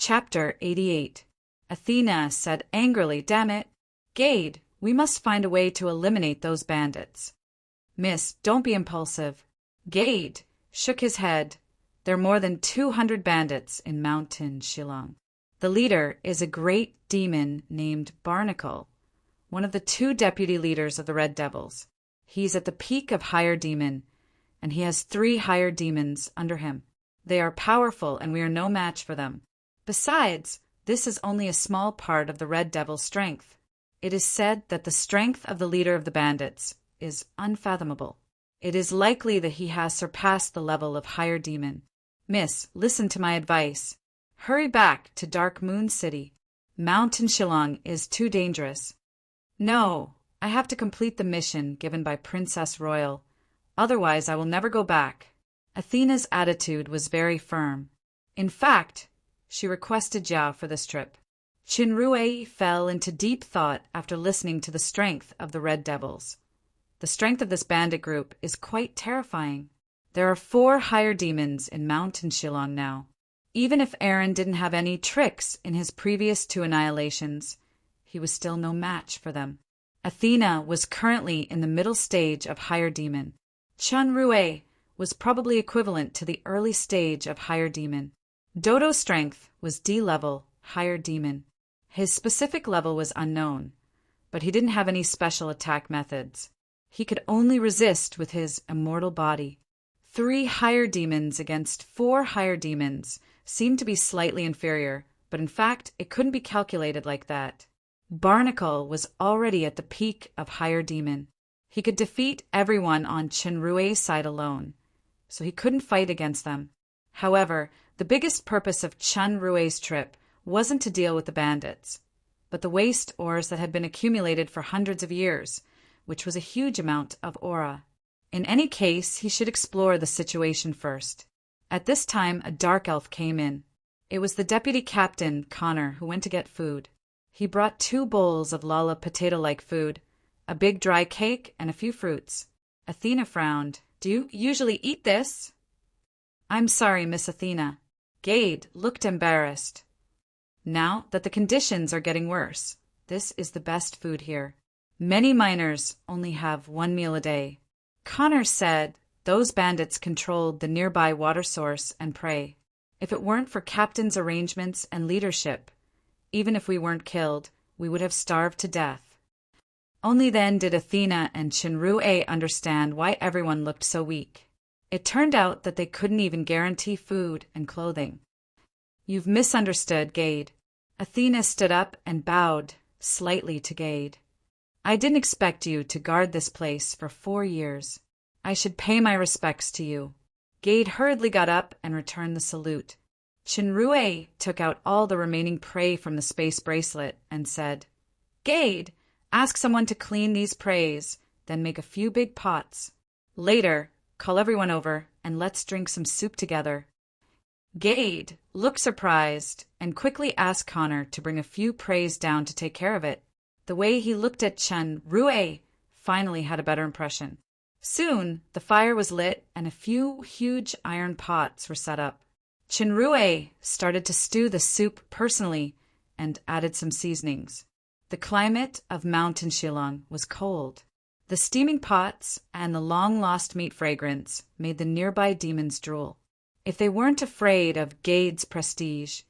Chapter 88. Athena said angrily, "Damn it, Gade, we must find a way to eliminate those bandits." "Miss, don't be impulsive." Gade shook his head. "There are more than 200 bandits in Mountain Shillong. The leader is a great demon named Barnacle, one of the 2 deputy leaders of the Red Devils. He's at the peak of higher demon, and he has 3 higher demons under him. They are powerful, and we are no match for them. Besides, this is only a small part of the Red Devil's strength. It is said that the strength of the leader of the bandits is unfathomable. It is likely that he has surpassed the level of higher demon. Miss, listen to my advice. Hurry back to Dark Moon City. Mountain Shillong is too dangerous." "No, I have to complete the mission given by Princess Royal. Otherwise, I will never go back." Athena's attitude was very firm. In fact, she requested Jiao for this trip. Qinrui fell into deep thought after listening to the strength of the Red Devils. The strength of this bandit group is quite terrifying. There are 4 higher demons in Mountain Shillong now. Even if Aaron didn't have any tricks in his previous 2 annihilations, he was still no match for them. Athena was currently in the middle stage of higher demon. Qinrui was probably equivalent to the early stage of higher demon. Dodo's strength was D-level, higher demon. His specific level was unknown, but he didn't have any special attack methods. He could only resist with his immortal body. 3 higher demons against 4 higher demons seemed to be slightly inferior, but in fact it couldn't be calculated like that. Barnacle was already at the peak of higher demon. He could defeat everyone on Qinrui's side alone, so he couldn't fight against them. However, the biggest purpose of Qinrui's trip wasn't to deal with the bandits, but the waste ores that had been accumulated for hundreds of years, which was a huge amount of aura. In any case, he should explore the situation first. At this time, a dark elf came in. It was the deputy captain, Connor, who went to get food. He brought 2 bowls of lala potato-like food, a big dry cake, and a few fruits. Athena frowned. "Do you usually eat this?" "I'm sorry, Miss Athena." Gade looked embarrassed. "Now that the conditions are getting worse, this is the best food here. Many miners only have 1 meal a day." Connor said those bandits controlled the nearby water source and prey. If it weren't for Captain's arrangements and leadership, even if we weren't killed, we would have starved to death. Only then did Athena and Qinrui understand why everyone looked so weak. It turned out that they couldn't even guarantee food and clothing. "You've misunderstood, Gade." Athena stood up and bowed slightly to Gade. "I didn't expect you to guard this place for 4 years. I should pay my respects to you." Gade hurriedly got up and returned the salute. Qinrui took out all the remaining prey from the space bracelet and said, "Gade, ask someone to clean these preys, then make a few big pots. Later, call everyone over and let's drink some soup together." Gade looked surprised and quickly asked Connor to bring a few preys down to take care of it. The way he looked at Qinrui finally had a better impression. Soon, the fire was lit and a few huge iron pots were set up. Qinrui started to stew the soup personally and added some seasonings. The climate of Mountain Shillong was cold. The steaming pots and the long-lost meat fragrance made the nearby demons drool. If they weren't afraid of Gade's prestige,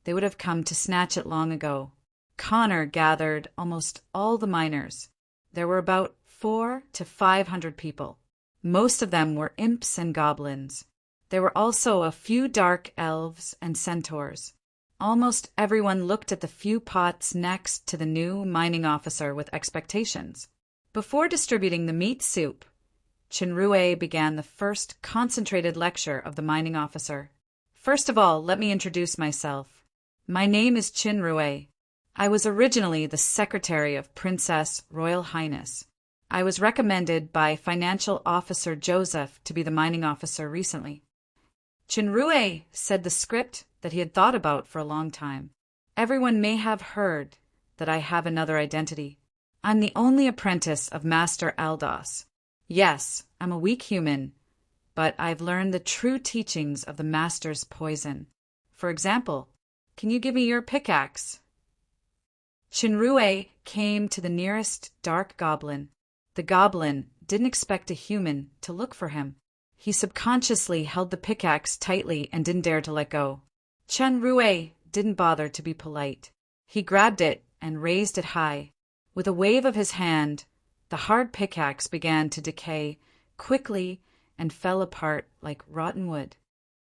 they would have come to snatch it long ago. Connor gathered almost all the miners. There were about 400 to 500 people. Most of them were imps and goblins. There were also a few dark elves and centaurs. Almost everyone looked at the few pots next to the new mining officer with expectations. Before distributing the meat soup, Qinrui began the first concentrated lecture of the mining officer. "First of all, let me introduce myself. My name is Qinrui. I was originally the secretary of Princess Royal Highness. I was recommended by Financial Officer Joseph to be the mining officer recently." Qinrui said the script that he had thought about for a long time. "Everyone may have heard that I have another identity. I'm the only apprentice of Master Aldos. Yes, I'm a weak human, but I've learned the true teachings of the Master's poison. For example, Can you give me your pickaxe? Shinrue came to the nearest dark goblin. The goblin didn't expect a human to look for him. He subconsciously held the pickaxe tightly and didn't dare to let go. Shinrue didn't bother to be polite. He grabbed it and raised it high. With a wave of his hand, the hard pickaxe began to decay quickly and fell apart like rotten wood.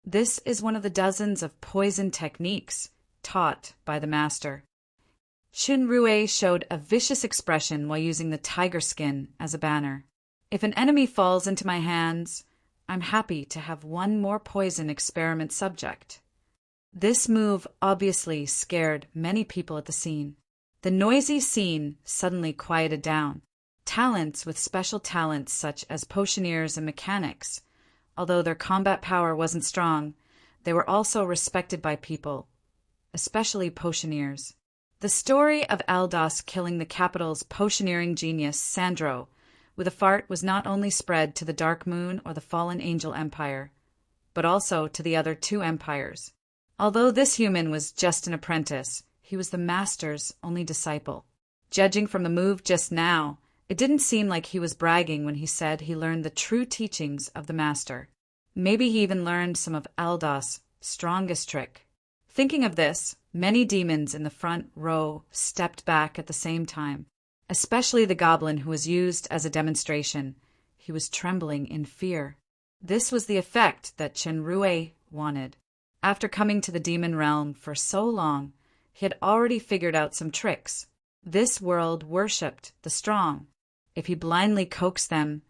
This is one of the dozens of poison techniques taught by the master. Shinrue showed a vicious expression while using the tiger skin as a banner. If an enemy falls into my hands, I'm happy to have one more poison experiment subject. This move obviously scared many people at the scene. The noisy scene suddenly quieted down. Talents with special talents such as potioneers and mechanics, although their combat power wasn't strong, they were also respected by people, especially potioneers. The story of Aldos killing the capital's potioneering genius, Sandro, with a fart was not only spread to the Dark Moon or the Fallen Angel Empire, but also to the other two empires. Although this human was just an apprentice, he was the master's only disciple. Judging from the move just now, it didn't seem like he was bragging when he said he learned the true teachings of the master. Maybe he even learned some of Aldos' strongest trick. Thinking of this, many demons in the front row stepped back at the same time, especially the goblin who was used as a demonstration. He was trembling in fear. This was the effect that Shinrue wanted. After coming to the demon realm for so long, he had already figured out some tricks. This world worshipped the strong. If he blindly coaxed them,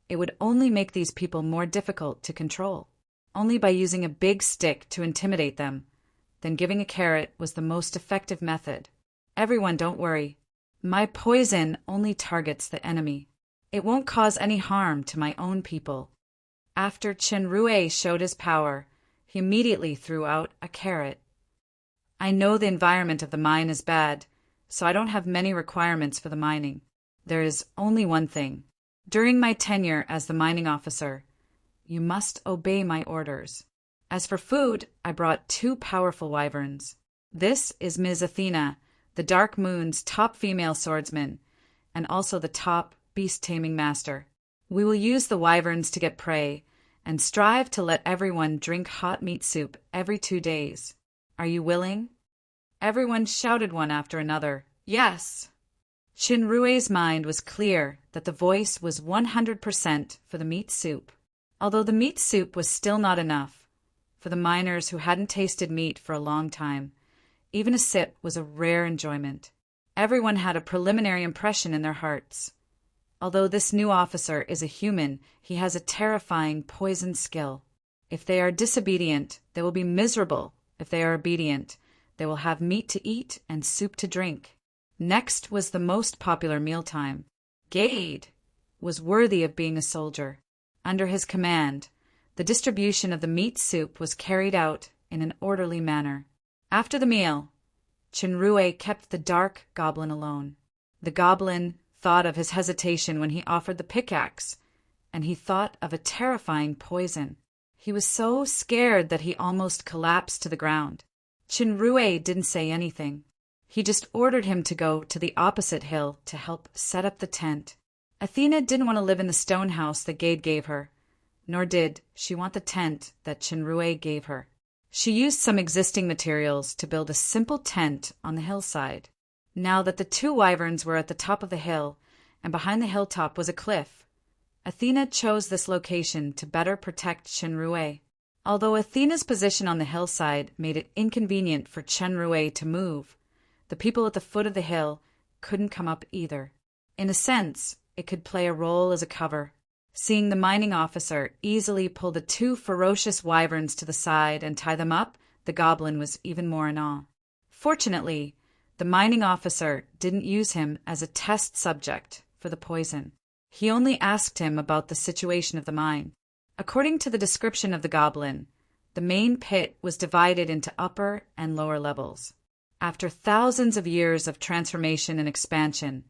it would only make these people more difficult to control. Only by using a big stick to intimidate them, then giving a carrot was the most effective method. Everyone, don't worry. My poison only targets the enemy. It won't cause any harm to my own people. After Shinrue showed his power, he immediately threw out a carrot. I know the environment of the mine is bad, so I don't have many requirements for the mining. There is only one thing. During my tenure as the mining officer, you must obey my orders. As for food, I brought 2 powerful wyverns. This is Ms. Athena, the Dark Moon's top female swordsman, and also the top beast-taming master. We will use the wyverns to get prey, and strive to let everyone drink hot meat soup every 2 days. Are you willing? Everyone shouted one after another, yes. Shinrue's mind was clear that the voice was 100% for the meat soup. Although the meat soup was still not enough, for the miners who hadn't tasted meat for a long time, even a sip was a rare enjoyment. Everyone had a preliminary impression in their hearts. Although this new officer is a human, he has a terrifying poison skill. If they are disobedient, they will be miserable. If they are obedient, they will have meat to eat and soup to drink. Next was the most popular mealtime. Gade was worthy of being a soldier. Under his command, the distribution of the meat soup was carried out in an orderly manner. After the meal, Shinrue kept the dark goblin alone. The goblin thought of his hesitation when he offered the pickaxe, and he thought of a terrifying poison. He was so scared that he almost collapsed to the ground. Shinrue didn't say anything. He just ordered him to go to the opposite hill to help set up the tent. Athena didn't want to live in the stone house that Gade gave her, nor did she want the tent that Shinrue gave her. She used some existing materials to build a simple tent on the hillside. Now that the 2 wyverns were at the top of the hill, and behind the hilltop was a cliff, Athena chose this location to better protect Shinrue. Although Athena's position on the hillside made it inconvenient for Shinrue to move, the people at the foot of the hill couldn't come up either. In a sense, it could play a role as a cover. Seeing the mining officer easily pull the 2 ferocious wyverns to the side and tie them up, the goblin was even more in awe. Fortunately, the mining officer didn't use him as a test subject for the poison. He only asked him about the situation of the mine. According to the description of the goblin, the main pit was divided into upper and lower levels. After thousands of years of transformation and expansion,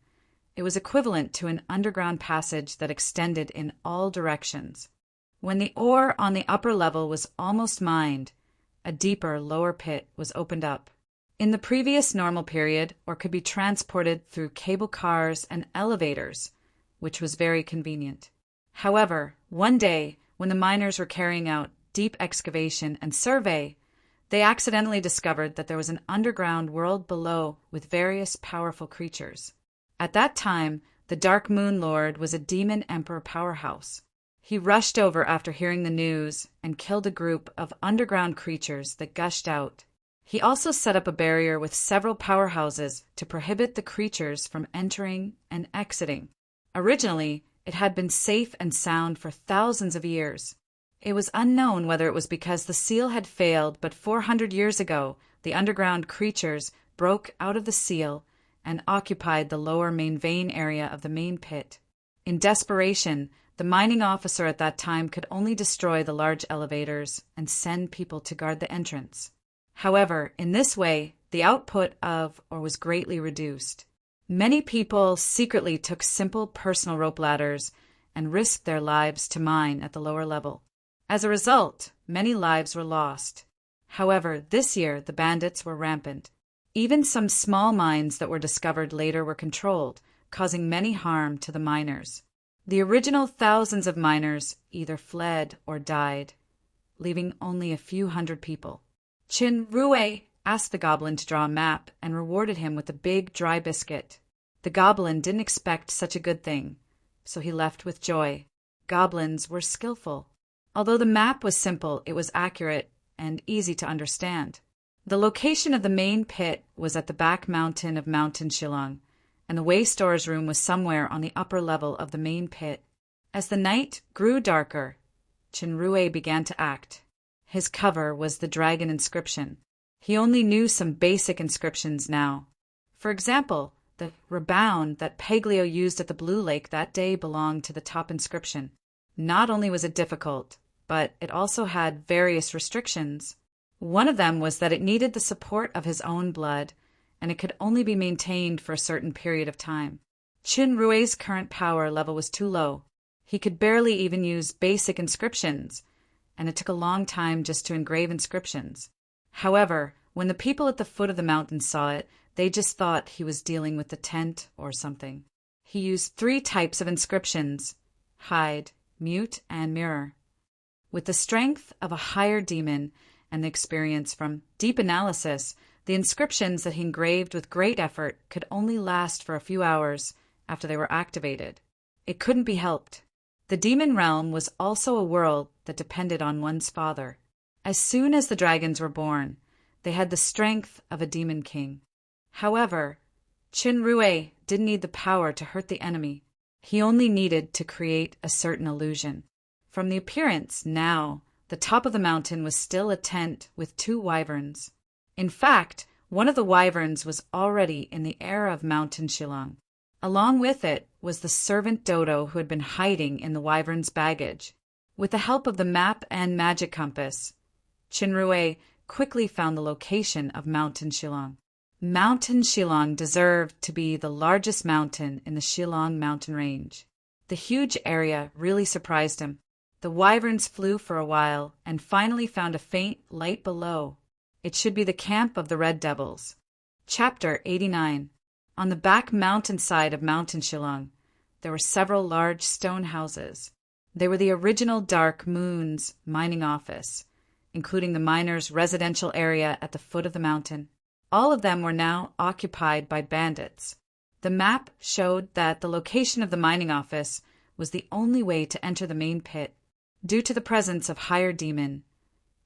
it was equivalent to an underground passage that extended in all directions. When the ore on the upper level was almost mined, a deeper lower pit was opened up. in the previous normal period or could be transported through cable cars and elevators, which was very convenient. However, one day, when the miners were carrying out deep excavation and survey, they accidentally discovered that there was an underground world below with various powerful creatures. At that time, the Dark Moon Lord was a demon emperor powerhouse. He rushed over after hearing the news and killed a group of underground creatures that gushed out. He also set up a barrier with several powerhouses to prohibit the creatures from entering and exiting. Originally, it had been safe and sound for thousands of years. It was unknown whether it was because the seal had failed, but 400 years ago, the underground creatures broke out of the seal and occupied the lower main vein area of the main pit. In desperation, the mining officer at that time could only destroy the large elevators and send people to guard the entrance. However, in this way, the output was greatly reduced. Many people secretly took simple personal rope ladders and risked their lives to mine at the lower level. As a result, many lives were lost. However, this year the bandits were rampant. Even some small mines that were discovered later were controlled, causing many harm to the miners. The original thousands of miners either fled or died, leaving only a few hundred people. Chin Rue asked the goblin to draw a map and rewarded him with a big dry biscuit. The goblin didn't expect such a good thing, so he left with joy. Goblins were skillful. Although the map was simple, it was accurate and easy to understand. The location of the main pit was at the back mountain of Mountain Shillong, and the way storage room was somewhere on the upper level of the main pit. As the night grew darker, Chinrue began to act. His cover was the dragon inscription. He only knew some basic inscriptions now. For example, the rebound that Peglio used at the Blue Lake that day belonged to the top inscription. Not only was it difficult, but it also had various restrictions. One of them was that it needed the support of his own blood, and it could only be maintained for a certain period of time. Chin Rue's current power level was too low. He could barely even use basic inscriptions, and it took a long time just to engrave inscriptions. However, when the people at the foot of the mountain saw it, they just thought he was dealing with the tent or something. He used 3 types of inscriptions: hide, mute, and mirror. With the strength of a higher demon and the experience from deep analysis, the inscriptions that he engraved with great effort could only last for a few hours after they were activated. It couldn't be helped. The demon realm was also a world that depended on one's father. As soon as the dragons were born, they had the strength of a demon king. However, Chinrue didn't need the power to hurt the enemy. He only needed to create a certain illusion. From the appearance, now, the top of the mountain was still a tent with 2 wyverns. In fact, one of the wyverns was already in the air of Mountain Shillong. Along with it was the servant Dodo who had been hiding in the wyvern's baggage. With the help of the map and magic compass, Chinrue quickly found the location of Mountain Shillong. Mountain Shillong deserved to be the largest mountain in the Shillong mountain range. The huge area really surprised him. The wyverns flew for a while and finally found a faint light below. It should be the camp of the Red Devils. Chapter 89. On the back mountainside of Mountain Shillong, there were several large stone houses. They were the original Dark Moon's mining office, including the miners' residential area at the foot of the mountain. All of them were now occupied by bandits. The map showed that the location of the mining office was the only way to enter the main pit. Due to the presence of higher demon,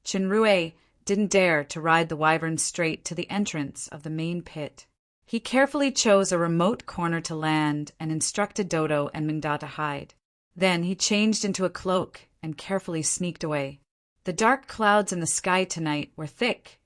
Chinrue didn't dare to ride the wyvern straight to the entrance of the main pit. He carefully chose a remote corner to land and instructed Dodo and Mingda to hide. Then he changed into a cloak and carefully sneaked away. The dark clouds in the sky tonight were thick,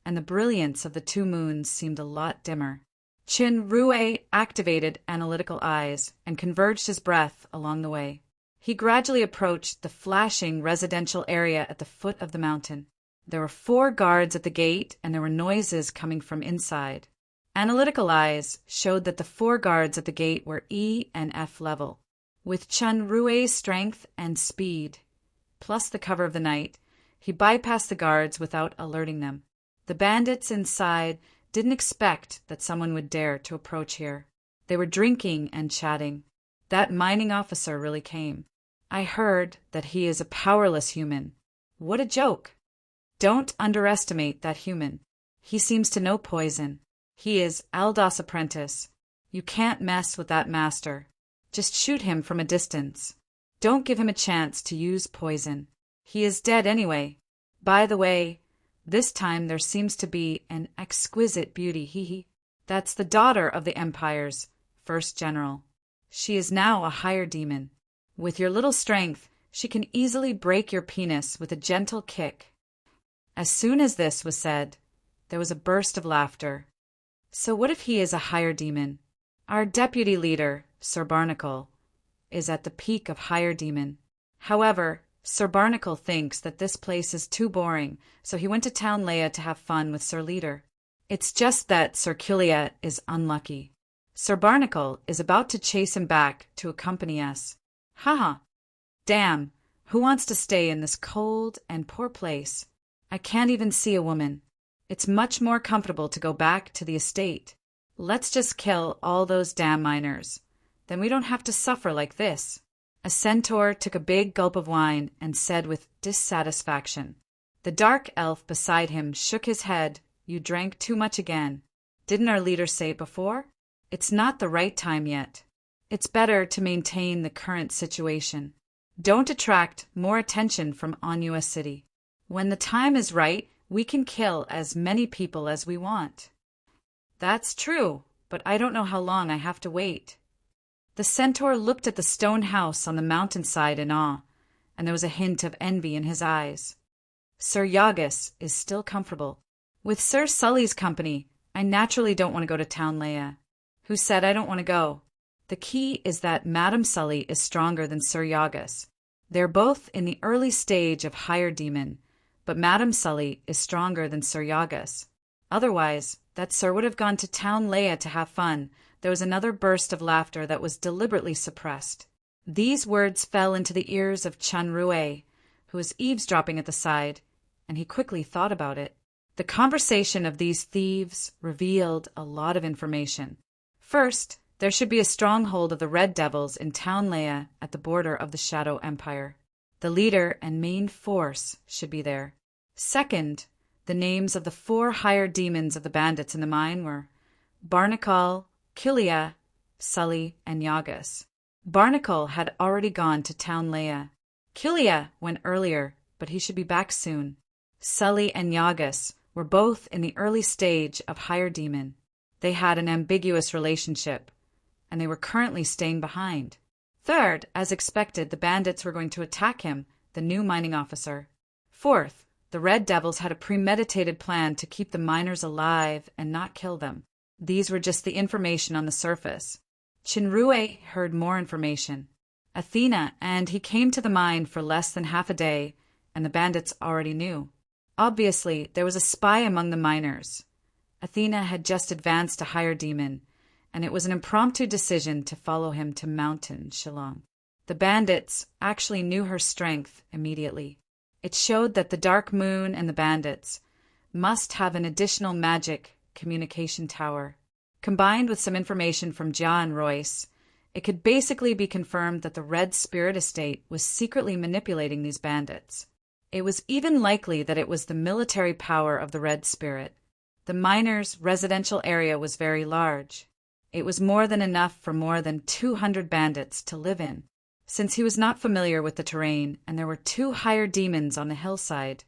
and the brilliance of the 2 moons seemed a lot dimmer. Chinrue activated analytical eyes and converged his breath along the way. He gradually approached the flashing residential area at the foot of the mountain. There were 4 guards at the gate, and there were noises coming from inside. Analytical eyes showed that the 4 guards at the gate were E and F level. With Chinrue's strength and speed, plus the cover of the night, he bypassed the guards without alerting them. The bandits inside didn't expect that someone would dare to approach here. They were drinking and chatting. That mining officer really came. I heard that he is a powerless human. What a joke! Don't underestimate that human. He seems to know poison. He is Aldos' apprentice. You can't mess with that master. Just shoot him from a distance. Don't give him a chance to use poison. He is dead anyway. By the way, this time there seems to be an exquisite beauty, hee. That's the daughter of the Empire's first general. She is now a higher demon. With your little strength, she can easily break your penis with a gentle kick. As soon as this was said, there was a burst of laughter. So what if he is a higher demon? Our deputy leader, Sir Barnacle, is at the peak of higher demon. However, Sir Barnacle thinks that this place is too boring, so he went to Town Leia to have fun with Sir Leader. It's just that Sir Killia is unlucky. Sir Barnacle is about to chase him back to accompany us. Haha. Damn, who wants to stay in this cold and poor place? I can't even see a woman. It's much more comfortable to go back to the estate. Let's just kill all those damn miners. Then we don't have to suffer like this. A centaur took a big gulp of wine and said with dissatisfaction. The dark elf beside him shook his head. You drank too much again. Didn't our leader say it before? It's not the right time yet. It's better to maintain the current situation. Don't attract more attention from Anua City. When the time is right, we can kill as many people as we want. That's true, but I don't know how long I have to wait. The centaur looked at the stone house on the mountainside in awe, and there was a hint of envy in his eyes. Sir Yagus is still comfortable. With Sir Sully's company, I naturally don't want to go to Town Leia. Who said I don't want to go? The key is that Madame Sully is stronger than Sir Yagus. They're both in the early stage of higher demon, but Madame Sully is stronger than Sir Yagus. Otherwise, that sir would have gone to Town Leia to have fun. There was another burst of laughter that was deliberately suppressed. These words fell into the ears of Chun Rue, who was eavesdropping at the side, and he quickly thought about it. The conversation of these thieves revealed a lot of information. First, there should be a stronghold of the Red Devils in Town Leia at the border of the Shadow Empire. The leader and main force should be there. Second, the names of the 4 higher demons of the bandits in the mine were Barnacle, Killia, Sully, and Yagus. Barnacle had already gone to Town Leia. Killia went earlier, but he should be back soon. Sully and Yagus were both in the early stage of higher demon. They had an ambiguous relationship, and they were currently staying behind. Third, as expected, the bandits were going to attack him, the new mining officer. Fourth, the Red Devils had a premeditated plan to keep the miners alive and not kill them. These were just the information on the surface. Chinrue heard more information. Athena and he came to the mine for less than half a day, and the bandits already knew. Obviously, there was a spy among the miners. Athena had just advanced to higher demon, and it was an impromptu decision to follow him to Mountain Shillong. The bandits actually knew her strength immediately. It showed that the Dark Moon and the bandits must have an additional magic communication tower. Combined with some information from Jia and Royce, it could basically be confirmed that the Red Spirit Estate was secretly manipulating these bandits. It was even likely that it was the military power of the Red Spirit. The miners' residential area was very large. It was more than enough for more than 200 bandits to live in. Since he was not familiar with the terrain and there were 2 higher demons on the hillside,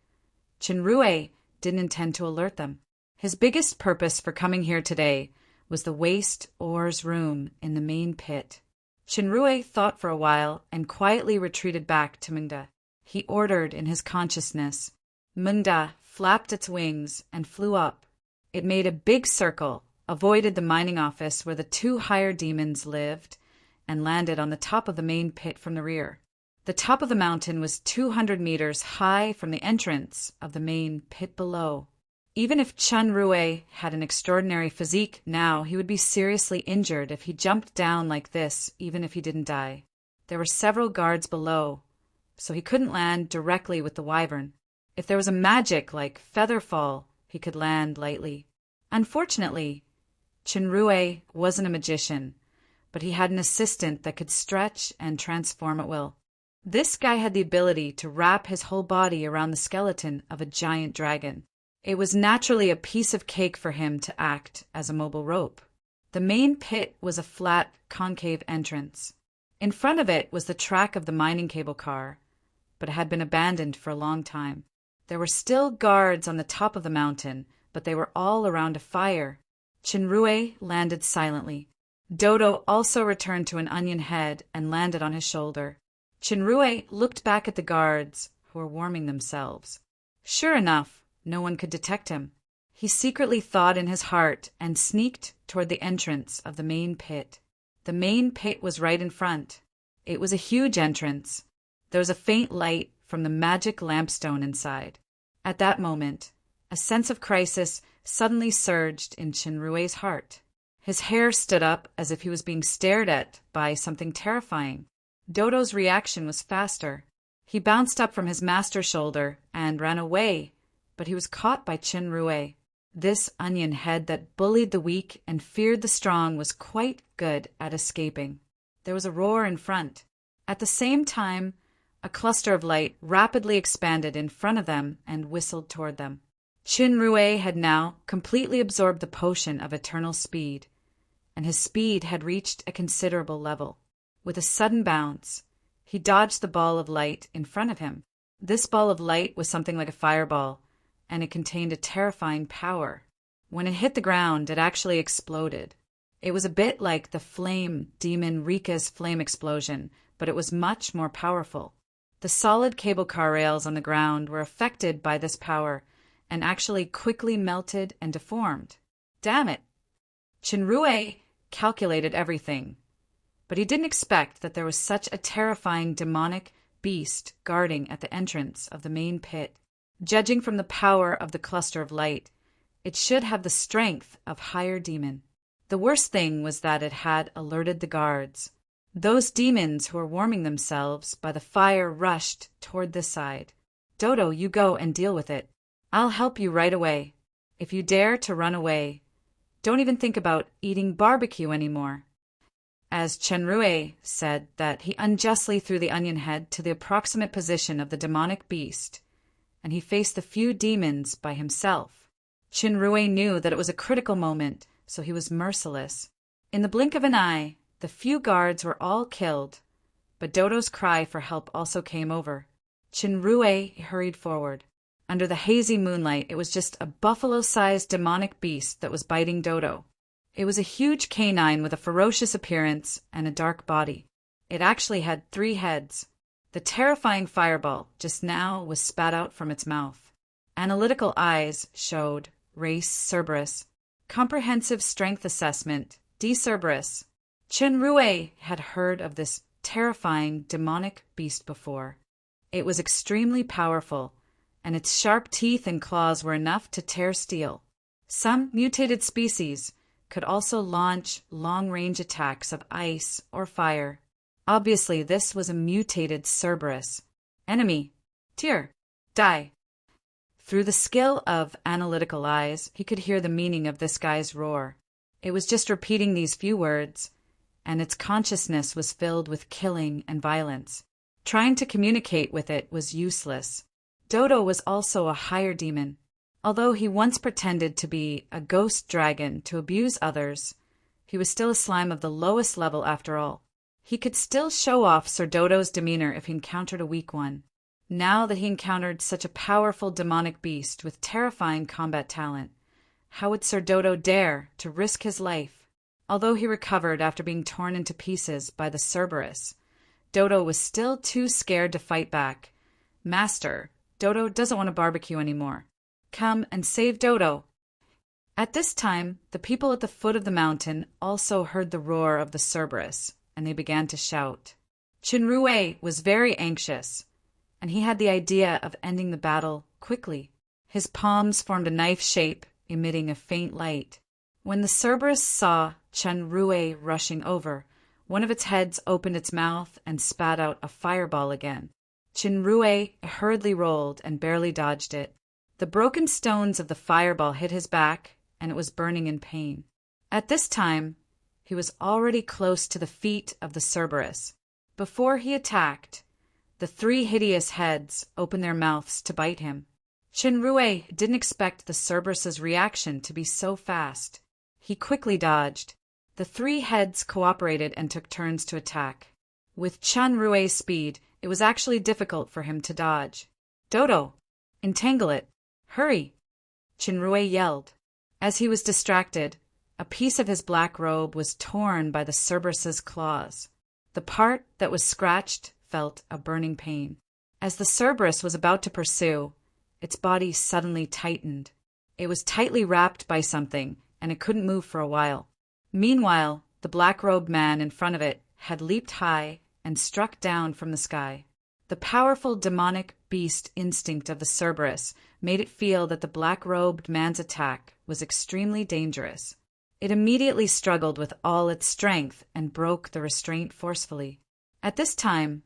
Chinrue didn't intend to alert them. His biggest purpose for coming here today was the waste ore's room in the main pit. Chinrue thought for a while and quietly retreated back to Mungda. He ordered in his consciousness. Mungda flapped its wings and flew up. It made a big circle, avoided the mining office where the 2 higher demons lived, and landed on the top of the main pit from the rear. The top of the mountain was 200 meters high from the entrance of the main pit below. Even if Chun Rue had an extraordinary physique now, he would be seriously injured if he jumped down like this, even if he didn't die. There were several guards below, so he couldn't land directly with the wyvern. If there was a magic like feather fall, he could land lightly. Unfortunately, Chinrue wasn't a magician, but he had an assistant that could stretch and transform at will. This guy had the ability to wrap his whole body around the skeleton of a giant dragon. It was naturally a piece of cake for him to act as a mobile rope. The main pit was a flat, concave entrance. In front of it was the track of the mining cable car, but it had been abandoned for a long time. There were still guards on the top of the mountain, but they were all around a fire. Chinrue landed silently. Dodo also returned to an onion head and landed on his shoulder. Chinrue looked back at the guards, who were warming themselves. Sure enough, no one could detect him. He secretly thawed in his heart and sneaked toward the entrance of the main pit. The main pit was right in front. It was a huge entrance. There was a faint light from the magic lampstone inside. At that moment, a sense of crisis suddenly surged in Chinrue's heart. His hair stood up as if he was being stared at by something terrifying. Dodo's reaction was faster. He bounced up from his master's shoulder and ran away, but he was caught by Chinrue. This onion head that bullied the weak and feared the strong was quite good at escaping. There was a roar in front. At the same time, a cluster of light rapidly expanded in front of them and whistled toward them. Chinrue had now completely absorbed the potion of eternal speed, and his speed had reached a considerable level. With a sudden bounce, he dodged the ball of light in front of him. This ball of light was something like a fireball, and it contained a terrifying power. When it hit the ground, it actually exploded. It was a bit like the flame demon Rika's flame explosion, but it was much more powerful. The solid cable car rails on the ground were affected by this power and actually quickly melted and deformed. Damn it! Chinrue calculated everything, but he didn't expect that there was such a terrifying demonic beast guarding at the entrance of the main pit. Judging from the power of the cluster of light, it should have the strength of higher demon. The worst thing was that it had alerted the guards. Those demons who were warming themselves by the fire rushed toward this side. Dodo, you go and deal with it. I'll help you right away. If you dare to run away, don't even think about eating barbecue anymore. As Chinrue said that he unjustly threw the onion head to the approximate position of the demonic beast, and he faced the few demons by himself. Chinrue knew that it was a critical moment, so he was merciless. In the blink of an eye, the few guards were all killed, but Dodo's cry for help also came over. Chinrue hurried forward. Under the hazy moonlight, it was just a buffalo-sized demonic beast that was biting Dodo. It was a huge canine with a ferocious appearance and a dark body. It actually had 3 heads. The terrifying fireball just now was spat out from its mouth. Analytical eyes showed race Cerberus. Comprehensive strength assessment D Cerberus. Chinrue had heard of this terrifying demonic beast before. It was extremely powerful, and its sharp teeth and claws were enough to tear steel. Some mutated species could also launch long-range attacks of ice or fire. Obviously, this was a mutated Cerberus. Enemy. Tyr. Die. Through the skill of analytical eyes, he could hear the meaning of this guy's roar. It was just repeating these few words, and its consciousness was filled with killing and violence. Trying to communicate with it was useless. Dodo was also a higher demon. Although he once pretended to be a ghost dragon to abuse others, he was still a slime of the lowest level after all. He could still show off Sir Dodo's demeanor if he encountered a weak one. Now that he encountered such a powerful demonic beast with terrifying combat talent, how would Sir Dodo dare to risk his life? Although he recovered after being torn into pieces by the Cerberus, Dodo was still too scared to fight back. Master, Dodo doesn't want to barbecue anymore. Come and save Dodo. At this time, the people at the foot of the mountain also heard the roar of the Cerberus, and they began to shout. Chinrue was very anxious, and he had the idea of ending the battle quickly. His palms formed a knife shape, emitting a faint light. When the Cerberus saw Chinrue rushing over, one of its heads opened its mouth and spat out a fireball again. Chinrue hurriedly rolled and barely dodged it. The broken stones of the fireball hit his back and it was burning in pain. At this time, he was already close to the feet of the Cerberus. Before he attacked, the three hideous heads opened their mouths to bite him. Shinrue didn't expect the Cerberus's reaction to be so fast. He quickly dodged. The three heads cooperated and took turns to attack. With Shinrue's speed, it was actually difficult for him to dodge. "Dodo! Entangle it! Hurry!" Shinrue yelled. As he was distracted, a piece of his black robe was torn by the Cerberus's claws. The part that was scratched felt a burning pain. As the Cerberus was about to pursue, its body suddenly tightened. It was tightly wrapped by something, and it couldn't move for a while. Meanwhile, the black-robed man in front of it had leaped high and struck down from the sky. The powerful demonic beast instinct of the Cerberus made it feel that the black-robed man's attack was extremely dangerous. It immediately struggled with all its strength and broke the restraint forcefully. At this time,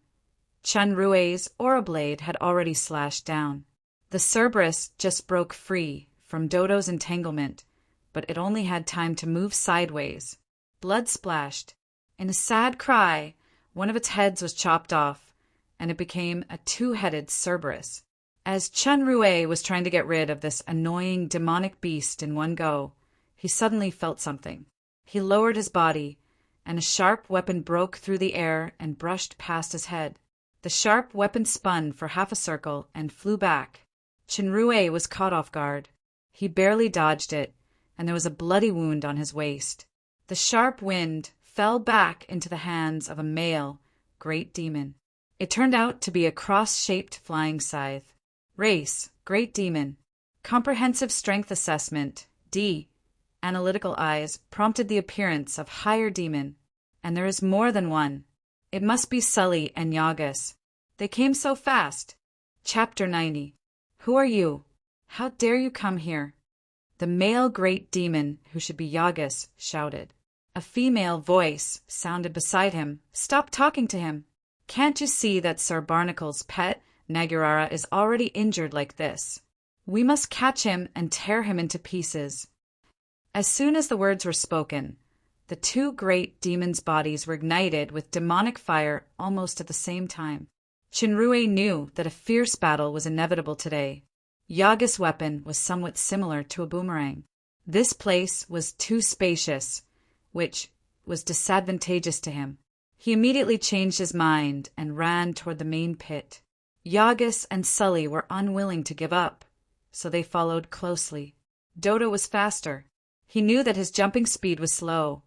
Shinrue's aura blade had already slashed down. The Cerberus just broke free from Dodo's entanglement, but it only had time to move sideways. Blood splashed. In a sad cry, one of its heads was chopped off, and it became a two-headed Cerberus. As Shinrue was trying to get rid of this annoying demonic beast in one go, he suddenly felt something. He lowered his body, and a sharp weapon broke through the air and brushed past his head. The sharp weapon spun for half a circle and flew back. Shinrue was caught off guard. He barely dodged it, and there was a bloody wound on his waist. The sharp wind fell back into the hands of a male great demon. It turned out to be a cross-shaped flying scythe. Race, Great Demon. Comprehensive Strength Assessment, D. Analytical eyes prompted the appearance of higher demon, and there is more than one. It must be Sully and Yagas. They came so fast. Chapter 90. Who are you? How dare you come here? The male great demon, who should be Yagas, shouted. A female voice sounded beside him. Stop talking to him. Can't you see that Sir Barnacle's pet, Nagurara, is already injured like this? We must catch him and tear him into pieces. As soon as the words were spoken, the two great demons' bodies were ignited with demonic fire almost at the same time. Shinrue knew that a fierce battle was inevitable today. Yaga's weapon was somewhat similar to a boomerang. This place was too spacious, which was disadvantageous to him. He immediately changed his mind and ran toward the main pit. Yagas and Sully were unwilling to give up, so they followed closely. Dodo was faster. He knew that his jumping speed was slow,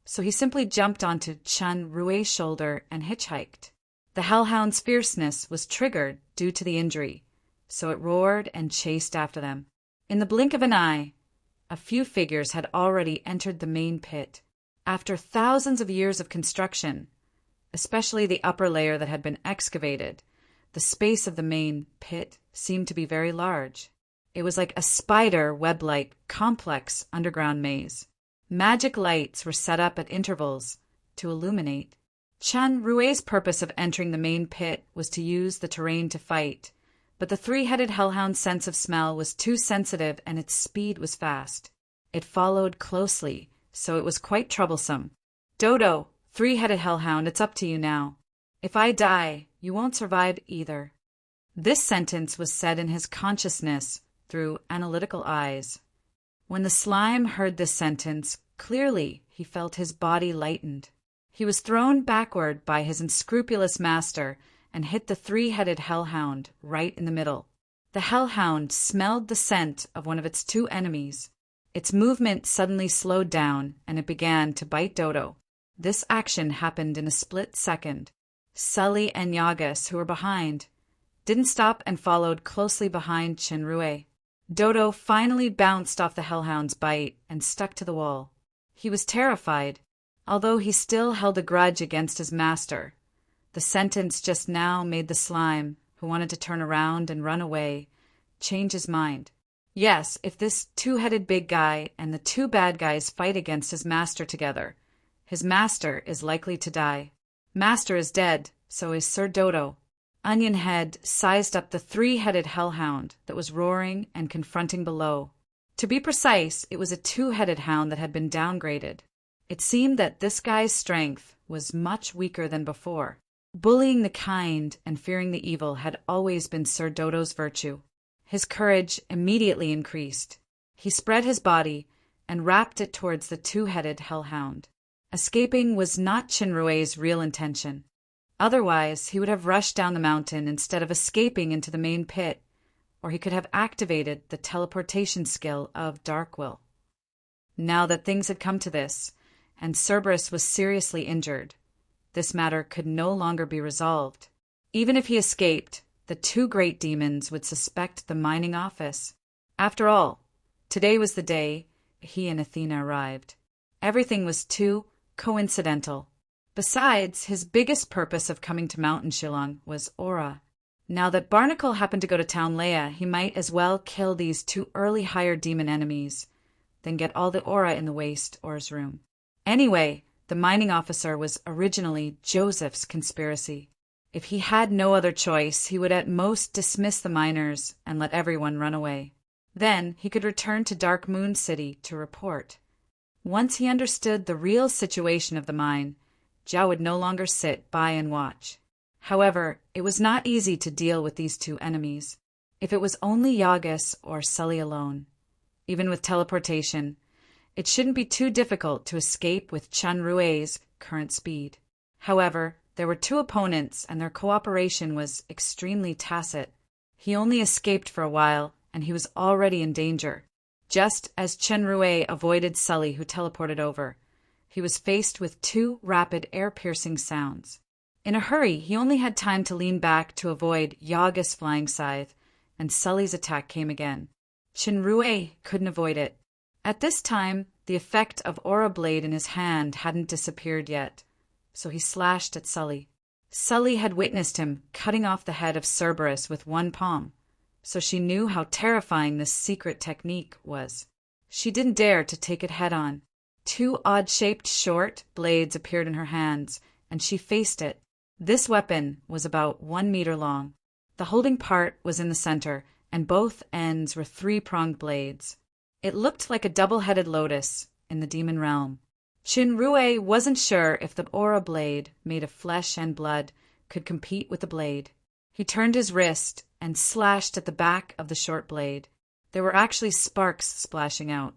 so he simply jumped onto Shinrue's shoulder and hitchhiked. The hellhound's fierceness was triggered due to the injury, so it roared and chased after them. In the blink of an eye, a few figures had already entered the main pit. After thousands of years of construction, especially the upper layer that had been excavated, the space of the main pit seemed to be very large. It was like a spider web-like complex underground maze. Magic lights were set up at intervals to illuminate. Shinrue's purpose of entering the main pit was to use the terrain to fight, but the three-headed hellhound's sense of smell was too sensitive and its speed was fast. It followed closely, so it was quite troublesome. Dodo, three-headed hellhound, it's up to you now. If I die, you won't survive either. This sentence was said in his consciousness through analytical eyes. When the slime heard this sentence, clearly he felt his body lightened. He was thrown backward by his unscrupulous master and hit the three-headed hellhound right in the middle. The hellhound smelled the scent of one of its two enemies. Its movement suddenly slowed down and it began to bite Dodo. This action happened in a split second. Sully and Yagas, who were behind, didn't stop and followed closely behind Shinrue. Dodo finally bounced off the hellhound's bite and stuck to the wall. He was terrified, although he still held a grudge against his master. The sentence just now made the slime, who wanted to turn around and run away, change his mind. Yes, if this two-headed big guy and the two bad guys fight against his master together, his master is likely to die. Master is dead, so is Sir Dodo. Onionhead sized up the three-headed hellhound that was roaring and confronting below. To be precise, it was a two-headed hound that had been downgraded. It seemed that this guy's strength was much weaker than before. Bullying the kind and fearing the evil had always been Sir Dodo's virtue. His courage immediately increased. He spread his body and wrapped it towards the two-headed hellhound. Escaping was not Chinrue's real intention. Otherwise, he would have rushed down the mountain instead of escaping into the main pit, or he could have activated the teleportation skill of Darkwill. Now that things had come to this, and Cerberus was seriously injured, this matter could no longer be resolved. Even if he escaped, the two great demons would suspect the mining office. After all, today was the day he and Athena arrived. Everything was too coincidental. Besides, his biggest purpose of coming to Mountain Shillong was Aura. Now that Barnacle happened to go to Town Leia, he might as well kill these two early hired demon enemies, then get all the Aura in the waste Aura's room. Anyway, the mining officer was originally Joseph's conspiracy. If he had no other choice, he would at most dismiss the miners and let everyone run away. Then he could return to Dark Moon City to report. Once he understood the real situation of the mine, Zhao would no longer sit by and watch. However, it was not easy to deal with these two enemies. If it was only Yagas or Sully alone, even with teleportation, it shouldn't be too difficult to escape with Chenrue's current speed. However, there were two opponents and their cooperation was extremely tacit. He only escaped for a while, and he was already in danger. Just as Chenrue avoided Sully, who teleported over, he was faced with two rapid air-piercing sounds. In a hurry, he only had time to lean back to avoid Yaga's flying scythe, and Sully's attack came again. Chenrue couldn't avoid it. At this time, the effect of Aura Blade in his hand hadn't disappeared yet, so he slashed at Sully. Sully had witnessed him cutting off the head of Cerberus with one palm, so she knew how terrifying this secret technique was. She didn't dare to take it head-on. Two odd-shaped short blades appeared in her hands, and she faced it. This weapon was about 1 meter long. The holding part was in the center, and both ends were three-pronged blades. It looked like a double-headed lotus in the demon realm. Chenrue wasn't sure if the Aura Blade, made of flesh and blood, could compete with the blade. He turned his wrist and slashed at the back of the short blade. There were actually sparks splashing out.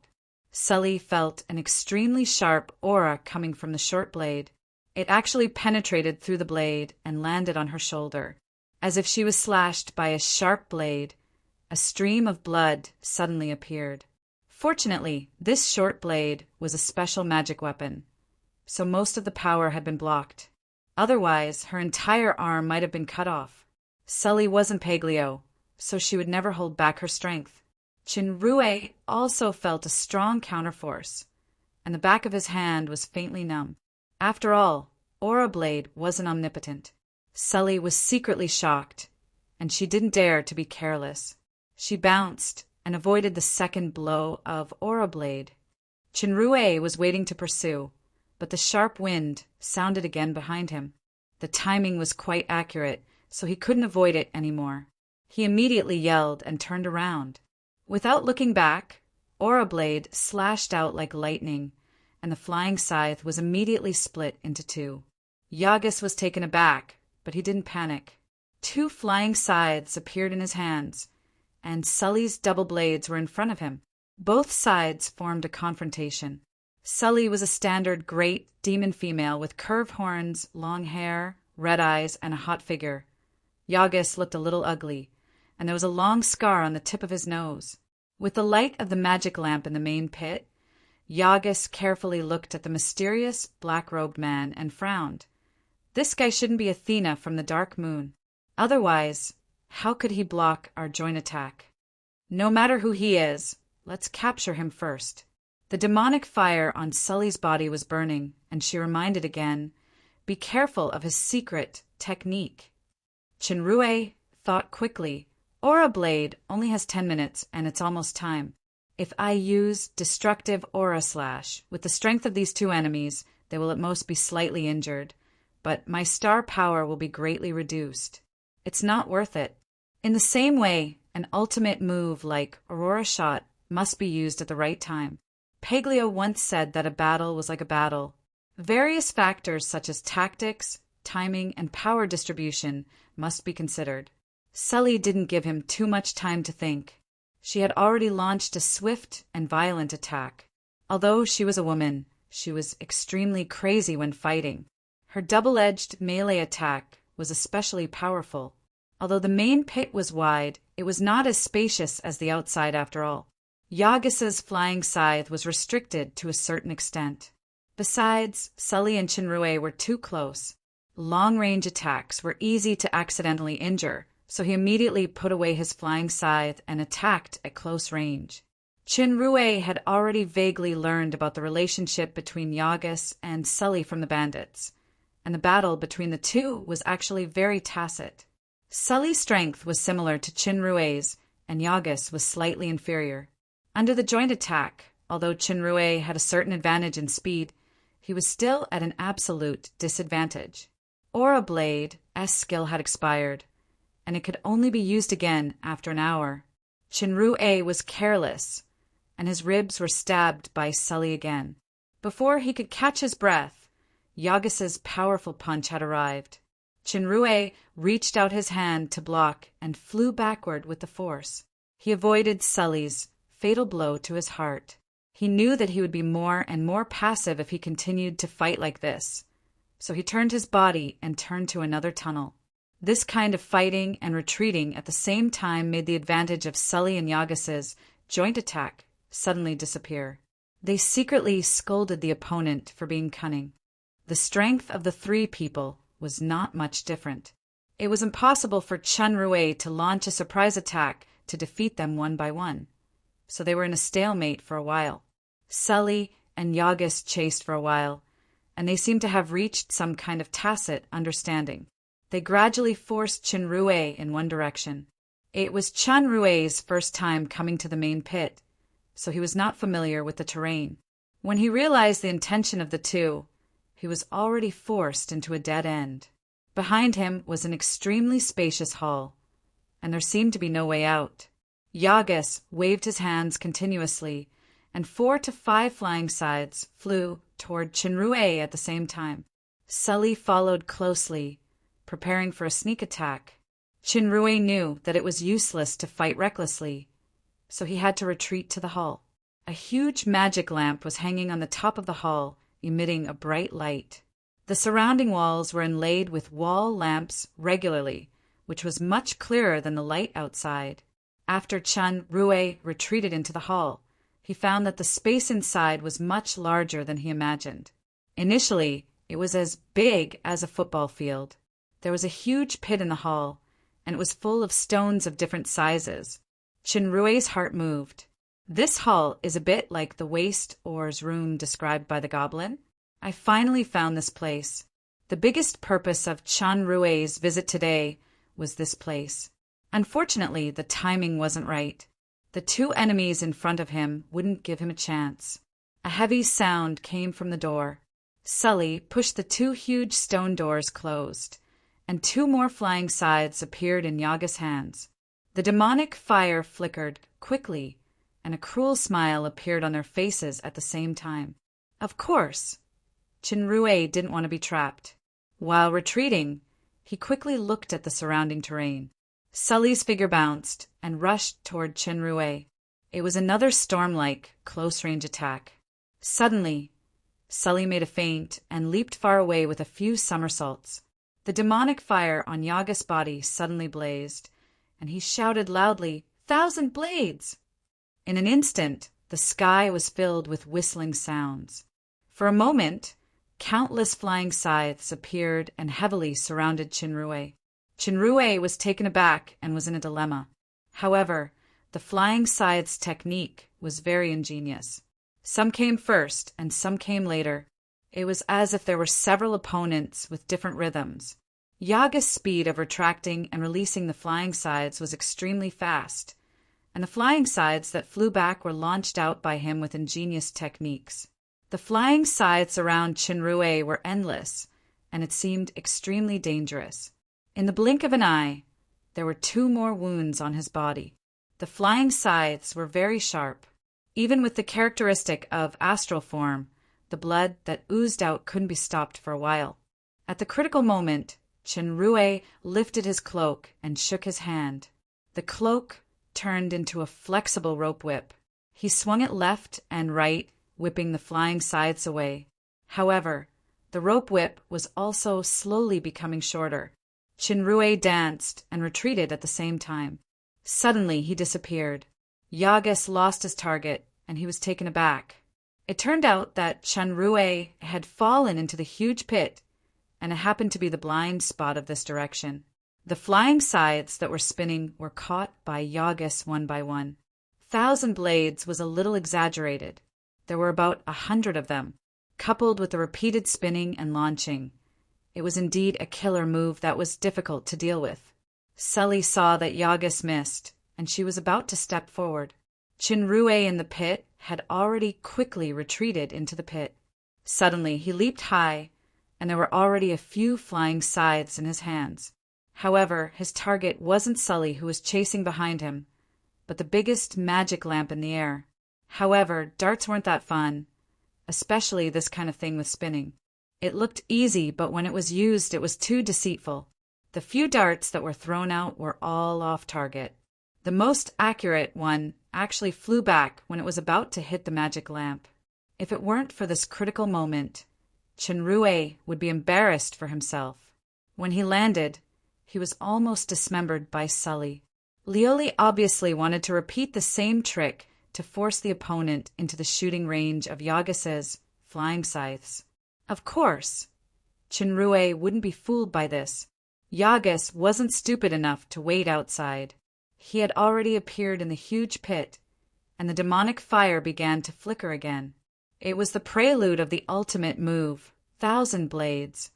Sully felt an extremely sharp aura coming from the short blade. It actually penetrated through the blade and landed on her shoulder. As if she was slashed by a sharp blade, a stream of blood suddenly appeared. Fortunately, this short blade was a special magic weapon, so most of the power had been blocked. Otherwise, her entire arm might have been cut off. Sully wasn't Paglio, so she would never hold back her strength. Chenrue also felt a strong counterforce, and the back of his hand was faintly numb. After all, Aura Blade wasn't omnipotent. Sully was secretly shocked, and she didn't dare to be careless. She bounced and avoided the second blow of Aura Blade. Chenrue was waiting to pursue, but the sharp wind sounded again behind him. The timing was quite accurate, so he couldn't avoid it anymore. He immediately yelled and turned around. Without looking back, Aura Blade slashed out like lightning, and the flying scythe was immediately split into two. Yagas was taken aback, but he didn't panic. Two flying scythes appeared in his hands, and Sully's double blades were in front of him. Both sides formed a confrontation. Sully was a standard great demon female with curved horns, long hair, red eyes, and a hot figure. Yagas looked a little ugly, and there was a long scar on the tip of his nose. With the light of the magic lamp in the main pit, Yagas carefully looked at the mysterious black-robed man and frowned. This guy shouldn't be Athena from the Dark Moon. Otherwise, how could he block our joint attack? No matter who he is, let's capture him first. The demonic fire on Sully's body was burning, and she reminded again, be careful of his secret technique. Chenrue thought quickly. Aura Blade only has 10 minutes, and it's almost time. If I use Destructive Aura Slash, with the strength of these two enemies, they will at most be slightly injured, but my star power will be greatly reduced. It's not worth it. In the same way, an ultimate move like Aurora Shot must be used at the right time. Paglio once said that a battle was like a battle. Various factors such as tactics, timing, and power distribution must be considered. Sully didn't give him too much time to think. She had already launched a swift and violent attack. Although she was a woman, she was extremely crazy when fighting. Her double-edged melee attack was especially powerful. Although the main pit was wide, it was not as spacious as the outside after all. Yagis's flying scythe was restricted to a certain extent. Besides, Sully and Chinrue were too close. Long-range attacks were easy to accidentally injure, so he immediately put away his flying scythe and attacked at close range. Chinrue had already vaguely learned about the relationship between Yagis and Sully from the bandits, and the battle between the two was actually very tacit. Sully's strength was similar to Chinrue's, and Yagis was slightly inferior. Under the joint attack, although Chinrue had a certain advantage in speed, he was still at an absolute disadvantage. Aura Blade, S skill had expired, and it could only be used again after an hour. Chinrue was careless, and his ribs were stabbed by Sully again. Before he could catch his breath, Yagis's powerful punch had arrived. Chinrue reached out his hand to block and flew backward with the force. He avoided Sully's fatal blow to his heart. He knew that he would be more and more passive if he continued to fight like this, so he turned his body and turned to another tunnel. This kind of fighting and retreating at the same time made the advantage of Sully and Yagis's joint attack suddenly disappear. They secretly scolded the opponent for being cunning. The strength of the three people was not much different. It was impossible for Chinrue to launch a surprise attack to defeat them one by one, so they were in a stalemate for a while. Sully and Yagis chased for a while, and they seemed to have reached some kind of tacit understanding. They gradually forced Chinrue in one direction. It was Chinrue's first time coming to the main pit, so he was not familiar with the terrain. When he realized the intention of the two, he was already forced into a dead end. Behind him was an extremely spacious hall, and there seemed to be no way out. Yagis waved his hands continuously, and 4 to 5 flying scythes flew toward Chinrue at the same time. Sully followed closely, preparing for a sneak attack. Chinrue knew that it was useless to fight recklessly, so he had to retreat to the hall. A huge magic lamp was hanging on the top of the hall, emitting a bright light. The surrounding walls were inlaid with wall lamps regularly, which was much clearer than the light outside. After Chinrue retreated into the hall, he found that the space inside was much larger than he imagined. Initially, it was as big as a football field. There was a huge pit in the hall, and it was full of stones of different sizes. Chinrue's heart moved. This hall is a bit like the waste ore's room described by the goblin. I finally found this place. The biggest purpose of Chinrue's visit today was this place. Unfortunately, the timing wasn't right. The two enemies in front of him wouldn't give him a chance. A heavy sound came from the door. Sully pushed the 2 huge stone doors closed, and 2 more flying scythes appeared in Yaga's hands. The demonic fire flickered quickly, and a cruel smile appeared on their faces at the same time. Of course, Chinrue didn't want to be trapped. While retreating, he quickly looked at the surrounding terrain. Sully's figure bounced and rushed toward Chinrue. It was another storm-like, close-range attack. Suddenly, Sully made a feint and leaped far away with a few somersaults. The demonic fire on Yaga's body suddenly blazed, and he shouted loudly, "1,000 blades!" In an instant, the sky was filled with whistling sounds. For a moment, countless flying scythes appeared and heavily surrounded Chinrue. Chinrue was taken aback and was in a dilemma. However, the flying scythe's technique was very ingenious. Some came first and some came later. It was as if there were several opponents with different rhythms. Yaga's speed of retracting and releasing the flying scythes was extremely fast, and the flying scythes that flew back were launched out by him with ingenious techniques. The flying scythes around Chinrue were endless, and it seemed extremely dangerous. In the blink of an eye, there were 2 more wounds on his body. The flying scythes were very sharp, Even with the characteristic of astral form, the blood that oozed out couldn't be stopped for a while. At the critical moment, Chenrue lifted his cloak and shook his hand. The cloak turned into a flexible rope whip. He swung it left and right, whipping the flying scythes away. However, the rope whip was also slowly becoming shorter. Chenrue danced and retreated at the same time. Suddenly he disappeared. Yagas lost his target, and he was taken aback. It turned out that Chenrue had fallen into the huge pit, and it happened to be the blind spot of this direction. The flying scythes that were spinning were caught by Yagas one by one. 1,000 blades was a little exaggerated. There were about 100 of them, coupled with the repeated spinning and launching. It was indeed a killer move that was difficult to deal with. Sully saw that Yagas missed, and she was about to step forward. Chenrue in the pit had already quickly retreated into the pit. Suddenly he leaped high, and there were already a few flying scythes in his hands. However, his target wasn't Sully, who was chasing behind him, but the biggest magic lamp in the air. However, darts weren't that fun, especially this kind of thing with spinning. It looked easy, but when it was used, it was too deceitful. The few darts that were thrown out were all off target. The most accurate one actually flew back when it was about to hit the magic lamp. If it weren't for this critical moment, Chenrue would be embarrassed for himself. When he landed, he was almost dismembered by Sully. Lioli obviously wanted to repeat the same trick to force the opponent into the shooting range of Yagas's flying scythes. Of course, Chenrue wouldn't be fooled by this. Yagas wasn't stupid enough to wait outside. He had already appeared in the huge pit, and the demonic fire began to flicker again. It was the prelude of the ultimate move, 1,000 blades.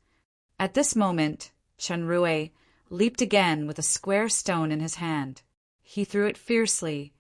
At this moment, Chenrue leaped again with a square stone in his hand. He threw it fiercely,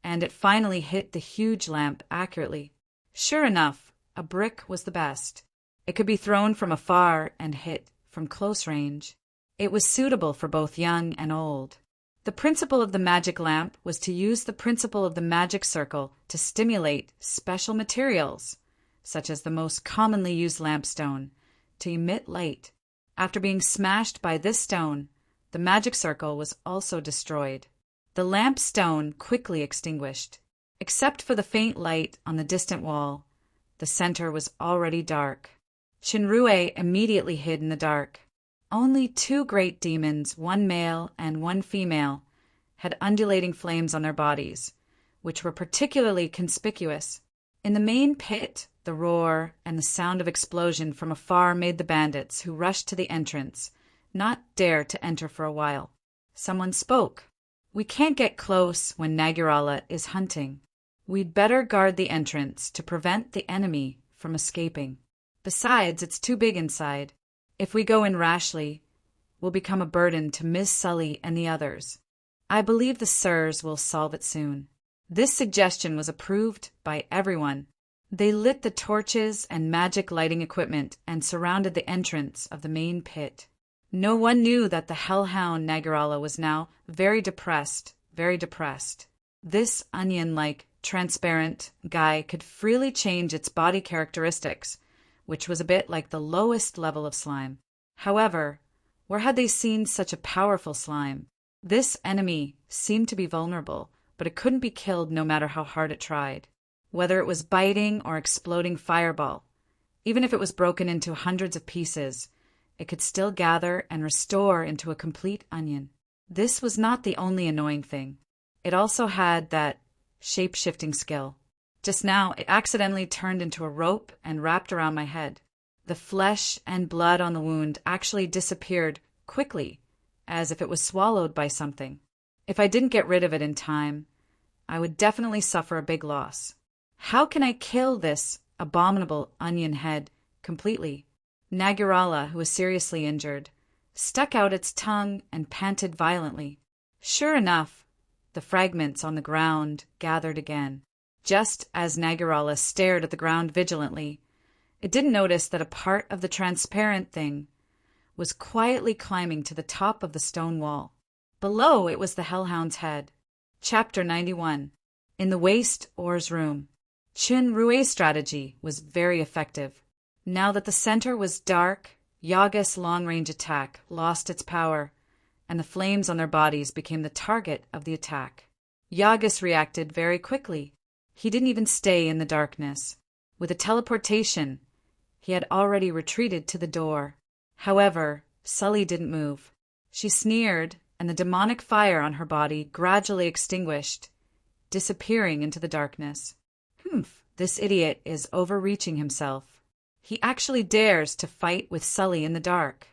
and it finally hit the huge lamp accurately. Sure enough, a brick was the best. It could be thrown from afar and hit from close range. It was suitable for both young and old. The principle of the magic lamp was to use the principle of the magic circle to stimulate special materials, such as the most commonly used lampstone, to emit light. After being smashed by this stone, the magic circle was also destroyed. The lampstone quickly extinguished. Except for the faint light on the distant wall, the center was already dark. Chenrue immediately hid in the dark. Only 2 great demons, one male and one female, had undulating flames on their bodies, which were particularly conspicuous. In the main pit, the roar and the sound of explosion from afar made the bandits who rushed to the entrance not dare to enter for a while. Someone spoke. "We can't get close when Nagirala is hunting. We'd better guard the entrance to prevent the enemy from escaping. Besides, it's too big inside. If we go in rashly, we'll become a burden to Miss Sully and the others. I believe the sirs will solve it soon." This suggestion was approved by everyone. They lit the torches and magic lighting equipment and surrounded the entrance of the main pit. No one knew that the hellhound Nagirala was now very depressed, very depressed. This onion-like, transparent guy could freely change its body characteristics, which was a bit like the lowest level of slime. However, where had they seen such a powerful slime? This enemy seemed to be vulnerable, but it couldn't be killed no matter how hard it tried. Whether it was biting or exploding fireball, even if it was broken into hundreds of pieces, it could still gather and restore into a complete onion. This was not the only annoying thing. It also had that shape-shifting skill. Just now, it accidentally turned into a rope and wrapped around my head. The flesh and blood on the wound actually disappeared quickly, as if it was swallowed by something. If I didn't get rid of it in time, I would definitely suffer a big loss. How can I kill this abominable onion head completely? Nagirala, who was seriously injured, stuck out its tongue and panted violently. Sure enough, the fragments on the ground gathered again. Just as Nagirala stared at the ground vigilantly, it didn't notice that a part of the transparent thing was quietly climbing to the top of the stone wall. Below it was the hellhound's head. Chapter 91. In the waste ore's room, Chin Rue's strategy was very effective. Now that the center was dark, Yaga's long-range attack lost its power, and the flames on their bodies became the target of the attack. Yagas reacted very quickly. He didn't even stay in the darkness. With a teleportation, he had already retreated to the door. However, Sully didn't move. She sneered, and the demonic fire on her body gradually extinguished, disappearing into the darkness. This idiot is overreaching himself. He actually dares to fight with Sully in the dark,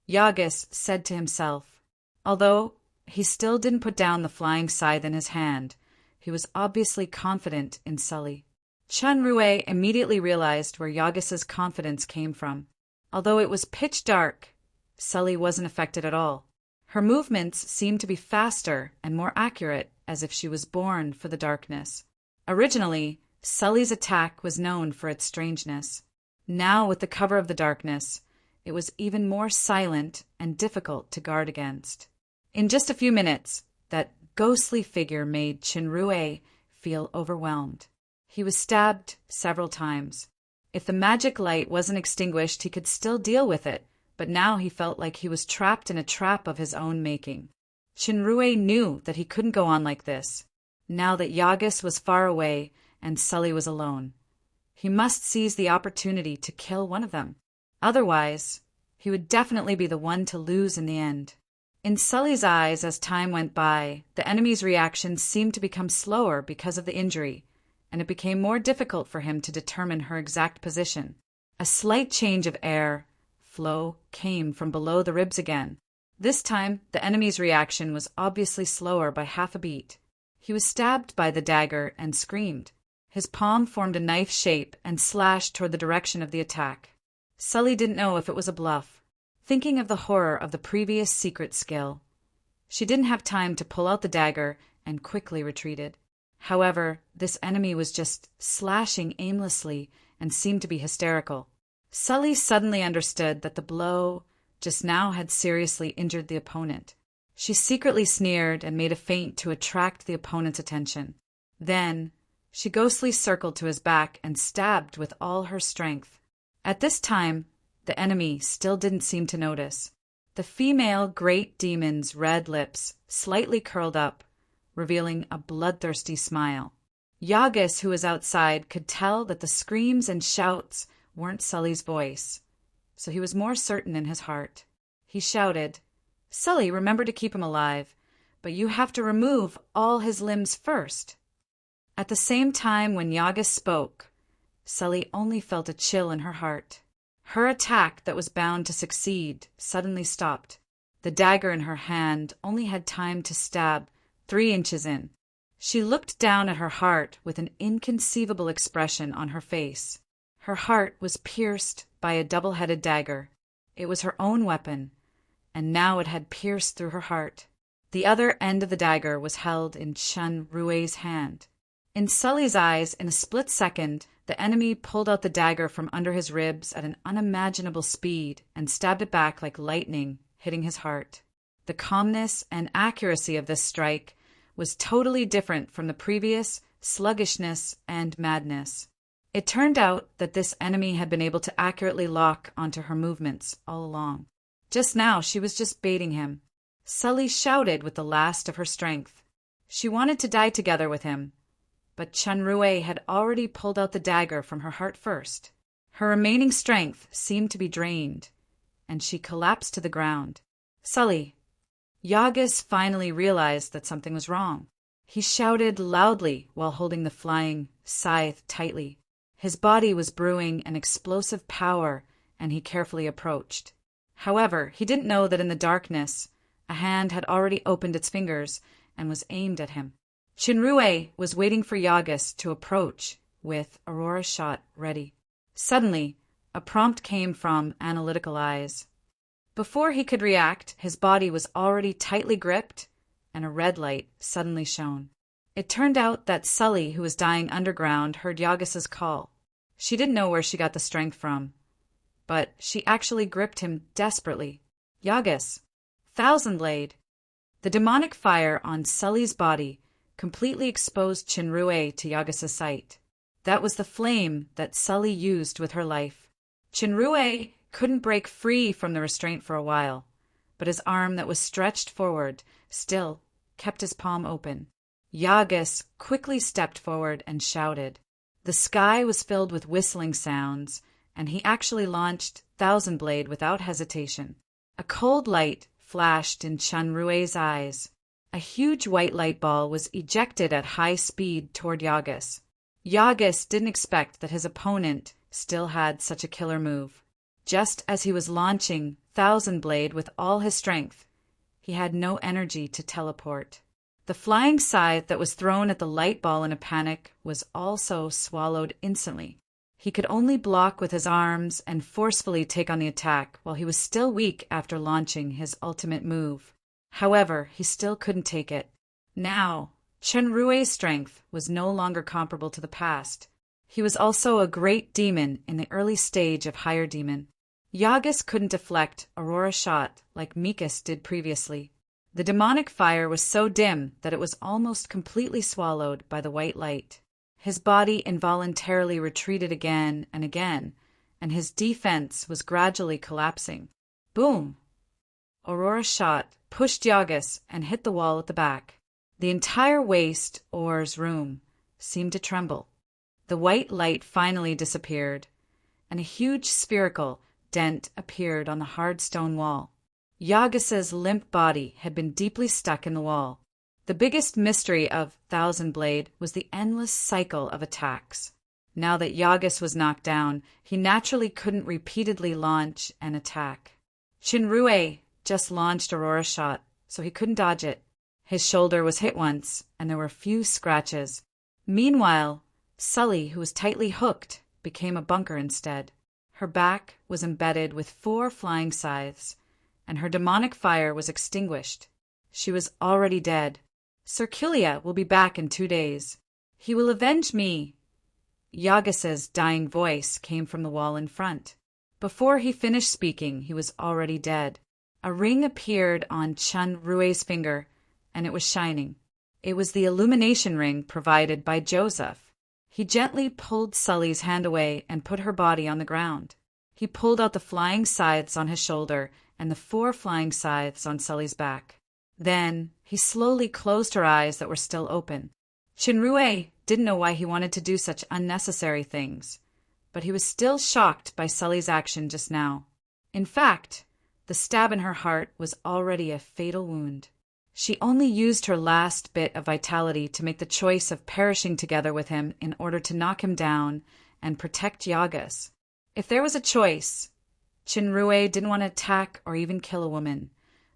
Yagas said to himself. Although he still didn't put down the flying scythe in his hand, he was obviously confident in Sully. Chin Rue immediately realized where Yagas's confidence came from. Although it was pitch dark, Sully wasn't affected at all. Her movements seemed to be faster and more accurate, as if she was born for the darkness. Originally, Sully's attack was known for its strangeness. Now, with the cover of the darkness, it was even more silent and difficult to guard against. In just a few minutes, that ghostly figure made Chin Rue feel overwhelmed. He was stabbed several times. If the magic light wasn't extinguished, he could still deal with it, but now he felt like he was trapped in a trap of his own making. Chin Rue knew that he couldn't go on like this, now that Yagas was far away and Sully was alone. He must seize the opportunity to kill one of them. Otherwise, he would definitely be the one to lose in the end. In Sully's eyes, as time went by, the enemy's reactions seemed to become slower because of the injury, and it became more difficult for him to determine her exact position. A slight change of air flow came from below the ribs again. This time, the enemy's reaction was obviously slower by half a beat. He was stabbed by the dagger and screamed. His palm formed a knife shape and slashed toward the direction of the attack. Sully didn't know if it was a bluff. Thinking of the horror of the previous secret skill, she didn't have time to pull out the dagger and quickly retreated. However, this enemy was just slashing aimlessly and seemed to be hysterical. Sully suddenly understood that the blow just now had seriously injured the opponent. She secretly sneered and made a feint to attract the opponent's attention. Then, she ghostly circled to his back and stabbed with all her strength. At this time, the enemy still didn't seem to notice. The female great demon's red lips slightly curled up, revealing a bloodthirsty smile. Yagas, who was outside, could tell that the screams and shouts weren't Sully's voice, so he was more certain in his heart. He shouted, "Sully, remember to keep him alive, but you have to remove all his limbs first." At the same time when Yagas spoke, Sully only felt a chill in her heart. Her attack that was bound to succeed suddenly stopped. The dagger in her hand only had time to stab 3 inches in. She looked down at her heart with an inconceivable expression on her face. Her heart was pierced by a double-headed dagger. It was her own weapon, and now it had pierced through her heart. The other end of the dagger was held in Chin Rue's hand. In Sully's eyes, in a split second, the enemy pulled out the dagger from under his ribs at an unimaginable speed and stabbed it back like lightning, hitting his heart. The calmness and accuracy of this strike was totally different from the previous sluggishness and madness. It turned out that this enemy had been able to accurately lock onto her movements all along. Just now, she was just baiting him. Sully shouted with the last of her strength. She wanted to die together with him, but Chin Rue had already pulled out the dagger from her heart first. Her remaining strength seemed to be drained, and she collapsed to the ground. "Sully!" Yagas finally realized that something was wrong. He shouted loudly while holding the flying scythe tightly. His body was brewing an explosive power, and he carefully approached. However, he didn't know that in the darkness, a hand had already opened its fingers and was aimed at him. Chin Rue was waiting for Yagas to approach with Aurora's shot ready. Suddenly, a prompt came from analytical eyes. Before he could react, his body was already tightly gripped, and a red light suddenly shone. It turned out that Sully, who was dying underground, heard Yagas's call. She didn't know where she got the strength from, but she actually gripped him desperately. "Yagas! Thousand Blade!" The demonic fire on Sully's body completely exposed Chinrue to Yagis's sight. That was the flame that Sully used with her life. Chinrue couldn't break free from the restraint for a while, but his arm that was stretched forward still kept his palm open. Yagis quickly stepped forward and shouted. The sky was filled with whistling sounds, and he actually launched Thousand Blade without hesitation. A cold light flashed in Chinrue's eyes. A huge white light ball was ejected at high speed toward Yagis. Yagis didn't expect that his opponent still had such a killer move. Just as he was launching Thousand Blade with all his strength, he had no energy to teleport. The flying scythe that was thrown at the light ball in a panic was also swallowed instantly. He could only block with his arms and forcefully take on the attack while he was still weak after launching his ultimate move. However, he still couldn't take it. Now, Chenrue's strength was no longer comparable to the past. He was also a great demon in the early stage of higher demon. Yagis couldn't deflect Aurora's shot like Mikas did previously. The demonic fire was so dim that it was almost completely swallowed by the white light. His body involuntarily retreated again, and his defense was gradually collapsing. Boom! Aurora's shot pushed Yagis and hit the wall at the back. The entire waist, Or's room, seemed to tremble. The white light finally disappeared, and a huge spherical dent appeared on the hard stone wall. Yagis's limp body had been deeply stuck in the wall. The biggest mystery of Thousand Blade was the endless cycle of attacks. Now that Yagis was knocked down, he naturally couldn't repeatedly launch an attack. Chinrue just launched Aurora's shot, so he couldn't dodge it. His shoulder was hit once, and there were few scratches. Meanwhile, Sully, who was tightly hooked, became a bunker instead. Her back was embedded with 4 flying scythes, and her demonic fire was extinguished. She was already dead. Sir Kilia will be back in 2 days. He will avenge me. Yagis's dying voice came from the wall in front. Before he finished speaking, he was already dead. A ring appeared on Chenrue's finger, and it was shining. It was the illumination ring provided by Joseph. He gently pulled Sully's hand away and put her body on the ground. He pulled out the flying scythes on his shoulder and the 4 flying scythes on Sully's back. Then he slowly closed her eyes that were still open. Chinrue didn't know why he wanted to do such unnecessary things, but he was still shocked by Sully's action just now. In fact, the stab in her heart was already a fatal wound. She only used her last bit of vitality to make the choice of perishing together with him in order to knock him down and protect Yagis. If there was a choice, Chinrue didn't want to attack or even kill a woman,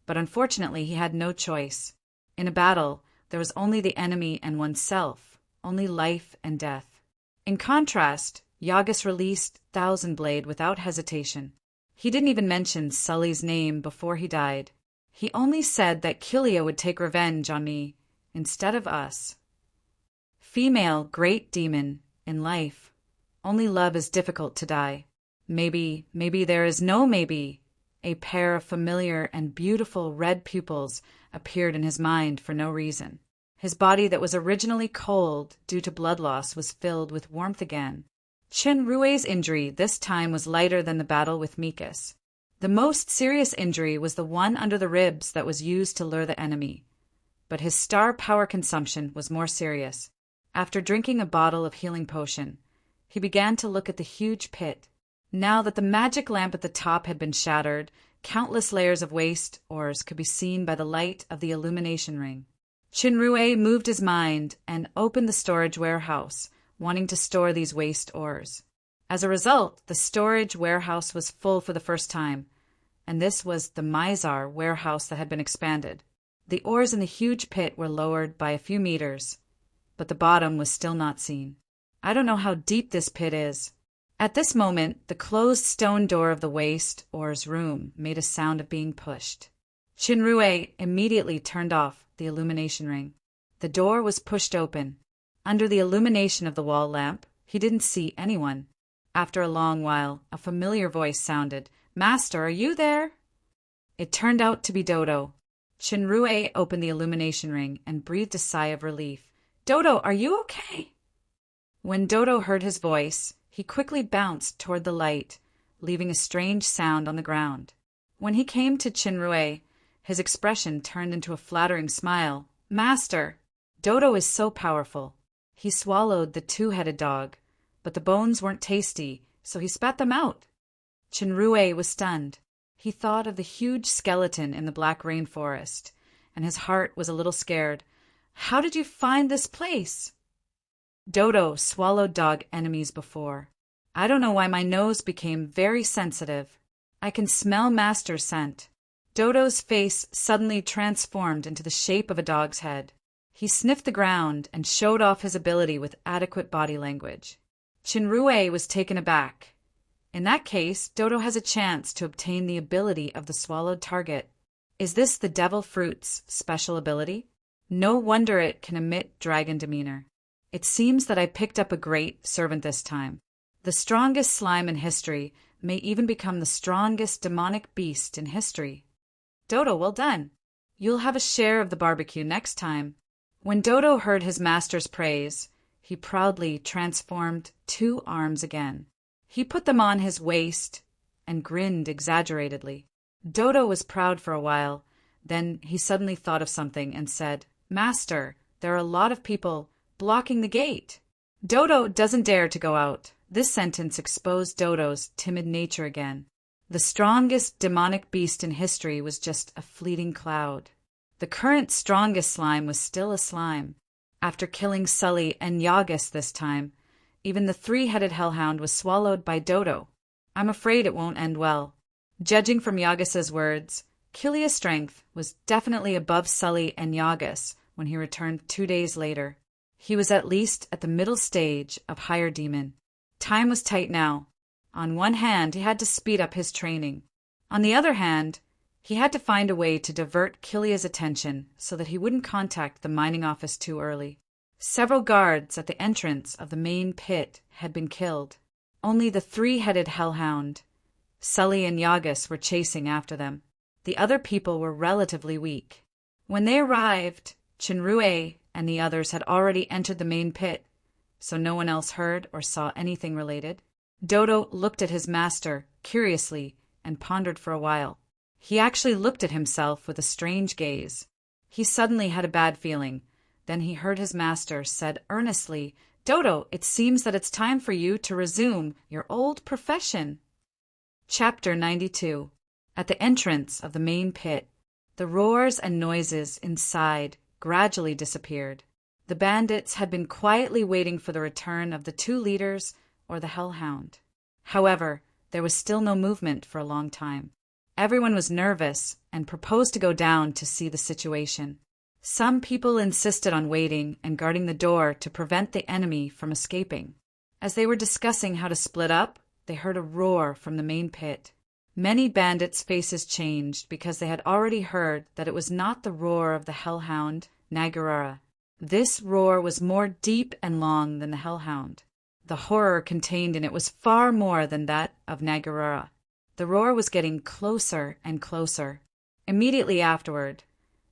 but unfortunately he had no choice. In a battle, there was only the enemy and oneself, only life and death. In contrast, Yagis released Thousand Blade without hesitation. He didn't even mention Sully's name before he died. He only said that Kilia would take revenge on me instead of us. Female great demon, in life, only love is difficult to die. Maybe there is no maybe. A pair of familiar and beautiful red pupils appeared in his mind for no reason. His body that was originally cold due to blood loss was filled with warmth again. Chenrue's injury this time was lighter than the battle with Mikas. The most serious injury was the one under the ribs that was used to lure the enemy. But his star power consumption was more serious. After drinking a bottle of healing potion, he began to look at the huge pit. Now that the magic lamp at the top had been shattered, countless layers of waste ores could be seen by the light of the illumination ring. Chinrue moved his mind and opened the storage warehouse, wanting to store these waste ores. As a result, the storage warehouse was full for the first time, and this was the Mizar warehouse that had been expanded. The ores in the huge pit were lowered by a few meters, but the bottom was still not seen. I don't know how deep this pit is. At this moment, the closed stone door of the waste ore's room made a sound of being pushed. Chinrue immediately turned off the illumination ring. The door was pushed open. Under the illumination of the wall lamp, he didn't see anyone. After a long while, a familiar voice sounded. "Master, are you there?" It turned out to be Dodo. Chinrue opened the illumination ring and breathed a sigh of relief. Dodo, are you okay? When Dodo heard his voice, he quickly bounced toward the light, leaving a strange sound on the ground. When he came to Chinrue, his expression turned into a flattering smile. Master, Dodo is so powerful. He swallowed the two-headed dog, but the bones weren't tasty, so he spat them out. Chinrue was stunned. He thought of the huge skeleton in the black rainforest, and his heart was a little scared. How did you find this place? Dodo swallowed dog enemies before. I don't know why my nose became very sensitive. I can smell Master's scent. Dodo's face suddenly transformed into the shape of a dog's head. He sniffed the ground and showed off his ability with adequate body language. Chinrue was taken aback. In that case, Dodo has a chance to obtain the ability of the swallowed target. Is this the devil fruit's special ability? No wonder it can emit dragon demeanor. It seems that I picked up a great servant this time. The strongest slime in history may even become the strongest demonic beast in history. Dodo, well done. You'll have a share of the barbecue next time. When Dodo heard his master's praise, he proudly transformed 2 arms again. He put them on his waist and grinned exaggeratedly. Dodo was proud for a while. Then he suddenly thought of something and said, Master, there are a lot of people blocking the gate. Dodo doesn't dare to go out. This sentence exposed Dodo's timid nature again. The strongest demonic beast in history was just a fleeting cloud. The current strongest slime was still a slime. After killing Sully and Yagas this time, even the 3-headed hellhound was swallowed by Dodo. I'm afraid it won't end well. Judging from Yagas's words, Kilia's strength was definitely above Sully and Yagas when he returned 2 days later. He was at least at the middle stage of higher demon. Time was tight now. On one hand, he had to speed up his training. On the other hand, he had to find a way to divert Kilia's attention so that he wouldn't contact the mining office too early. Several guards at the entrance of the main pit had been killed. Only the 3-headed hellhound, Sully and Yagas, were chasing after them. The other people were relatively weak. When they arrived, Chinrue and the others had already entered the main pit, so no one else heard or saw anything related. Dodo looked at his master curiously and pondered for a while. He actually looked at himself with a strange gaze. He suddenly had a bad feeling. Then he heard his master said earnestly, Dodo, it seems that it's time for you to resume your old profession. Chapter 92. At the entrance of the main pit, the roars and noises inside gradually disappeared. The bandits had been quietly waiting for the return of the 2 leaders or the hellhound. However, there was still no movement for a long time. Everyone was nervous and proposed to go down to see the situation. Some people insisted on waiting and guarding the door to prevent the enemy from escaping. As they were discussing how to split up, they heard a roar from the main pit. Many bandits' faces changed because they had already heard that it was not the roar of the hellhound, Nagurara. This roar was more deep and long than the hellhound. The horror contained in it was far more than that of Nagurara. The roar was getting closer and closer. Immediately afterward,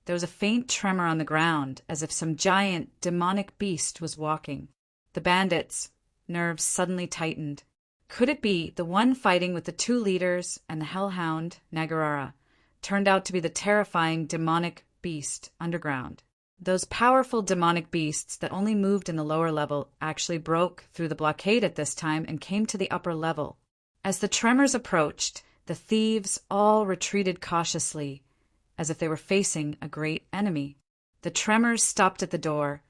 there was a faint tremor on the ground, as if some giant, demonic beast was walking. The bandits' nerves suddenly tightened. Could it be the one fighting with the 2 leaders and the hellhound, Nagurara, turned out to be the terrifying demonic beast underground? Those powerful demonic beasts that only moved in the lower level actually broke through the blockade at this time and came to the upper level. As the tremors approached, the thieves all retreated cautiously, as if they were facing a great enemy. The tremors stopped at the door,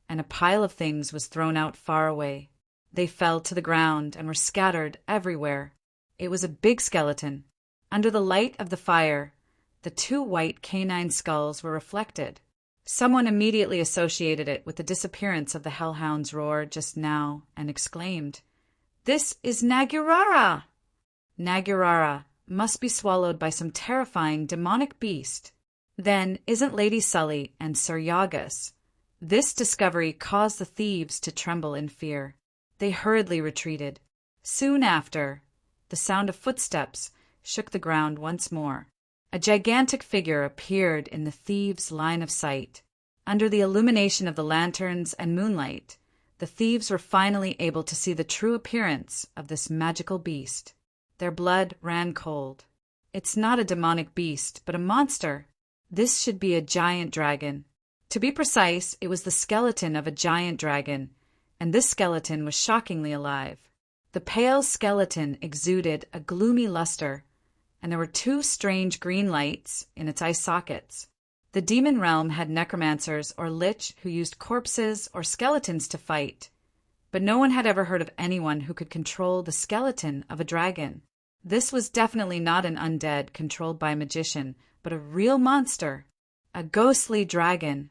and a pile of things was thrown out far away. They fell to the ground and were scattered everywhere. It was a big skeleton. Under the light of the fire, the 2 white canine skulls were reflected. Someone immediately associated it with the disappearance of the hellhound's roar just now and exclaimed, "This is Nagurara!" Nagurara must be swallowed by some terrifying demonic beast. Then isn't Lady Sully and Sir Yagas? This discovery caused the thieves to tremble in fear. They hurriedly retreated. Soon after, the sound of footsteps shook the ground once more. A gigantic figure appeared in the thieves' line of sight. Under the illumination of the lanterns and moonlight, the thieves were finally able to see the true appearance of this magical beast. Their blood ran cold. It's not a demonic beast, but a monster. This should be a giant dragon. To be precise, it was the skeleton of a giant dragon, and this skeleton was shockingly alive. The pale skeleton exuded a gloomy luster, and there were two strange green lights in its eye sockets. The demon realm had necromancers or lich who used corpses or skeletons to fight, but no one had ever heard of anyone who could control the skeleton of a dragon. This was definitely not an undead controlled by a magician, but a real monster, a ghostly dragon.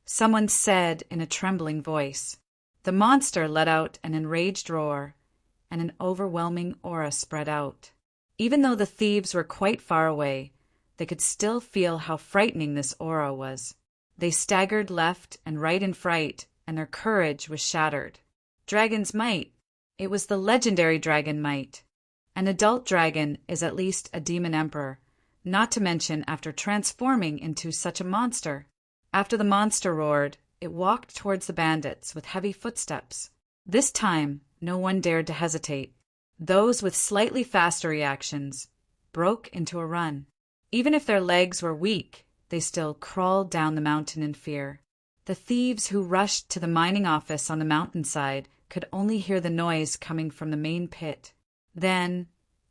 Someone said in a trembling voice. The monster let out an enraged roar, and an overwhelming aura spread out. Even though the thieves were quite far away, they could still feel how frightening this aura was. They staggered left and right in fright, and their courage was shattered. Dragon's might. It was the legendary dragon might. An adult dragon is at least a demon emperor, not to mention after transforming into such a monster. After the monster roared, it walked towards the bandits with heavy footsteps. This time, no one dared to hesitate. Those with slightly faster reactions broke into a run. Even if their legs were weak, they still crawled down the mountain in fear. The thieves who rushed to the mining office on the mountainside could only hear the noise coming from the main pit. Then,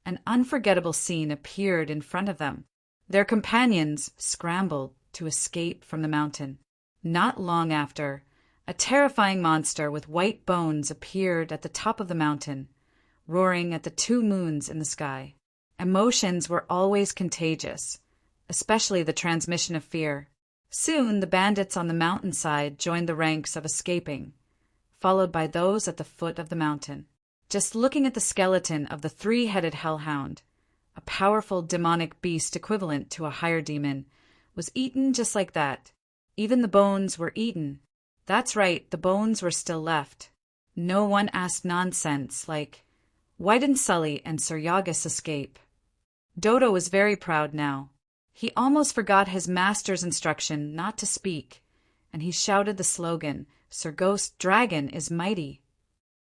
an unforgettable scene appeared in front of them. Their companions scrambled to escape from the mountain. Not long after, a terrifying monster with white bones appeared at the top of the mountain, roaring at the two moons in the sky. Emotions were always contagious, especially the transmission of fear. Soon the bandits on the mountainside joined the ranks of escaping, followed by those at the foot of the mountain. Just looking at the skeleton of the three-headed hellhound, a powerful demonic beast equivalent to a higher demon, was eaten just like that. Even the bones were eaten. That's right, the bones were still left. No one asked nonsense like, why didn't Sully and Sir Yagus escape? Dodo was very proud now. He almost forgot his master's instruction not to speak, and he shouted the slogan, Sir Ghost Dragon is mighty.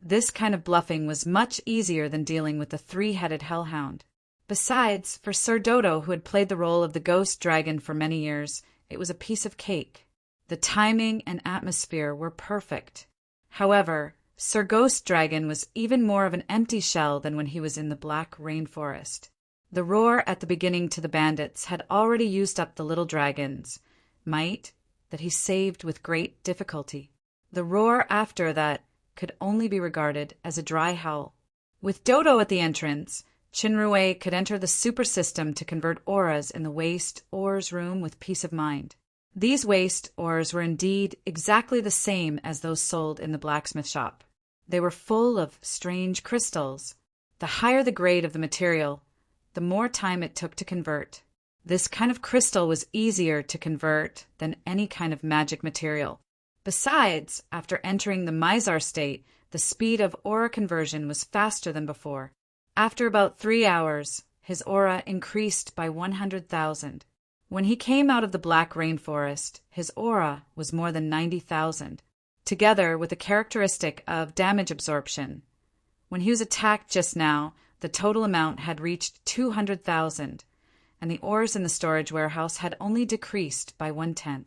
This kind of bluffing was much easier than dealing with the three-headed hellhound. Besides, for Sir Dodo, who had played the role of the ghost dragon for many years, it was a piece of cake. The timing and atmosphere were perfect. However, Sir Ghost Dragon was even more of an empty shell than when he was in the black rainforest. The roar at the beginning to the bandits had already used up the little dragon's might that he saved with great difficulty. The roar after that could only be regarded as a dry howl. With Dodo at the entrance, Chinrue could enter the super system to convert auras in the waste ores room with peace of mind. These waste ores were indeed exactly the same as those sold in the blacksmith shop. They were full of strange crystals. The higher the grade of the material, the more time it took to convert. This kind of crystal was easier to convert than any kind of magic material. Besides, after entering the Mizar state, the speed of aura conversion was faster than before. After about 3 hours, his aura increased by 100,000. When he came out of the black rainforest, his aura was more than 90,000, together with the characteristic of damage absorption. When he was attacked just now, the total amount had reached 200,000, and the ores in the storage warehouse had only decreased by 1/10.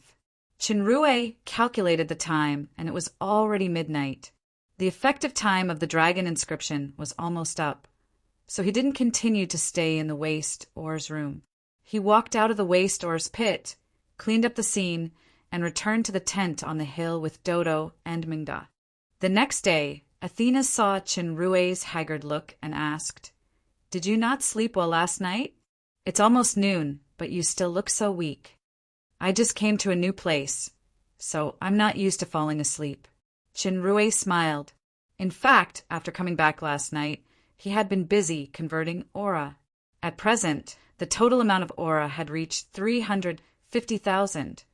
Chinrue calculated the time, and it was already midnight. The effective time of the dragon inscription was almost up, so he didn't continue to stay in the waste ores room. He walked out of the waste ores pit, cleaned up the scene, and returned to the tent on the hill with Dodo and Mingda. The next day, Athena saw Chinrue's haggard look and asked, "Did you not sleep well last night? It's almost noon, but you still look so weak." "I just came to a new place, so I'm not used to falling asleep." Chinrue smiled. In fact, after coming back last night, he had been busy converting aura. At present, the total amount of aura had reached 350,000,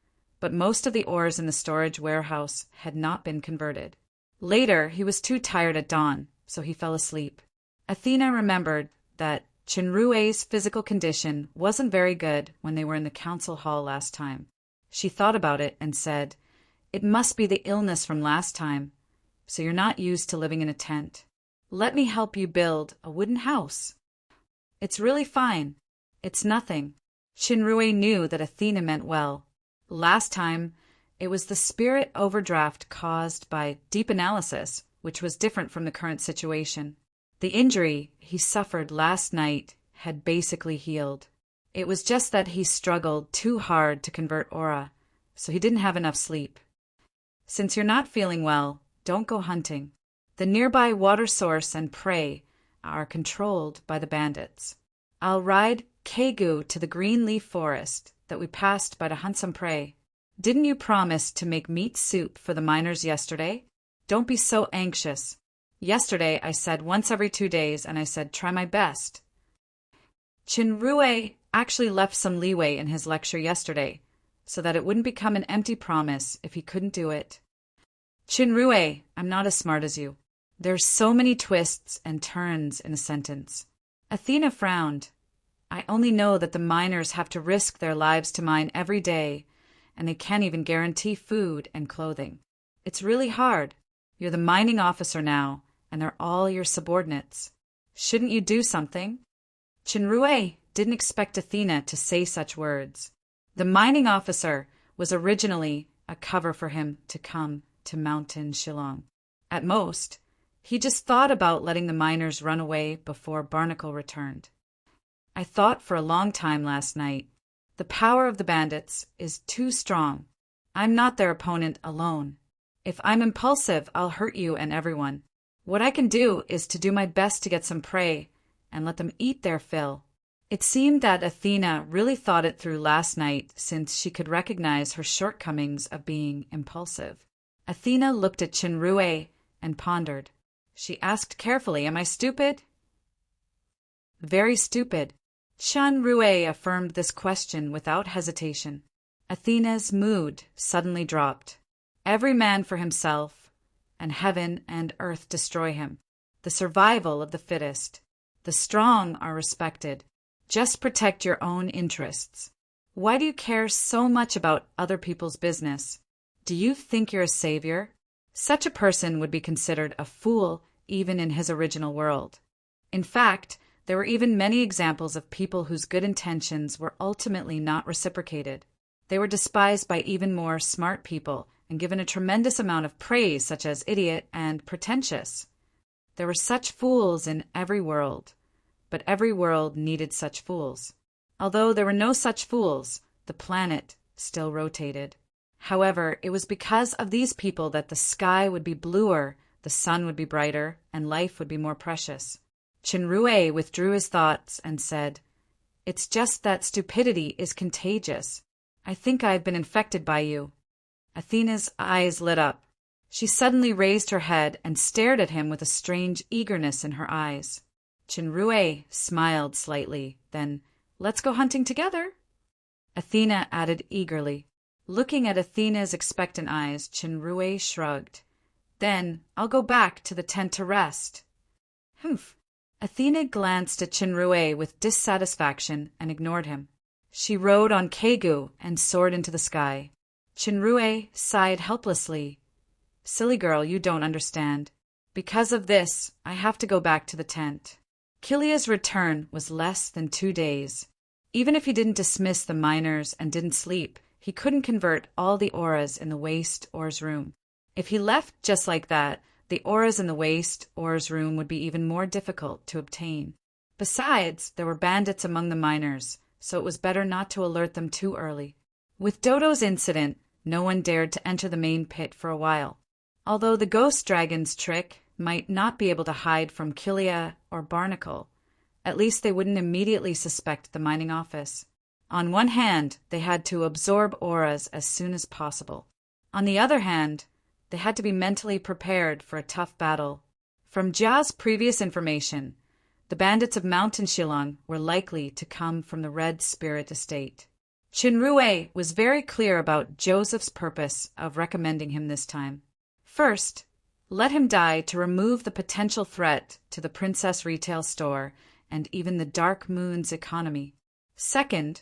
but most of the ores in the storage warehouse had not been converted. Later, he was too tired at dawn, so he fell asleep. Athena remembered that Chinrue's physical condition wasn't very good when they were in the council hall last time. She thought about it and said, It must be the illness from last time, so you're not used to living in a tent. Let me help you build a wooden house. It's really fine. It's nothing. Shinrue knew that Athena meant well. Last time, it was the spirit overdraft caused by deep analysis, which was different from the current situation. The injury he suffered last night had basically healed. It was just that he struggled too hard to convert aura, so he didn't have enough sleep. Since you're not feeling well, don't go hunting. The nearby water source and prey are controlled by the bandits. I'll ride Kegu to the green leaf forest that we passed by to hunt some prey. Didn't you promise to make meat soup for the miners yesterday? Don't be so anxious. Yesterday I said once every 2 days, and I said try my best. Shinrue actually left some leeway in his lecture yesterday, so that it wouldn't become an empty promise if he couldn't do it. Shinrue, I'm not as smart as you. There's so many twists and turns in a sentence. Athena frowned. I only know that the miners have to risk their lives to mine every day, and they can't even guarantee food and clothing. It's really hard. You're the mining officer now, and they're all your subordinates. Shouldn't you do something? Shinrue didn't expect Athena to say such words. The mining officer was originally a cover for him to come to Mountain Shillong. At most, he just thought about letting the miners run away before Barnacle returned. I thought for a long time last night. The power of the bandits is too strong. I'm not their opponent alone. If I'm impulsive, I'll hurt you and everyone. What I can do is to do my best to get some prey and let them eat their fill. It seemed that Athena really thought it through last night, since she could recognize her shortcomings of being impulsive. Athena looked at Shinrue and pondered. She asked carefully, Am I stupid? Very stupid. Shinrue affirmed this question without hesitation. Athena's mood suddenly dropped. Every man for himself, and heaven and earth destroy him. The survival of the fittest. The strong are respected. Just protect your own interests. Why do you care so much about other people's business? Do you think you're a savior? Such a person would be considered a fool even in his original world. In fact, there were even many examples of people whose good intentions were ultimately not reciprocated. They were despised by even more smart people and given a tremendous amount of praise, such as idiot and pretentious. There were such fools in every world, but every world needed such fools. Although there were no such fools, the planet still rotated. However, it was because of these people that the sky would be bluer, the sun would be brighter, and life would be more precious. Shinrue withdrew his thoughts and said, It's just that stupidity is contagious. I think I've been infected by you. Athena's eyes lit up. She suddenly raised her head and stared at him with a strange eagerness in her eyes. Shinrue smiled slightly, then, Let's go hunting together. Athena added eagerly. Looking at Athena's expectant eyes, Shinrue shrugged. Then, I'll go back to the tent to rest. Humph. Athena glanced at Shinrue with dissatisfaction and ignored him. She rode on Kegu and soared into the sky. Shinrue sighed helplessly. Silly girl, you don't understand. Because of this, I have to go back to the tent. Kilia's return was less than 2 days. Even if he didn't dismiss the miners and didn't sleep, he couldn't convert all the auras in the waste ores room. If he left just like that, the auras in the waste ores room would be even more difficult to obtain. Besides, there were bandits among the miners, so it was better not to alert them too early. With Dodo's incident, no one dared to enter the main pit for a while. Although the ghost dragon's trick might not be able to hide from Kilia or Barnacle, at least they wouldn't immediately suspect the mining office. On one hand, they had to absorb auras as soon as possible. On the other hand, they had to be mentally prepared for a tough battle. From Jia's previous information, the bandits of Mountain Shillong were likely to come from the Red Spirit Estate. Shinrue was very clear about Joseph's purpose of recommending him this time. First, let him die to remove the potential threat to the Princess Retail Store and even the Dark Moon's economy. Second,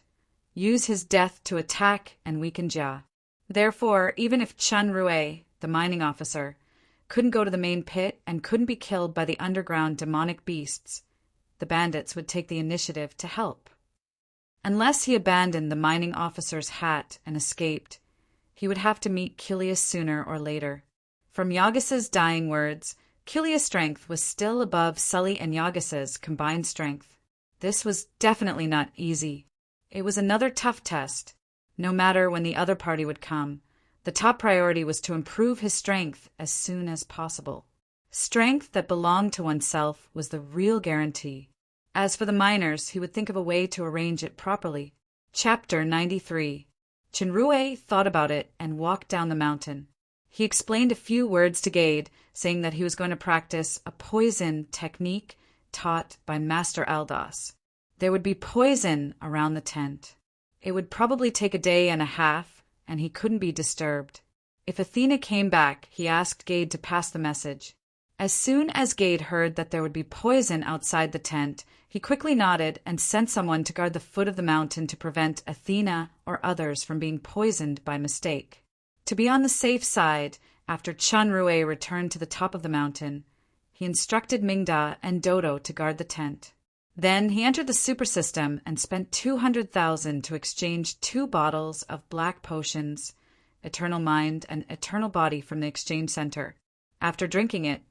use his death to attack and weaken Jia. Therefore, even if Chun Rue, the mining officer, couldn't go to the main pit and couldn't be killed by the underground demonic beasts, the bandits would take the initiative to help. Unless he abandoned the mining officer's hat and escaped, he would have to meet Kilia's sooner or later. From Yagis's dying words, Kilia's strength was still above Sully and Yagis's combined strength. This was definitely not easy. It was another tough test. No matter when the other party would come, the top priority was to improve his strength as soon as possible. Strength that belonged to oneself was the real guarantee. As for the miners, he would think of a way to arrange it properly. Chapter 93. Chinrue thought about it and walked down the mountain. He explained a few words to Gade, saying that he was going to practice a poison technique taught by Master Aldos. There would be poison around the tent. It would probably take a day and a half, and he couldn't be disturbed. If Athena came back, he asked Gade to pass the message. As soon as Gade heard that there would be poison outside the tent, he quickly nodded and sent someone to guard the foot of the mountain to prevent Athena or others from being poisoned by mistake. To be on the safe side, after Chun Rue returned to the top of the mountain, he instructed Mingda and Dodo to guard the tent. Then he entered the super system and spent 200,000 to exchange 2 bottles of black potions, Eternal Mind and Eternal Body, from the exchange center. After drinking it,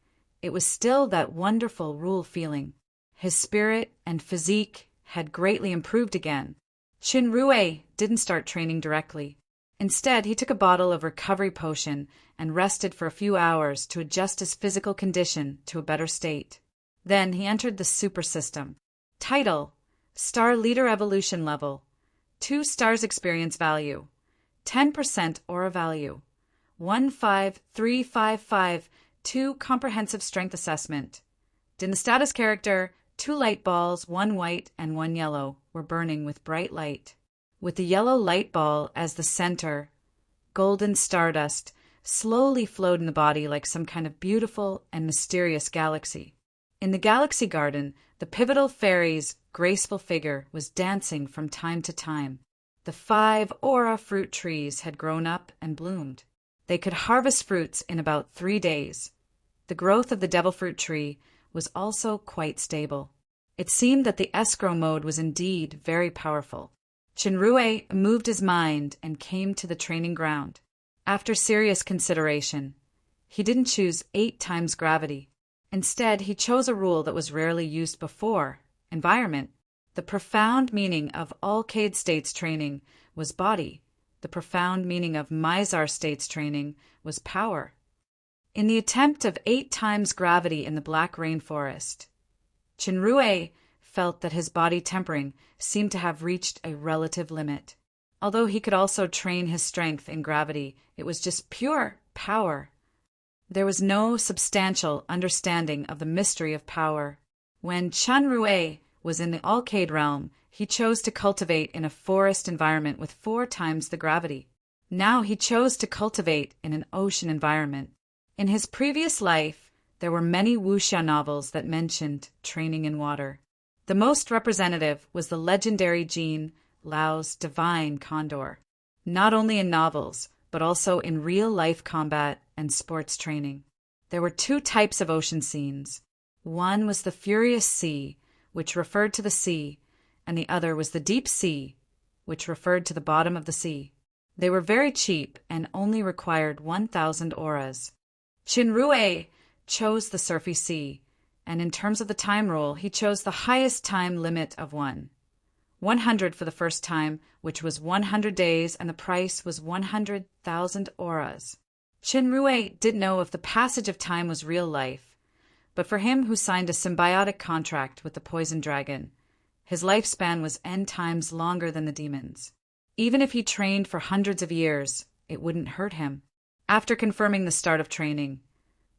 it was still that wonderful Rule feeling. His spirit and physique had greatly improved again. Chinrue didn't start training directly. Instead, he took a bottle of recovery potion and rested for a few hours to adjust his physical condition to a better state. Then he entered the super system. Title: Star Leader Evolution Level. 2 stars experience value. 10% aura value. 15355. 2 comprehensive strength assessment. In the status character, 2 light balls, 1 white and 1 yellow, were burning with bright light. With the yellow light ball as the center, golden stardust slowly flowed in the body like some kind of beautiful and mysterious galaxy. In the galaxy garden, the pivotal fairy's graceful figure was dancing from time to time. The 5 aura fruit trees had grown up and bloomed. They could harvest fruits in about 3 days. The growth of the devil fruit tree was also quite stable. It seemed that the escrow mode was indeed very powerful. Chinrue moved his mind and came to the training ground. After serious consideration, he didn't choose 8 times gravity. Instead, he chose a rule that was rarely used before: environment. The profound meaning of all Cade States training was body. The profound meaning of Mizar States training was power. In the attempt of 8 times gravity in the Black Rainforest, Chinrue felt that his body tempering seemed to have reached a relative limit. Although he could also train his strength in gravity, it was just pure power. There was no substantial understanding of the mystery of power. When Chinrue was in the Alcade realm, he chose to cultivate in a forest environment with 4 times the gravity. Now he chose to cultivate in an ocean environment. In his previous life, there were many wuxia novels that mentioned training in water. The most representative was the legendary Jean Lao's Divine Condor, not only in novels, but also in real-life combat and sports training. There were 2 types of ocean scenes. One was the furious sea, which referred to the sea, and the other was the deep sea, which referred to the bottom of the sea. They were very cheap and only required 1,000 auras. Chinrue chose the surfy sea, and in terms of the time rule, he chose the highest time limit of 100 for the first time, which was 100 days, and the price was 100,000 auras. Chinrue didn't know if the passage of time was real life, but for him who signed a symbiotic contract with the poison dragon, his lifespan was n times longer than the demons. Even if he trained for hundreds of years, it wouldn't hurt him. After confirming the start of training,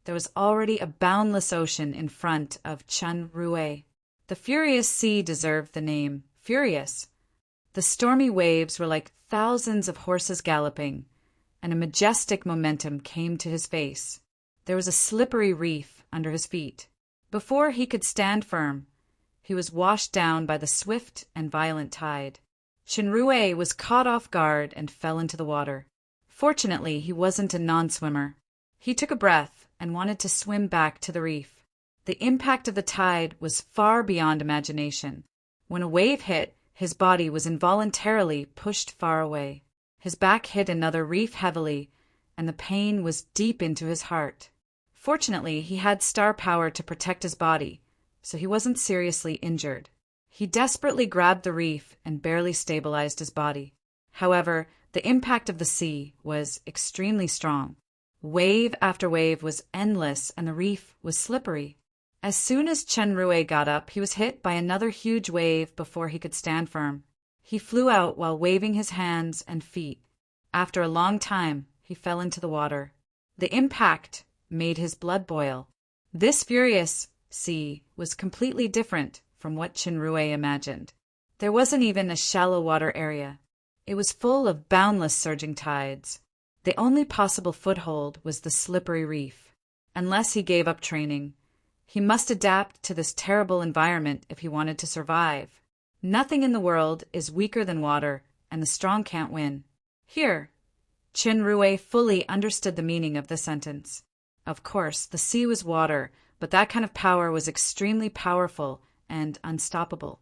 there was already a boundless ocean in front of Chinrue. The furious sea deserved the name Furious. The stormy waves were like thousands of horses galloping, and a majestic momentum came to his face. There was a slippery reef under his feet. Before he could stand firm, he was washed down by the swift and violent tide. Chinrue was caught off guard and fell into the water. Fortunately, he wasn't a non-swimmer. He took a breath and wanted to swim back to the reef. The impact of the tide was far beyond imagination. When a wave hit, his body was involuntarily pushed far away. His back hit another reef heavily, and the pain was deep into his heart. Fortunately, he had star power to protect his body, so he wasn't seriously injured. He desperately grabbed the reef and barely stabilized his body. However, the impact of the sea was extremely strong. Wave after wave was endless, and the reef was slippery. As soon as Chen Rui got up, he was hit by another huge wave before he could stand firm. He flew out while waving his hands and feet. After a long time, he fell into the water. The impact made his blood boil. This furious sea was completely different from what Chen Rui imagined. There wasn't even a shallow water area. It was full of boundless surging tides. The only possible foothold was the slippery reef. Unless he gave up training, he must adapt to this terrible environment if he wanted to survive. Nothing in the world is weaker than water, and the strong can't win. Here, Chen Rui fully understood the meaning of the sentence. Of course, the sea was water, but that kind of power was extremely powerful and unstoppable.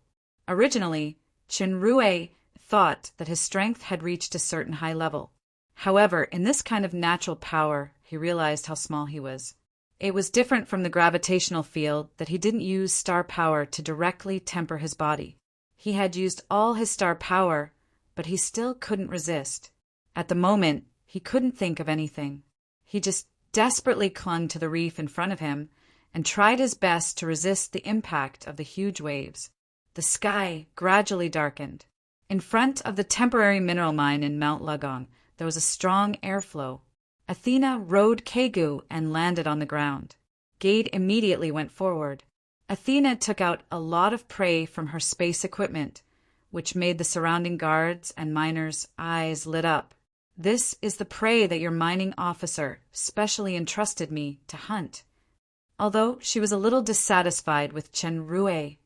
Originally, Chen Rui thought that his strength had reached a certain high level. However, in this kind of natural power, he realized how small he was. It was different from the gravitational field that he didn't use star power to directly temper his body. He had used all his star power, but he still couldn't resist. At the moment, he couldn't think of anything. He just desperately clung to the reef in front of him and tried his best to resist the impact of the huge waves. The sky gradually darkened. In front of the temporary mineral mine in Mount Lagong, there was a strong airflow. Athena rode Kegu and landed on the ground. Gade immediately went forward. Athena took out a lot of prey from her space equipment, which made the surrounding guards and miners' eyes lit up. This is the prey that your mining officer specially entrusted me to hunt. Although she was a little dissatisfied with Chen Rui,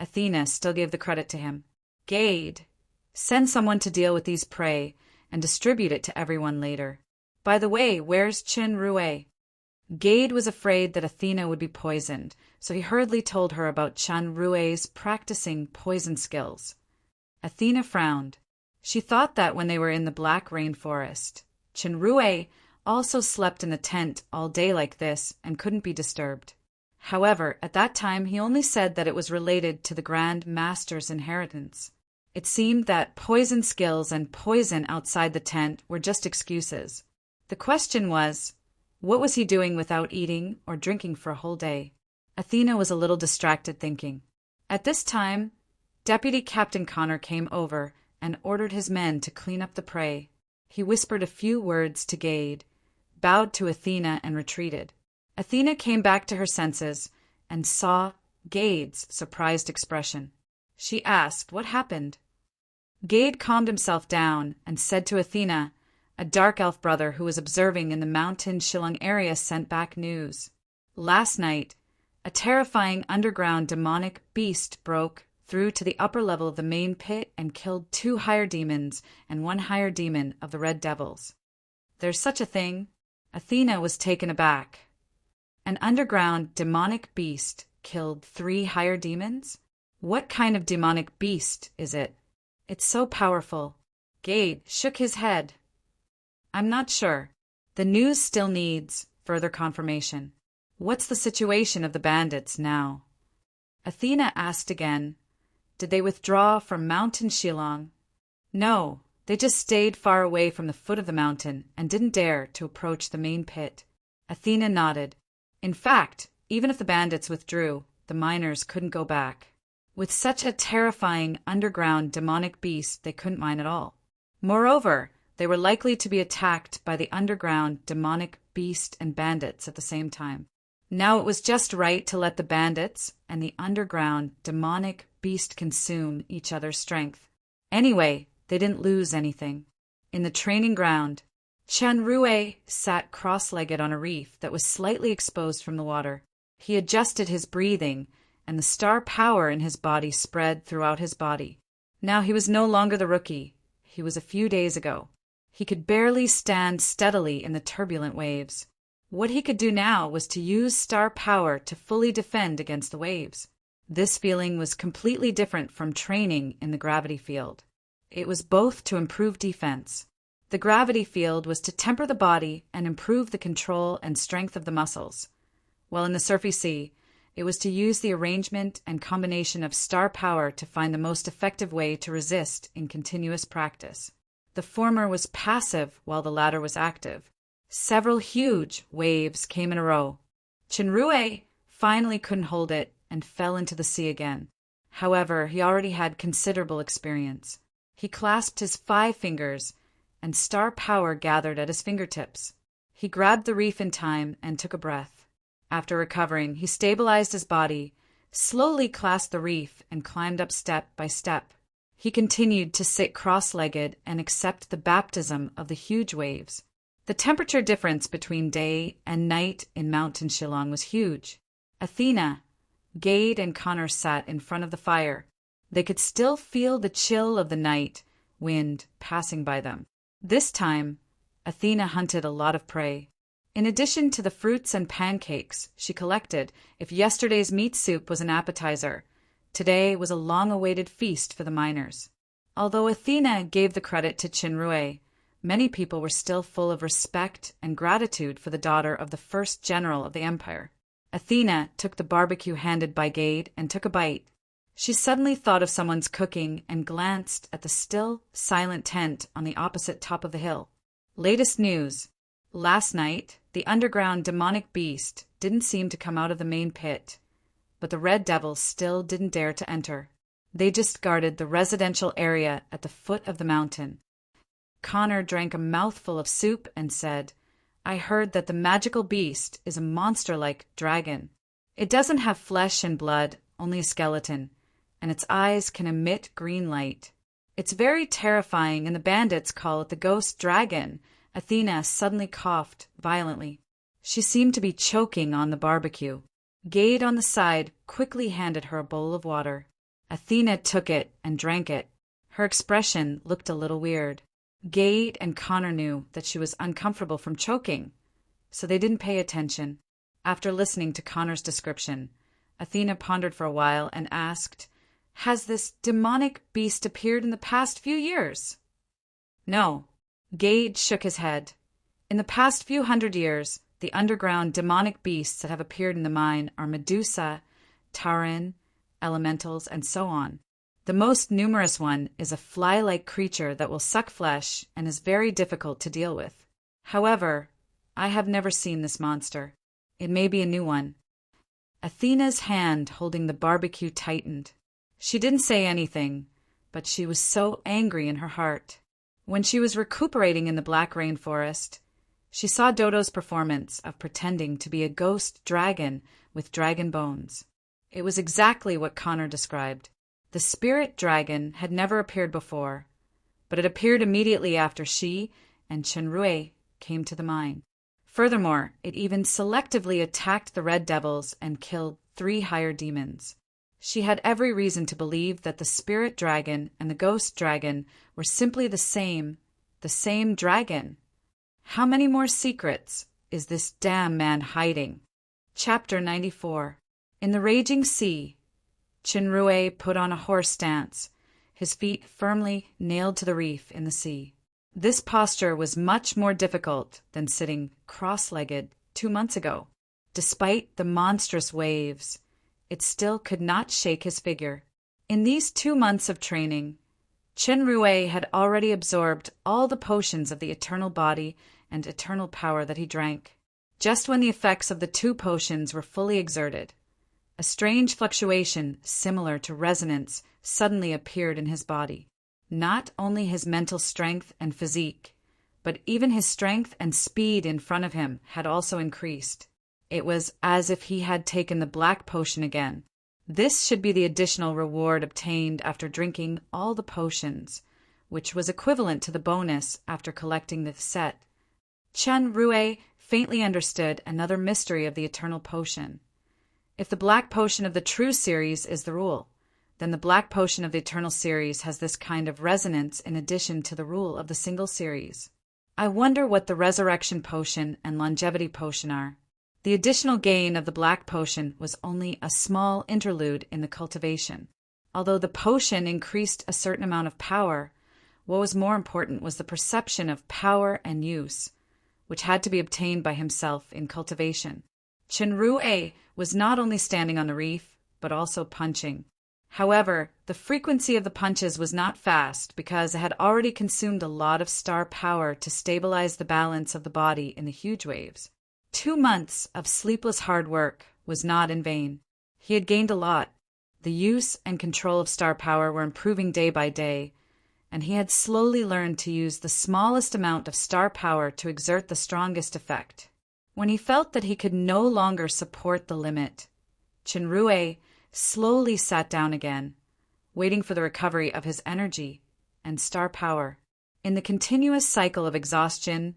Athena still gave the credit to him. Gade, send someone to deal with these prey and distribute it to everyone later. By the way, where's Chen Rui? Gade was afraid that Athena would be poisoned, so he hurriedly told her about Chen Rui's practicing poison skills. Athena frowned. She thought that when they were in the black rainforest, Chen Rui also slept in a tent all day like this and couldn't be disturbed. However, at that time he only said that it was related to the Grand Master's inheritance. It seemed that poison skills and poison outside the tent were just excuses. The question was, what was he doing without eating or drinking for a whole day? Athena was a little distracted thinking. At this time, Deputy Captain Connor came over and ordered his men to clean up the prey. He whispered a few words to Gade, bowed to Athena, and retreated. Athena came back to her senses and saw Gade's surprised expression. She asked what happened. Gade calmed himself down and said to Athena, a dark elf brother who was observing in the mountain Shillong area sent back news. Last night, a terrifying underground demonic beast broke through to the upper level of the main pit and killed 2 higher demons and 1 higher demon of the Red Devils. There's such a thing? Athena was taken aback. An underground demonic beast killed 3 higher demons? What kind of demonic beast is it? It's so powerful. Gade shook his head. I'm not sure. The news still needs further confirmation. What's the situation of the bandits now? Athena asked again. Did they withdraw from Mountain Shillong? No, they just stayed far away from the foot of the mountain and didn't dare to approach the main pit. Athena nodded. In fact, even if the bandits withdrew, the miners couldn't go back. With such a terrifying underground demonic beast, they couldn't mine at all. Moreover, they were likely to be attacked by the underground demonic beast and bandits at the same time. Now it was just right to let the bandits and the underground demonic beast consume each other's strength. Anyway, they didn't lose anything. In the training ground, Chen Rui sat cross-legged on a reef that was slightly exposed from the water. He adjusted his breathing, and the star power in his body spread throughout his body. Now he was no longer the rookie he was a few days ago. He could barely stand steadily in the turbulent waves. What he could do now was to use star power to fully defend against the waves. This feeling was completely different from training in the gravity field. It was both to improve defense. The gravity field was to temper the body and improve the control and strength of the muscles, while in the surfy sea, it was to use the arrangement and combination of star power to find the most effective way to resist in continuous practice. The former was passive while the latter was active. Several huge waves came in a row. Chenrue finally couldn't hold it and fell into the sea again. However, he already had considerable experience. He clasped his 5 fingers, and star power gathered at his fingertips. He grabbed the reef in time and took a breath. After recovering, he stabilized his body, slowly clasped the reef, and climbed up step by step. He continued to sit cross-legged and accept the baptism of the huge waves. The temperature difference between day and night in mountain Shillong was huge. Athena, Gade, and Connor sat in front of the fire. They could still feel the chill of the night wind passing by them. This time, Athena hunted a lot of prey. In addition to the fruits and pancakes she collected, if yesterday's meat soup was an appetizer, today was a long-awaited feast for the miners. Although Athena gave the credit to Chenrue, many people were still full of respect and gratitude for the daughter of the first general of the empire. Athena took the barbecue handed by Gade and took a bite. She suddenly thought of someone's cooking and glanced at the still, silent tent on the opposite top of the hill. Latest news. Last night, the underground demonic beast didn't seem to come out of the main pit, but the red devils still didn't dare to enter. They just guarded the residential area at the foot of the mountain. Connor drank a mouthful of soup and said, "I heard that the magical beast is a monster-like dragon. It doesn't have flesh and blood, only a skeleton, and its eyes can emit green light. It's very terrifying, and the bandits call it the ghost dragon." Athena suddenly coughed violently. She seemed to be choking on the barbecue. Gade on the side quickly handed her a bowl of water. Athena took it and drank it. Her expression looked a little weird. Gade and Connor knew that she was uncomfortable from choking, so they didn't pay attention. After listening to Connor's description, Athena pondered for a while and asked, "Has this demonic beast appeared in the past few years?" "No." Gade shook his head. "In the past few hundred years, the underground demonic beasts that have appeared in the mine are Medusa, Taurin, elementals, and so on. The most numerous one is a fly-like creature that will suck flesh and is very difficult to deal with. However, I have never seen this monster. It may be a new one." Athena's hand holding the barbecue tightened. She didn't say anything, but she was so angry in her heart. When she was recuperating in the black rainforest, she saw Dodo's performance of pretending to be a ghost dragon with dragon bones. It was exactly what Connor described. The spirit dragon had never appeared before, but it appeared immediately after she and Chenrue came to the mine. Furthermore, it even selectively attacked the red devils and killed 3 higher demons. She had every reason to believe that the spirit dragon and the ghost dragon were simply the same dragon. How many more secrets is this damn man hiding? Chapter 94. In the raging sea, Chenrue put on a horse stance, his feet firmly nailed to the reef in the sea. This posture was much more difficult than sitting cross-legged 2 months ago. Despite the monstrous waves, it still could not shake his figure. In these 2 months of training, Chenrue had already absorbed all the potions of the eternal body and eternal power that he drank. Just when the effects of the 2 potions were fully exerted, a strange fluctuation similar to resonance suddenly appeared in his body. Not only his mental strength and physique, but even his strength and speed in front of him had also increased. It was as if he had taken the black potion again. This should be the additional reward obtained after drinking all the potions, which was equivalent to the bonus after collecting the set. Chenrue faintly understood another mystery of the eternal potion. If the black potion of the true series is the rule, then the black potion of the eternal series has this kind of resonance in addition to the rule of the single series. I wonder what the resurrection potion and longevity potion are. The additional gain of the black potion was only a small interlude in the cultivation. Although the potion increased a certain amount of power, what was more important was the perception of power and use, which had to be obtained by himself in cultivation. Chenrue was not only standing on the reef, but also punching. However, the frequency of the punches was not fast because it had already consumed a lot of star power to stabilize the balance of the body in the huge waves. 2 months of sleepless hard work was not in vain. He had gained a lot. The use and control of star power were improving day by day, and he had slowly learned to use the smallest amount of star power to exert the strongest effect. When he felt that he could no longer support the limit, Chenrue slowly sat down again, waiting for the recovery of his energy and star power. In the continuous cycle of exhaustion,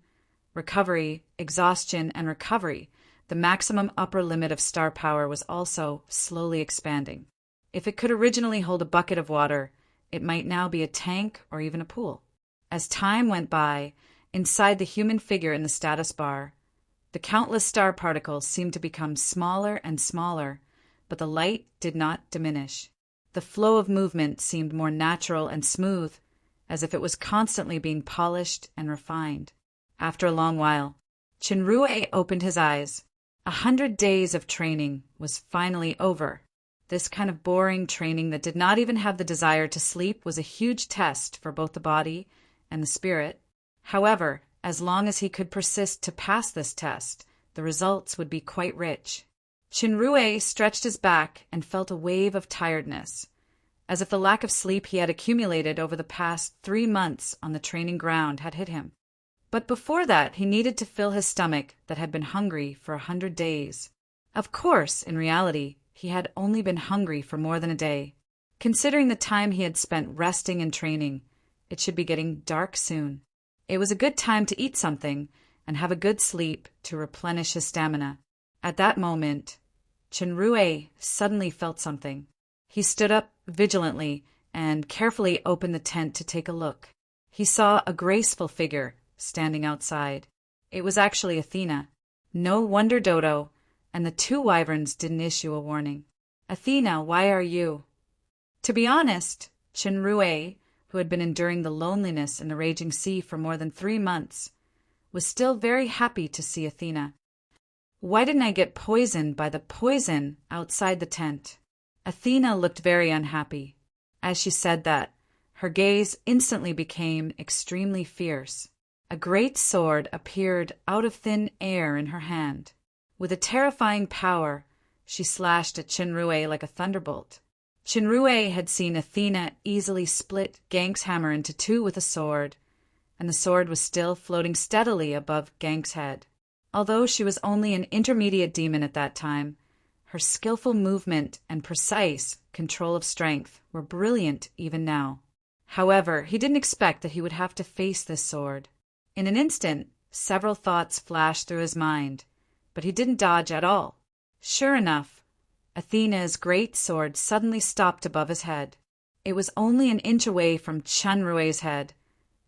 recovery, and recovery, the maximum upper limit of star power was also slowly expanding. If it could originally hold a bucket of water, it might now be a tank or even a pool. As time went by, inside the human figure in the status bar, the countless star particles seemed to become smaller and smaller, but the light did not diminish. The flow of movement seemed more natural and smooth, as if it was constantly being polished and refined. After a long while, Chenrue opened his eyes. 100 days of training was finally over. This kind of boring training that did not even have the desire to sleep was a huge test for both the body and the spirit. However, as long as he could persist to pass this test, the results would be quite rich. Chenrue stretched his back and felt a wave of tiredness, as if the lack of sleep he had accumulated over the past 3 months on the training ground had hit him. But before that, he needed to fill his stomach that had been hungry for 100 days. Of course, in reality, he had only been hungry for more than a day. Considering the time he had spent resting and training, it should be getting dark soon. It was a good time to eat something and have a good sleep to replenish his stamina. At that moment, Chenrue suddenly felt something. He stood up vigilantly and carefully opened the tent to take a look. He saw a graceful figure standing outside. It was actually Athena. No wonder Dodo and the 2 wyverns didn't issue a warning. "Athena, why are you?" To be honest, Chenrue, who had been enduring the loneliness in the raging sea for more than 3 months, was still very happy to see Athena. "Why didn't I get poisoned by the poison outside the tent?" Athena looked very unhappy. As she said that, her gaze instantly became extremely fierce. A great sword appeared out of thin air in her hand. With a terrifying power, she slashed at Chenrue like a thunderbolt. Chenrue had seen Athena easily split Gang's hammer into 2 with a sword, and the sword was still floating steadily above Gang's head. Although she was only an intermediate demon at that time, her skillful movement and precise control of strength were brilliant even now. However, he didn't expect that he would have to face this sword. In an instant, several thoughts flashed through his mind, but he didn't dodge at all. Sure enough, Athena's great sword suddenly stopped above his head. It was only an inch away from Chenrue's head,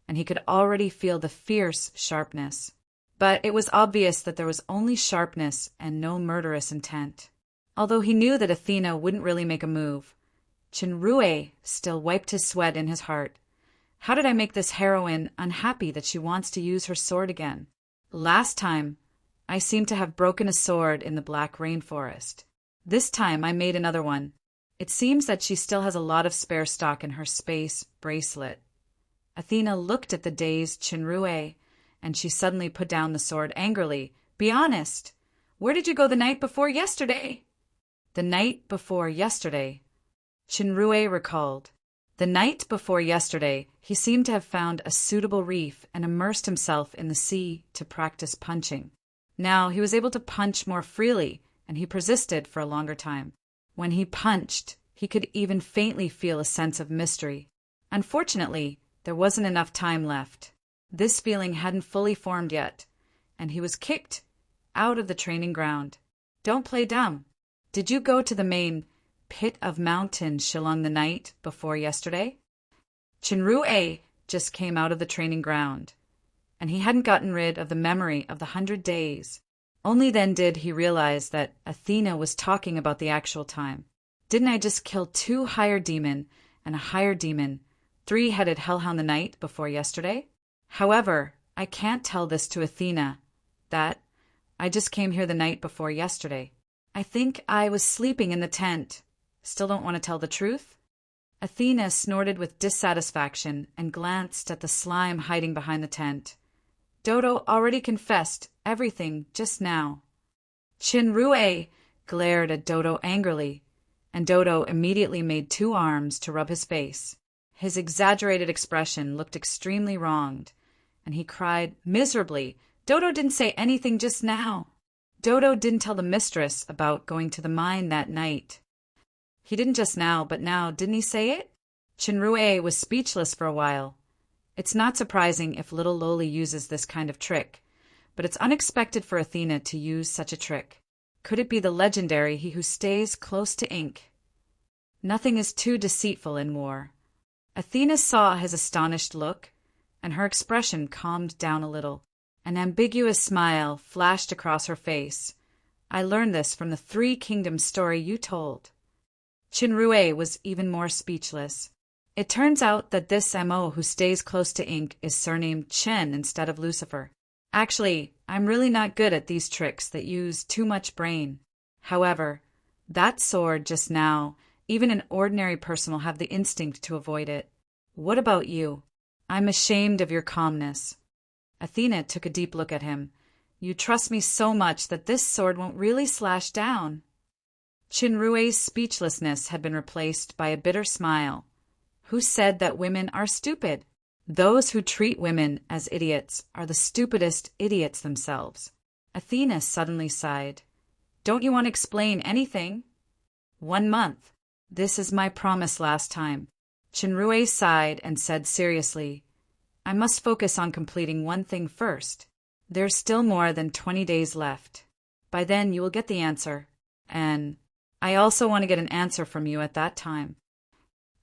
and he could already feel the fierce sharpness. But it was obvious that there was only sharpness and no murderous intent. Although he knew that Athena wouldn't really make a move, Chenrue still wiped his sweat in his heart. How did I make this heroine unhappy that she wants to use her sword again? Last time, I seemed to have broken a sword in the black rainforest. This time I made another one. It seems that she still has a lot of spare stock in her space bracelet. Athena looked at the dazed Chenrue, and she suddenly put down the sword angrily. "Be honest. Where did you go the night before yesterday?" The night before yesterday, Chenrue recalled. The night before yesterday, he seemed to have found a suitable reef and immersed himself in the sea to practice punching. Now he was able to punch more freely, and he persisted for a longer time. When he punched, he could even faintly feel a sense of mystery. Unfortunately, there wasn't enough time left. This feeling hadn't fully formed yet, and he was kicked out of the training ground. Don't play dumb. Did you go to the main pit of Mountain Shillong the night before yesterday? Chenrue just came out of the training ground, and he hadn't gotten rid of the memory of the 100 days. Only then did he realize that Athena was talking about the actual time. Didn't I just kill 2 higher demon and a higher demon, 3-headed hellhound the night before yesterday? However, I can't tell this to Athena, that I just came here the night before yesterday. I think I was sleeping in the tent. Still don't want to tell the truth? Athena snorted with dissatisfaction and glanced at the slime hiding behind the tent. Dodo already confessed everything just now. Chinrue glared at Dodo angrily, and Dodo immediately made 2 arms to rub his face. His exaggerated expression looked extremely wronged, and he cried miserably, "Dodo didn't say anything just now. Dodo didn't tell the mistress about going to the mine that night." "He didn't just now, but now, didn't he say it?" Chinrue was speechless for a while. It's not surprising if little Loli uses this kind of trick, but it's unexpected for Athena to use such a trick. Could it be the legendary he who stays close to ink? Nothing is too deceitful in war. Athena saw his astonished look, and her expression calmed down a little. An ambiguous smile flashed across her face. "I learned this from the 3 Kingdoms story you told." Chinrue was even more speechless. It turns out that this MO who stays close to ink is surnamed Chen instead of Lucifer. Actually, I'm really not good at these tricks that use too much brain. However, that sword just now, even an ordinary person will have the instinct to avoid it. What about you? I'm ashamed of your calmness. Athena took a deep look at him. You trust me so much that this sword won't really slash down. Chinrue's speechlessness had been replaced by a bitter smile. Who said that women are stupid? Those who treat women as idiots are the stupidest idiots themselves. Athena suddenly sighed. Don't you want to explain anything? 1 month. This is my promise last time. Chinrue sighed and said seriously, I must focus on completing one thing first. There's still more than 20 days left. By then you will get the answer. And I also want to get an answer from you at that time.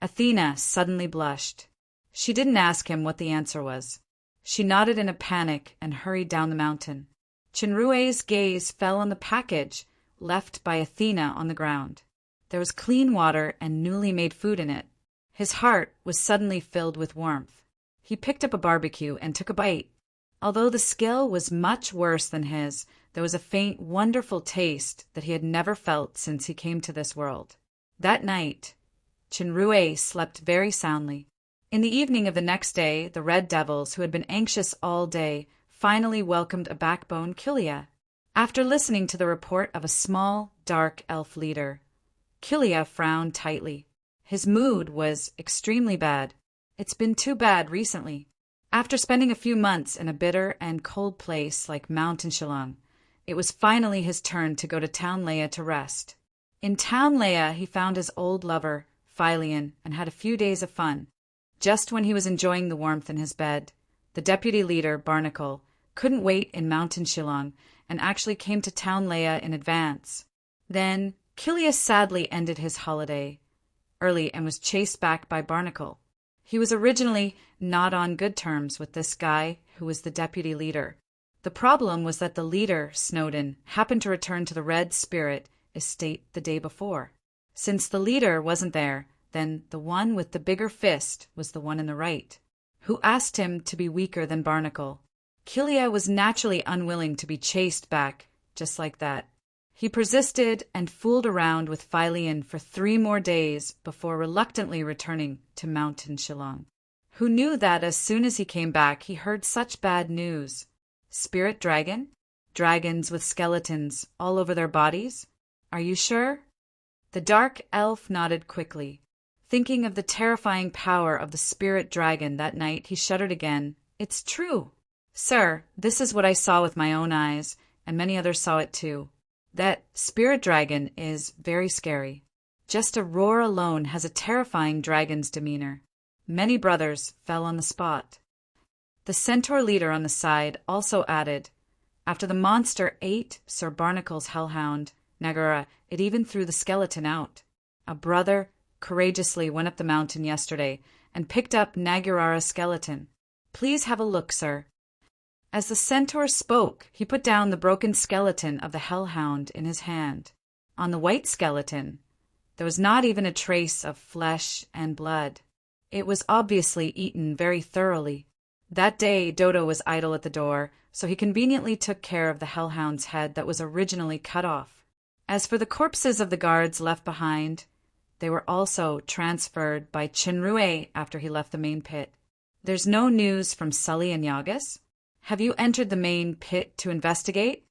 Athena suddenly blushed. She didn't ask him what the answer was. She nodded in a panic and hurried down the mountain. Chinrue's gaze fell on the package left by Athena on the ground. There was clean water and newly made food in it. His heart was suddenly filled with warmth. He picked up a barbecue and took a bite. Although the skill was much worse than his, there was a faint, wonderful taste that he had never felt since he came to this world. That night, Chinrue slept very soundly. In the evening of the next day, the Red Devils, who had been anxious all day, finally welcomed a backbone Kilia. After listening to the report of a small, dark elf leader, Kilia frowned tightly. His mood was extremely bad. It's been too bad recently. After spending a few months in a bitter and cold place like Mountain Shillong, it was finally his turn to go to Town Leia to rest. In Town Leia, he found his old lover, Philion, and had a few days of fun. Just when he was enjoying the warmth in his bed, the deputy leader, Barnacle, couldn't wait in Mountain Shillong and actually came to Town Leia in advance. Then, Kilia sadly ended his holiday early and was chased back by Barnacle. He was originally not on good terms with this guy who was the deputy leader. The problem was that the leader, Snowden, happened to return to the Red Spirit estate the day before. Since the leader wasn't there, then the one with the bigger fist was the one in the right, who asked him to be weaker than Barnacle. Kilia was naturally unwilling to be chased back just like that. He persisted and fooled around with Philion for 3 more days before reluctantly returning to Mountain Shillong. Who knew that as soon as he came back, he heard such bad news? Spirit dragon? Dragons with skeletons all over their bodies? Are you sure? The dark elf nodded quickly. Thinking of the terrifying power of the spirit dragon that night, he shuddered again. It's true. Sir, this is what I saw with my own eyes, and many others saw it too. That spirit dragon is very scary. Just a roar alone has a terrifying dragon's demeanor. Many brothers fell on the spot. The centaur leader on the side also added, after the monster ate Sir Barnacle's hellhound, Nagara, it even threw the skeleton out. A brother courageously went up the mountain yesterday and picked up Nagara's skeleton. Please have a look, sir. As the centaur spoke, he put down the broken skeleton of the hellhound in his hand. On the white skeleton, there was not even a trace of flesh and blood. It was obviously eaten very thoroughly. That day, Dodo was idle at the door, so he conveniently took care of the hellhound's head that was originally cut off. As for the corpses of the guards left behind, they were also transferred by Chinrue after he left the main pit. There's no news from Sully and Yagas? Have you entered the main pit to investigate?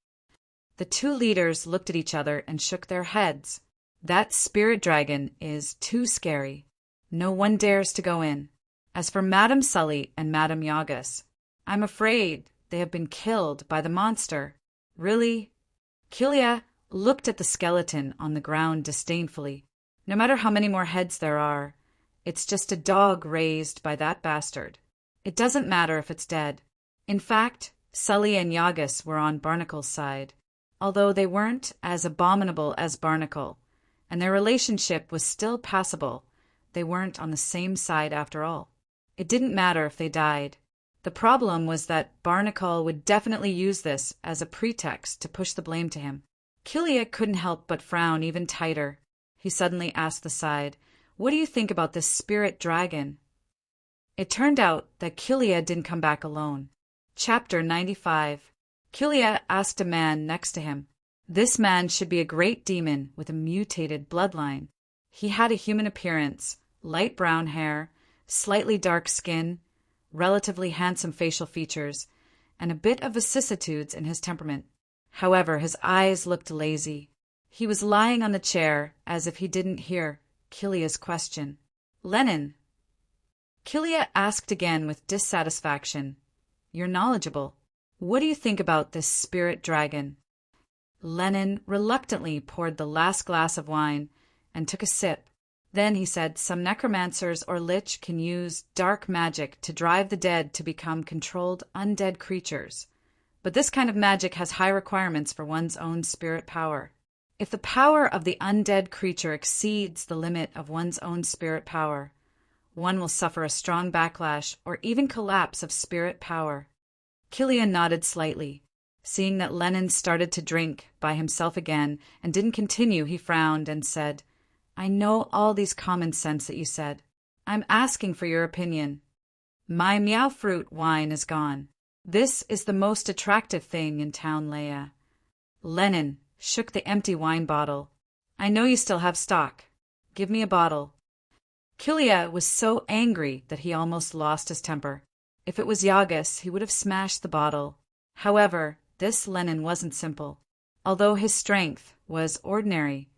The two leaders looked at each other and shook their heads. That spirit dragon is too scary. No one dares to go in. As for Madame Sully and Madame Yagas, I'm afraid they have been killed by the monster. Really? Kilia looked at the skeleton on the ground disdainfully. No matter how many more heads there are, it's just a dog raised by that bastard. It doesn't matter if it's dead. In fact, Sully and Yagas were on Barnacle's side, although they weren't as abominable as Barnacle, and their relationship was still passable. They weren't on the same side after all. It didn't matter if they died. The problem was that Barnacle would definitely use this as a pretext to push the blame to him. Kilia couldn't help but frown even tighter. He suddenly asked the side, "What do you think about this spirit dragon?" It turned out that Kilia didn't come back alone. Chapter 95. Kilia asked a man next to him. This man should be a great demon with a mutated bloodline. He had a human appearance, light brown hair, slightly dark skin, relatively handsome facial features, and a bit of vicissitudes in his temperament. However, his eyes looked lazy. He was lying on the chair as if he didn't hear Kilia's question. "Lenin?" Kilia asked again with dissatisfaction. "You're knowledgeable. What do you think about this spirit dragon?" Lenin reluctantly poured the last glass of wine and took a sip. Then he said some necromancers or lich can use dark magic to drive the dead to become controlled undead creatures. But this kind of magic has high requirements for one's own spirit power. If the power of the undead creature exceeds the limit of one's own spirit power, one will suffer a strong backlash or even collapse of spirit power. Kilia nodded slightly. Seeing that Lenin started to drink by himself again and didn't continue, he frowned and said, "I know all these common sense that you said. I'm asking for your opinion. My meow fruit wine is gone. This is the most attractive thing in town, Leia." Lenin shook the empty wine bottle. "I know you still have stock. Give me a bottle." Kilia was so angry that he almost lost his temper. If it was Yagas, he would have smashed the bottle. However, this Lenin wasn't simple. Although his strength was ordinary,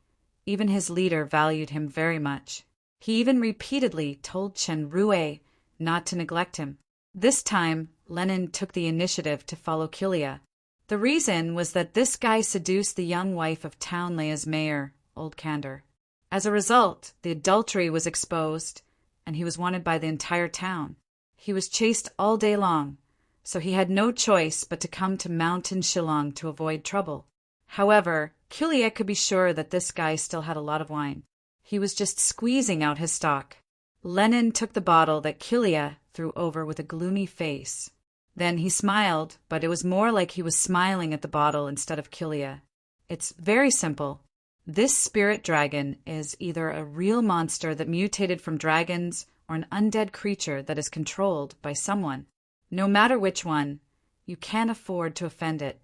even his leader valued him very much. He even repeatedly told Chen Rue not to neglect him. This time, Lenin took the initiative to follow Kilia. The reason was that this guy seduced the young wife of Town Leia's mayor, Old Candor. As a result, the adultery was exposed, and he was wanted by the entire town. He was chased all day long, so he had no choice but to come to Mountain Shillong to avoid trouble. However, Kilia could be sure that this guy still had a lot of wine. He was just squeezing out his stock. Lenin took the bottle that Kilia threw over with a gloomy face. Then he smiled, but it was more like he was smiling at the bottle instead of Kilia. It's very simple. This spirit dragon is either a real monster that mutated from dragons or an undead creature that is controlled by someone. No matter which one, you can't afford to offend it.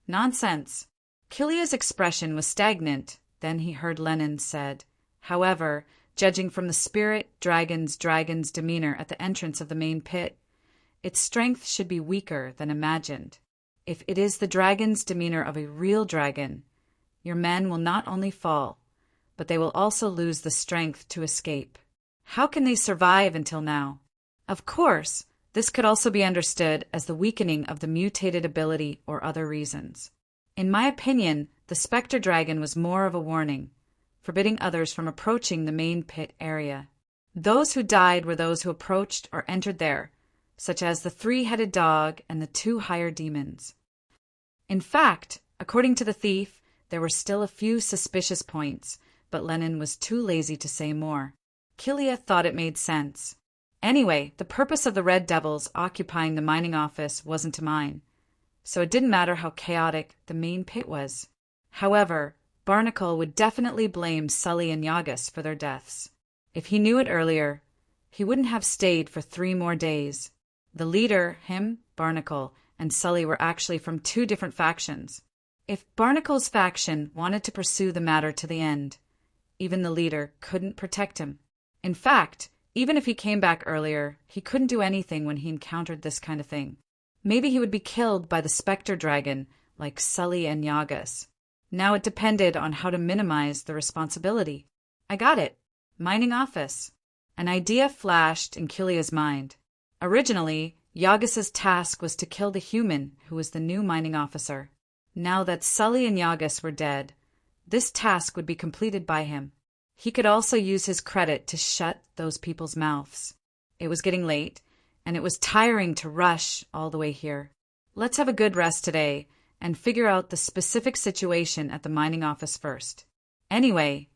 Nonsense. Kilia's expression was stagnant. Then he heard Lenin said, "However, judging from the spirit dragon's demeanor at the entrance of the main pit, its strength should be weaker than imagined. If it is the dragon's demeanor of a real dragon, your men will not only fall, but they will also lose the strength to escape. How can they survive until now?" Of course, this could also be understood as the weakening of the mutated ability or other reasons. In my opinion, the Spectre Dragon was more of a warning, forbidding others from approaching the main pit area. Those who died were those who approached or entered there, such as the three-headed dog and the two higher demons. In fact, according to the thief, there were still a few suspicious points, but Lenin was too lazy to say more. Kilia thought it made sense. Anyway, the purpose of the Red Devils occupying the mining office wasn't to mine. so it didn't matter how chaotic the main pit was. However, Barnacle would definitely blame Sully and Yagas for their deaths. If he knew it earlier, he wouldn't have stayed for 3 more days. The leader, him, Barnacle, and Sully were actually from 2 different factions. If Barnacle's faction wanted to pursue the matter to the end, even the leader couldn't protect him. In fact, even if he came back earlier, he couldn't do anything when he encountered this kind of thing. Maybe he would be killed by the Spectre Dragon, like Sully and Yagas. Now it depended on how to minimize the responsibility. I got it. Mining office. An idea flashed in Kilia's mind. Originally, Yagas's task was to kill the human who was the new mining officer. Now that Sully and Yagas were dead, this task would be completed by him. He could also use his credit to shut those people's mouths. It was getting late, and it was tiring to rush all the way here. Let's have a good rest today and figure out the specific situation at the mining office first. Anyway,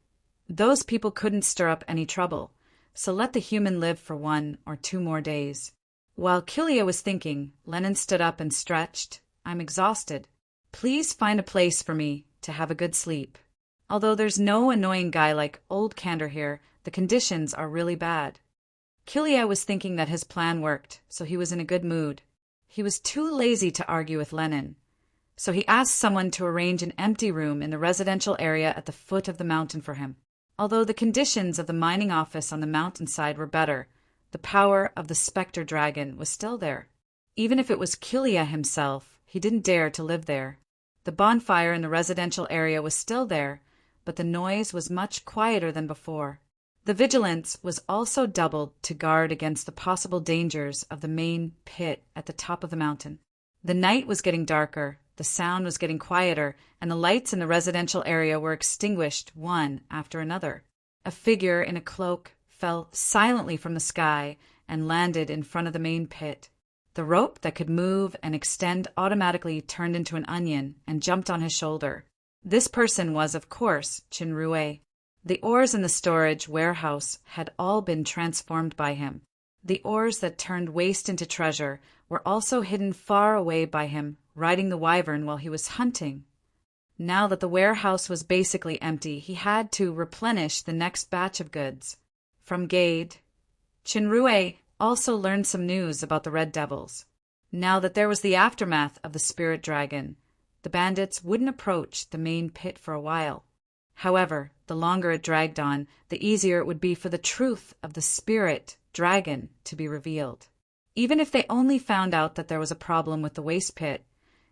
those people couldn't stir up any trouble, so let the human live for 1 or 2 more days. While Kilia was thinking, Lennon stood up and stretched. I'm exhausted. Please find a place for me to have a good sleep. Although there's no annoying guy like Old Candor here, the conditions are really bad. Kilia was thinking that his plan worked, so he was in a good mood. He was too lazy to argue with Lennon, so he asked someone to arrange an empty room in the residential area at the foot of the mountain for him. Although the conditions of the mining office on the mountainside were better, the power of the Spectre Dragon was still there. Even if it was Kilia himself, he didn't dare to live there. The bonfire in the residential area was still there, but the noise was much quieter than before. The vigilance was also doubled to guard against the possible dangers of the main pit at the top of the mountain. The night was getting darker, the sound was getting quieter, and the lights in the residential area were extinguished one after another. A figure in a cloak fell silently from the sky and landed in front of the main pit. The rope that could move and extend automatically turned into an onion and jumped on his shoulder. This person was, of course, Chinrue. The ores in the storage warehouse had all been transformed by him. The ores that turned waste into treasure were also hidden far away by him, riding the wyvern while he was hunting. Now that the warehouse was basically empty, he had to replenish the next batch of goods. From Gade, Chinrue also learned some news about the Red Devils. Now that there was the aftermath of the Spirit Dragon, the bandits wouldn't approach the main pit for a while. However, the longer it dragged on, the easier it would be for the truth of the Spirit Dragon to be revealed. Even if they only found out that there was a problem with the waste pit,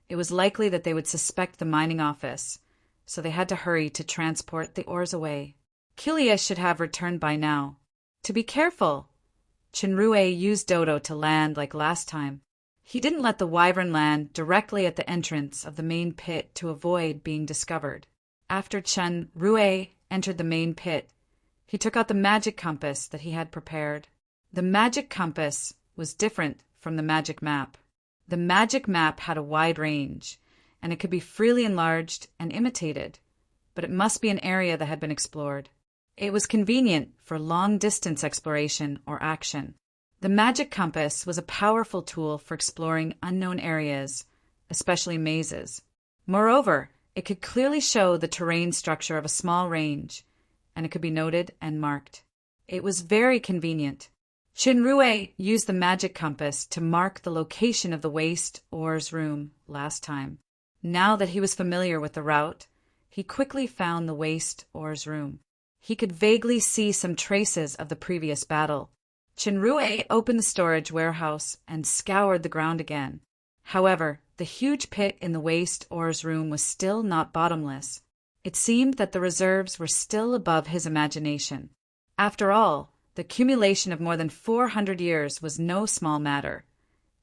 it was likely that they would suspect the mining office, so they had to hurry to transport the ores away. Kilia should have returned by now. To be careful, Chinrue used Dodo to land like last time. He didn't let the wyvern land directly at the entrance of the main pit to avoid being discovered. After Chinrue entered the main pit, he took out the magic compass that he had prepared. The magic compass was different from the magic map. The magic map had a wide range, and it could be freely enlarged and imitated, but it must be an area that had been explored. It was convenient for long-distance exploration or action. The magic compass was a powerful tool for exploring unknown areas, especially mazes. Moreover, it could clearly show the terrain structure of a small range, and it could be noted and marked. It was very convenient. Chinrue used the magic compass to mark the location of the waste ores room last time. Now that he was familiar with the route, he quickly found the waste ores room. He could vaguely see some traces of the previous battle. Chinrue opened the storage warehouse and scoured the ground again. However, the huge pit in the waste ores room was still not bottomless. It seemed that the reserves were still above his imagination. After all, the accumulation of more than 400 years was no small matter,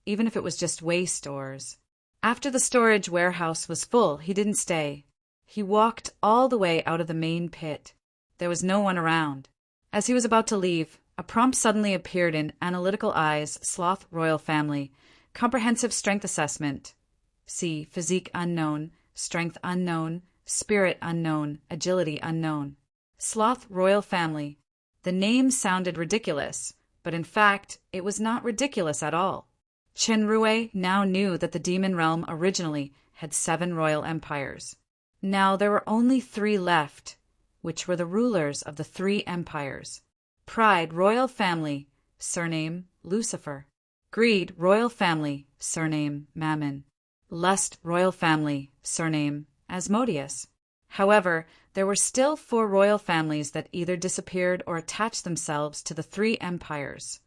even if it was just waste ores. After the storage warehouse was full, he didn't stay. He walked all the way out of the main pit. There was no one around. As he was about to leave, a prompt suddenly appeared in Analytical Eyes, Sloth Royal Family, Comprehensive Strength Assessment. See Physique Unknown, Strength Unknown, Spirit Unknown, Agility Unknown. Sloth Royal Family. The name sounded ridiculous, but in fact, it was not ridiculous at all. Chenrue now knew that the demon realm originally had 7 royal empires. Now there were only 3 left, which were the rulers of the 3 empires. Pride, royal family, surname Lucifer. Greed, royal family, surname Mammon. Lust, royal family, surname Asmodeus. However, there were still 4 royal families that either disappeared or attached themselves to the 3 empires.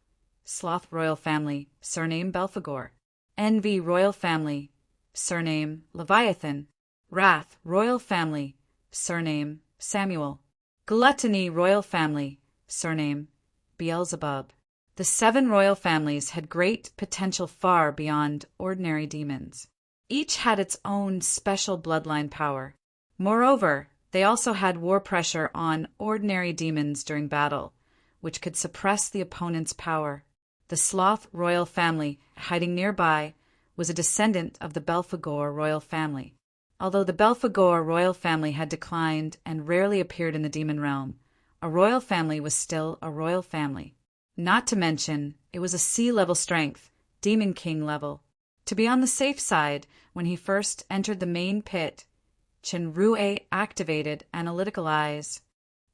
Sloth royal family, surname Belphegor. Envy royal family, surname Leviathan. Wrath royal family, surname Samuel. Gluttony royal family, surname Beelzebub. The 7 royal families had great potential far beyond ordinary demons. Each had its own special bloodline power. Moreover, they also had war pressure on ordinary demons during battle, which could suppress the opponent's power. The Sloth royal family, hiding nearby, was a descendant of the Belphegor royal family. Although the Belphegor royal family had declined and rarely appeared in the demon realm, a royal family was still a royal family. Not to mention, it was a sea-level strength, Demon King level. To be on the safe side, when he first entered the main pit, Chenrue activated analytical eyes.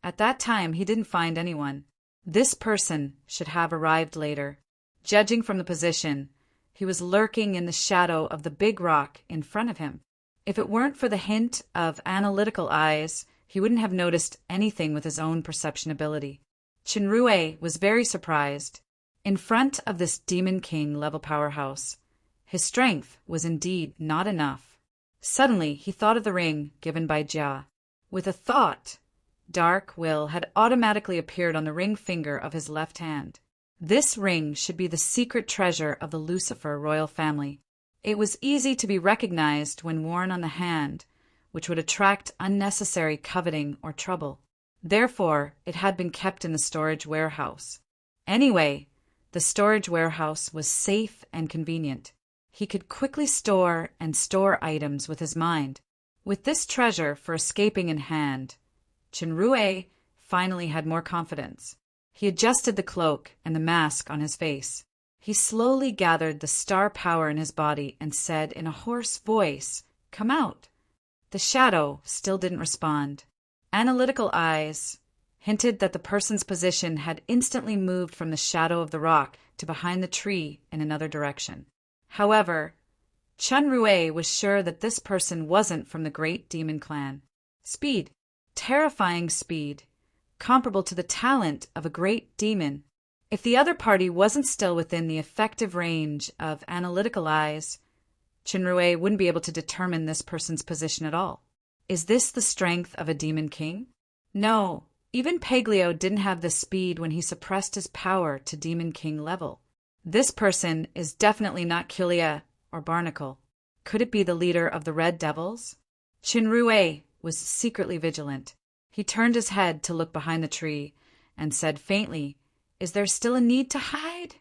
At that time, he didn't find anyone. This person should have arrived later. Judging from the position, he was lurking in the shadow of the big rock in front of him. If it weren't for the hint of analytical eyes, he wouldn't have noticed anything with his own perception ability. Chenrue was very surprised. In front of this Demon King level powerhouse, his strength was indeed not enough. Suddenly, he thought of the ring given by Jia. With a thought, Dark Will had automatically appeared on the ring finger of his left hand. This ring should be the secret treasure of the Lucifer royal family. It was easy to be recognized when worn on the hand, which would attract unnecessary coveting or trouble. Therefore, it had been kept in the storage warehouse. Anyway, the storage warehouse was safe and convenient. He could quickly store items with his mind. With this treasure for escaping in hand, Chenrue finally had more confidence. He adjusted the cloak and the mask on his face. He slowly gathered the star power in his body and said in a hoarse voice, "Come out." The shadow still didn't respond. Analytical eyes hinted that the person's position had instantly moved from the shadow of the rock to behind the tree in another direction. However, Chenrue was sure that this person wasn't from the great demon clan. Speed, terrifying speed, comparable to the talent of a great demon. If the other party wasn't still within the effective range of analytical eyes, Chenrue wouldn't be able to determine this person's position at all. Is this the strength of a demon king? No, even Paglio didn't have the speed when he suppressed his power to demon king level. This person is definitely not Kilia or Barnacle. Could it be the leader of the Red Devils? Chenrue was secretly vigilant. He turned his head to look behind the tree and said faintly, "Is there still a need to hide?"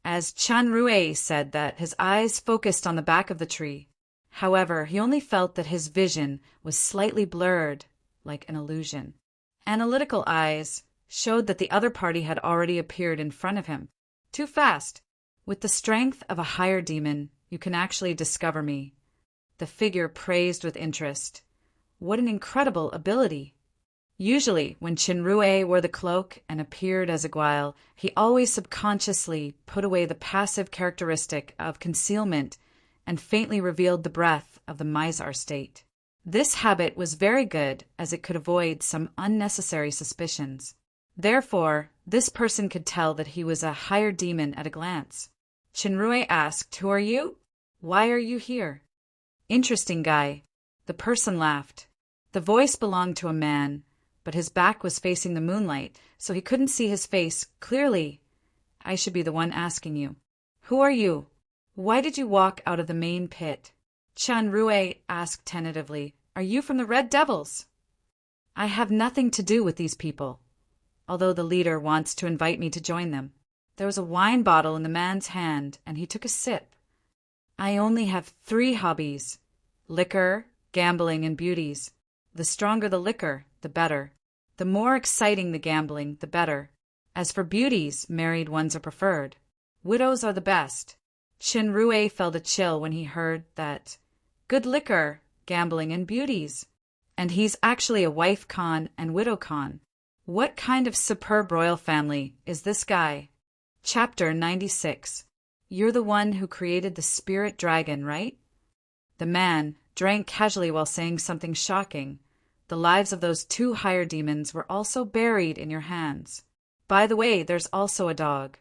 As Chenrue said that, his eyes focused on the back of the tree. However, he only felt that his vision was slightly blurred, like an illusion. Analytical eyes showed that the other party had already appeared in front of him. Too fast. With the strength of a higher demon, you can actually discover me. The figure praised with interest. What an incredible ability. Usually, when Chenrue wore the cloak and appeared as a guile, he always subconsciously put away the passive characteristic of concealment and faintly revealed the breath of the Mizar state. This habit was very good as it could avoid some unnecessary suspicions. Therefore, this person could tell that he was a higher demon at a glance. Chenrue asked, "Who are you? Why are you here?" "Interesting guy." The person laughed. The voice belonged to a man, but his back was facing the moonlight, so he couldn't see his face clearly. "I should be the one asking you. Who are you? Why did you walk out of the main pit?" Chenrue asked tentatively, "Are you from the Red Devils?" "I have nothing to do with these people, although the leader wants to invite me to join them." There was a wine bottle in the man's hand, and he took a sip. "I only have 3 hobbies: liquor, gambling, and beauties. The stronger the liquor, the better. The more exciting the gambling, the better. As for beauties, married ones are preferred. Widows are the best." Rue felt a chill when he heard that. Good liquor, gambling, and beauties. And he's actually a wife con and widow con. What kind of superb royal family is this guy? Chapter 96. You're the one who created the spirit dragon, right? The man drank casually while saying something shocking. The lives of those 2 higher demons were also buried in your hands. By the way, there's also a dog.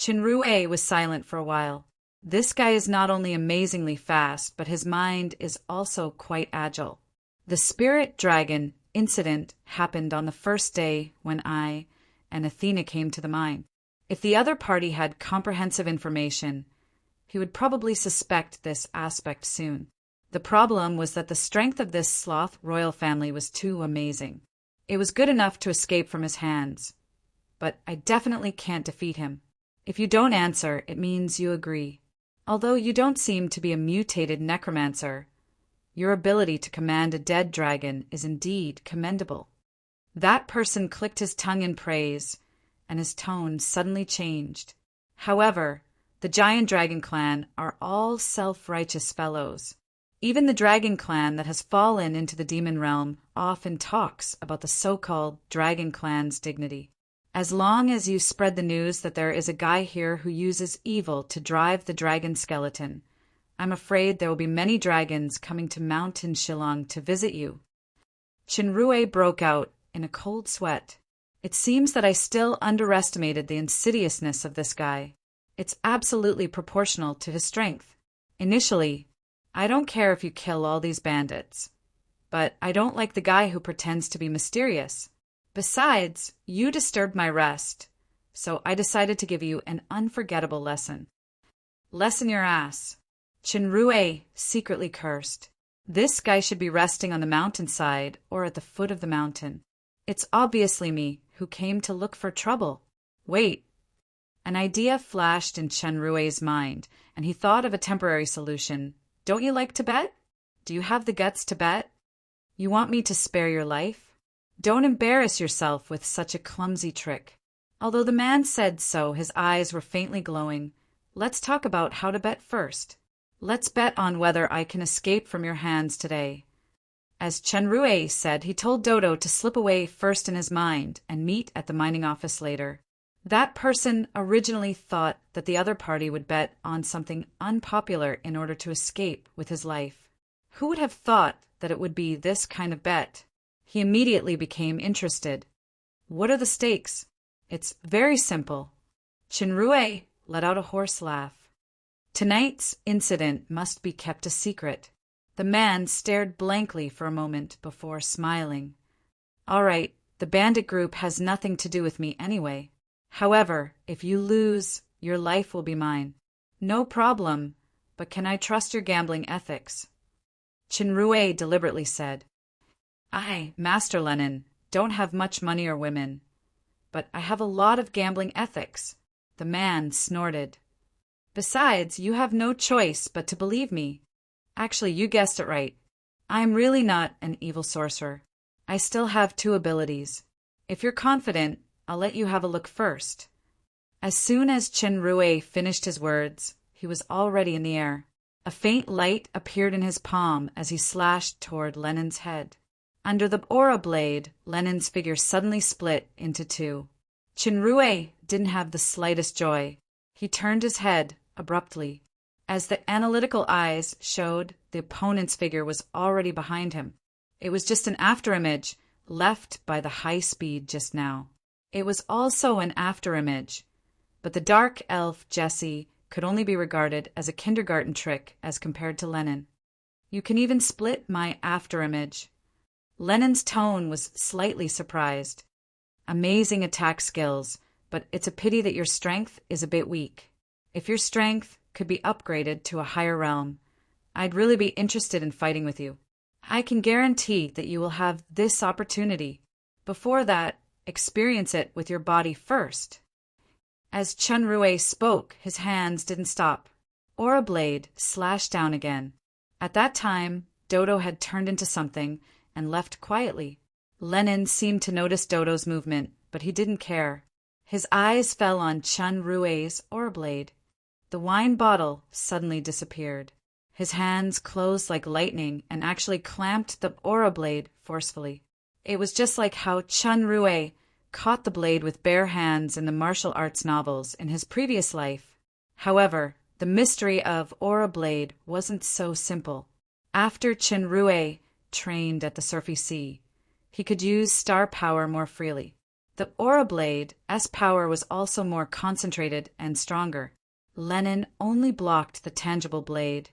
Rue was silent for a while. This guy is not only amazingly fast, but his mind is also quite agile. The spirit dragon incident happened on the first day when I and Athena came to the mine. If the other party had comprehensive information, he would probably suspect this aspect soon. The problem was that the strength of this sloth royal family was too amazing. It was good enough to escape from his hands, but I definitely can't defeat him. If you don't answer, it means you agree. Although you don't seem to be a mutated necromancer, your ability to command a dead dragon is indeed commendable. That person clicked his tongue in praise, and his tone suddenly changed. However, the Giant Dragon Clan are all self-righteous fellows. Even the Dragon Clan that has fallen into the demon realm often talks about the so-called Dragon Clan's dignity. As long as you spread the news that there is a guy here who uses evil to drive the dragon skeleton, I'm afraid there will be many dragons coming to Mountain Shillong to visit you. Rue broke out in a cold sweat. It seems that I still underestimated the insidiousness of this guy. It's absolutely proportional to his strength. Initially, I don't care if you kill all these bandits, but I don't like the guy who pretends to be mysterious. Besides, you disturbed my rest, so I decided to give you an unforgettable lesson. Lesson your ass. Rue secretly cursed. This guy should be resting on the mountainside or at the foot of the mountain. It's obviously me who came to look for trouble. Wait. An idea flashed in Rue's mind, and he thought of a temporary solution. Don't you like to bet? Do you have the guts to bet? You want me to spare your life? Don't embarrass yourself with such a clumsy trick. Although the man said so, his eyes were faintly glowing. Let's talk about how to bet first. Let's bet on whether I can escape from your hands today. As Rue said, he told Dodo to slip away first in his mind and meet at the mining office later. That person originally thought that the other party would bet on something unpopular in order to escape with his life. Who would have thought that it would be this kind of bet? He immediately became interested. What are the stakes? It's very simple. Rue let out a hoarse laugh. Tonight's incident must be kept a secret. The man stared blankly for a moment before smiling. All right, the bandit group has nothing to do with me anyway. However, if you lose, your life will be mine. No problem, but can I trust your gambling ethics? Rue deliberately said. I, Master Lennon, don't have much money or women, but I have a lot of gambling ethics. The man snorted. Besides, you have no choice but to believe me. Actually, you guessed it right. I'm really not an evil sorcerer. I still have 2 abilities. If you're confident, I'll let you have a look first. As soon as Rue finished his words, he was already in the air. A faint light appeared in his palm as he slashed toward Lennon's head. Under the aura blade, Lennon's figure suddenly split into 2. Rue didn't have the slightest joy. He turned his head abruptly. As the analytical eyes showed, the opponent's figure was already behind him. It was just an afterimage left by the high speed just now. It was also an afterimage, but the dark elf Jesse could only be regarded as a kindergarten trick as compared to Lennon. You can even split my afterimage. Lennon's tone was slightly surprised. Amazing attack skills, but it's a pity that your strength is a bit weak. If your strength could be upgraded to a higher realm, I'd really be interested in fighting with you. I can guarantee that you will have this opportunity. Before that, experience it with your body first. As Rue spoke, his hands didn't stop. Aura blade slashed down again. At that time, Dodo had turned into something and left quietly. Lennon seemed to notice Dodo's movement, but he didn't care. His eyes fell on Rue's aura blade. the wine bottle suddenly disappeared. His hands closed like lightning and actually clamped the aura blade forcefully. It was just like how Chun Rue caught the blade with bare hands in the martial arts novels in his previous life. However, the mystery of aura blade wasn't so simple. After Chun Rue trained at the Surfy Sea, he could use star power more freely. The aura blade's power was also more concentrated and stronger. Lennon only blocked the tangible blade,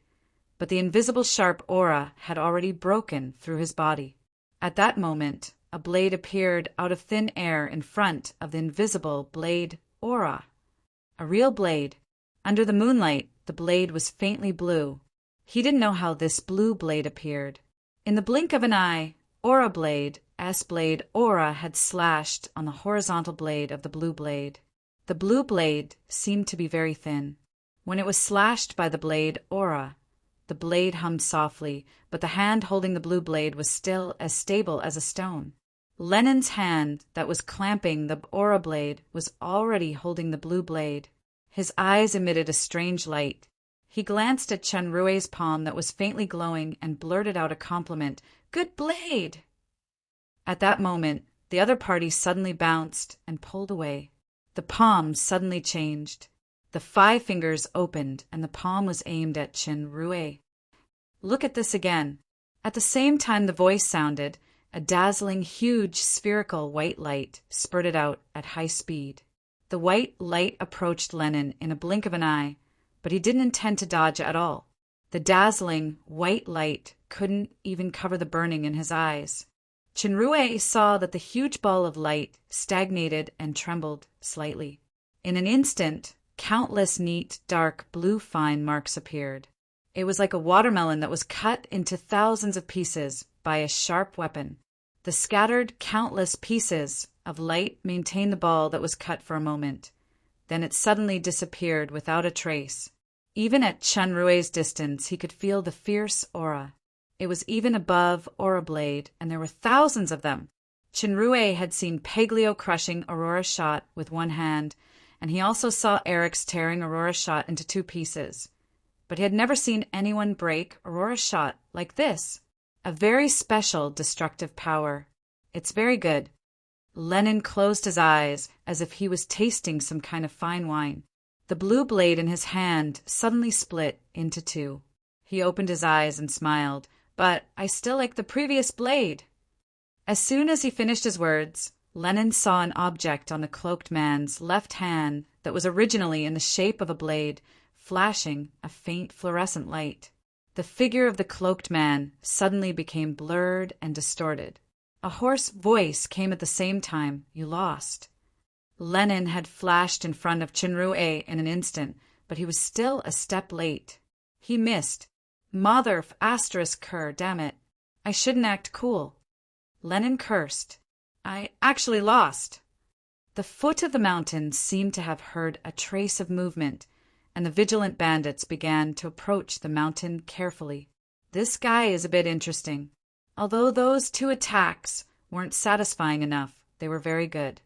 but the invisible sharp aura had already broken through his body. At that moment, a blade appeared out of thin air in front of the invisible blade aura. A real blade. Under the moonlight, the blade was faintly blue. He didn't know how this blue blade appeared. In the blink of an eye, aura blade aura had slashed on the horizontal blade of the blue blade. The blue blade seemed to be very thin. When it was slashed by the blade aura, the blade hummed softly, but the hand holding the blue blade was still as stable as a stone. Lennon's hand that was clamping the aura blade was already holding the blue blade. His eyes emitted a strange light. He glanced at Chun Rue's palm that was faintly glowing and blurted out a compliment. "Good blade!" At that moment, the other party suddenly bounced and pulled away. The palm suddenly changed. The 5 fingers opened and the palm was aimed at Chun Rue. "Look at this again." At the same time the voice sounded, a dazzling, huge, spherical white light spurted out at high speed. The white light approached Lennon in a blink of an eye, but he didn't intend to dodge at all. The dazzling, white light couldn't even cover the burning in his eyes. Chun Rue saw that the huge ball of light stagnated and trembled slightly. In an instant, countless neat, dark, blue fine marks appeared. It was like a watermelon that was cut into thousands of pieces by a sharp weapon. The scattered, countless pieces of light maintained the ball that was cut for a moment. Then it suddenly disappeared without a trace. Even at Chun Rue's distance, he could feel the fierce aura. It was even above Aura Blade, and there were thousands of them. Chun Rue had seen Peglio crushing Aurora's shot with one hand, and he also saw Eric's tearing Aurora's shot into 2 pieces. But he had never seen anyone break Aurora's shot like this. A very special destructive power. It's very good. Lennon closed his eyes as if he was tasting some kind of fine wine. The blue blade in his hand suddenly split into 2. He opened his eyes and smiled. "But I still like the previous blade." As soon as he finished his words, Lennon saw an object on the cloaked man's left hand that was originally in the shape of a blade, flashing a faint fluorescent light. The figure of the cloaked man suddenly became blurred and distorted. A hoarse voice came at the same time. "You lost." Lennon had flashed in front of Chun Rue in an instant, but he was still a step late. He missed. "Mother asterisk cur, damn it. I shouldn't act cool." Lennon cursed. "I actually lost." The foot of the mountain seemed to have heard a trace of movement, and the vigilant bandits began to approach the mountain carefully. This guy is a bit interesting. Although those 2 attacks weren't satisfying enough, they were very good.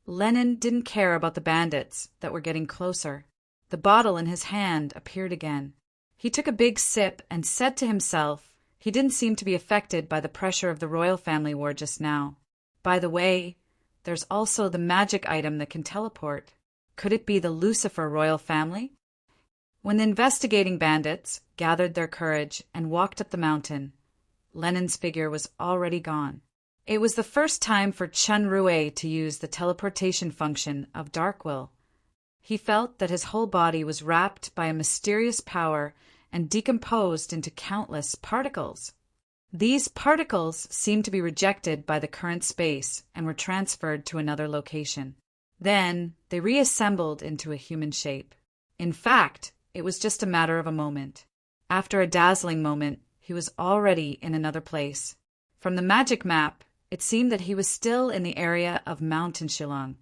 Lennon didn't care about the bandits that were getting closer. The bottle in his hand appeared again. He took a big sip and said to himself he didn't seem to be affected by the pressure of the royal family war just now. By the way, there's also the magic item that can teleport. Could it be the Lucifer royal family? When the investigating bandits gathered their courage and walked up the mountain, Lennon's figure was already gone. It was the first time for Chun Rue to use the teleportation function of Darkwill. He felt that his whole body was wrapped by a mysterious power and decomposed into countless particles. These particles seemed to be rejected by the current space and were transferred to another location. Then they reassembled into a human shape. In fact, it was just a matter of a moment. After a dazzling moment, he was already in another place. From the magic map, it seemed that he was still in the area of Mountain Shillong,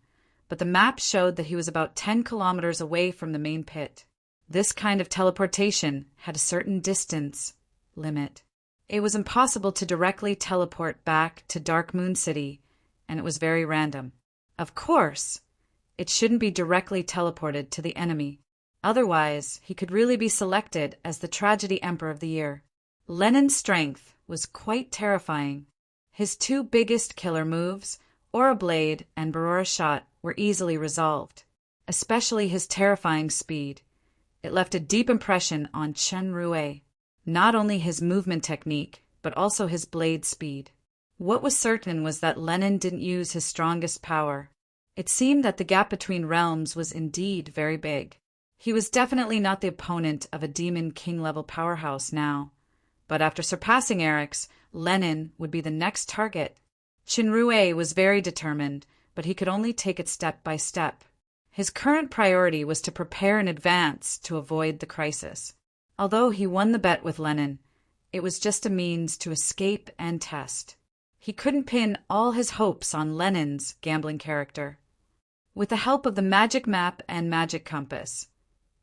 but the map showed that he was about 10 kilometers away from the main pit. This kind of teleportation had a certain distance limit. It was impossible to directly teleport back to Dark Moon City, and it was very random. Of course, it shouldn't be directly teleported to the enemy. Otherwise, he could really be selected as the tragedy emperor of the year. Lenin's strength was quite terrifying. His two biggest killer moves, Aura Blade and Barora Shot, were easily resolved, especially his terrifying speed. It left a deep impression on Chen Rui, not only his movement technique, but also his blade speed. What was certain was that Lenin didn't use his strongest power. It seemed that the gap between realms was indeed very big. He was definitely not the opponent of a demon king-level powerhouse now. But after surpassing Eric's, Lenin would be the next target. Qinrui was very determined, but he could only take it step by step. His current priority was to prepare in advance to avoid the crisis. Although he won the bet with Lenin, it was just a means to escape and test. He couldn't pin all his hopes on Lenin's gambling character. With the help of the magic map and magic compass,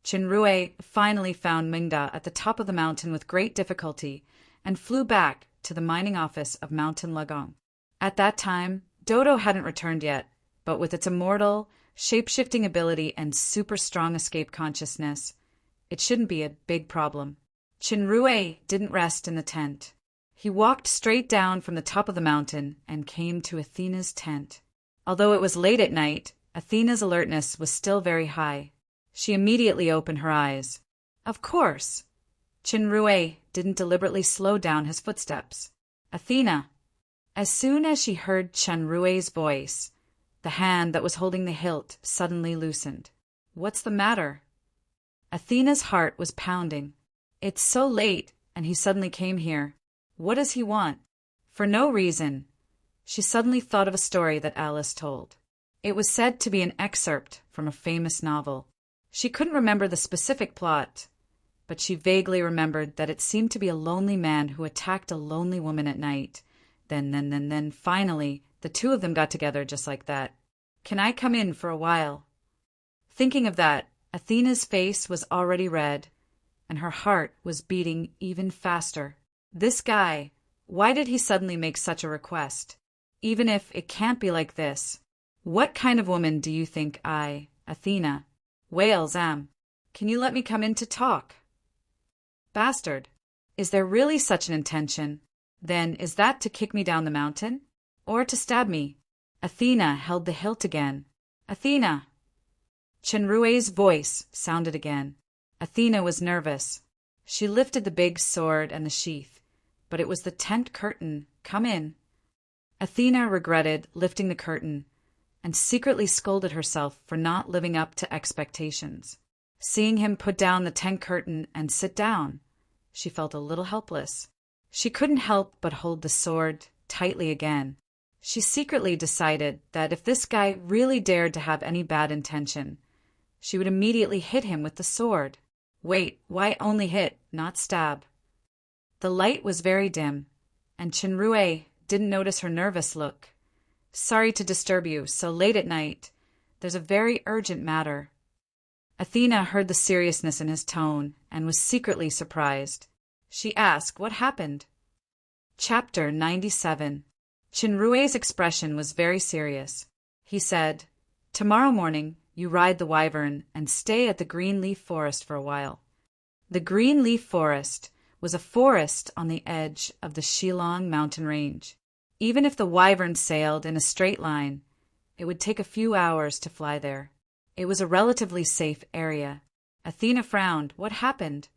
Qinrui finally found Mingda at the top of the mountain with great difficulty and flew back to the mining office of Mountain Lagong. At that time, Dodo hadn't returned yet, but with its immortal, shape-shifting ability and super strong escape consciousness, it shouldn't be a big problem. Qinrui didn't rest in the tent. He walked straight down from the top of the mountain and came to Athena's tent. Although it was late at night, Athena's alertness was still very high. She immediately opened her eyes. Of course, Qinrui didn't deliberately slow down his footsteps. Athena. As soon as she heard Qinrui's voice, the hand that was holding the hilt suddenly loosened. What's the matter? Athena's heart was pounding. It's so late, and he suddenly came here. What does he want? For no reason. She suddenly thought of a story that Alice told. It was said to be an excerpt from a famous novel. She couldn't remember the specific plot, but she vaguely remembered that it seemed to be a lonely man who attacked a lonely woman at night. Then, finally, the two of them got together just like that. Can I come in for a while? Thinking of that, Athena's face was already red, and her heart was beating even faster. This guy, why did he suddenly make such a request? Even if it can't be like this. What kind of woman do you think I, Athena, Wales am? Can you let me come in to talk? Bastard. Is there really such an intention? Then is that to kick me down the mountain? Or to stab me? Athena held the hilt again. Athena! Qinrui's voice sounded again. Athena was nervous. She lifted the big sword and the sheath, but it was the tent curtain. Come in. Athena regretted lifting the curtain and secretly scolded herself for not living up to expectations. Seeing him put down the tent curtain and sit down, she felt a little helpless. She couldn't help but hold the sword tightly again. She secretly decided that if this guy really dared to have any bad intention, she would immediately hit him with the sword. Wait, why only hit, not stab? The light was very dim, and Qinrui didn't notice her nervous look. Sorry to disturb you so late at night. There's a very urgent matter. Athena heard the seriousness in his tone and was secretly surprised. She asked what happened. Chapter 97. Qinrui's expression was very serious. He said, Tomorrow morning, you ride the wyvern and stay at the Green Leaf Forest for a while. The Green Leaf Forest was a forest on the edge of the Shillong mountain range. Even if the wyvern sailed in a straight line, it would take a few hours to fly there. It was a relatively safe area. Athena frowned. What happened?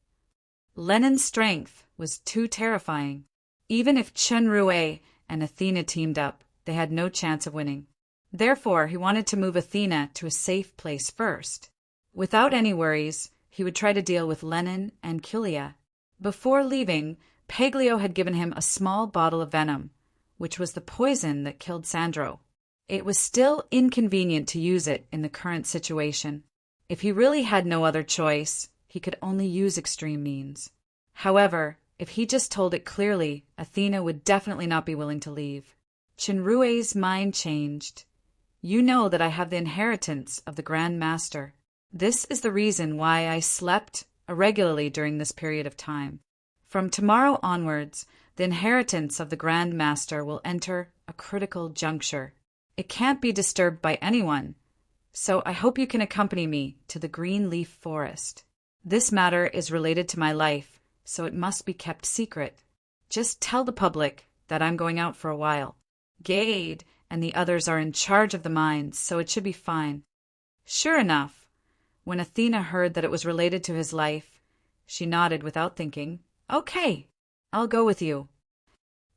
Lenin's strength was too terrifying. Even if Qinrui and Athena teamed up, they had no chance of winning. Therefore, he wanted to move Athena to a safe place first. Without any worries, he would try to deal with Lenin and Kilia. Before leaving, Paglio had given him a small bottle of venom, which was the poison that killed Sandro. It was still inconvenient to use it in the current situation. If he really had no other choice, he could only use extreme means. However, if he just told it clearly, Athena would definitely not be willing to leave. Qinrui's mind changed. You know that I have the inheritance of the Grand Master. This is the reason why I slept irregularly during this period of time. From tomorrow onwards, the inheritance of the Grand Master will enter a critical juncture. It can't be disturbed by anyone, So I hope you can accompany me to the green leaf forest. This matter is related to my life, so it must be kept secret. Just tell the public that I'm going out for a while. Gade and the others are in charge of the mines, so it should be fine. Sure enough, when Athena heard that it was related to his life, she nodded without thinking. Okay, I'll go with you.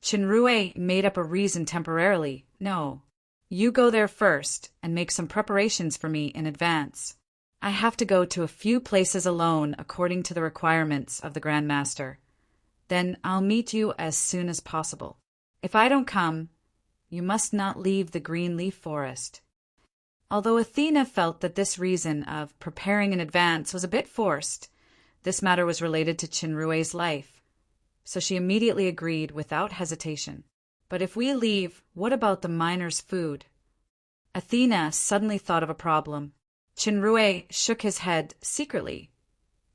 Chinrue made up a reason temporarily. No, you go there first and make some preparations for me in advance. I have to go to a few places alone according to the requirements of the Grand Master. Then I'll meet you as soon as possible. If I don't come, you must not leave the green leaf forest. Although Athena felt that this reason of preparing in advance was a bit forced, this matter was related to Chinrue's life, so she immediately agreed without hesitation. But if we leave, what about the miners' food? Athena suddenly thought of a problem. Chinrue shook his head secretly.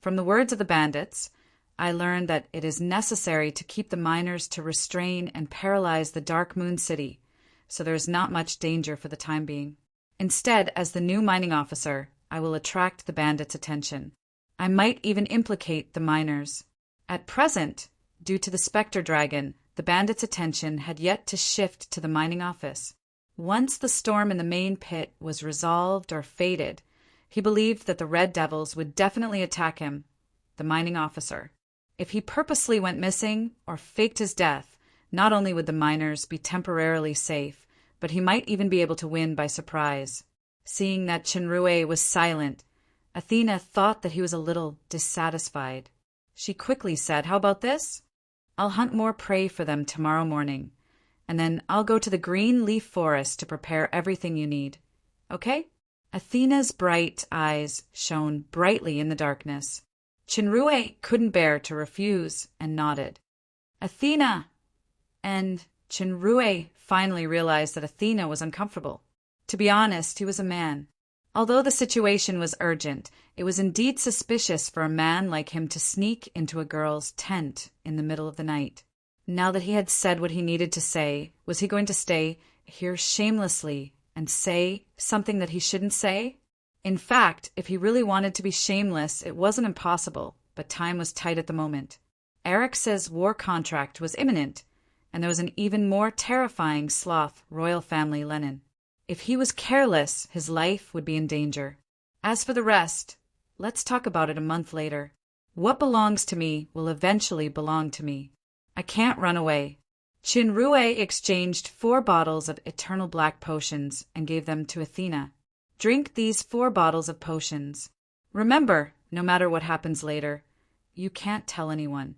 From the words of the bandits, I learned that it is necessary to keep the miners to restrain and paralyze the Dark Moon City, so there is not much danger for the time being. Instead, as the new mining officer, I will attract the bandits' attention. I might even implicate the miners. At present, due to the Spectre Dragon, the bandits' attention had yet to shift to the mining office. Once the storm in the main pit was resolved or faded, he believed that the Red Devils would definitely attack him, the mining officer. If he purposely went missing or faked his death, not only would the miners be temporarily safe, but he might even be able to win by surprise. Seeing that Chinrue was silent, Athena thought that he was a little dissatisfied. She quickly said, "How about this? I'll hunt more prey for them tomorrow morning, and then I'll go to the green leaf forest to prepare everything you need. Okay?" Athena's bright eyes shone brightly in the darkness. Chinrue couldn't bear to refuse and nodded. Athena! And Chinrue finally realized that Athena was uncomfortable. To be honest, he was a man. Although the situation was urgent, it was indeed suspicious for a man like him to sneak into a girl's tent in the middle of the night. Now that he had said what he needed to say, was he going to stay here shamelessly and say something that he shouldn't say? In fact, if he really wanted to be shameless, it wasn't impossible, but time was tight at the moment. Eric's war contract was imminent, and there was an even more terrifying sloth royal family Lenin. If he was careless, his life would be in danger. As for the rest, let's talk about it a month later. What belongs to me will eventually belong to me. I can't run away. Chinrue exchanged 4 bottles of eternal black potions and gave them to Athena. Drink these 4 bottles of potions. Remember, no matter what happens later, you can't tell anyone.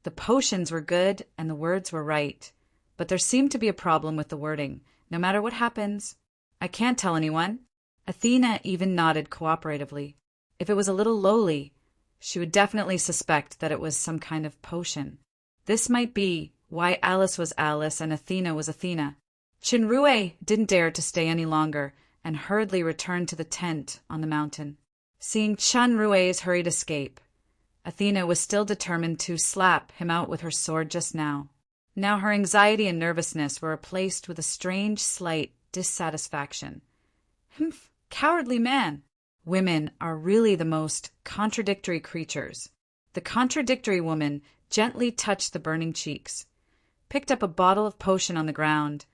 The potions were good and the words were right, but there seemed to be a problem with the wording. No matter what happens, I can't tell anyone. Athena even nodded cooperatively. If it was a little lowly, she would definitely suspect that it was some kind of potion. This might be why Alice was Alice and Athena was Athena. Chinrue didn't dare to stay any longer and hurriedly returned to the tent on the mountain. Seeing Chinrue's hurried escape, Athena was still determined to slap him out with her sword just now. Now her anxiety and nervousness were replaced with a strange, slight dissatisfaction. Humph, cowardly man! Women are really the most contradictory creatures. The contradictory woman gently touched the burning cheeks, picked up a bottle of potion on the ground,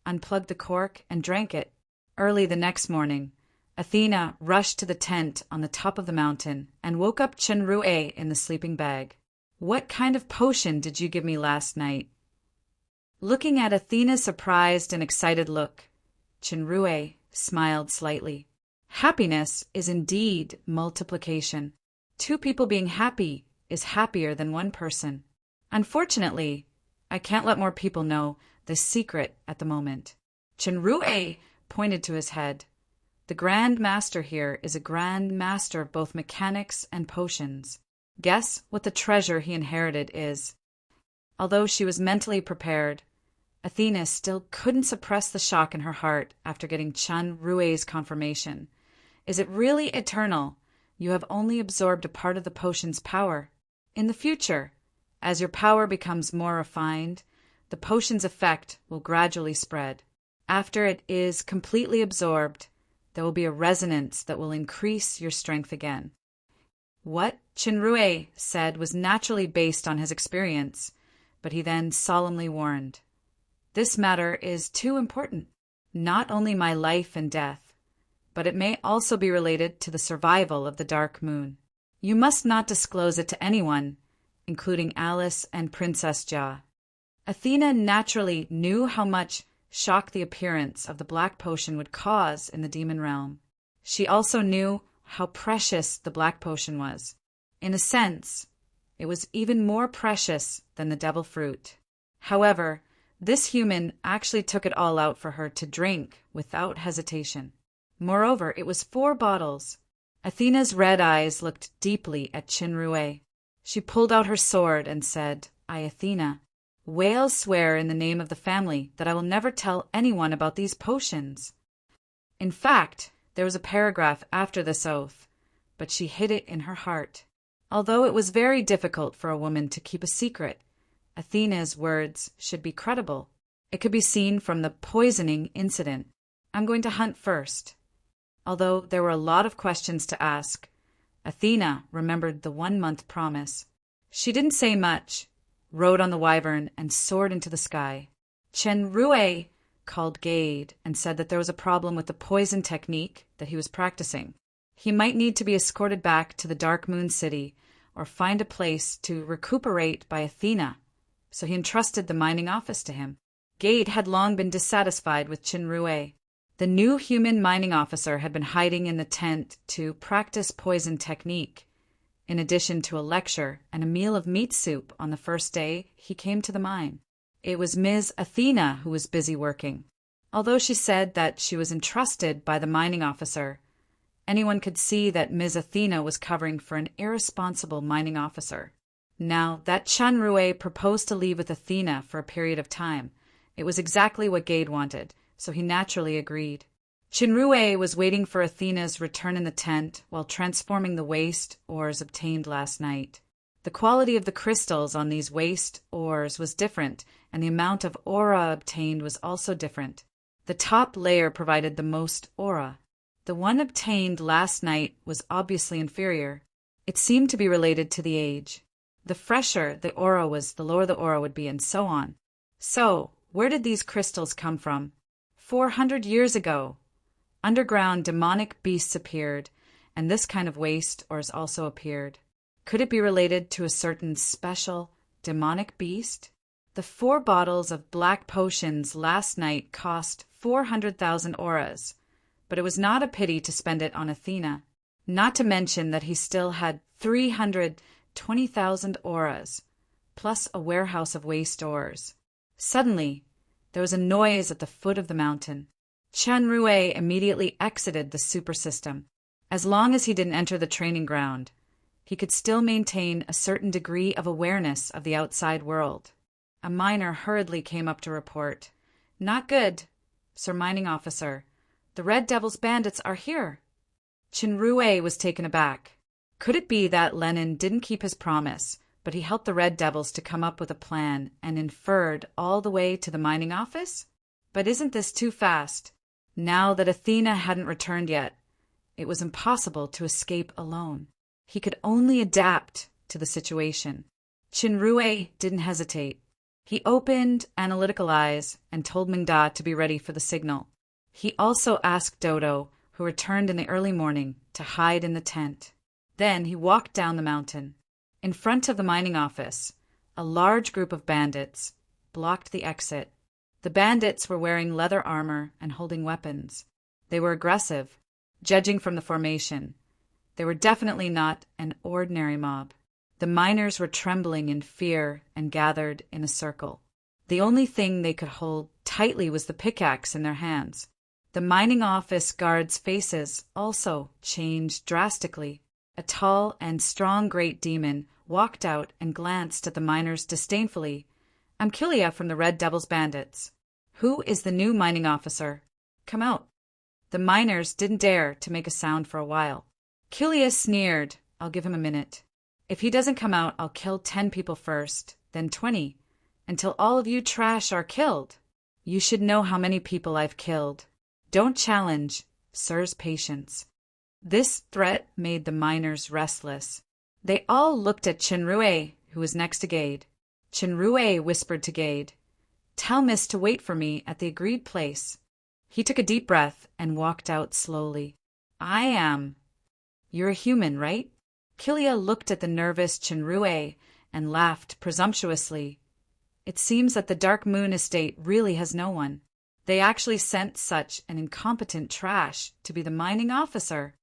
unplugged the cork, and drank it. Early the next morning, Athena rushed to the tent on the top of the mountain and woke up Chinrue in the sleeping bag. "What kind of potion did you give me last night?" Looking at Athena's surprised and excited look, Chinrue smiled slightly. Happiness is indeed multiplication. 2 people being happy is happier than 1 person. Unfortunately, I can't let more people know the secret at the moment. Chinrue pointed to his head. The Grand Master here is a Grand Master of both mechanics and potions. Guess what the treasure he inherited is. Although she was mentally prepared, Athena still couldn't suppress the shock in her heart after getting Chinrue's confirmation. Is it really eternal? You have only absorbed a part of the potion's power. In the future, as your power becomes more refined, the potion's effect will gradually spread. After it is completely absorbed, There will be a resonance that will increase your strength again. What Chinrue said was naturally based on his experience, but he then solemnly warned, "This matter is too important, not only my life and death, but it may also be related to the survival of the Dark Moon. You must not disclose it to anyone, including Alice and Princess Jia." Athena naturally knew how much shock the appearance of the black potion would cause in the demon realm. She also knew how precious the black potion was. In a sense, it was even more precious than the devil fruit. However, this human actually took it all out for her to drink without hesitation. Moreover, it was 4 bottles. Athena's red eyes looked deeply at Chinrue. She pulled out her sword and said, "I, Athena, whales swear in the name of the family that I will never tell anyone about these potions." In fact, there was a paragraph after this oath, but she hid it in her heart. Although it was very difficult for a woman to keep a secret, Athena's words should be credible. It could be seen from the poisoning incident. "I'm going to hunt first." Although there were a lot of questions to ask, Athena remembered the 1-month promise. She didn't say much, rode on the wyvern, and soared into the sky. Chenrue called Gade and said that there was a problem with the poison technique that he was practicing. He might need to be escorted back to the Dark Moon City or find a place to recuperate by Athena, so he entrusted the mining office to him. Gade had long been dissatisfied with Chinrue. The new human mining officer had been hiding in the tent to practice poison technique, in addition to a lecture and a meal of meat soup on the first day he came to the mine. It was Ms. Athena who was busy working. Although she said that she was entrusted by the mining officer, anyone could see that Ms. Athena was covering for an irresponsible mining officer. Now that Chinrue proposed to leave with Athena for a period of time, it was exactly what Gade wanted, so he naturally agreed. Chinrue was waiting for Athena's return in the tent while transforming the waste ores obtained last night. The quality of the crystals on these waste ores was different, and the amount of aura obtained was also different. The top layer provided the most aura. The one obtained last night was obviously inferior. It seemed to be related to the age. The fresher the aura was, the lower the aura would be, and so on. So, where did these crystals come from? 400 years ago. Underground demonic beasts appeared, and this kind of waste ores also appeared. Could it be related to a certain special demonic beast? The 4 bottles of black potions last night cost 400,000 auras, but it was not a pity to spend it on Athena, not to mention that he still had 320,000 auras, plus a warehouse of waste ores. Suddenly, there was a noise at the foot of the mountain. Chinrue immediately exited the super system. As long as he didn't enter the training ground, he could still maintain a certain degree of awareness of the outside world. A miner hurriedly came up to report. "Not good, Sir Mining Officer. The Red Devil's bandits are here." Chinrue was taken aback. Could it be that Lenin didn't keep his promise, but he helped the Red Devils to come up with a plan and inferred all the way to the mining office? But isn't this too fast? Now that Athena hadn't returned yet, it was impossible to escape alone. He could only adapt to the situation. Chinrue didn't hesitate. He opened analytical eyes and told Mingda to be ready for the signal. He also asked Dodo, who returned in the early morning, to hide in the tent. Then he walked down the mountain. In front of the mining office, a large group of bandits blocked the exit. The bandits were wearing leather armor and holding weapons. They were aggressive, judging from the formation. They were definitely not an ordinary mob. The miners were trembling in fear and gathered in a circle. The only thing they could hold tightly was the pickaxe in their hands. The mining office guards' faces also changed drastically. A tall and strong great demon walked out and glanced at the miners disdainfully. "I'm Kilia from the Red Devil's bandits. Who is the new mining officer? Come out." The miners didn't dare to make a sound for a while. Kilia sneered. "I'll give him a minute. If he doesn't come out, I'll kill 10 people first, then 20, until all of you trash are killed. You should know how many people I've killed. Don't challenge, Sir's patience. This threat made the miners restless. They all looked at Chinrue, who was next to Gade. Chinrue whispered to Gade, "Tell Miss to wait for me at the agreed place." He took a deep breath and walked out slowly. "I am. You're a human, right?" Kilia looked at the nervous Chinrue and laughed presumptuously. "It seems that the Dark Moon Estate really has no one. They actually sent such an incompetent trash to be the mining officer."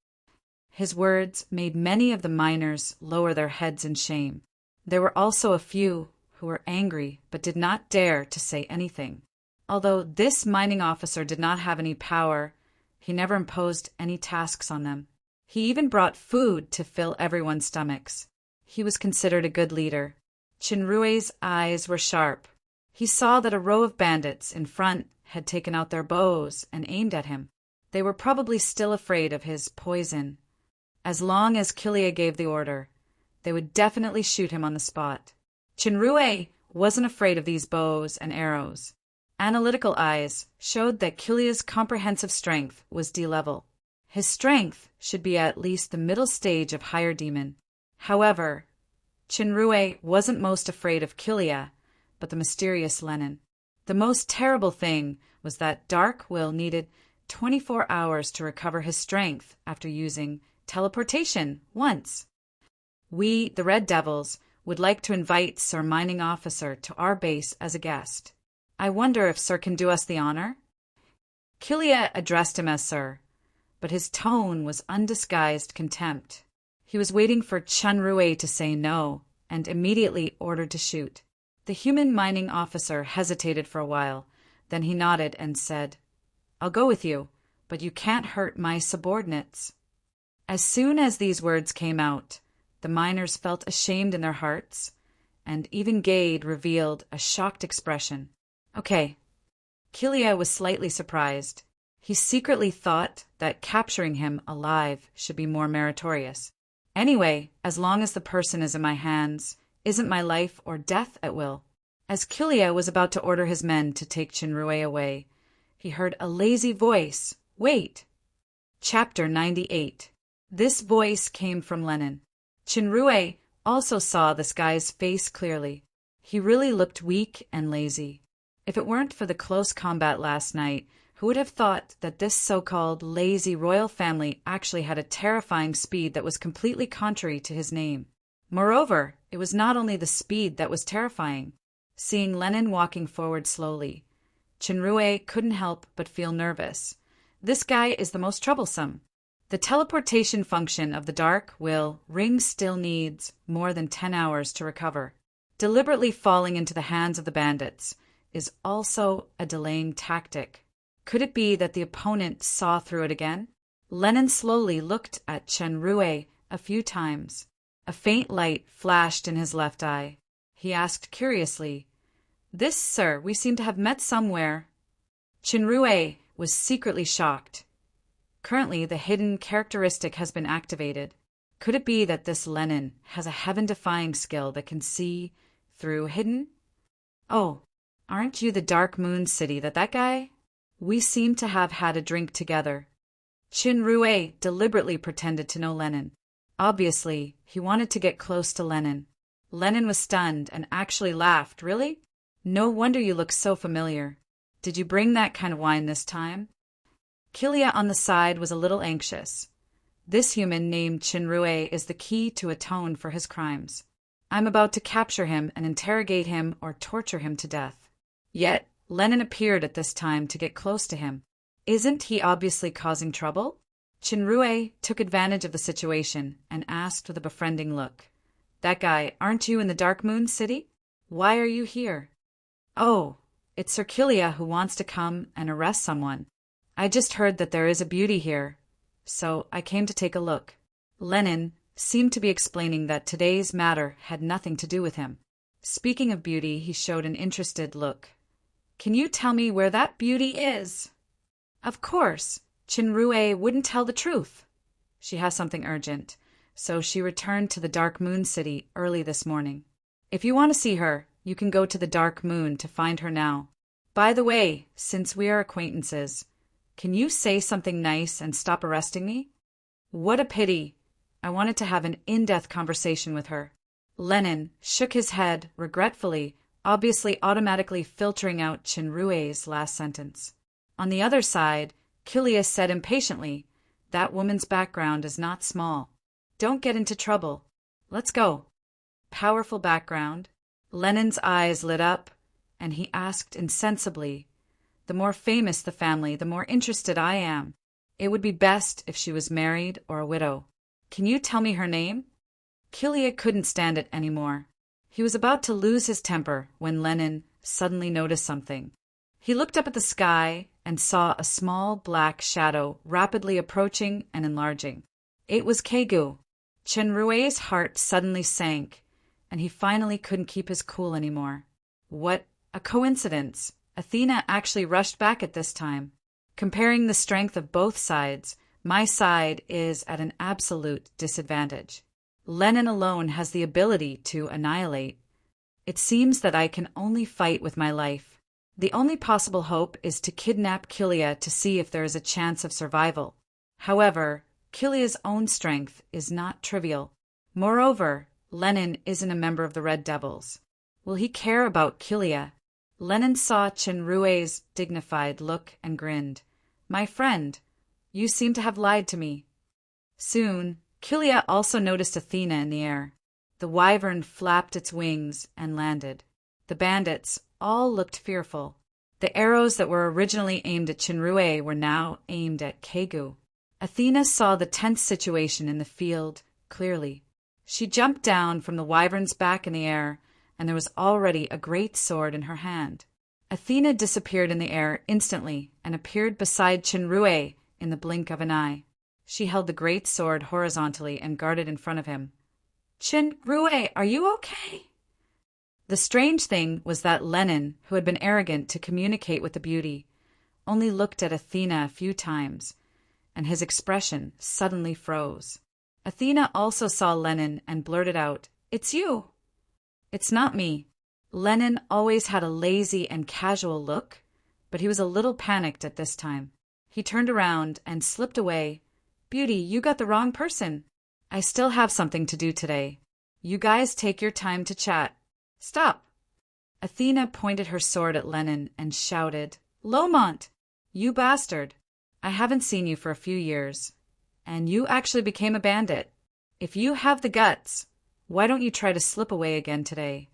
His words made many of the miners lower their heads in shame. There were also a few who were angry but did not dare to say anything. Although this mining officer did not have any power, he never imposed any tasks on them. He even brought food to fill everyone's stomachs. He was considered a good leader. Chinrue's eyes were sharp. He saw that a row of bandits in front had taken out their bows and aimed at him. They were probably still afraid of his poison. As long as Kilia gave the order, they would definitely shoot him on the spot. Chinrue wasn't afraid of these bows and arrows. Analytical eyes showed that Kilia's comprehensive strength was D-level. His strength should be at least the middle stage of higher demon. However, Chinrue wasn't most afraid of Kilia, but the mysterious Lenin. The most terrible thing was that Dark Will needed 24 hours to recover his strength after using teleportation once. We, the Red Devils, would like to invite Sir Mining Officer to our base as a guest. I wonder if Sir can do us the honor? Kilia addressed him as Sir, but his tone was undisguised contempt. He was waiting for Chinrue to say no, and immediately ordered to shoot. The human mining officer hesitated for a while, then he nodded and said, "I'll go with you, but you can't hurt my subordinates." As soon as these words came out, the miners felt ashamed in their hearts, and even Gade revealed a shocked expression. Okay. Kilia was slightly surprised. He secretly thought that capturing him alive should be more meritorious. Anyway, as long as the person is in my hands, isn't my life or death at will? As Kilia was about to order his men to take Chinrue away, he heard a lazy voice. Wait! Chapter 98. This voice came from Lenin. Chinrue also saw this guy's face clearly. He really looked weak and lazy. If it weren't for the close combat last night, who would have thought that this so-called lazy royal family actually had a terrifying speed that was completely contrary to his name? Moreover, it was not only the speed that was terrifying. Seeing Lenin walking forward slowly, Chinrue couldn't help but feel nervous. This guy is the most troublesome. The teleportation function of the Dark Will ring still needs more than 10 hours to recover. Deliberately falling into the hands of the bandits is also a delaying tactic. Could it be that the opponent saw through it again? Lenin slowly looked at Chinrue a few times. A faint light flashed in his left eye. He asked curiously, "This, sir, we seem to have met somewhere." Chinrue was secretly shocked. Currently, the hidden characteristic has been activated. Could it be that this Lenin has a heaven-defying skill that can see through hidden? Oh, aren't you the Dark Moon City that guy? We seem to have had a drink together. Chinrue deliberately pretended to know Lenin. Obviously, he wanted to get close to Lenin. Lenin was stunned and actually laughed. Really? No wonder you look so familiar. Did you bring that kind of wine this time? Kilia on the side was a little anxious. This human named Chinrue is the key to atone for his crimes. I'm about to capture him and interrogate him or torture him to death. Yet, Lenin appeared at this time to get close to him. Isn't he obviously causing trouble? Chinrue took advantage of the situation and asked with a befriending look, "That guy, aren't you in the Dark Moon City? Why are you here?" "Oh, it's Sir Kilia who wants to come and arrest someone. I just heard that there is a beauty here, so I came to take a look." Lenin seemed to be explaining that today's matter had nothing to do with him. Speaking of beauty, he showed an interested look. "Can you tell me where that beauty is?" Of course, Chinrue wouldn't tell the truth. She has something urgent, so she returned to the Dark Moon City early this morning. If you want to see her, you can go to the Dark Moon to find her now. By the way, since we are acquaintances, Can you say something nice and stop arresting me? What a pity. I wanted to have an in-depth conversation with her. Lennon shook his head regretfully, obviously automatically filtering out Chinrue's last sentence. On the other side, Kilia said impatiently, "That woman's background is not small. Don't get into trouble. Let's go." Powerful background. Lennon's eyes lit up, and he asked insensibly, "The more famous the family, the more interested I am. It would be best if she was married or a widow. Can you tell me her name?" Kilia couldn't stand it anymore. He was about to lose his temper when Lennon suddenly noticed something. He looked up at the sky and saw a small black shadow rapidly approaching and enlarging. It was Kegu. Chenrue's heart suddenly sank, and he finally couldn't keep his cool anymore. What a coincidence! Athena actually rushed back at this time. Comparing the strength of both sides, my side is at an absolute disadvantage. Lennon alone has the ability to annihilate. It seems that I can only fight with my life. The only possible hope is to kidnap Kilia to see if there is a chance of survival. However, Kilia's own strength is not trivial. Moreover, Lennon isn't a member of the Red Devils. Will he care about Kilia? Lennon saw Chenrue's dignified look and grinned. "My friend, you seem to have lied to me." Soon, Kilia also noticed Athena in the air. The wyvern flapped its wings and landed. The bandits all looked fearful. The arrows that were originally aimed at Chenrue were now aimed at Kegu. Athena saw the tense situation in the field clearly. She jumped down from the wyvern's back in the air, and there was already a great sword in her hand. Athena disappeared in the air instantly and appeared beside Chenrue in the blink of an eye. She held the great sword horizontally and guarded in front of him. "Chenrue, are you okay?" The strange thing was that Lennon, who had been arrogant to communicate with the beauty, only looked at Athena a few times, and his expression suddenly froze. Athena also saw Lennon and blurted out, "It's you." "It's not me." Lennon always had a lazy and casual look, but he was a little panicked at this time. He turned around and slipped away. "Beauty, you got the wrong person. I still have something to do today. You guys take your time to chat. Stop." Athena pointed her sword at Lennon and shouted, "Lomont! You bastard! I haven't seen you for a few years, and you actually became a bandit. If you have the guts, why don't you try to slip away again today?"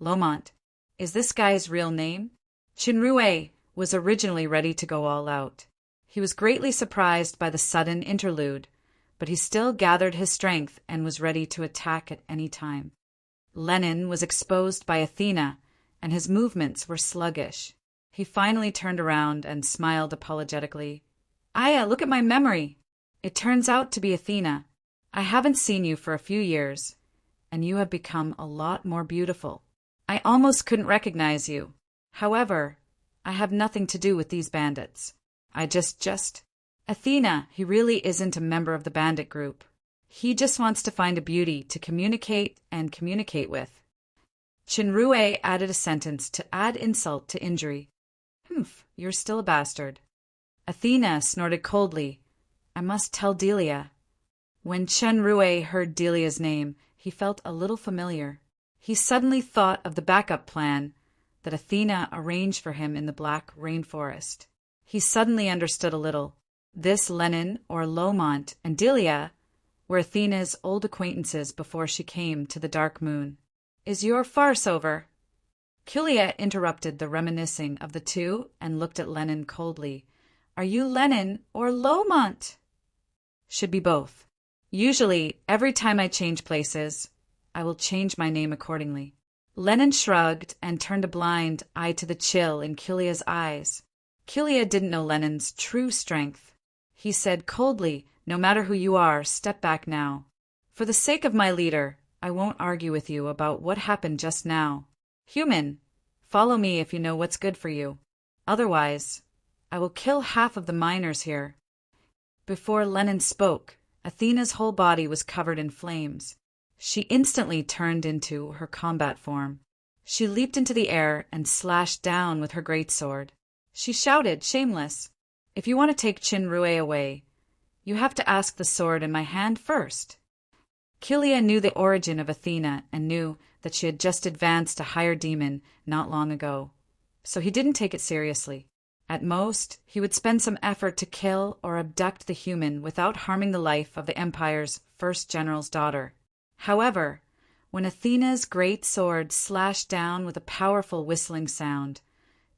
Lomont. Is this guy's real name? Chinrue was originally ready to go all out. He was greatly surprised by the sudden interlude, but he still gathered his strength and was ready to attack at any time. Lennon was exposed by Athena, and his movements were sluggish. He finally turned around and smiled apologetically. "Aya, look at my memory. It turns out to be Athena. I haven't seen you for a few years, and you have become a lot more beautiful. I almost couldn't recognize you. However, I have nothing to do with these bandits. I just... Athena, he really isn't a member of the bandit group. He just wants to find a beauty to communicate with." Chinrue added a sentence to add insult to injury. "Humph, you're still a bastard." Athena snorted coldly. "I must tell Delia." When Chenrue heard Delia's name, he felt a little familiar. He suddenly thought of the backup plan that Athena arranged for him in the Black Rainforest. He suddenly understood a little. This Lennon or Lomont and Delia were Athena's old acquaintances before she came to the Dark Moon. "Is your farce over?" Kilia interrupted the reminiscing of the two and looked at Lennon coldly. "Are you Lennon or Lomont?" "Should be both. Usually, every time I change places, I will change my name accordingly." Lennon shrugged and turned a blind eye to the chill in Kilia's eyes. Kilia didn't know Lennon's true strength. He said coldly, "No matter who you are, step back now. For the sake of my leader, I won't argue with you about what happened just now. Human, follow me if you know what's good for you. Otherwise, I will kill half of the miners here." Before Lennon spoke, Athena's whole body was covered in flames. She instantly turned into her combat form. She leaped into the air and slashed down with her greatsword. She shouted, shameless, If you want to take Chinrue away, you have to ask the sword in my hand first. Kilia knew the origin of Athena and knew that she had just advanced a higher demon not long ago, so he didn't take it seriously. At most, he would spend some effort to kill or abduct the human without harming the life of the Empire's first general's daughter. However, when Athena's great sword slashed down with a powerful whistling sound,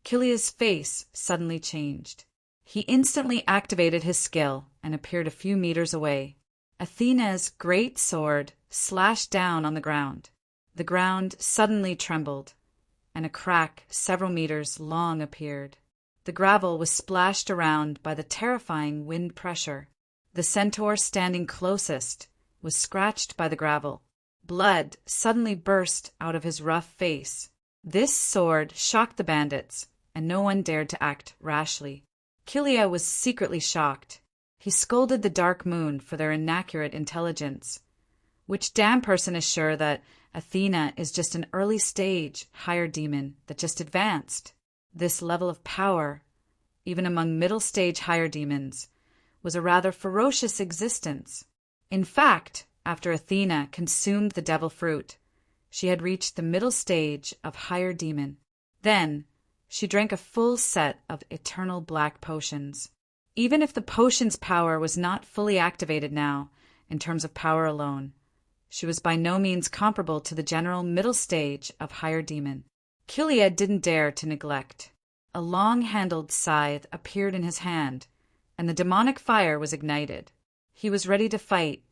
Kilia's face suddenly changed. He instantly activated his skill and appeared a few meters away. Athena's great sword slashed down on the ground. The ground suddenly trembled, and a crack several meters long appeared. The gravel was splashed around by the terrifying wind pressure. The centaur standing closest was scratched by the gravel. Blood suddenly burst out of his rough face. This sword shocked the bandits, and no one dared to act rashly. Kilia was secretly shocked. He scolded the Dark Moon for their inaccurate intelligence. Which damn person is sure that Athena is just an early-stage higher demon that just advanced? This level of power, even among middle-stage higher demons, was a rather ferocious existence. In fact, after Athena consumed the devil fruit, she had reached the middle stage of higher demon. Then, she drank a full set of eternal black potions. Even if the potion's power was not fully activated now, in terms of power alone, she was by no means comparable to the general middle stage of higher demon. Kilia didn't dare to neglect. A long-handled scythe appeared in his hand, and the demonic fire was ignited. He was ready to fight.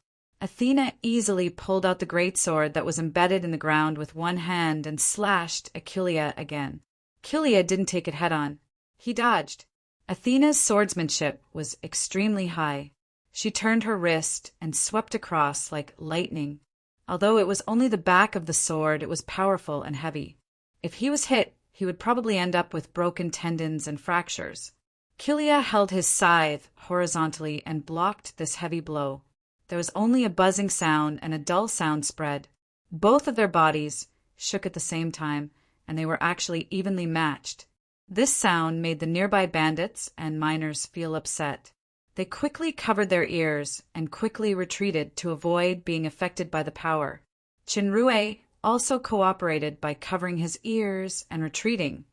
Athena easily pulled out the great sword that was embedded in the ground with one hand and slashed at Kilia again. Kilia didn't take it head-on. He dodged. Athena's swordsmanship was extremely high. She turned her wrist and swept across like lightning. Although it was only the back of the sword, it was powerful and heavy. If he was hit, he would probably end up with broken tendons and fractures. Kilia held his scythe horizontally and blocked this heavy blow. There was only a buzzing sound and a dull sound spread. Both of their bodies shook at the same time, and they were actually evenly matched. This sound made the nearby bandits and miners feel upset. They quickly covered their ears and quickly retreated to avoid being affected by the power. Chinrue also cooperated by covering his ears and retreating,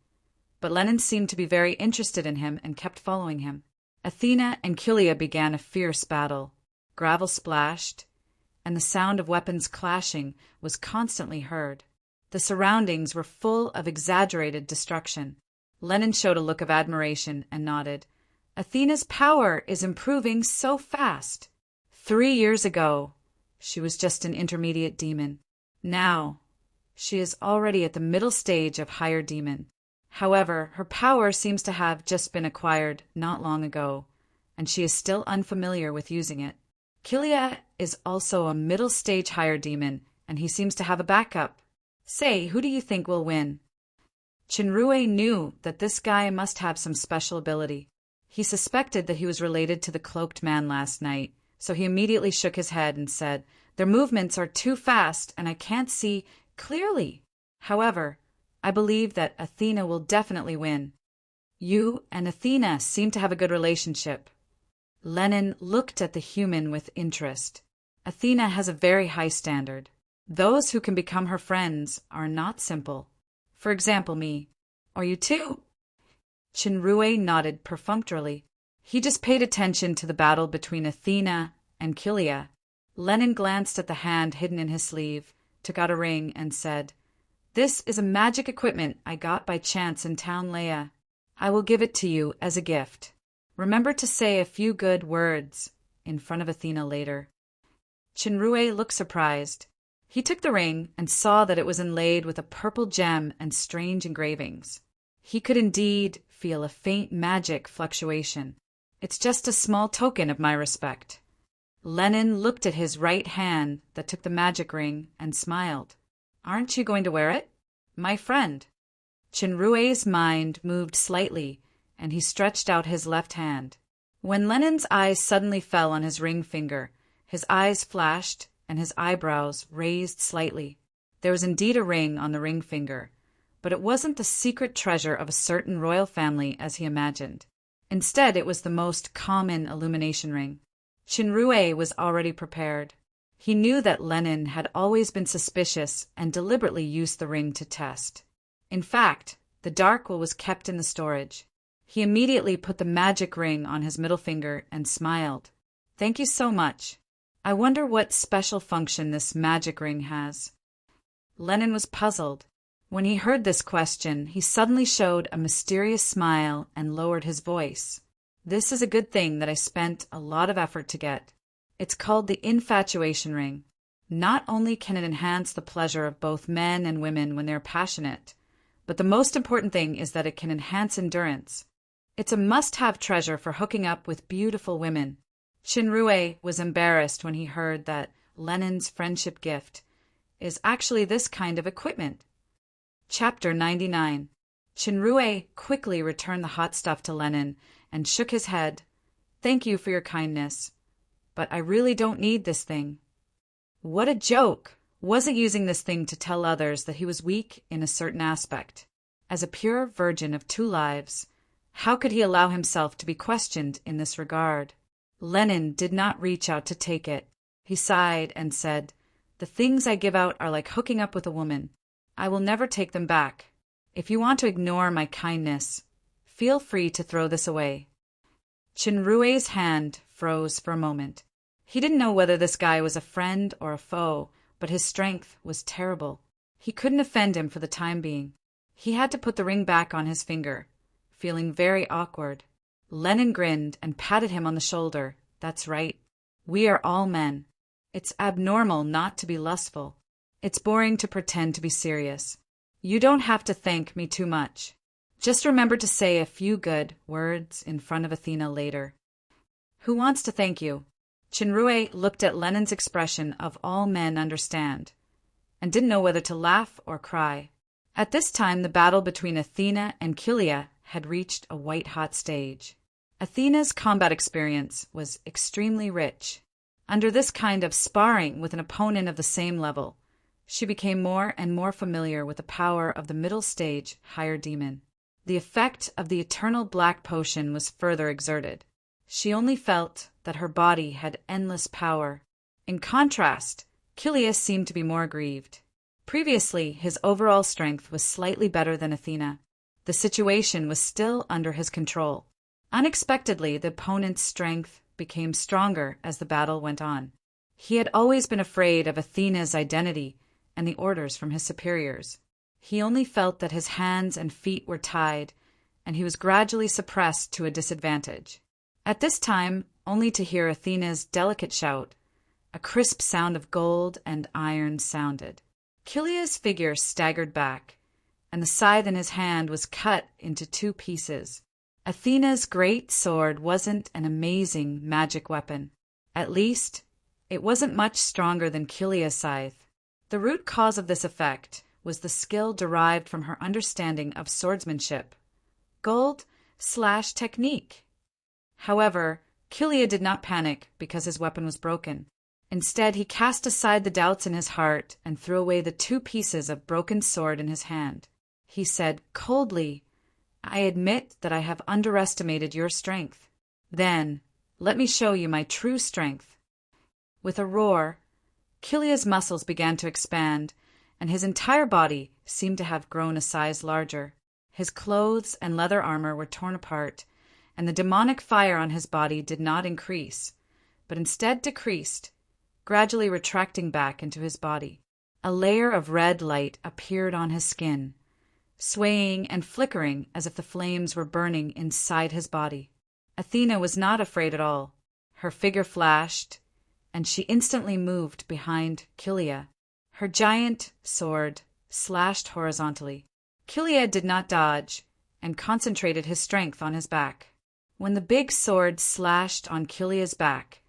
but Lenin seemed to be very interested in him and kept following him. Athena and Kilia began a fierce battle. Gravel splashed, and the sound of weapons clashing was constantly heard. The surroundings were full of exaggerated destruction. Lenin showed a look of admiration and nodded. Athena's power is improving so fast. 3 years ago, she was just an intermediate demon. Now, she is already at the middle stage of higher demon. However, her power seems to have just been acquired not long ago, and she is still unfamiliar with using it. Kilia is also a middle stage higher demon, and he seems to have a backup. Say, who do you think will win? Chinrue knew that this guy must have some special ability. He suspected that he was related to the cloaked man last night, so he immediately shook his head and said, "Their movements are too fast, and I can't see clearly. However, I believe that Athena will definitely win. You and Athena seem to have a good relationship." Lenin looked at the human with interest. Athena has a very high standard. Those who can become her friends are not simple. For example, me. Or you too? Chinrue nodded perfunctorily. He just paid attention to the battle between Athena and Kilia. Lenin glanced at the hand hidden in his sleeve, took out a ring, and said, "This is a magic equipment I got by chance in town, Leia. I will give it to you as a gift. Remember to say a few good words in front of Athena later." Chinrue looked surprised. He took the ring and saw that it was inlaid with a purple gem and strange engravings. He could indeed feel a faint magic fluctuation. "It's just a small token of my respect." Lenin looked at his right hand that took the magic ring and smiled. "Aren't you going to wear it? My friend." Chinrue's mind moved slightly, and he stretched out his left hand. When Lenin's eyes suddenly fell on his ring finger, his eyes flashed and his eyebrows raised slightly. There was indeed a ring on the ring finger, but it wasn't the secret treasure of a certain royal family as he imagined. Instead, it was the most common illumination ring. Shinrue was already prepared. He knew that Lenin had always been suspicious and deliberately used the ring to test. In fact, the dark will was kept in the storage. He immediately put the magic ring on his middle finger and smiled. "Thank you so much. I wonder what special function this magic ring has." Lenin was puzzled. When he heard this question, he suddenly showed a mysterious smile and lowered his voice. "This is a good thing that I spent a lot of effort to get. It's called the infatuation ring. Not only can it enhance the pleasure of both men and women when they're passionate, but the most important thing is that it can enhance endurance. It's a must-have treasure for hooking up with beautiful women." Shinrue was embarrassed when he heard that Lenin's friendship gift is actually this kind of equipment. Chapter 99. Shinrue quickly returned the hot stuff to Lenin and shook his head. "Thank you for your kindness, but I really don't need this thing." What a joke! Wasn't using this thing to tell others that he was weak in a certain aspect. As a pure virgin of 2 lives, how could he allow himself to be questioned in this regard? Lenin did not reach out to take it. He sighed and said, "The things I give out are like hooking up with a woman. I will never take them back. If you want to ignore my kindness, feel free to throw this away." Shinrue's hand froze for a moment. He didn't know whether this guy was a friend or a foe, but his strength was terrible. He couldn't offend him for the time being. He had to put the ring back on his finger, feeling very awkward. Lenin grinned and patted him on the shoulder. "That's right. We are all men. It's abnormal not to be lustful. It's boring to pretend to be serious. You don't have to thank me too much. Just remember to say a few good words in front of Athena later." "Who wants to thank you?" Shinrue looked at Lenin's expression of "all men understand" and didn't know whether to laugh or cry. At this time, the battle between Athena and Kilia had reached a white-hot stage. Athena's combat experience was extremely rich. Under this kind of sparring with an opponent of the same level, she became more and more familiar with the power of the middle stage higher demon. The effect of the eternal black potion was further exerted. She only felt that her body had endless power. In contrast, Kilia seemed to be more aggrieved. Previously, his overall strength was slightly better than Athena. The situation was still under his control. Unexpectedly, the opponent's strength became stronger as the battle went on. He had always been afraid of Athena's identity and the orders from his superiors. He only felt that his hands and feet were tied, and he was gradually suppressed to a disadvantage. At this time, only to hear Athena's delicate shout, a crisp sound of gold and iron sounded. Kilia's figure staggered back, and the scythe in his hand was cut into 2 pieces. Athena's great sword wasn't an amazing magic weapon. At least, it wasn't much stronger than Kilia's scythe. The root cause of this effect was the skill derived from her understanding of swordsmanship. Gold/technique. However, Kilia did not panic because his weapon was broken. Instead, he cast aside the doubts in his heart and threw away the 2 pieces of broken sword in his hand. He said coldly, "I admit that I have underestimated your strength. Then, let me show you my true strength." With a roar, Kilia's muscles began to expand, and his entire body seemed to have grown a size larger. His clothes and leather armor were torn apart, and the demonic fire on his body did not increase, but instead decreased, gradually retracting back into his body. A layer of red light appeared on his skin, swaying and flickering as if the flames were burning inside his body. Athena was not afraid at all. Her figure flashed, and she instantly moved behind Kilia. Her giant sword slashed horizontally. Kilia did not dodge and concentrated his strength on his back. When the big sword slashed on Kilia's back,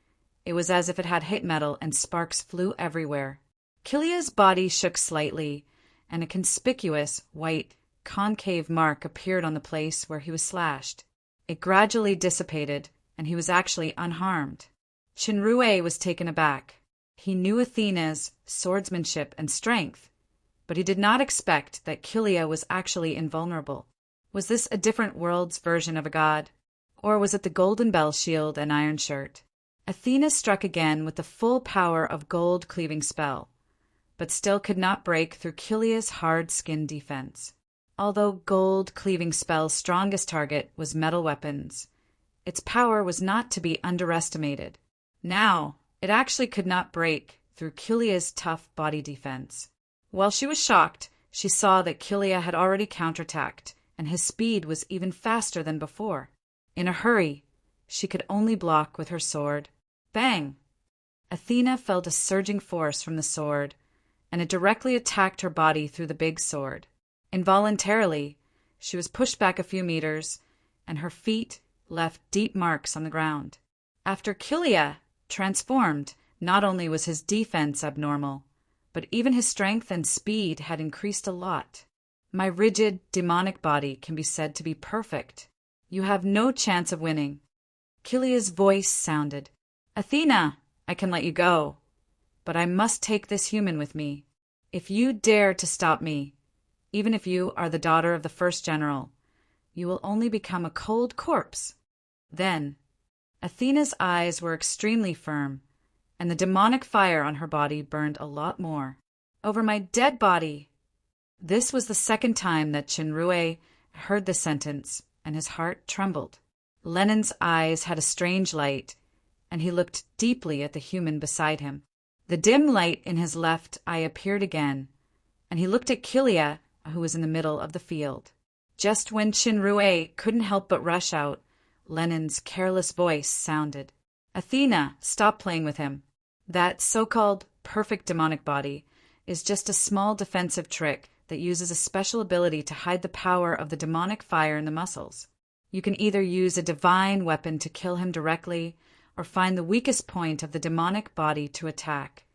it was as if it had hit metal and sparks flew everywhere. Kilia's body shook slightly, and a conspicuous white concave mark appeared on the place where he was slashed. It gradually dissipated, and he was actually unharmed. Shinrue was taken aback. He knew Athena's swordsmanship and strength, but he did not expect that Kilia was actually invulnerable. Was this a different world's version of a god? Or was it the golden bell shield and iron shirt? Athena struck again with the full power of gold cleaving spell, but still could not break through Kilia's hard skin defense. Although gold cleaving spell's strongest target was metal weapons, its power was not to be underestimated. Now, it actually could not break through Kilia's tough body defense. While she was shocked, she saw that Kilia had already counterattacked, and his speed was even faster than before. In a hurry, she could only block with her sword. Bang! Athena felt a surging force from the sword, and it directly attacked her body through the big sword. Involuntarily, she was pushed back a few meters, and her feet left deep marks on the ground. After Kilia transformed, not only was his defense abnormal, but even his strength and speed had increased a lot. My rigid, demonic body can be said to be perfect. You have no chance of winning. Kilia's voice sounded. Athena, I can let you go, but I must take this human with me. If you dare to stop me, even if you are the daughter of the first general, you will only become a cold corpse. Then, Athena's eyes were extremely firm, and the demonic fire on her body burned a lot more. Over my dead body! This was the second time that Chinrue heard the sentence, and his heart trembled. Lenin's eyes had a strange light, and he looked deeply at the human beside him. The dim light in his left eye appeared again, and he looked at Kilia, who was in the middle of the field. Just when Chinrue couldn't help but rush out, Lenin's careless voice sounded. Athena, stop playing with him. That so-called perfect demonic body is just a small defensive trick that uses a special ability to hide the power of the demonic fire in the muscles. You can either use a divine weapon to kill him directly, or find the weakest point of the demonic body to attack,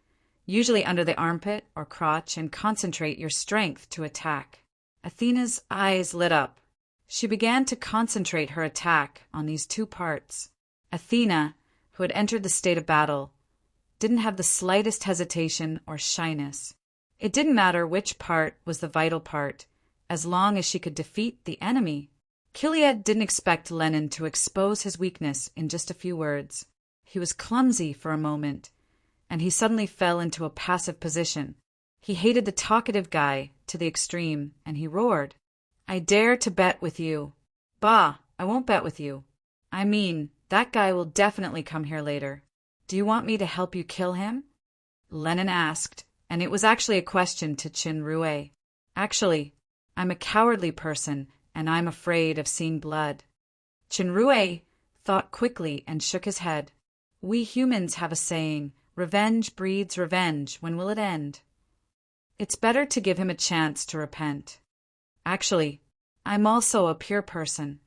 usually under the armpit or crotch, and concentrate your strength to attack. Athena's eyes lit up. She began to concentrate her attack on these two parts. Athena, who had entered the state of battle, didn't have the slightest hesitation or shyness. It didn't matter which part was the vital part, as long as she could defeat the enemy. Kilia didn't expect Lenin to expose his weakness in just a few words. He was clumsy for a moment, and he suddenly fell into a passive position. He hated the talkative guy to the extreme, and he roared, I dare to bet with you. Bah, I won't bet with you. I mean, that guy will definitely come here later. Do you want me to help you kill him? Lenin asked, and it was actually a question to Chinrue. Actually, I'm a cowardly person, and I'm afraid of seeing blood. Chinrue thought quickly and shook his head. We humans have a saying, revenge breeds revenge. When will it end? It's better to give him a chance to repent. Actually, I'm also a pure person.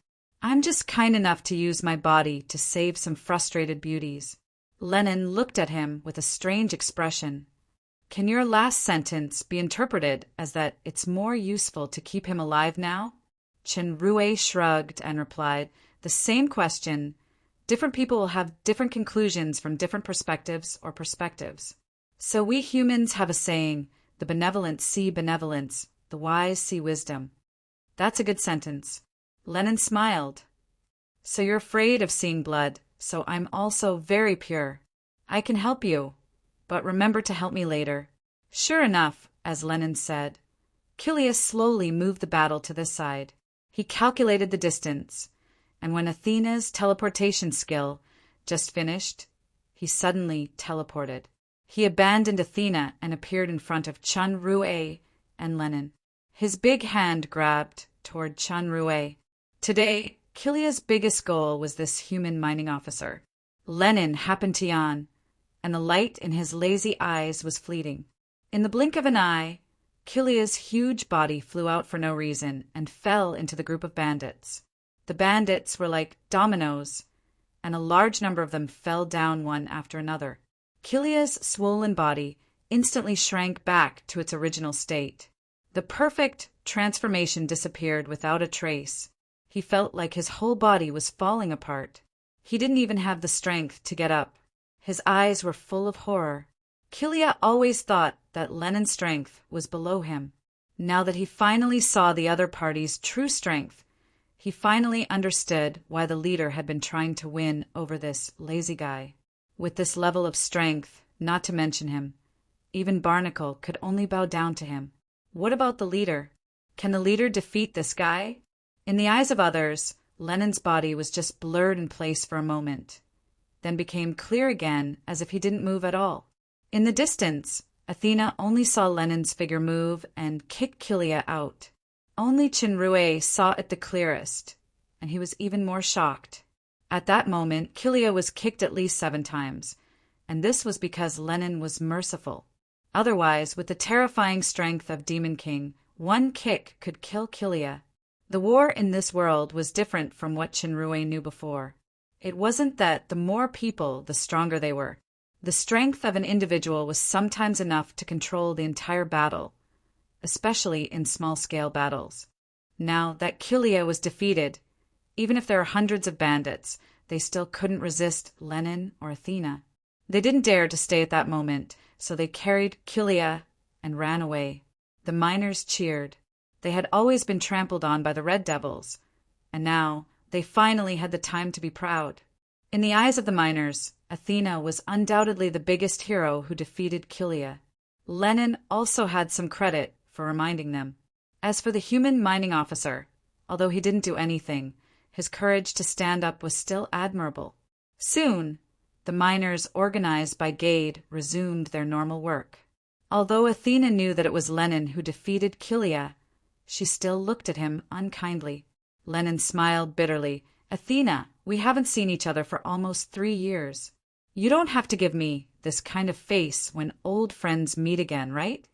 I'm just kind enough to use my body to save some frustrated beauties. Lenin looked at him with a strange expression. Can your last sentence be interpreted as that it's more useful to keep him alive now? Chinrue shrugged and replied, the same question. Different people will have different conclusions from different perspectives or perspectives. So we humans have a saying, the benevolent see benevolence, the wise see wisdom. That's a good sentence. Lenin smiled. So you're afraid of seeing blood, so I'm also very pure. I can help you, but remember to help me later. Sure enough, as Lenin said, Kilia slowly moved the battle to this side. He calculated the distance, and when Athena's teleportation skill just finished, he suddenly teleported. He abandoned Athena and appeared in front of Chinrue and Lenin. His big hand grabbed toward Chinrue. Today, Kilia's biggest goal was this human mining officer. Lenin happened to yawn, and the light in his lazy eyes was fleeting. In the blink of an eye, Kilia's huge body flew out for no reason and fell into the group of bandits. The bandits were like dominoes, and a large number of them fell down one after another. Kilia's swollen body instantly shrank back to its original state. The perfect transformation disappeared without a trace. He felt like his whole body was falling apart. He didn't even have the strength to get up. His eyes were full of horror. Kilia always thought that Lenin's strength was below him. Now that he finally saw the other party's true strength, He finally understood why the leader had been trying to win over this lazy guy. With this level of strength, not to mention him, even Barnacle could only bow down to him. What about the leader? Can the leader defeat this guy? In the eyes of others, Lennon's body was just blurred in place for a moment, then became clear again as if he didn't move at all. In the distance, Athena only saw Lennon's figure move and kick Kilia out. Only Chinrue saw it the clearest, and he was even more shocked. At that moment, Kilia was kicked at least 7 times, and this was because Lennon was merciful. Otherwise, with the terrifying strength of Demon King, one kick could kill Kilia. The war in this world was different from what Chinrue knew before. It wasn't that the more people, the stronger they were. The strength of an individual was sometimes enough to control the entire battle, especially in small-scale battles. Now that Kilia was defeated, even if there are hundreds of bandits, they still couldn't resist Lennon or Athena. They didn't dare to stay at that moment, so they carried Kilia and ran away. The miners cheered. They had always been trampled on by the Red Devils, and now they finally had the time to be proud. In the eyes of the miners, Athena was undoubtedly the biggest hero who defeated Kilia. Lennon also had some credit for reminding them. As for the human mining officer, although he didn't do anything, his courage to stand up was still admirable. Soon, the miners, organized by Gade, resumed their normal work. Although Athena knew that it was Lennon who defeated Kilia, she still looked at him unkindly. Lennon smiled bitterly. "Athena, we haven't seen each other for almost 3 years. You don't have to give me this kind of face when old friends meet again, right?"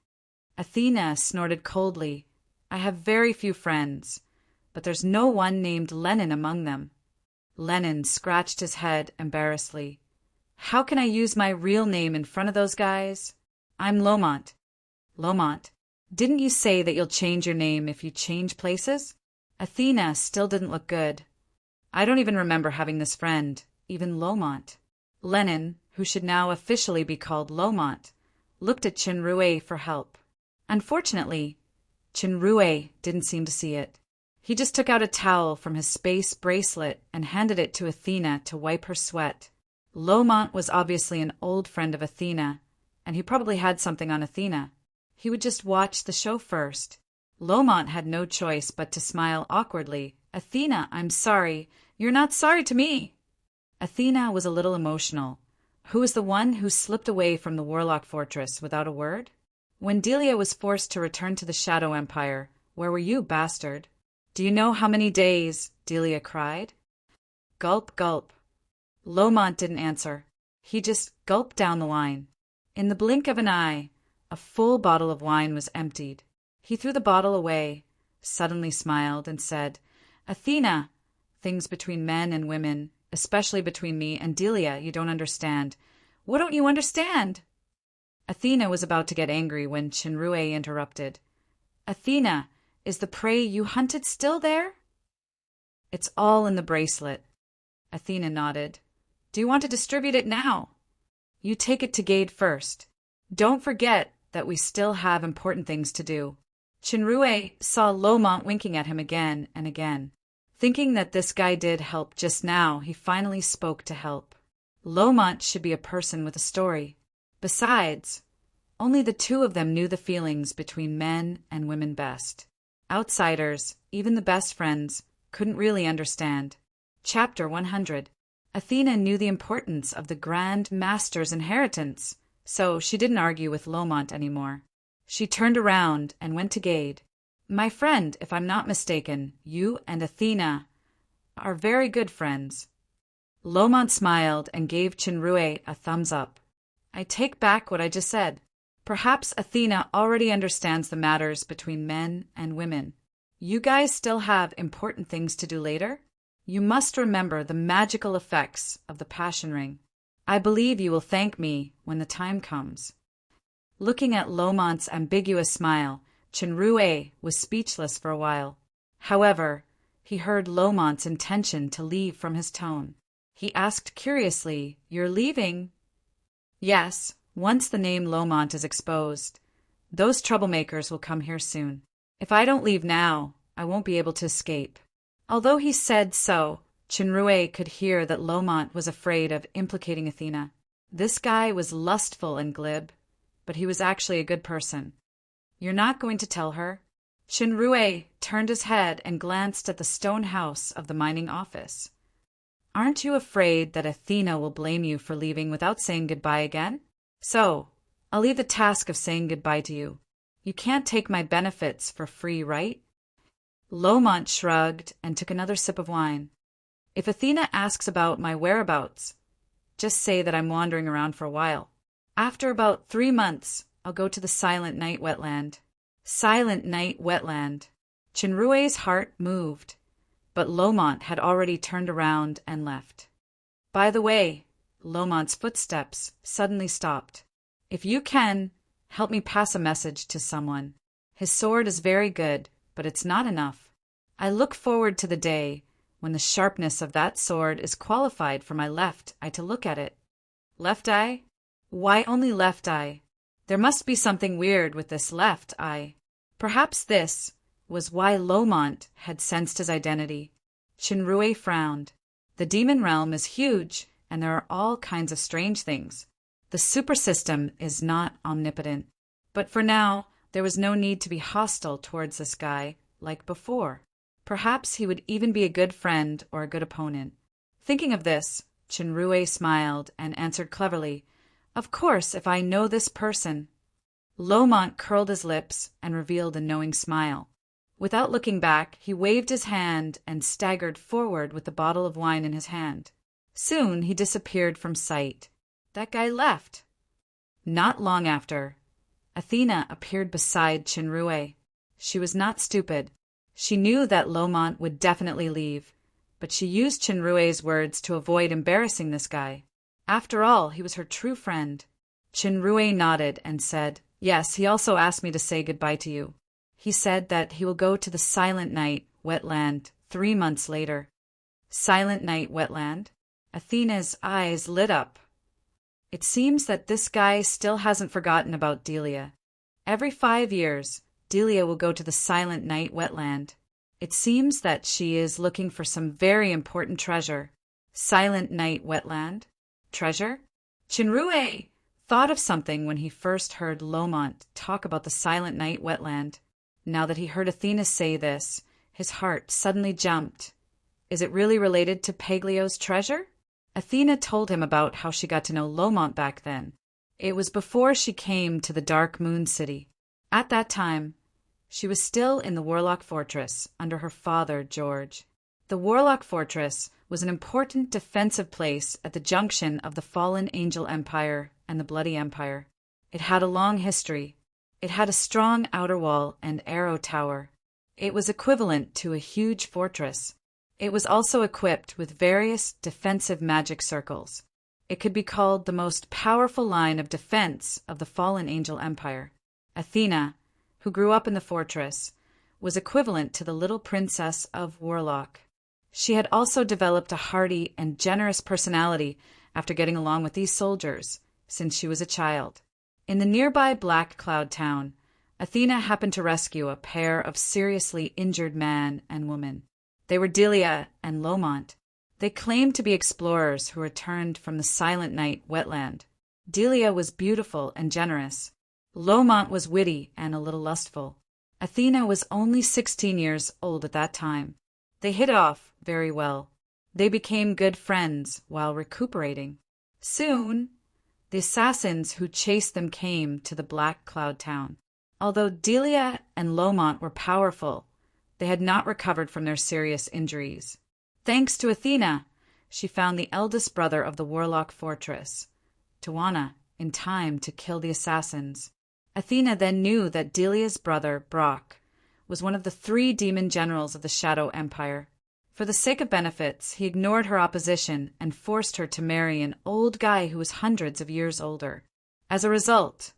Athena snorted coldly. "I have very few friends, but there's no one named Lennon among them." Lennon scratched his head embarrassedly. "How can I use my real name in front of those guys? I'm Lomont." "Lomont, didn't you say that you'll change your name if you change places?" Athena still didn't look good. "I don't even remember having this friend, even Lomont." Lennon, who should now officially be called Lomont, looked at Chinrue for help. Unfortunately, Chinrue didn't seem to see it. He just took out a towel from his space bracelet and handed it to Athena to wipe her sweat. Lomont was obviously an old friend of Athena, and he probably had something on Athena. He would just watch the show first. Lomont had no choice but to smile awkwardly. "Athena, I'm sorry. You're not sorry to me." Athena was a little emotional. Who was the one who slipped away from the Warlock Fortress without a word? "When Delia was forced to return to the Shadow Empire, where were you, bastard?" "Do you know how many days?" Delia cried. Gulp, gulp. Lomont didn't answer. He just gulped down the wine. In the blink of an eye, a full bottle of wine was emptied. He threw the bottle away, suddenly smiled, and said, "Athena, things between men and women, especially between me and Delia, you don't understand." "What don't you understand?" Athena was about to get angry when Chinrue interrupted. "Athena, is the prey you hunted still there?" "It's all in the bracelet." Athena nodded. "Do you want to distribute it now?" "You take it to Gade first. Don't forget that we still have important things to do." Chinrue saw Lomont winking at him again and again. Thinking that this guy did help just now, he finally spoke to help. Lomont should be a person with a story. Besides, only the two of them knew the feelings between men and women best. Outsiders, even the best friends, couldn't really understand. Chapter 100. Athena knew the importance of the Grand Master's inheritance, so she didn't argue with Lomont anymore. She turned around and went to Gade. "My friend, if I'm not mistaken, you and Athena are very good friends." Lomont smiled and gave Chinrue a thumbs up. "I take back what I just said. Perhaps Athena already understands the matters between men and women. You guys still have important things to do later? You must remember the magical effects of the passion ring. I believe you will thank me when the time comes." Looking at Lomont's ambiguous smile, Chinrue was speechless for a while. However, he heard Lomont's intention to leave from his tone. He asked curiously, "You're leaving?" "Yes, once the name Lomont is exposed. Those troublemakers will come here soon. If I don't leave now, I won't be able to escape." Although he said so, Chinrue could hear that Lomont was afraid of implicating Athena. This guy was lustful and glib, but he was actually a good person. You're not going to tell her? Chinrue turned his head and glanced at the stone house of the mining office. Aren't you afraid that Athena will blame you for leaving without saying goodbye again? So, I'll leave the task of saying goodbye to you. You can't take my benefits for free, right? Lomont shrugged and took another sip of wine. If Athena asks about my whereabouts, just say that I'm wandering around for a while. After about 3 months, I'll go to the Silent Night wetland. Silent Night wetland. Chinrue's heart moved, but Lomont had already turned around and left. By the way, Lomont's footsteps suddenly stopped. If you can, help me pass a message to someone. His sword is very good, but it's not enough. I look forward to the day when the sharpness of that sword is qualified for my left eye to look at it. Left eye? Why only left eye? There must be something weird with this left eye. Perhaps this was why Lomont had sensed his identity. Chinrue frowned. The demon realm is huge, and there are all kinds of strange things. The super system is not omnipotent. But for now, there was no need to be hostile towards this guy like before. Perhaps he would even be a good friend or a good opponent. Thinking of this, Chinrue smiled and answered cleverly, Of course, if I know this person. Lomont curled his lips and revealed a knowing smile. Without looking back, he waved his hand and staggered forward with the bottle of wine in his hand. Soon he disappeared from sight. That guy left. Not long after, Athena appeared beside Chinrue. She was not stupid. She knew that Lomont would definitely leave, but she used Chinrue's words to avoid embarrassing this guy. After all, he was her true friend. Chinrue nodded and said, Yes, he also asked me to say goodbye to you. He said that he will go to the Silent Night wetland 3 months later. Silent Night wetland? Athena's eyes lit up. It seems that this guy still hasn't forgotten about Delia. Every 5 years, Delia will go to the Silent Night wetland. It seems that she is looking for some very important treasure. Silent Night wetland? Treasure? Chinrue thought of something when he first heard Lomont talk about the Silent Night wetland. Now that he heard Athena say this, his heart suddenly jumped. Is it really related to Paglio's treasure? Athena told him about how she got to know Lomont back then. It was before she came to the Dark Moon City. At that time, she was still in the Warlock Fortress under her father, George. The Warlock Fortress was an important defensive place at the junction of the fallen Angel Empire and the Bloody Empire. It had a long history. It had a strong outer wall and arrow tower. It was equivalent to a huge fortress. It was also equipped with various defensive magic circles. It could be called the most powerful line of defense of the fallen Angel Empire. Athena, who grew up in the fortress, was equivalent to the little princess of Warlock. She had also developed a hearty and generous personality after getting along with these soldiers, since she was a child. In the nearby Black Cloud town, Athena happened to rescue a pair of seriously injured man and woman. They were Delia and Lomont. They claimed to be explorers who returned from the Silent Night wetland. Delia was beautiful and generous. Lomont was witty and a little lustful. Athena was only 16 years old at that time. They hit it off very well. They became good friends while recuperating. Soon, the assassins who chased them came to the Black Cloud town. Although Delia and Lomont were powerful, they had not recovered from their serious injuries. Thanks to Athena, she found the eldest brother of the Warlock Fortress, Tawana, in time to kill the assassins. Athena then knew that Delia's brother, Brock, was one of the 3 demon generals of the Shadow Empire. For the sake of benefits, he ignored her opposition and forced her to marry an old guy who was hundreds of years older. As a result,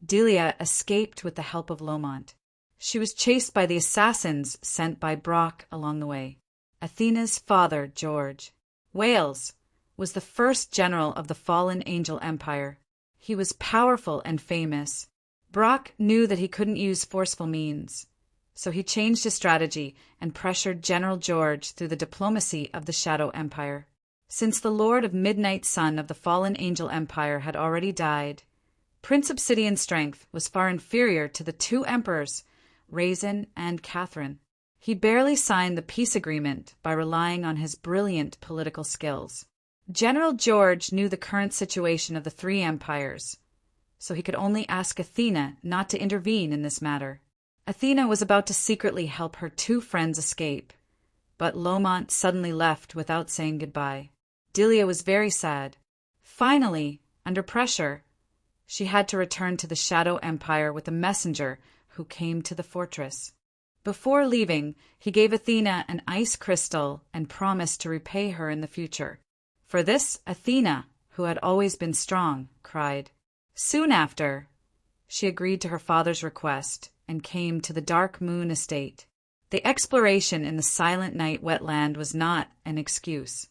Delia escaped with the help of Lomont. She was chased by the assassins sent by Brock along the way. Athena's father, George, Wales, was the first general of the fallen Angel Empire. He was powerful and famous. Brock knew that he couldn't use forceful means, So he changed his strategy and pressured General George through the diplomacy of the Shadow Empire. Since the Lord of Midnight Sun of the fallen Angel Empire had already died, Prince Obsidian's strength was far inferior to the two emperors, Raisin and Catherine. He barely signed the peace agreement by relying on his brilliant political skills. General George knew the current situation of the three empires, so he could only ask Athena not to intervene in this matter. Athena was about to secretly help her two friends escape, but Lomont suddenly left without saying goodbye. Delia was very sad. Finally, under pressure, she had to return to the Shadow Empire with a messenger who came to the fortress. Before leaving, he gave Athena an ice crystal and promised to repay her in the future. For this, Athena, who had always been strong, cried. Soon after, she agreed to her father's request and came to the Dark Moon estate. The exploration in the Silent Night wetland was not an excuse.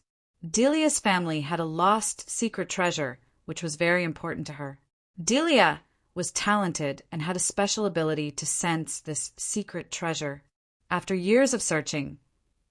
Delia's family had a lost secret treasure, which was very important to her. Delia was talented and had a special ability to sense this secret treasure. After years of searching,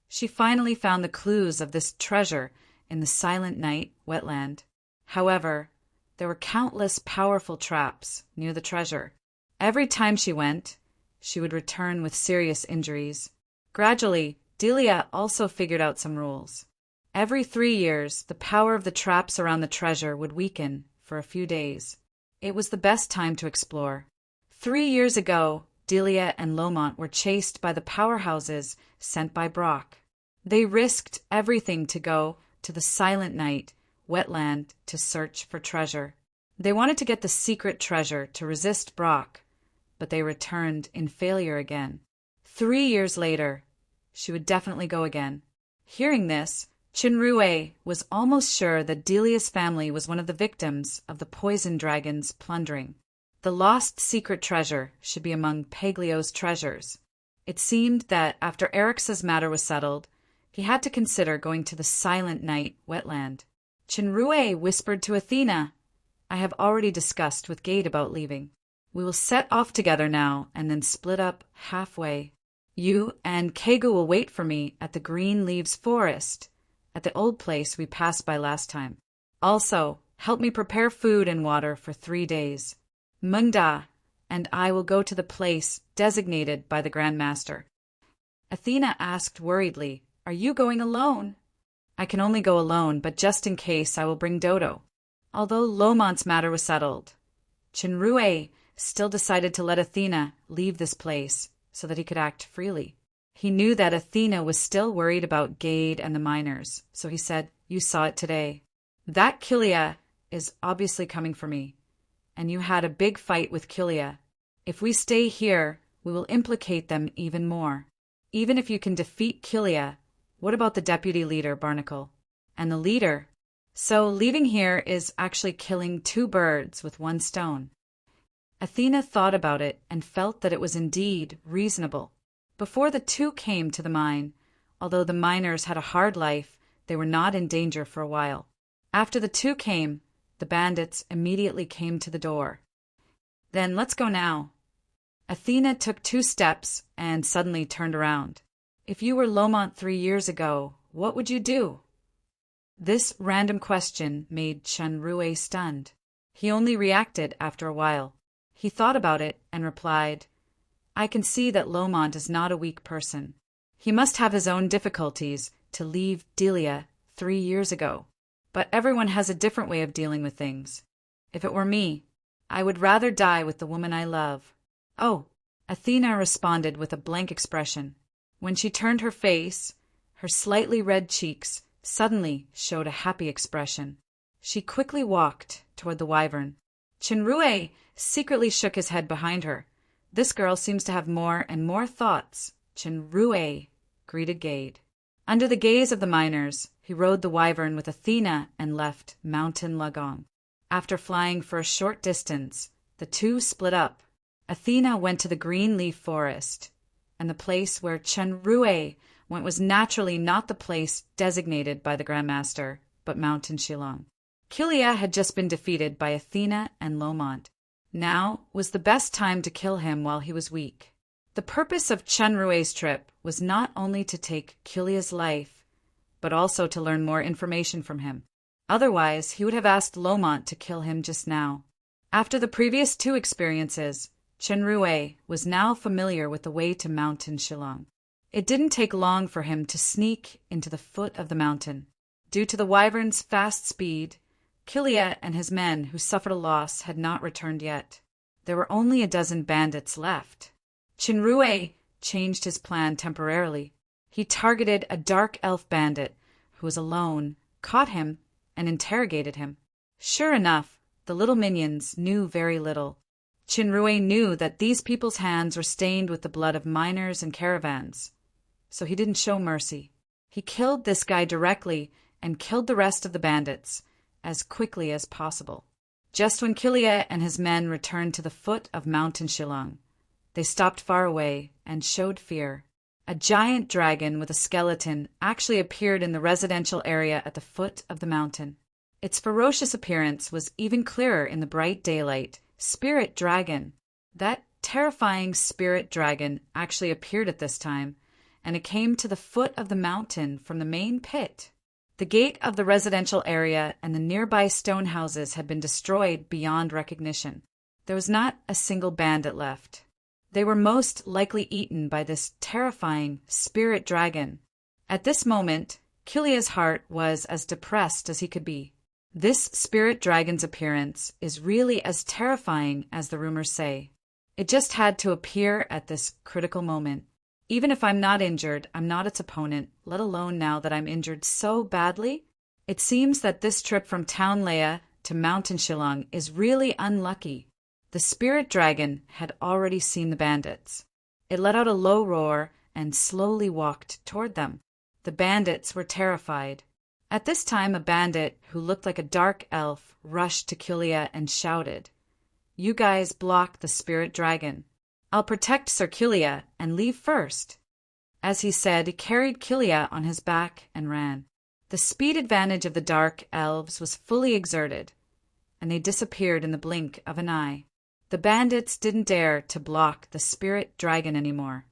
she finally found the clues of this treasure in the Silent Night wetland. However, there were countless powerful traps near the treasure. Every time she went, she would return with serious injuries. Gradually, Delia also figured out some rules. Every 3 years, the power of the traps around the treasure would weaken for a few days. It was the best time to explore. 3 years ago, Delia and Lomont were chased by the powerhouses sent by Brock. They risked everything to go to the Silent Night wetland to search for treasure. They wanted to get the secret treasure to resist Brock, but they returned in failure again. 3 years later, she would definitely go again. Hearing this, Chinrue was almost sure that Delia's family was one of the victims of the poison dragon's plundering. The lost secret treasure should be among Paglio's treasures. It seemed that after Eric's matter was settled, he had to consider going to the Silent Night wetland. Chinrue whispered to Athena, I have already discussed with Gade about leaving. We will set off together now and then split up halfway. You and Kegu will wait for me at the Green Leaves Forest, at the old place we passed by last time. Also, help me prepare food and water for 3 days. Mungda and I will go to the place designated by the Grand Master. Athena asked worriedly, Are you going alone? I can only go alone, but just in case I will bring Dodo. Although Lomont's matter was settled, Chinrue still decided to let Athena leave this place so that he could act freely. He knew that Athena was still worried about Gade and the miners, so he said, You saw it today. That Kilia is obviously coming for me, and you had a big fight with Kilia. If we stay here, we will implicate them even more. Even if you can defeat Kilia, what about the deputy leader, Barnacle? And the leader? So leaving here is actually killing 2 birds with 1 stone. Athena thought about it and felt that it was indeed reasonable. Before the 2 came to the mine, although the miners had a hard life, they were not in danger for a while. After the 2 came, the bandits immediately came to the door. Then let's go now. Athena took 2 steps and suddenly turned around. If you were Lomont 3 years ago, what would you do? This random question made Chinrue stunned. He only reacted after a while. He thought about it and replied, I can see that Lomont is not a weak person. He must have his own difficulties to leave Delia 3 years ago. But everyone has a different way of dealing with things. If it were me, I would rather die with the woman I love. Oh, Athena responded with a blank expression. When she turned her face, her slightly red cheeks suddenly showed a happy expression. She quickly walked toward the wyvern. Chinrue secretly shook his head behind her. This girl seems to have more and more thoughts. Chinrue greeted Gade. Under the gaze of the miners, he rode the wyvern with Athena and left Mountain Lagong. After flying for a short distance, the 2 split up. Athena went to the Green Leaf Forest, and the place where Chinrue went was naturally not the place designated by the Grand Master, but Mountain Shillong. Kilia had just been defeated by Athena and Lomont. Now was the best time to kill him while he was weak. The purpose of Chen Rui's trip was not only to take Kilia's life, but also to learn more information from him. Otherwise, he would have asked Lomont to kill him just now. After the previous 2 experiences, Chen Rui was now familiar with the way to Mountain Shillong. It didn't take long for him to sneak into the foot of the mountain. Due to the wyvern's fast speed, Kilia and his men who suffered a loss had not returned yet. There were only a dozen bandits left. Chen Rui changed his plan temporarily. He targeted a dark elf bandit who was alone, caught him, and interrogated him. Sure enough, the little minions knew very little. Chen Rui knew that these people's hands were stained with the blood of miners and caravans, so he didn't show mercy. He killed this guy directly and killed the rest of the bandits as quickly as possible. Just when Kilia and his men returned to the foot of Mountain Shillong, they stopped far away and showed fear. A giant dragon with a skeleton actually appeared in the residential area at the foot of the mountain. Its ferocious appearance was even clearer in the bright daylight. Spirit Dragon. That terrifying spirit dragon actually appeared at this time, and it came to the foot of the mountain from the main pit. The gate of the residential area and the nearby stone houses had been destroyed beyond recognition. There was not a single bandit left. They were most likely eaten by this terrifying spirit dragon. At this moment, Kilia's heart was as depressed as he could be. This spirit dragon's appearance is really as terrifying as the rumors say. It just had to appear at this critical moment. Even if I'm not injured, I'm not its opponent, let alone now that I'm injured so badly. It seems that this trip from Town Leia to Mountain Shillong is really unlucky. The spirit dragon had already seen the bandits. It let out a low roar and slowly walked toward them. The bandits were terrified. At this time, a bandit who looked like a dark elf rushed to Kilia and shouted, "You guys block the spirit dragon. I'll protect Sir Kilia and leave first." As he said, he carried Kilia on his back and ran. The speed advantage of the dark elves was fully exerted, and they disappeared in the blink of an eye. The bandits didn't dare to block the spirit dragon anymore,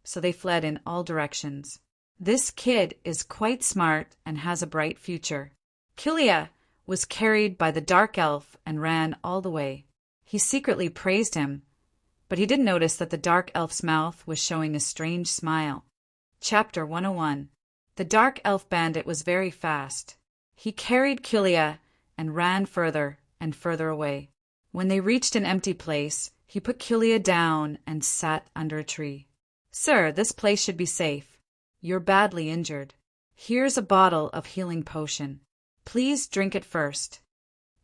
so they fled in all directions. This kid is quite smart and has a bright future. Kilia was carried by the dark elf and ran all the way. He secretly praised him, but he didn't notice that the dark elf's mouth was showing a strange smile. Chapter 101. The dark elf bandit was very fast. He carried Kilia and ran further and further away. When they reached an empty place, he put Kilia down and sat under a tree. "Sir, this place should be safe. You're badly injured. Here's a bottle of healing potion. Please drink it first."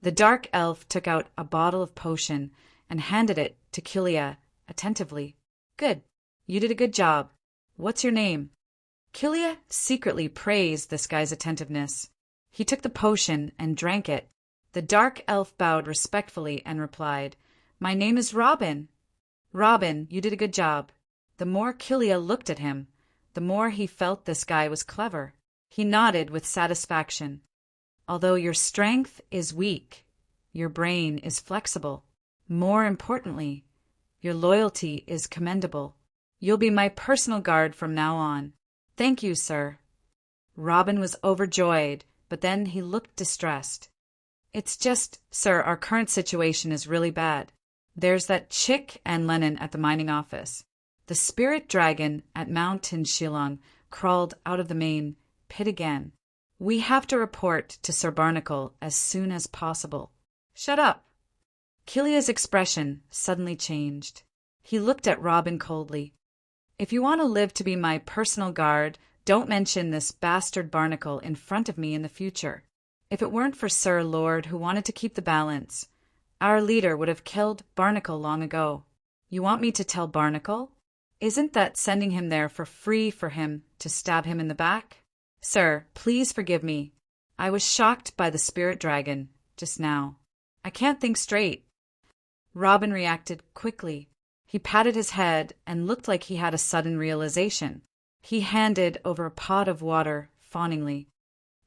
The dark elf took out a bottle of potion and handed it to Kilia attentively. "Good. You did a good job. What's your name?" Kilia secretly praised this guy's attentiveness. He took the potion and drank it. The dark elf bowed respectfully and replied, "My name is Robin." "Robin, you did a good job." The more Kilia looked at him, the more he felt this guy was clever. He nodded with satisfaction. "Although your strength is weak, your brain is flexible. More importantly, your loyalty is commendable. You'll be my personal guard from now on." "Thank you, sir." Robin was overjoyed, but then he looked distressed. "It's just, sir, our current situation is really bad. There's that Chick and Lennon at the mining office. The spirit dragon at Mountain Shillong crawled out of the main pit again. We have to report to Sir Barnacle as soon as possible." "Shut up." Kilia's expression suddenly changed. He looked at Robin coldly. "If you want to live to be my personal guard, don't mention this bastard Barnacle in front of me in the future. If it weren't for Sir Lord who wanted to keep the balance, our leader would have killed Barnacle long ago. You want me to tell Barnacle? Isn't that sending him there for free for him to stab him in the back? Sir, please forgive me. I was shocked by the spirit dragon just now. I can't think straight." Robin reacted quickly. He patted his head and looked like he had a sudden realization. He handed over a pot of water fawningly.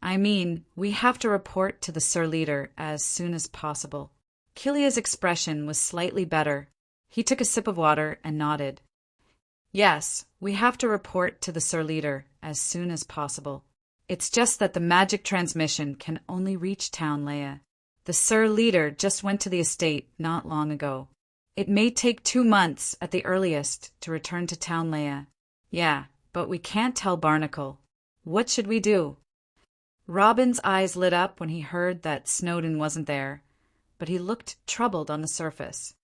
"I mean, we have to report to the Sir Leader as soon as possible." Kilia's expression was slightly better. He took a sip of water and nodded. Yes, we have to report to the Sir Leader as soon as possible. It's just that the magic transmission can only reach Town Leia. The Sir Leader just went to the estate not long ago. It may take 2 months at the earliest to return to Town Leia. Yeah, but we can't tell Barnacle. What should we do? Robin's eyes lit up when he heard that Snowden wasn't there, but he looked troubled on the surface.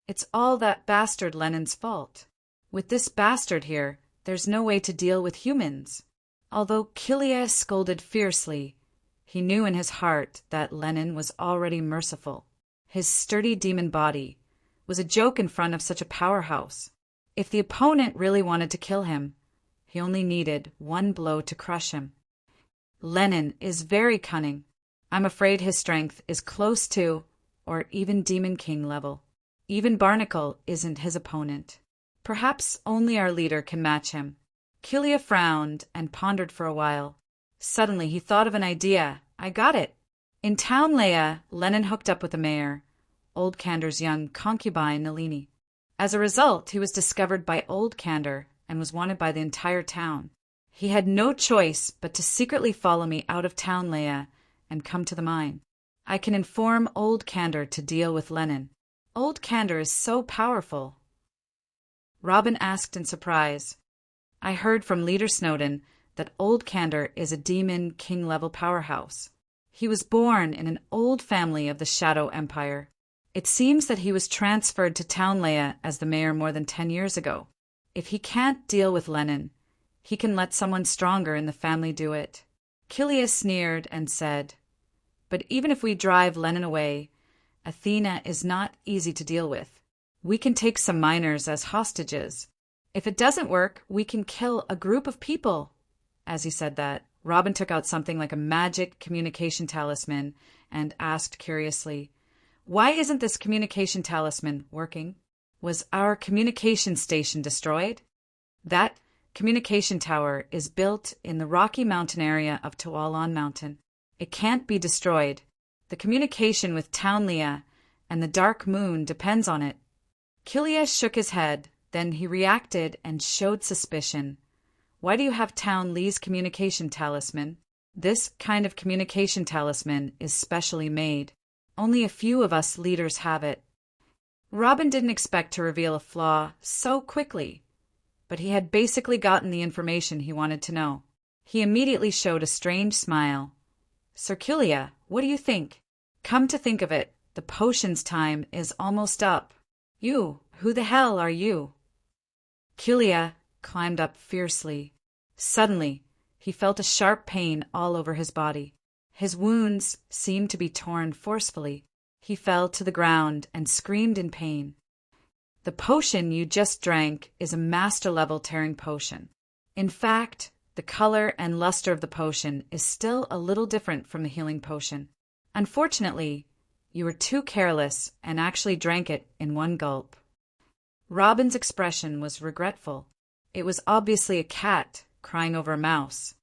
It's all that bastard Lennon's fault. With this bastard here, there's no way to deal with humans. Although Killia scolded fiercely, he knew in his heart that Lennon was already merciful. His sturdy demon body was a joke in front of such a powerhouse. If the opponent really wanted to kill him, he only needed one blow to crush him. Lennon is very cunning. I'm afraid his strength is close to, or even Demon King level. Even Barnacle isn't his opponent. Perhaps only our leader can match him. Killia frowned and pondered for a while. Suddenly he thought of an idea. I got it. In Town Leia, Lennon hooked up with the mayor, Old Cander's young concubine Nalini. As a result, he was discovered by Old Cander and was wanted by the entire town. He had no choice but to secretly follow me out of Town Leia and come to the mine. I can inform Old Cander to deal with Lennon. Old Cander is so powerful. Robin asked in surprise. I heard from Leader Snowden that Old Cander is a Demon King-level powerhouse. He was born in an old family of the Shadow Empire. It seems that he was transferred to Town Leia as the mayor more than 10 years ago. If he can't deal with Lennon, he can let someone stronger in the family do it. Killia sneered and said, But even if we drive Lennon away, Athena is not easy to deal with. We can take some miners as hostages. If it doesn't work, we can kill a group of people. As he said that, Robin took out something like a magic communication talisman and asked curiously, Why isn't this communication talisman working? Was our communication station destroyed? That communication tower is built in the Rocky Mountain area of Tualan Mountain. It can't be destroyed. The communication with Town Leia and the Dark Moon depends on it. Killia shook his head, then he reacted and showed suspicion. Why do you have Town Leia's communication talisman? This kind of communication talisman is specially made. Only a few of us leaders have it. Robin didn't expect to reveal a flaw so quickly, but he had basically gotten the information he wanted to know. He immediately showed a strange smile. Sir Killia, what do you think? Come to think of it, the potion's time is almost up. You, who the hell are you? Killia climbed up fiercely. Suddenly, he felt a sharp pain all over his body. His wounds seemed to be torn forcefully. He fell to the ground and screamed in pain. The potion you just drank is a master-level tearing potion. In fact, the color and luster of the potion is still a little different from the healing potion. Unfortunately, you were too careless and actually drank it in one gulp. Robin's expression was regretful. It was obviously a cat crying over a mouse.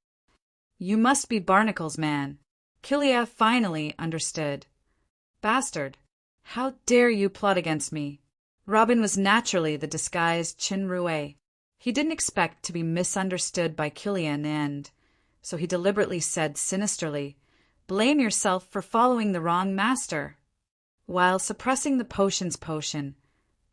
You must be Barnacle's man. Killia finally understood. Bastard, how dare you plot against me? Robin was naturally the disguised Chin Rue. He didn't expect to be misunderstood by Killia in the end, so he deliberately said sinisterly, Blame yourself for following the wrong master. While suppressing the potion's potion,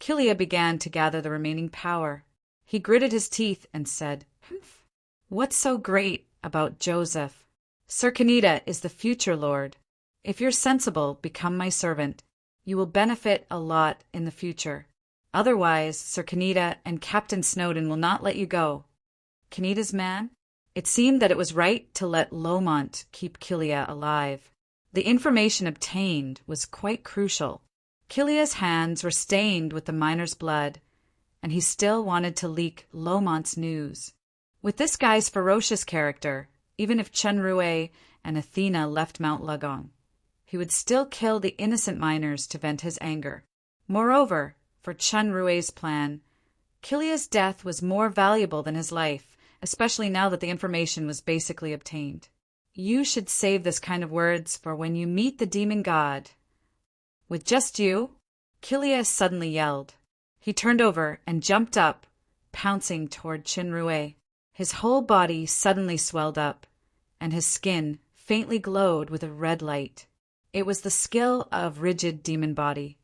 Killia began to gather the remaining power. He gritted his teeth and said, Humph. What's so great about Joseph? Sir Kaneda is the future lord. If you're sensible, become my servant. You will benefit a lot in the future. Otherwise, Sir Kaneda and Captain Snowden will not let you go. Kaneda's man? It seemed that it was right to let Lomont keep Killia alive. The information obtained was quite crucial. Killia's hands were stained with the miner's blood, and he still wanted to leak Lomont's news. With this guy's ferocious character, even if Chen Rue and Athena left Mount Lagong, he would still kill the innocent miners to vent his anger. Moreover, for Chen Rue's plan, Killia's death was more valuable than his life, especially now that the information was basically obtained. You should save this kind of words for when you meet the demon god. With just you? Killia suddenly yelled. He turned over and jumped up, pouncing toward Chinrue. His whole body suddenly swelled up, and his skin faintly glowed with a red light. It was the skill of rigid demon body.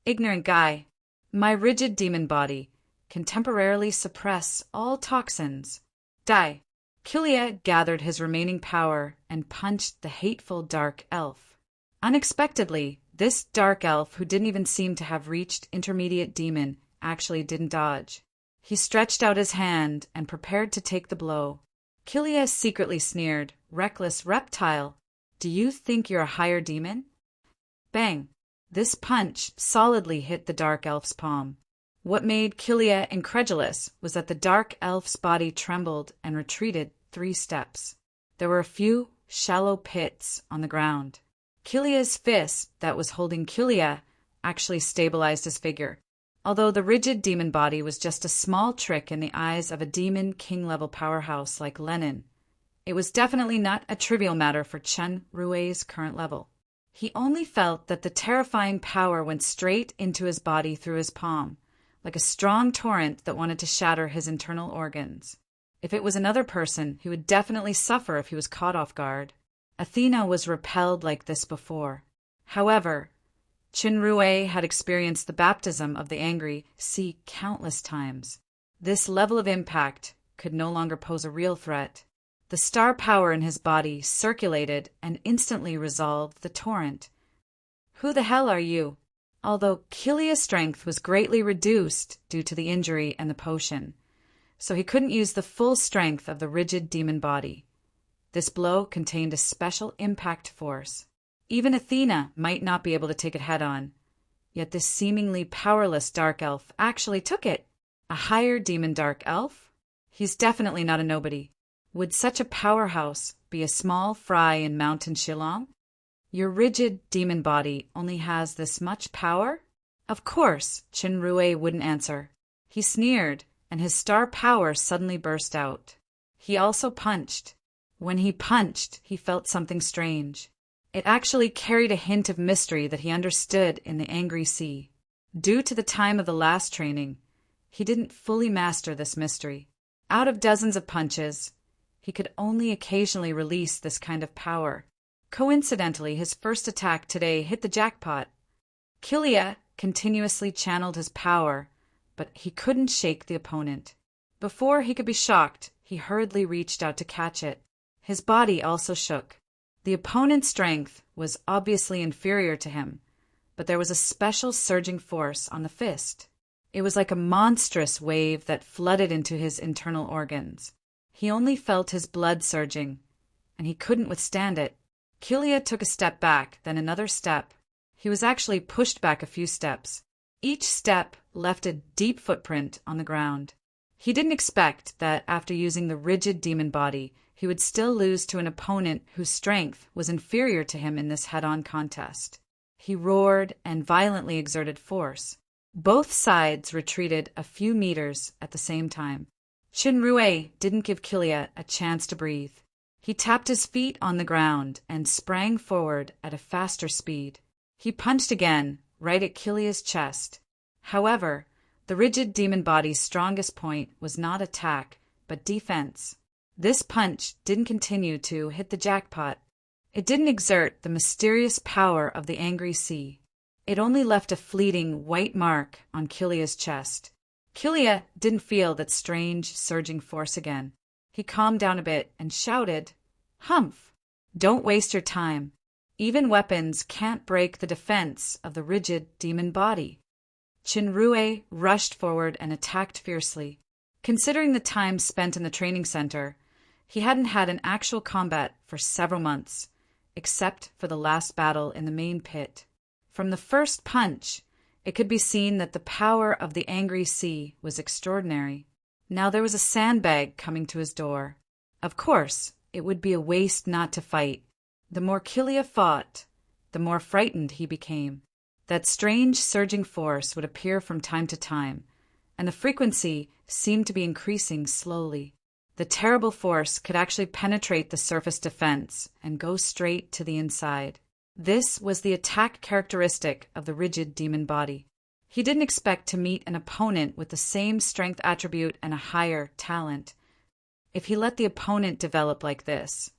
Ignorant guy. My rigid demon body can temporarily suppress all toxins. Die. Killia gathered his remaining power and punched the hateful dark elf. Unexpectedly, this dark elf, who didn't even seem to have reached intermediate demon, actually didn't dodge. He stretched out his hand and prepared to take the blow. Killia secretly sneered, "Reckless reptile, do you think you're a higher demon?" Bang! This punch solidly hit the dark elf's palm. What made Killia incredulous was that the dark elf's body trembled and retreated 3 steps. There were a few shallow pits on the ground. Killia's fist that was holding Killia actually stabilized his figure. Although the rigid demon body was just a small trick in the eyes of a demon king-level powerhouse like Lenin, it was definitely not a trivial matter for Chen Rui's current level. He only felt that the terrifying power went straight into his body through his palm, like a strong torrent that wanted to shatter his internal organs. If it was another person, he would definitely suffer if he was caught off guard. Athena was repelled like this before. However, Chinrue had experienced the baptism of the angry sea countless times. This level of impact could no longer pose a real threat. The star power in his body circulated and instantly resolved the torrent. Who the hell are you? Although Killia's strength was greatly reduced due to the injury and the potion, so he couldn't use the full strength of the rigid demon body. This blow contained a special impact force. Even Athena might not be able to take it head-on, yet this seemingly powerless dark elf actually took it. A higher demon dark elf? He's definitely not a nobody. Would such a powerhouse be a small fry in Mountain Shillong? Your rigid demon body only has this much power? Of course, Chinrue wouldn't answer. He sneered, and his star power suddenly burst out. He also punched. When he punched, he felt something strange. It actually carried a hint of mystery that he understood in the angry sea. Due to the time of the last training, he didn't fully master this mystery. Out of dozens of punches, he could only occasionally release this kind of power. Coincidentally, his first attack today hit the jackpot. Killia continuously channeled his power, but he couldn't shake the opponent. Before he could be shocked, he hurriedly reached out to catch it. His body also shook. The opponent's strength was obviously inferior to him, but there was a special surging force on the fist. It was like a monstrous wave that flooded into his internal organs. He only felt his blood surging, and he couldn't withstand it. Killia took a step back, then another step. He was actually pushed back a few steps. Each step left a deep footprint on the ground. He didn't expect that after using the rigid demon body, he would still lose to an opponent whose strength was inferior to him in this head-on contest. He roared and violently exerted force. Both sides retreated a few meters at the same time. Chinrue didn't give Killia a chance to breathe. He tapped his feet on the ground and sprang forward at a faster speed. He punched again, right at Killia's chest. However, the rigid demon body's strongest point was not attack, but defense. This punch didn't continue to hit the jackpot. It didn't exert the mysterious power of the angry sea. It only left a fleeting white mark on Killia's chest. Killia didn't feel that strange, surging force again. He calmed down a bit and shouted, "Humph! Don't waste your time. Even weapons can't break the defense of the rigid demon body." Chinrue rushed forward and attacked fiercely. Considering the time spent in the training center, he hadn't had an actual combat for several months, except for the last battle in the main pit. From the first punch, it could be seen that the power of the angry sea was extraordinary. Now there was a sandbag coming to his door. Of course, it would be a waste not to fight. The more Killia fought, the more frightened he became. That strange surging force would appear from time to time, and the frequency seemed to be increasing slowly. The terrible force could actually penetrate the surface defense and go straight to the inside. This was the attack characteristic of the rigid demon body. He didn't expect to meet an opponent with the same strength attribute and a higher talent. If he let the opponent develop like this,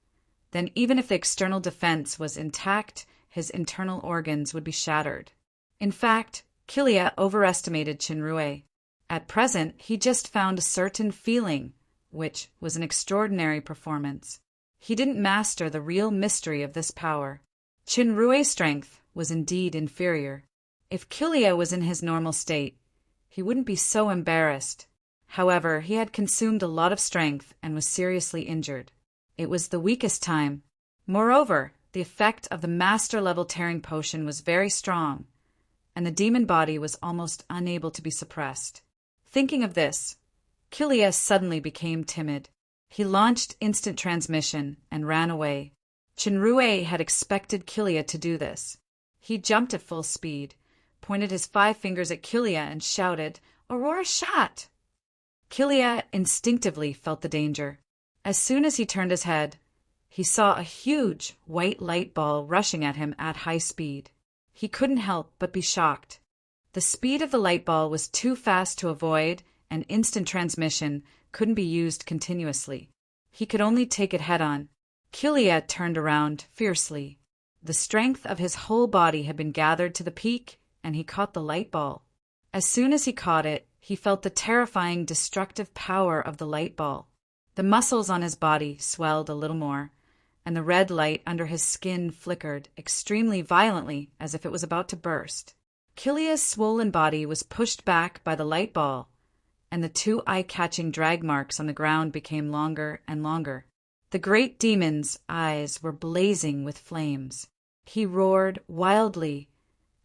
then even if the external defense was intact, his internal organs would be shattered. In fact, Killia overestimated Chinrue. At present, he just found a certain feeling, which was an extraordinary performance. He didn't master the real mystery of this power. Chinrue's strength was indeed inferior. If Killia was in his normal state, he wouldn't be so embarrassed. However, he had consumed a lot of strength and was seriously injured. It was the weakest time. Moreover, the effect of the master-level tearing potion was very strong, and the demon body was almost unable to be suppressed. Thinking of this, Killia suddenly became timid. He launched instant transmission and ran away. Chinrue had expected Killia to do this. He jumped at full speed, pointed his 5 fingers at Killia and shouted, "Aurora shot!" Killia instinctively felt the danger. As soon as he turned his head, he saw a huge white light ball rushing at him at high speed. He couldn't help but be shocked. The speed of the light ball was too fast to avoid, and instant transmission couldn't be used continuously. He could only take it head-on. Killia turned around fiercely. The strength of his whole body had been gathered to the peak, and he caught the light ball. As soon as he caught it, he felt the terrifying destructive power of the light ball. The muscles on his body swelled a little more, and the red light under his skin flickered extremely violently as if it was about to burst. Killia's swollen body was pushed back by the light ball, and the 2 eye-catching drag marks on the ground became longer and longer. The great demon's eyes were blazing with flames. He roared wildly,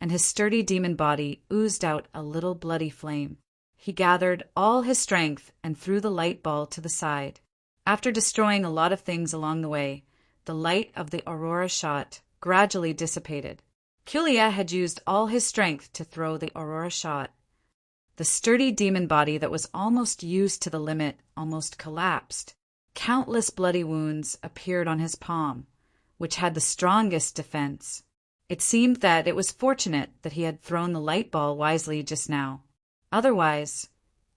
and his sturdy demon body oozed out a little bloody flame. He gathered all his strength and threw the light ball to the side. After destroying a lot of things along the way, the light of the Aurora shot gradually dissipated. Killia had used all his strength to throw the Aurora shot. The sturdy demon body that was almost used to the limit almost collapsed. Countless bloody wounds appeared on his palm, which had the strongest defense. It seemed that it was fortunate that he had thrown the light ball wisely just now. Otherwise,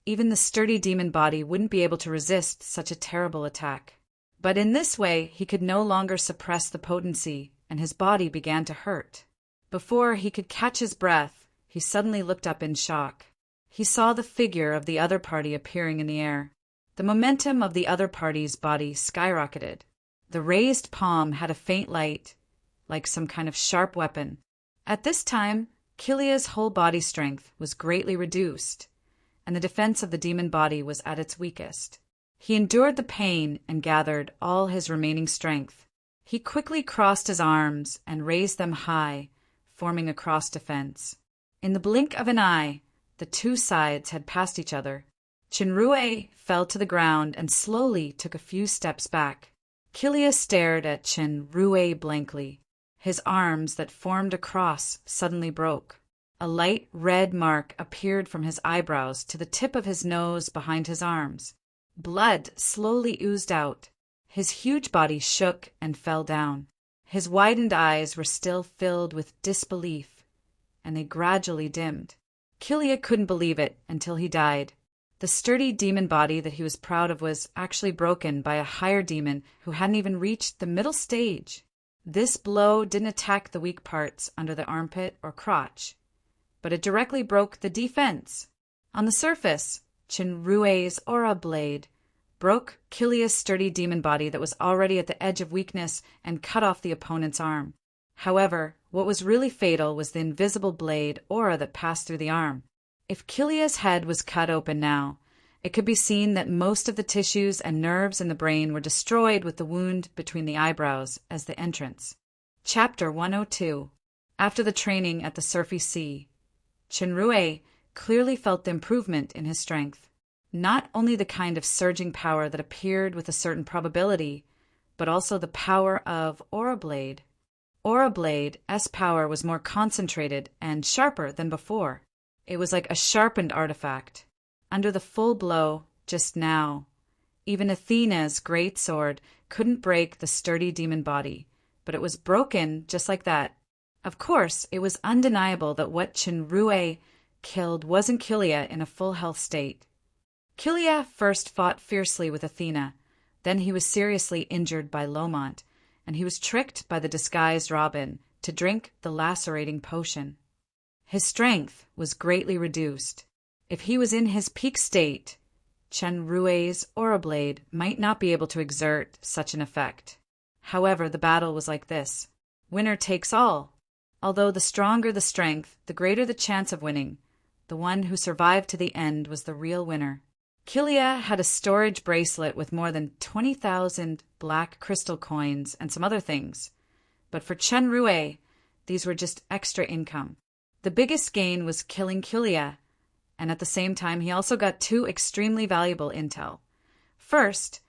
even the sturdy demon body wouldn't be able to resist such a terrible attack. But in this way, he could no longer suppress the potency, and his body began to hurt. Before he could catch his breath, he suddenly looked up in shock. He saw the figure of the other party appearing in the air. The momentum of the other party's body skyrocketed. The raised palm had a faint light, like some kind of sharp weapon. At this time, Killia's whole body strength was greatly reduced, and the defense of the demon body was at its weakest. He endured the pain and gathered all his remaining strength. He quickly crossed his arms and raised them high, forming a cross defense. In the blink of an eye, the 2 sides had passed each other. Chinrue fell to the ground and slowly took a few steps back. Killia stared at Chinrue blankly. His arms that formed a cross suddenly broke. A light red mark appeared from his eyebrows to the tip of his nose behind his arms. Blood slowly oozed out. His huge body shook and fell down. His widened eyes were still filled with disbelief, and they gradually dimmed. Killia couldn't believe it until he died. The sturdy demon body that he was proud of was actually broken by a higher demon who hadn't even reached the middle stage. This blow didn't attack the weak parts under the armpit or crotch, but it directly broke the defense. On the surface, Chinrue's aura blade broke Killia's sturdy demon body that was already at the edge of weakness and cut off the opponent's arm. However, what was really fatal was the invisible blade aura that passed through the arm. If Killia's head was cut open now, it could be seen that most of the tissues and nerves in the brain were destroyed with the wound between the eyebrows as the entrance. Chapter 102. After the training at the Surfy Sea, Chinrue clearly felt the improvement in his strength. Not only the kind of surging power that appeared with a certain probability, but also the power of Aura Blade. Aura Blade's power was more concentrated and sharper than before. It was like a sharpened artifact. Under the full blow, just now, even Athena's great sword couldn't break the sturdy demon body, but it was broken just like that. Of course, it was undeniable that what Chinrue killed wasn't Kilia in a full health state. Kilia first fought fiercely with Athena, then he was seriously injured by Lomont, and he was tricked by the disguised Robin to drink the lacerating potion. His strength was greatly reduced. If he was in his peak state, Chen Rui's aura blade might not be able to exert such an effect. However, the battle was like this. Winner takes all. Although the stronger the strength, the greater the chance of winning. The one who survived to the end was the real winner. Kilia had a storage bracelet with more than 20,000 black crystal coins and some other things. But for Chen Rui, these were just extra income. The biggest gain was killing Kilia, and at the same time he also got two extremely valuable intel. First,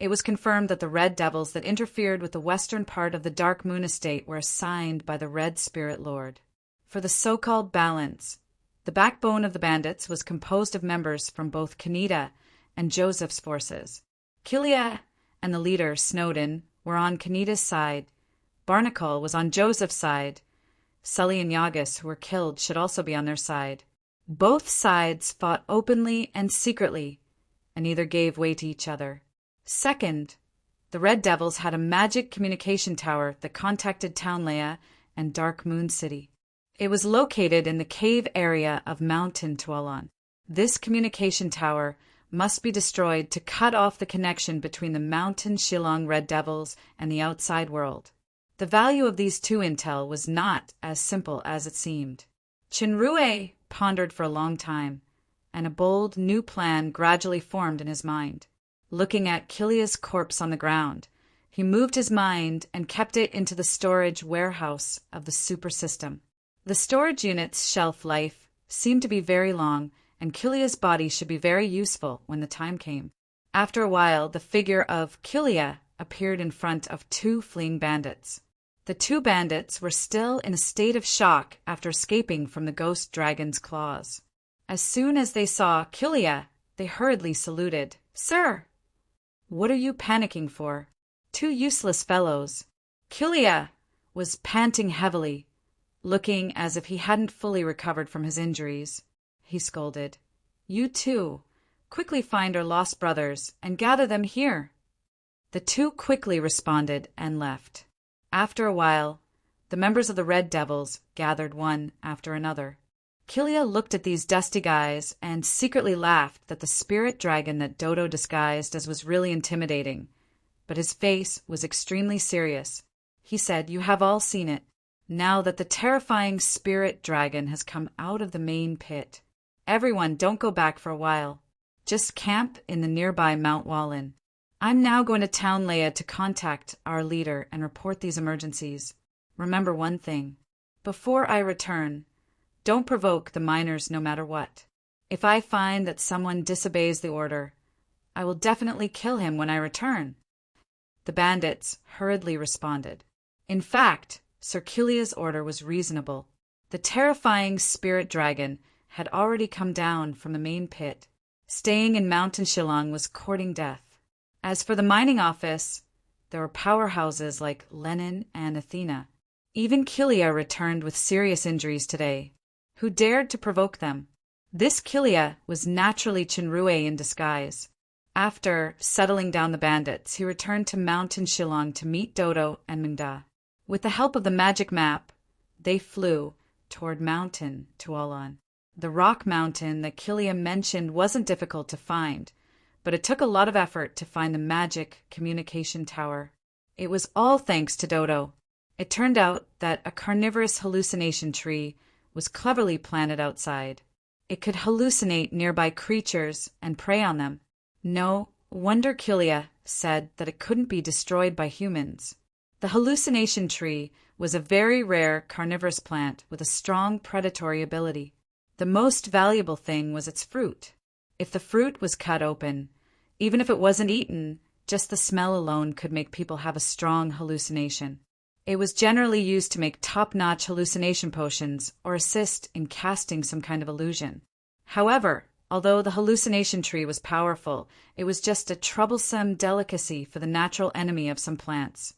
it was confirmed that the Red Devils that interfered with the western part of the Dark Moon Estate were assigned by the Red Spirit Lord. For the so-called balance, the backbone of the bandits was composed of members from both Kaneda and Joseph's forces. Kilia and the leader, Snowden, were on Kaneda's side. Barnacle was on Joseph's side. Sully and Yagas, who were killed, should also be on their side. Both sides fought openly and secretly, and neither gave way to each other. Second, the Red Devils had a magic communication tower that contacted Townlea and Dark Moon City. It was located in the cave area of Mountain Tuolon. This communication tower must be destroyed to cut off the connection between the Mountain Shillong Red Devils and the outside world. The value of these two intel was not as simple as it seemed. Chinrue pondered for a long time, and a bold new plan gradually formed in his mind. Looking at Kilia's corpse on the ground, he moved his mind and kept it into the storage warehouse of the super system. The storage unit's shelf life seemed to be very long, and Kilia's body should be very useful when the time came. After a while, the figure of Kilia appeared in front of two fleeing bandits. The two bandits were still in a state of shock after escaping from the ghost dragon's claws. As soon as they saw Kilia, they hurriedly saluted. "Sir!" "What are you panicking for?" "Two useless fellows." Kilia was panting heavily, looking as if he hadn't fully recovered from his injuries. He scolded. "You two, quickly find our lost brothers and gather them here." The two quickly responded and left. After a while, the members of the Red Devils gathered one after another. Kilia looked at these dusty guys and secretly laughed that the spirit dragon that Dodo disguised as was really intimidating, but his face was extremely serious. He said, "You have all seen it. Now that the terrifying spirit dragon has come out of the main pit, everyone don't go back for a while. Just camp in the nearby Mount Wallen. I'm now going to Townlea to contact our leader and report these emergencies. Remember one thing. Before I return, don't provoke the miners no matter what. If I find that someone disobeys the order, I will definitely kill him when I return." The bandits hurriedly responded. In fact, Sir Kilia's order was reasonable. The terrifying spirit dragon had already come down from the main pit. Staying in Mountain Shillong was courting death. As for the mining office, there were powerhouses like Lenin and Athena. Even Kilia returned with serious injuries today. Who dared to provoke them? This Kilia was naturally Chinrue in disguise. After settling down the bandits, he returned to Mountain Shillong to meet Dodo and Mingda. With the help of the magic map, they flew toward Mountain Tuolon. The rock mountain that Kilia mentioned wasn't difficult to find, but it took a lot of effort to find the magic communication tower. It was all thanks to Dodo. It turned out that a carnivorous hallucination tree was cleverly planted outside. It could hallucinate nearby creatures and prey on them. No wonder Kilia said that it couldn't be destroyed by humans. The hallucination tree was a very rare carnivorous plant with a strong predatory ability. The most valuable thing was its fruit. If the fruit was cut open, even if it wasn't eaten, just the smell alone could make people have a strong hallucination. It was generally used to make top-notch hallucination potions or assist in casting some kind of illusion. However, although the hallucination tree was powerful, it was just a troublesome delicacy for the natural enemy of some plants,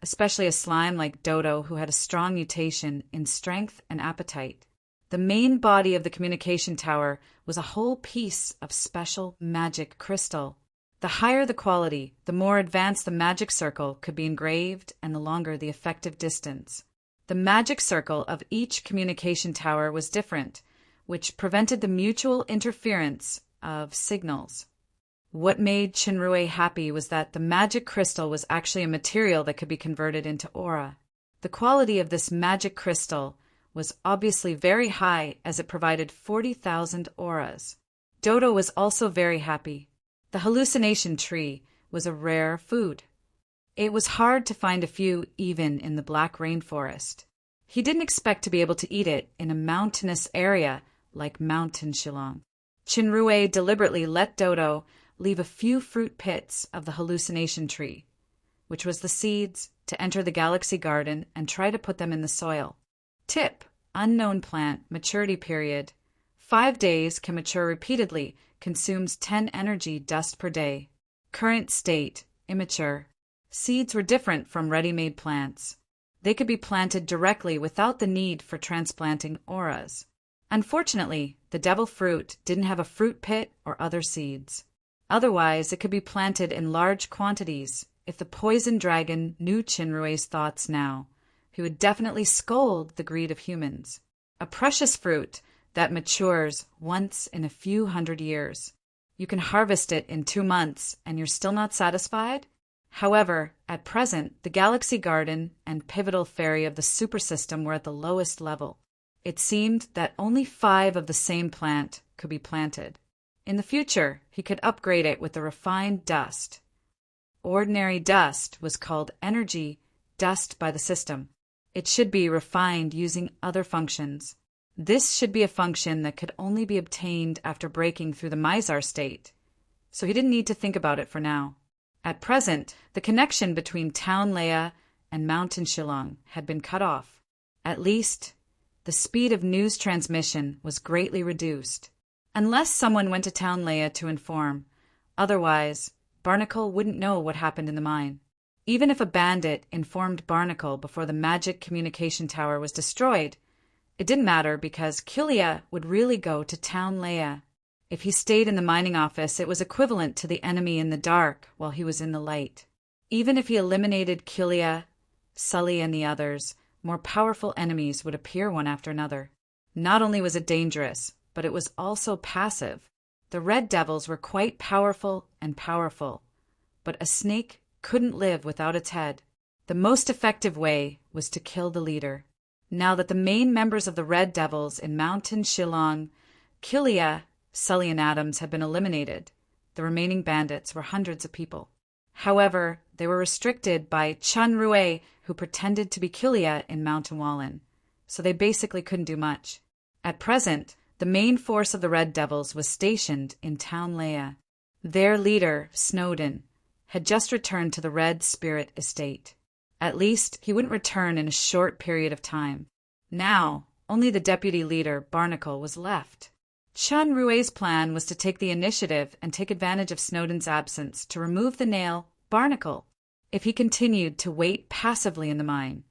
especially a slime like Dodo who had a strong mutation in strength and appetite. The main body of the communication tower was a whole piece of special magic crystal. The higher the quality, the more advanced the magic circle could be engraved and the longer the effective distance. The magic circle of each communication tower was different, which prevented the mutual interference of signals. What made Chinrue happy was that the magic crystal was actually a material that could be converted into aura. The quality of this magic crystal was obviously very high as it provided 40,000 auras. Dodo was also very happy. The hallucination tree was a rare food. It was hard to find a few even in the black rainforest. He didn't expect to be able to eat it in a mountainous area like Mountain Shillong. Chinrue deliberately let Dodo leave a few fruit pits of the hallucination tree, which was the seeds, to enter the galaxy garden and try to put them in the soil. Tip: unknown plant, maturity period. 5 days, can mature repeatedly, consumes 10 energy dust per day. Current state: immature. Seeds were different from ready-made plants. They could be planted directly without the need for transplanting auras. Unfortunately, the devil fruit didn't have a fruit pit or other seeds. Otherwise, it could be planted in large quantities. If the poison dragon knew Chinrue's thoughts now, he would definitely scold the greed of humans. A precious fruit that matures once in a few hundred years. You can harvest it in 2 months and you're still not satisfied? However, at present, the galaxy garden and pivotal fairy of the super system were at the lowest level. It seemed that only 5 of the same plant could be planted. In the future, he could upgrade it with the refined dust. Ordinary dust was called energy dust by the system. It should be refined using other functions. This should be a function that could only be obtained after breaking through the Mizar state, so he didn't need to think about it for now. At present, the connection between Town Leia and Mountain Shillong had been cut off. At least, the speed of news transmission was greatly reduced. Unless someone went to Town Leia to inform, otherwise, Barnacle wouldn't know what happened in the mine. Even if a bandit informed Barnacle before the magic communication tower was destroyed, it didn't matter because Kilia would really go to Town Leia. If he stayed in the mining office, it was equivalent to the enemy in the dark while he was in the light. Even if he eliminated Kilia, Sully, and the others, more powerful enemies would appear one after another. Not only was it dangerous, but it was also passive. The Red Devils were quite powerful, but a snake couldn't live without its head. The most effective way was to kill the leader. Now that the main members of the Red Devils in Mountain Shillong, Kilia, Sully, and Adams had been eliminated, the remaining bandits were hundreds of people. However, they were restricted by Chinrue, who pretended to be Kilia in Mountain Wallen, so they basically couldn't do much. At present, the main force of the Red Devils was stationed in Town Leia. Their leader, Snowden, had just returned to the Red Spirit Estate. At least, he wouldn't return in a short period of time. Now, only the deputy leader, Barnacle, was left. Chinrue's plan was to take the initiative and take advantage of Snowden's absence to remove the nail, Barnacle. If he continued to wait passively in the mine,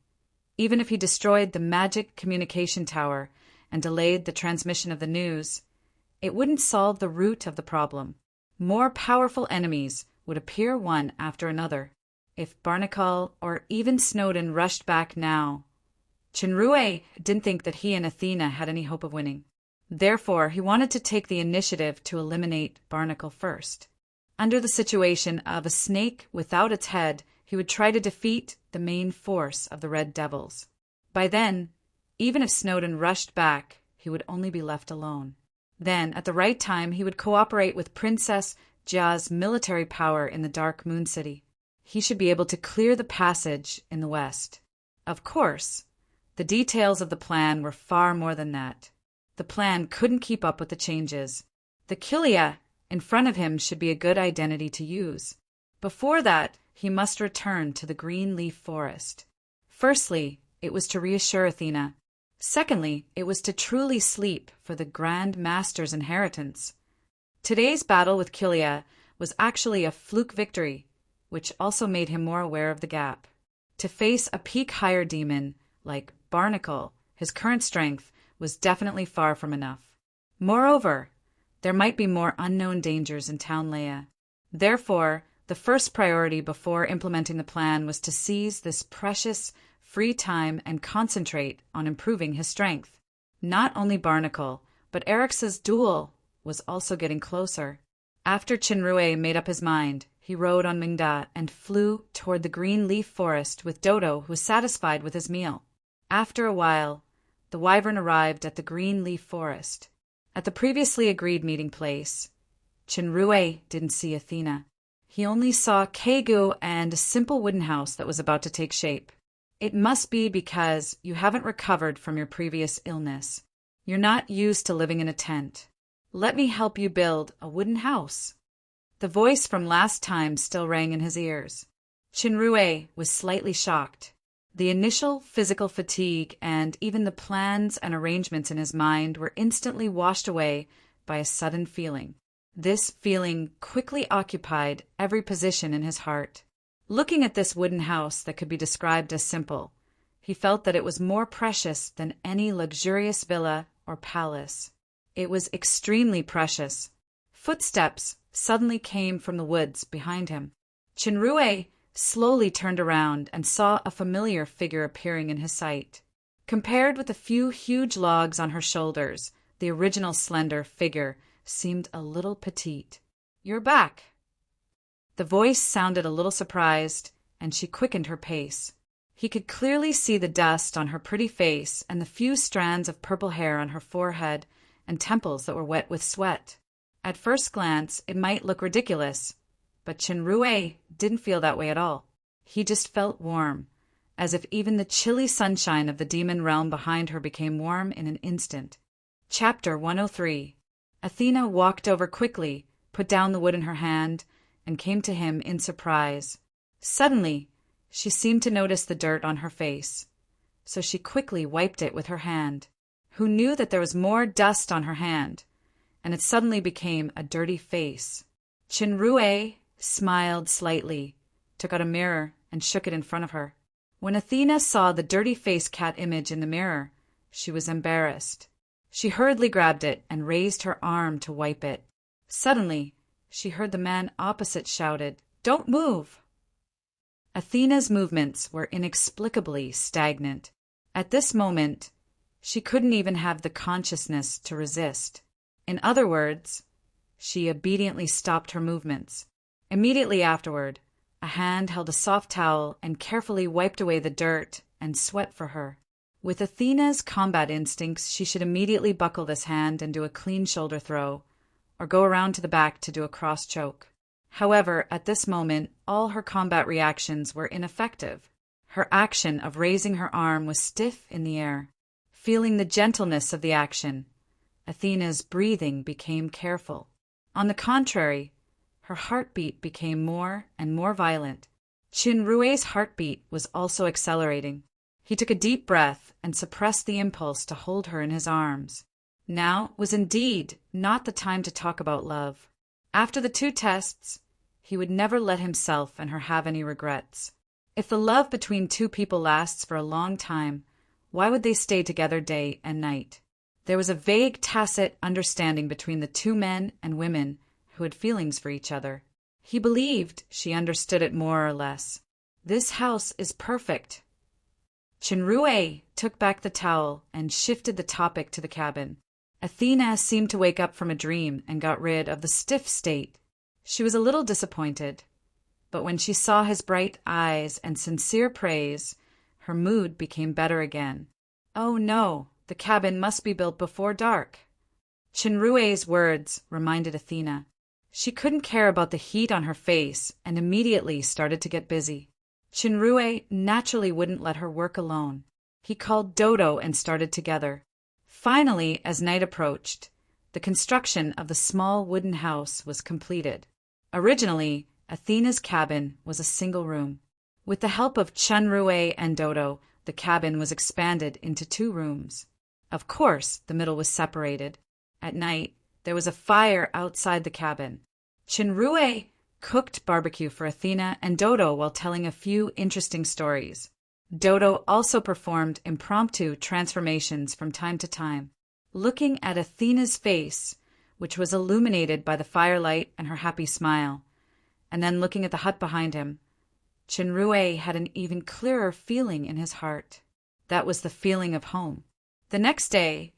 even if he destroyed the magic communication tower and delayed the transmission of the news, it wouldn't solve the root of the problem. More powerful enemies would appear one after another. If Barnacle or even Snowden rushed back now, Chinrue didn't think that he and Athena had any hope of winning. Therefore, he wanted to take the initiative to eliminate Barnacle first. Under the situation of a snake without its head, he would try to defeat the main force of the Red Devils. By then, even if Snowden rushed back, he would only be left alone. Then, at the right time, he would cooperate with Princess Jia's military power in the Dark Moon City. He should be able to clear the passage in the west. Of course, the details of the plan were far more than that. The plan couldn't keep up with the changes. The Kilia in front of him should be a good identity to use. Before that, he must return to the Green Leaf Forest. Firstly, it was to reassure Athena. Secondly, it was to truly sleep for the Grand Master's inheritance. Today's battle with Kilia was actually a fluke victory, which also made him more aware of the gap. To face a peak higher demon like Barnacle, his current strength was definitely far from enough. Moreover, there might be more unknown dangers in town Leia. Therefore, the first priority before implementing the plan was to seize this precious, free time and concentrate on improving his strength. Not only Barnacle, but Eric's duel was also getting closer. After Chinrue made up his mind, he rode on Mingda and flew toward the green leaf forest with Dodo, who was satisfied with his meal. After a while, the wyvern arrived at the green leaf forest. At the previously agreed meeting place, Chinrue didn't see Athena. He only saw Kegu and a simple wooden house that was about to take shape. It must be because you haven't recovered from your previous illness. You're not used to living in a tent. Let me help you build a wooden house. The voice from last time still rang in his ears. Chinrue was slightly shocked. The initial physical fatigue and even the plans and arrangements in his mind were instantly washed away by a sudden feeling. This feeling quickly occupied every position in his heart. Looking at this wooden house that could be described as simple, he felt that it was more precious than any luxurious villa or palace. It was extremely precious. Footsteps suddenly came from the woods behind him. Chinrue slowly turned around and saw a familiar figure appearing in his sight. Compared with the few huge logs on her shoulders, the original slender figure seemed a little petite. "You're back." The voice sounded a little surprised, and she quickened her pace. He could clearly see the dust on her pretty face and the few strands of purple hair on her forehead and temples that were wet with sweat. At first glance, it might look ridiculous, but Chinrue didn't feel that way at all. He just felt warm, as if even the chilly sunshine of the demon realm behind her became warm in an instant. Chapter 103. Athena walked over quickly, put down the wood in her hand, and came to him in surprise. Suddenly, she seemed to notice the dirt on her face, so she quickly wiped it with her hand. Who knew that there was more dust on her hand, and it suddenly became a dirty face. Chinrue smiled slightly, took out a mirror, and shook it in front of her. When Athena saw the dirty face cat image in the mirror, she was embarrassed. She hurriedly grabbed it and raised her arm to wipe it. Suddenly, she heard the man opposite shouted, "Don't move!" Athena's movements were inexplicably stagnant. At this moment, she couldn't even have the consciousness to resist. In other words, she obediently stopped her movements. Immediately afterward, a hand held a soft towel and carefully wiped away the dirt and sweat for her. With Athena's combat instincts, she should immediately buckle this hand and do a clean shoulder throw, or go around to the back to do a cross choke. However, at this moment, all her combat reactions were ineffective. Her action of raising her arm was stiff in the air. Feeling the gentleness of the action, Athena's breathing became careful. On the contrary, her heartbeat became more and more violent. Chinrue's heartbeat was also accelerating. He took a deep breath and suppressed the impulse to hold her in his arms. Now was indeed not the time to talk about love. After the 2 tests, he would never let himself and her have any regrets. If the love between 2 people lasts for a long time, why would they stay together day and night? There was a vague tacit understanding between the 2 men and women who had feelings for each other. He believed she understood it more or less. This house is perfect. Chinrue took back the towel and shifted the topic to the cabin. Athena seemed to wake up from a dream and got rid of the stiff state. She was a little disappointed, but when she saw his bright eyes and sincere praise, her mood became better again. Oh no, the cabin must be built before dark. Chinrue's words reminded Athena. She couldn't care about the heat on her face and immediately started to get busy. Chinrue naturally wouldn't let her work alone. He called Dodo and started together. Finally, as night approached, the construction of the small wooden house was completed. Originally, Athena's cabin was a single room. With the help of Chinrue and Dodo, the cabin was expanded into 2 rooms. Of course, the middle was separated. At night, there was a fire outside the cabin. Chinrue cooked barbecue for Athena and Dodo while telling a few interesting stories. Dodo also performed impromptu transformations from time to time, looking at Athena's face, which was illuminated by the firelight and her happy smile, and then looking at the hut behind him. Chinrue had an even clearer feeling in his heart. That was the feeling of home. The next day,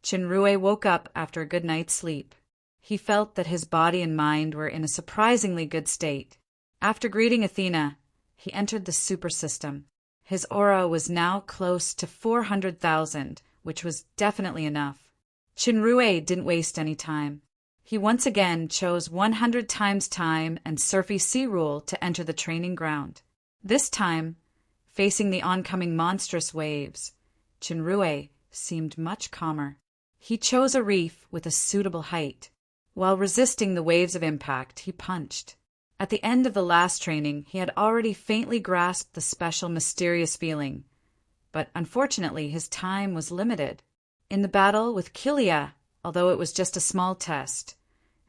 Chinrue woke up after a good night's sleep. He felt that his body and mind were in a surprisingly good state. After greeting Athena, he entered the super system. His aura was now close to 400,000, which was definitely enough. Chinrue didn't waste any time. He once again chose 100 times time and surfy sea rule to enter the training ground. This time, facing the oncoming monstrous waves, Chinrue seemed much calmer. He chose a reef with a suitable height. While resisting the waves of impact, he punched. At the end of the last training, he had already faintly grasped the special mysterious feeling, but unfortunately his time was limited. In the battle with Kilia, although it was just a small test,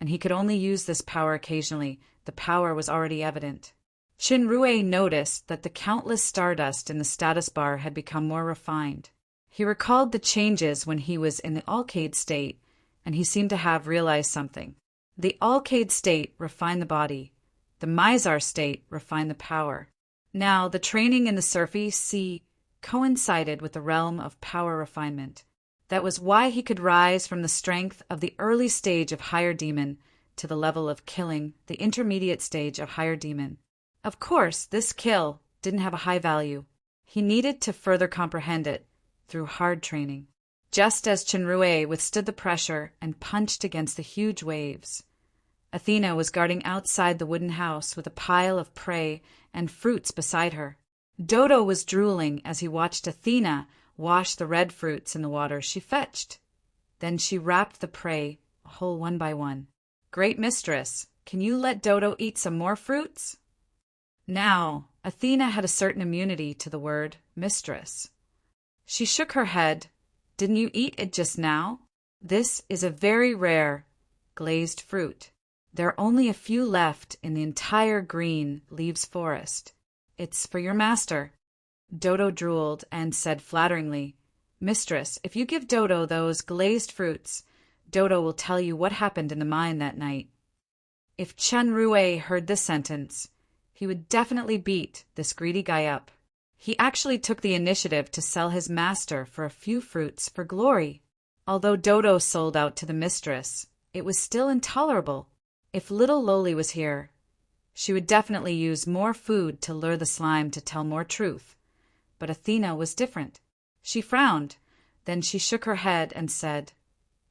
and he could only use this power occasionally, the power was already evident. Chinrue noticed that the countless stardust in the status bar had become more refined. He recalled the changes when he was in the Alcade state, and he seemed to have realized something. The Alcade state refined the body. The Mizar state refined the power. Now, the training in the surfy sea coincided with the realm of power refinement. That was why he could rise from the strength of the early stage of higher demon to the level of killing the intermediate stage of higher demon. Of course, this kill didn't have a high value. He needed to further comprehend it through hard training. Just as Chinrue withstood the pressure and punched against the huge waves, Athena was guarding outside the wooden house with a pile of prey and fruits beside her. Dodo was drooling as he watched Athena wash the red fruits in the water she fetched. Then she wrapped the prey whole one by one. "Great mistress, can you let Dodo eat some more fruits?" Now, Athena had a certain immunity to the word mistress. She shook her head. "Didn't you eat it just now? This is a very rare glazed fruit. There are only a few left in the entire green leaves forest. It's for your master." Dodo drooled and said flatteringly, "Mistress, if you give Dodo those glazed fruits, Dodo will tell you what happened in the mine that night." If Chinrue heard this sentence, he would definitely beat this greedy guy up. He actually took the initiative to sell his master for a few fruits for glory. Although Dodo sold out to the mistress, it was still intolerable. If little Loli was here, she would definitely use more food to lure the slime to tell more truth. But Athena was different. She frowned, then she shook her head and said,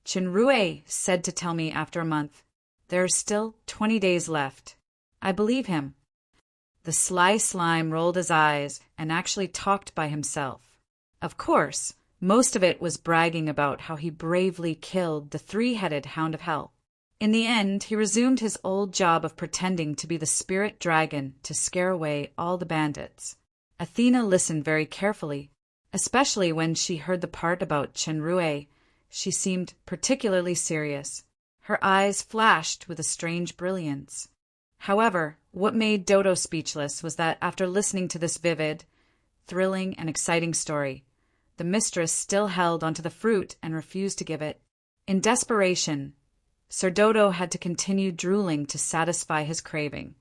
"Chinrue said to tell me after a month. There are still 20 days left. I believe him." The sly slime rolled his eyes and actually talked by himself. Of course, most of it was bragging about how he bravely killed the three-headed hound of hell. In the end, he resumed his old job of pretending to be the spirit dragon to scare away all the bandits. Athena listened very carefully, especially when she heard the part about Chinrue. She seemed particularly serious. Her eyes flashed with a strange brilliance. However, what made Dodo speechless was that after listening to this vivid, thrilling, and exciting story, the mistress still held onto the fruit and refused to give it. In desperation, Sir Dodo had to continue drooling to satisfy his craving.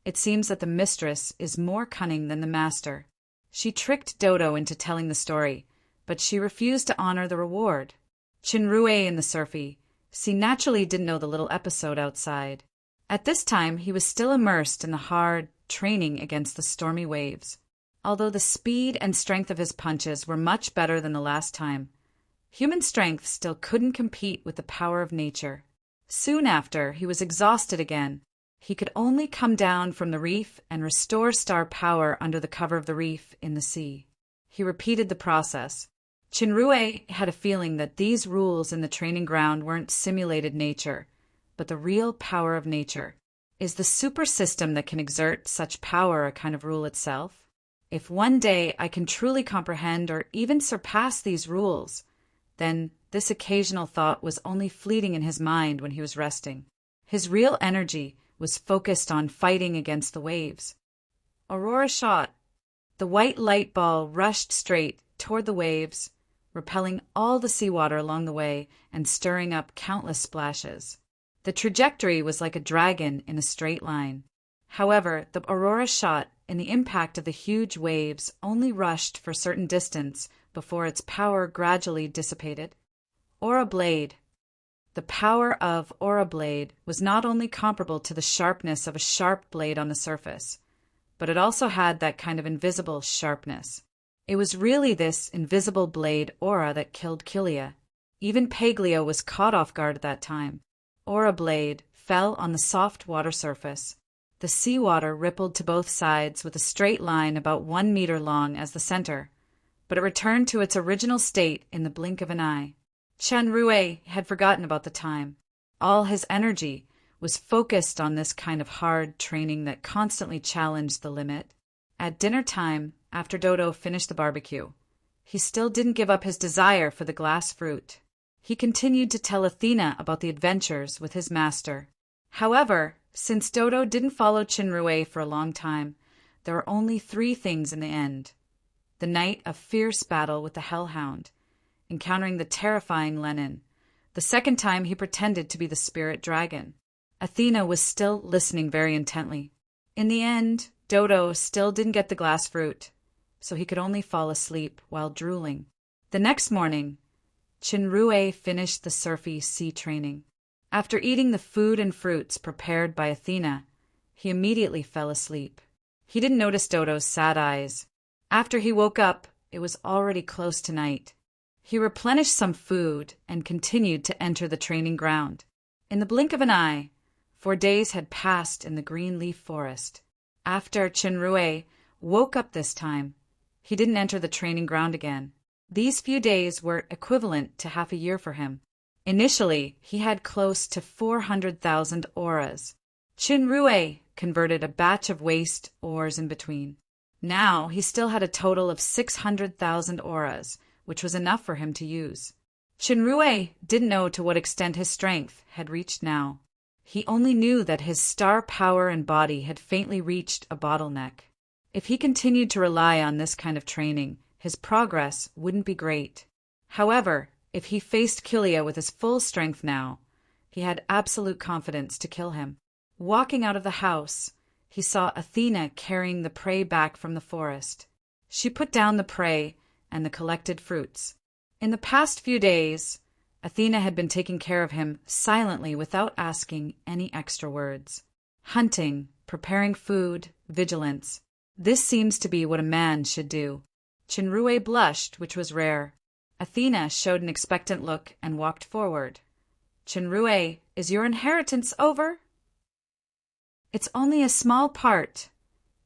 It seems that the mistress is more cunning than the master. She tricked Dodo into telling the story, but she refused to honor the reward. Chinrue in the surfy sea naturally didn't know the little episode outside. At this time, he was still immersed in the hard training against the stormy waves. Although the speed and strength of his punches were much better than the last time, human strength still couldn't compete with the power of nature. Soon after, he was exhausted again. He could only come down from the reef and restore star power under the cover of the reef in the sea. He repeated the process. Chinrue had a feeling that these rules in the training ground weren't simulated nature, but the real power of nature. Is the super system that can exert such power a kind of rule itself? If one day I can truly comprehend or even surpass these rules, then this occasional thought was only fleeting in his mind when he was resting. His real energy was focused on fighting against the waves. Aurora shot. The white light ball rushed straight toward the waves, repelling all the seawater along the way and stirring up countless splashes. The trajectory was like a dragon in a straight line. However, the aurora shot in the impact of the huge waves only rushed for a certain distance before its power gradually dissipated. Aura Blade. The power of Aura Blade was not only comparable to the sharpness of a sharp blade on the surface, but it also had that kind of invisible sharpness. It was really this invisible blade aura that killed Kilia. Even Paglio was caught off guard at that time. Aura Blade fell on the soft water surface. The seawater rippled to both sides with a straight line about 1 meter long as the center, but it returned to its original state in the blink of an eye. Chen Rui had forgotten about the time. All his energy was focused on this kind of hard training that constantly challenged the limit. At dinner time, after Dodo finished the barbecue, he still didn't give up his desire for the glass fruit. He continued to tell Athena about the adventures with his master. However, since Dodo didn't follow Chinrue for a long time, there were only 3 things in the end. The night of fierce battle with the Hellhound, encountering the terrifying Lenin. The second time he pretended to be the spirit dragon. Athena was still listening very intently. In the end, Dodo still didn't get the glass fruit, so he could only fall asleep while drooling. The next morning, Chinrue finished the surfy sea training. After eating the food and fruits prepared by Athena, he immediately fell asleep. He didn't notice Dodo's sad eyes. After he woke up, it was already close to night. He replenished some food and continued to enter the training ground. In the blink of an eye, 4 days had passed in the green leaf forest. After Chinrue woke up this time, he didn't enter the training ground again. These few days were equivalent to half a year for him. Initially, he had close to 400,000 auras. Chinrue converted a batch of waste ores in between. Now he still had a total of 600,000 auras, which was enough for him to use. Chinrue didn't know to what extent his strength had reached now. He only knew that his star power and body had faintly reached a bottleneck. If he continued to rely on this kind of training, his progress wouldn't be great. However, if he faced Kilia with his full strength now, he had absolute confidence to kill him. Walking out of the house, he saw Athena carrying the prey back from the forest. She put down the prey and the collected fruits. In the past few days, Athena had been taking care of him silently without asking any extra words. Hunting, preparing food, vigilance. This seems to be what a man should do. Chinrue blushed, which was rare. Athena showed an expectant look and walked forward. Chinrue, is your inheritance over? It's only a small part.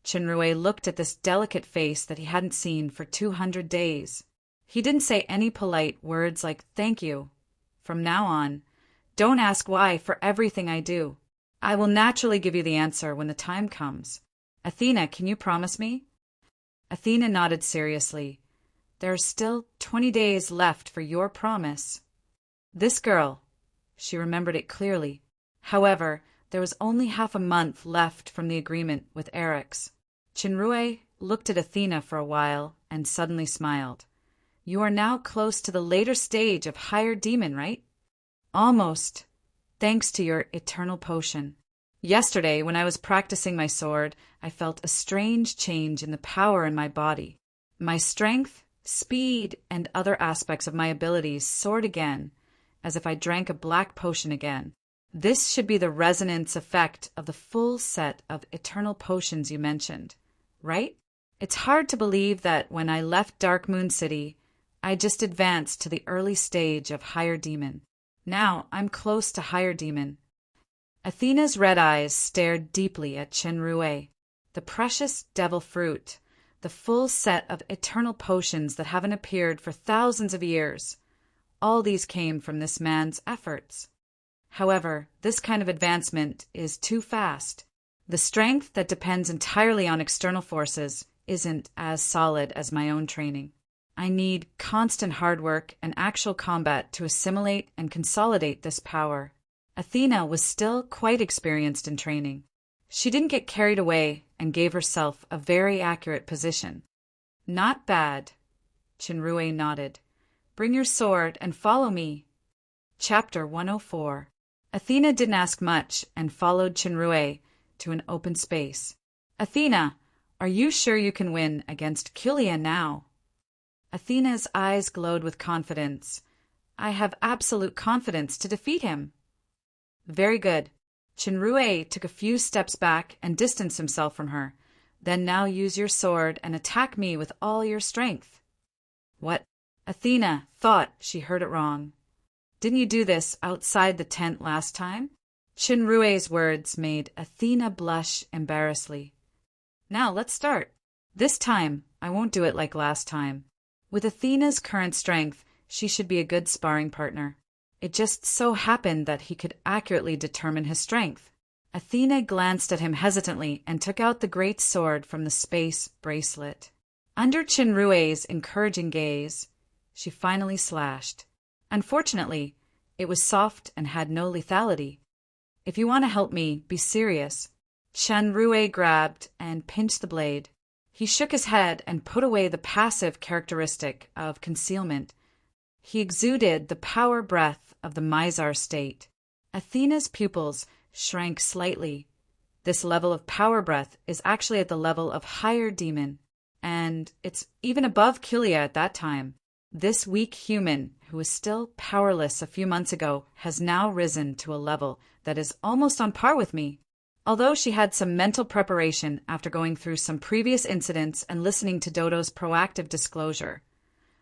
Chinrue looked at this delicate face that he hadn't seen for 200 days. He didn't say any polite words like thank you. From now on, don't ask why for everything I do. I will naturally give you the answer when the time comes. Athena, can you promise me? Athena nodded seriously. There are still 20 days left for your promise. This girl, she remembered it clearly. However, there was only half a month left from the agreement with Eric's. Chinrue looked at Athena for a while and suddenly smiled. You are now close to the later stage of higher demon, right? Almost, thanks to your eternal potion. Yesterday, when I was practicing my sword, I felt a strange change in the power in my body. My strength, speed, and other aspects of my abilities soared again, as if I drank a black potion again. This should be the resonance effect of the full set of eternal potions you mentioned, right? It's hard to believe that when I left Dark Moon City, I just advanced to the early stage of higher demon. Now I'm close to higher demon. Athena's red eyes stared deeply at Chinrue. The precious devil fruit, the full set of eternal potions that haven't appeared for thousands of years. All these came from this man's efforts. However, this kind of advancement is too fast. The strength that depends entirely on external forces isn't as solid as my own training. I need constant hard work and actual combat to assimilate and consolidate this power. Athena was still quite experienced in training. She didn't get carried away and gave herself a very accurate position. Not bad. Chinrue nodded. Bring your sword and follow me. Chapter 104. Athena didn't ask much and followed Chinrue to an open space. Athena, are you sure you can win against Kilia now? Athena's eyes glowed with confidence. I have absolute confidence to defeat him. Very good. Chinrue took a few steps back and distanced himself from her. Then now use your sword and attack me with all your strength. What? Athena thought she heard it wrong. Didn't you do this outside the tent last time? Chinrue's words made Athena blush embarrassedly. Now let's start. This time, I won't do it like last time. With Athena's current strength, she should be a good sparring partner. It just so happened that he could accurately determine his strength. Athena glanced at him hesitantly and took out the great sword from the space bracelet. Under Chinrue's encouraging gaze, she finally slashed. Unfortunately, it was soft and had no lethality. If you want to help me, be serious. Chinrue grabbed and pinched the blade. He shook his head and put away the passive characteristic of concealment. He exuded the power breath of the Mizar state. Athena's pupils shrank slightly. This level of power breath is actually at the level of higher demon, and it's even above Kilia at that time. This weak human, who was still powerless a few months ago, has now risen to a level that is almost on par with me. Although she had some mental preparation after going through some previous incidents and listening to Dodo's proactive disclosure,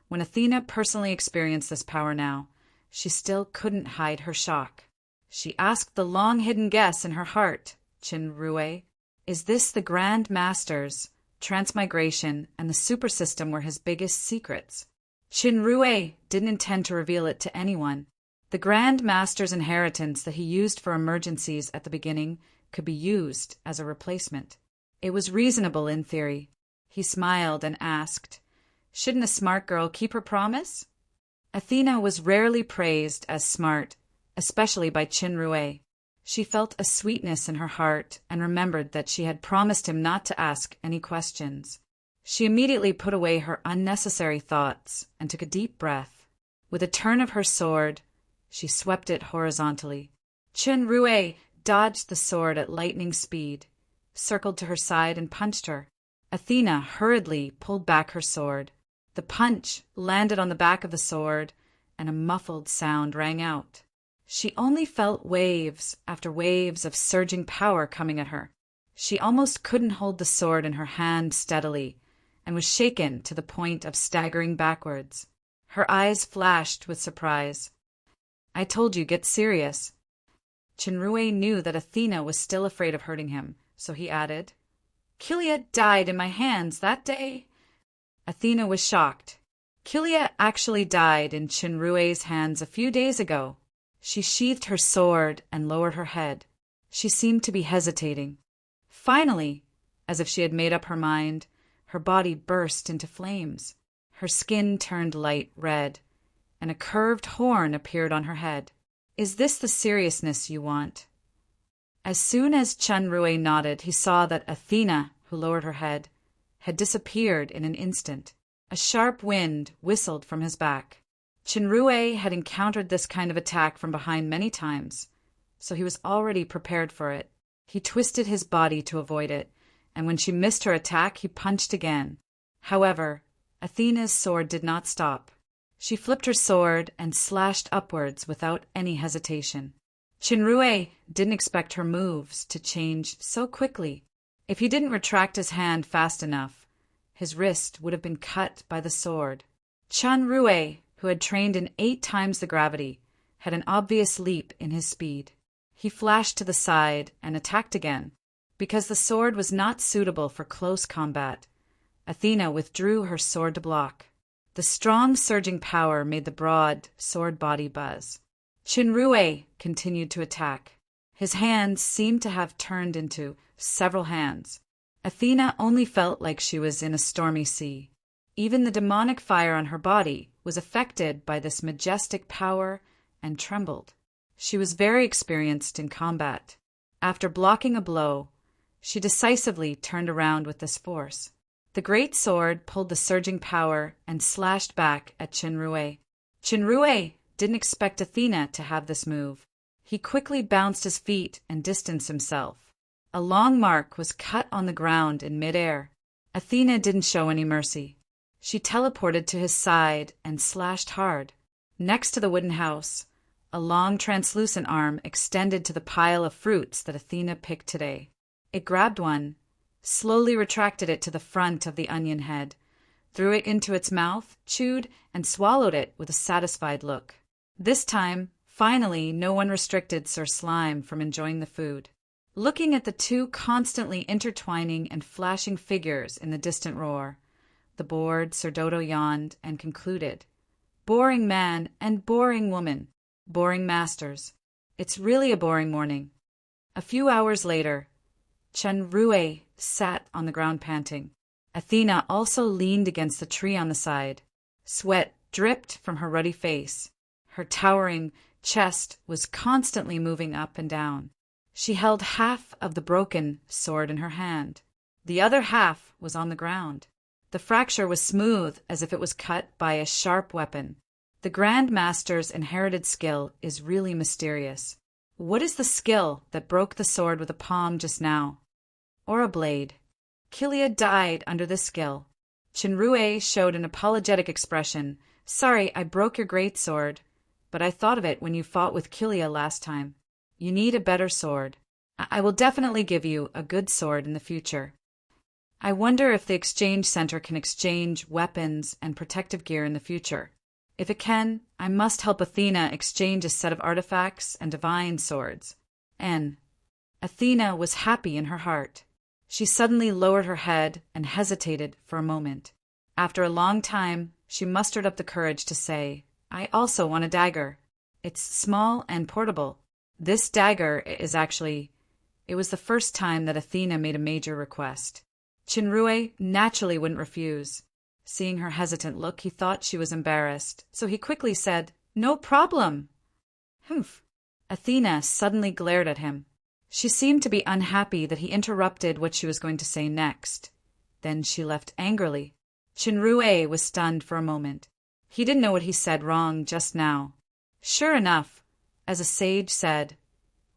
when Athena personally experienced this power now, she still couldn't hide her shock. She asked the long-hidden guess in her heart, Chinrue, is this the Grand Master's transmigration and the super system were his biggest secrets? Chinrue didn't intend to reveal it to anyone. The Grand Master's inheritance that he used for emergencies at the beginning could be used as a replacement. It was reasonable in theory. He smiled and asked, shouldn't a smart girl keep her promise? Athena was rarely praised as smart, especially by Chinrue. She felt a sweetness in her heart and remembered that she had promised him not to ask any questions. She immediately put away her unnecessary thoughts and took a deep breath. With a turn of her sword, she swept it horizontally. Chinrue dodged the sword at lightning speed, circled to her side and punched her. Athena hurriedly pulled back her sword. The punch landed on the back of the sword, and a muffled sound rang out. She only felt waves after waves of surging power coming at her. She almost couldn't hold the sword in her hand steadily, and was shaken to the point of staggering backwards. Her eyes flashed with surprise. I told you, get serious. Chinrue knew that Athena was still afraid of hurting him, so he added, Kilia died in my hands that day. Athena was shocked. Kilia actually died in Chinrue's hands a few days ago. She sheathed her sword and lowered her head. She seemed to be hesitating. Finally, as if she had made up her mind, her body burst into flames. Her skin turned light red, and a curved horn appeared on her head. Is this the seriousness you want? As soon as Chinrue nodded, he saw that Athena, who lowered her head, had disappeared in an instant. A sharp wind whistled from his back. Chinrue had encountered this kind of attack from behind many times, so he was already prepared for it. He twisted his body to avoid it, and when she missed her attack, he punched again. However, Athena's sword did not stop. She flipped her sword and slashed upwards without any hesitation. Chinrue didn't expect her moves to change so quickly. If he didn't retract his hand fast enough, his wrist would have been cut by the sword. Chinrue, who had trained in 8 times the gravity, had an obvious leap in his speed. He flashed to the side and attacked again. Because the sword was not suitable for close combat, Athena withdrew her sword to block. The strong surging power made the broad sword body buzz. Chinrue continued to attack. His hands seemed to have turned into several hands. Athena only felt like she was in a stormy sea. Even the demonic fire on her body was affected by this majestic power and trembled. She was very experienced in combat. After blocking a blow, she decisively turned around with this force. The great sword pulled the surging power and slashed back at Chinrue. Chinrue didn't expect Athena to have this move. He quickly bounced his feet and distanced himself. A long mark was cut on the ground in midair. Athena didn't show any mercy. She teleported to his side and slashed hard. Next to the wooden house, a long translucent arm extended to the pile of fruits that Athena picked today. It grabbed one, slowly retracted it to the front of the onion head, threw it into its mouth, chewed, and swallowed it with a satisfied look. This time, finally, no one restricted Sir Slime from enjoying the food. Looking at the two constantly intertwining and flashing figures in the distant roar, the bored Sir Dodo yawned and concluded, "Boring man and boring woman, boring masters. It's really a boring morning." A few hours later, Chinrue sat on the ground panting. Athena also leaned against the tree on the side. Sweat dripped from her ruddy face. Her towering chest was constantly moving up and down. She held half of the broken sword in her hand. The other half was on the ground. The fracture was smooth as if it was cut by a sharp weapon. The Grand Master's inherited skill is really mysterious. What is the skill that broke the sword with a palm just now? Or a blade? Kilia died under this skill. Chinrue showed an apologetic expression. "Sorry, I broke your great sword, but I thought of it when you fought with Kilia last time. You need a better sword. I will definitely give you a good sword in the future." I wonder if the exchange center can exchange weapons and protective gear in the future. If it can, I must help Athena exchange a set of artifacts and divine swords. Athena was happy in her heart. She suddenly lowered her head and hesitated for a moment. After a long time, she mustered up the courage to say, "I also want a dagger. It's small and portable." This dagger is actually... It was the first time that Athena made a major request. Chinrue naturally wouldn't refuse. Seeing her hesitant look, he thought she was embarrassed, so he quickly said, "No problem." Humph. Athena suddenly glared at him. She seemed to be unhappy that he interrupted what she was going to say next. Then she left angrily. Chinrue was stunned for a moment. He didn't know what he said wrong just now. Sure enough, as a sage said,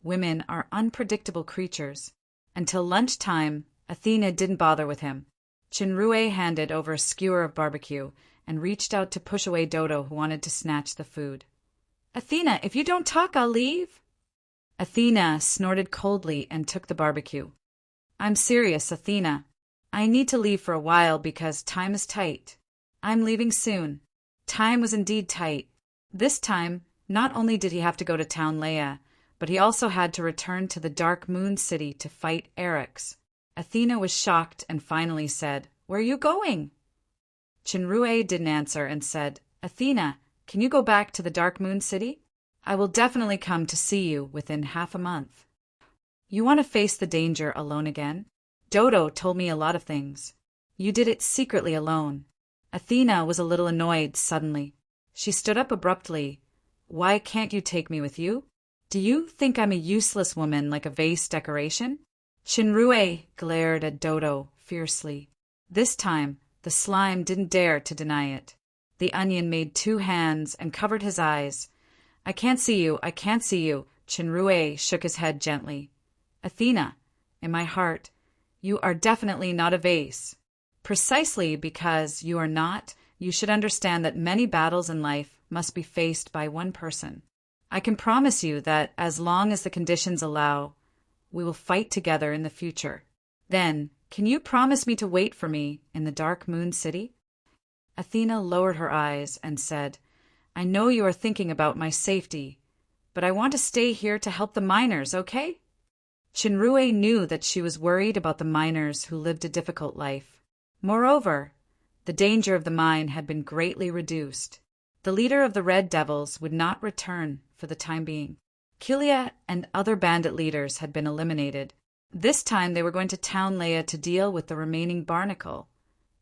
women are unpredictable creatures. Until lunchtime, Athena didn't bother with him. Chinrue handed over a skewer of barbecue and reached out to push away Dodo, who wanted to snatch the food. "Athena, if you don't talk, I'll leave." Athena snorted coldly and took the barbecue. "I'm serious, Athena. I need to leave for a while because time is tight. I'm leaving soon." Time was indeed tight. This time, not only did he have to go to Town Leia, but he also had to return to the Dark Moon City to fight Eric's. Athena was shocked and finally said, "Where are you going?" Chinrue didn't answer and said, "Athena, can you go back to the Dark Moon City? I will definitely come to see you within half a month." "You want to face the danger alone again? Dodo told me a lot of things. You did it secretly alone." Athena was a little annoyed suddenly. She stood up abruptly. "Why can't you take me with you? Do you think I'm a useless woman like a vase decoration?" Chinrue glared at Dodo fiercely. This time, the slime didn't dare to deny it. The onion made two hands and covered his eyes. "I can't see you, I can't see you." Chinrue shook his head gently. "Athena, in my heart, you are definitely not a vase. Precisely because you are not, you should understand that many battles in life must be faced by one person. I can promise you that as long as the conditions allow, we will fight together in the future. Then, can you promise me to wait for me in the Dark Moon City?" Athena lowered her eyes and said, "I know you are thinking about my safety, but I want to stay here to help the miners, okay?" Chinrue knew that she was worried about the miners who lived a difficult life. Moreover, the danger of the mine had been greatly reduced. The leader of the Red Devils would not return for the time being. Kilia and other bandit leaders had been eliminated. This time they were going to Town Leia to deal with the remaining barnacle,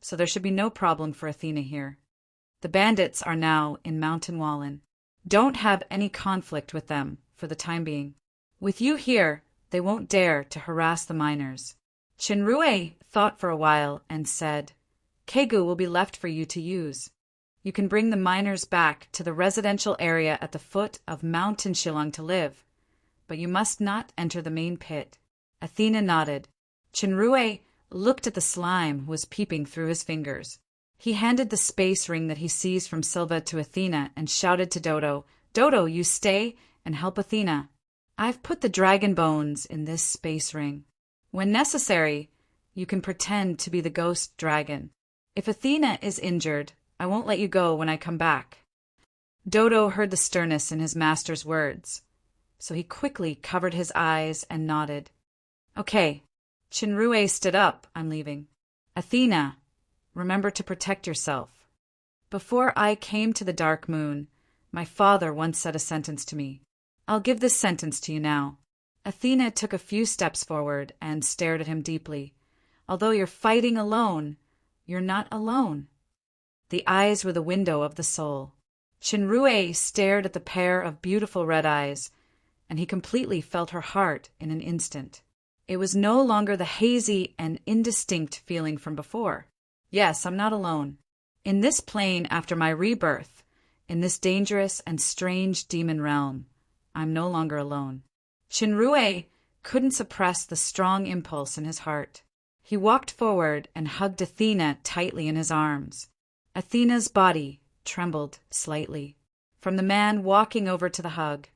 so there should be no problem for Athena here. The bandits are now in Mountain Wallen. Don't have any conflict with them for the time being. With you here, they won't dare to harass the miners. Chinrue thought for a while and said, Kegu will be left for you to use. You can bring the miners back to the residential area at the foot of Mountain Shillong to live, but you must not enter the main pit." Athena nodded. Chinrue looked at the slime who was peeping through his fingers. He handed the space ring that he seized from Silva to Athena and shouted to Dodo, "Dodo, you stay and help Athena. I've put the dragon bones in this space ring. When necessary, you can pretend to be the ghost dragon. If Athena is injured, I won't let you go when I come back." Dodo heard the sternness in his master's words, so he quickly covered his eyes and nodded. "Okay." Chinrue stood up. "I'm leaving. Athena, remember to protect yourself. Before I came to the Dark Moon, my father once said a sentence to me. I'll give this sentence to you now." Athena took a few steps forward and stared at him deeply. "Although you're fighting alone, you're not alone." The eyes were the window of the soul. Chinrue stared at the pair of beautiful red eyes, and he completely felt her heart in an instant. It was no longer the hazy and indistinct feeling from before. Yes, I'm not alone. In this plane after my rebirth, in this dangerous and strange demon realm, I'm no longer alone. Chinrue couldn't suppress the strong impulse in his heart. He walked forward and hugged Athena tightly in his arms. Athena's body trembled slightly. From the man walking over to the hug,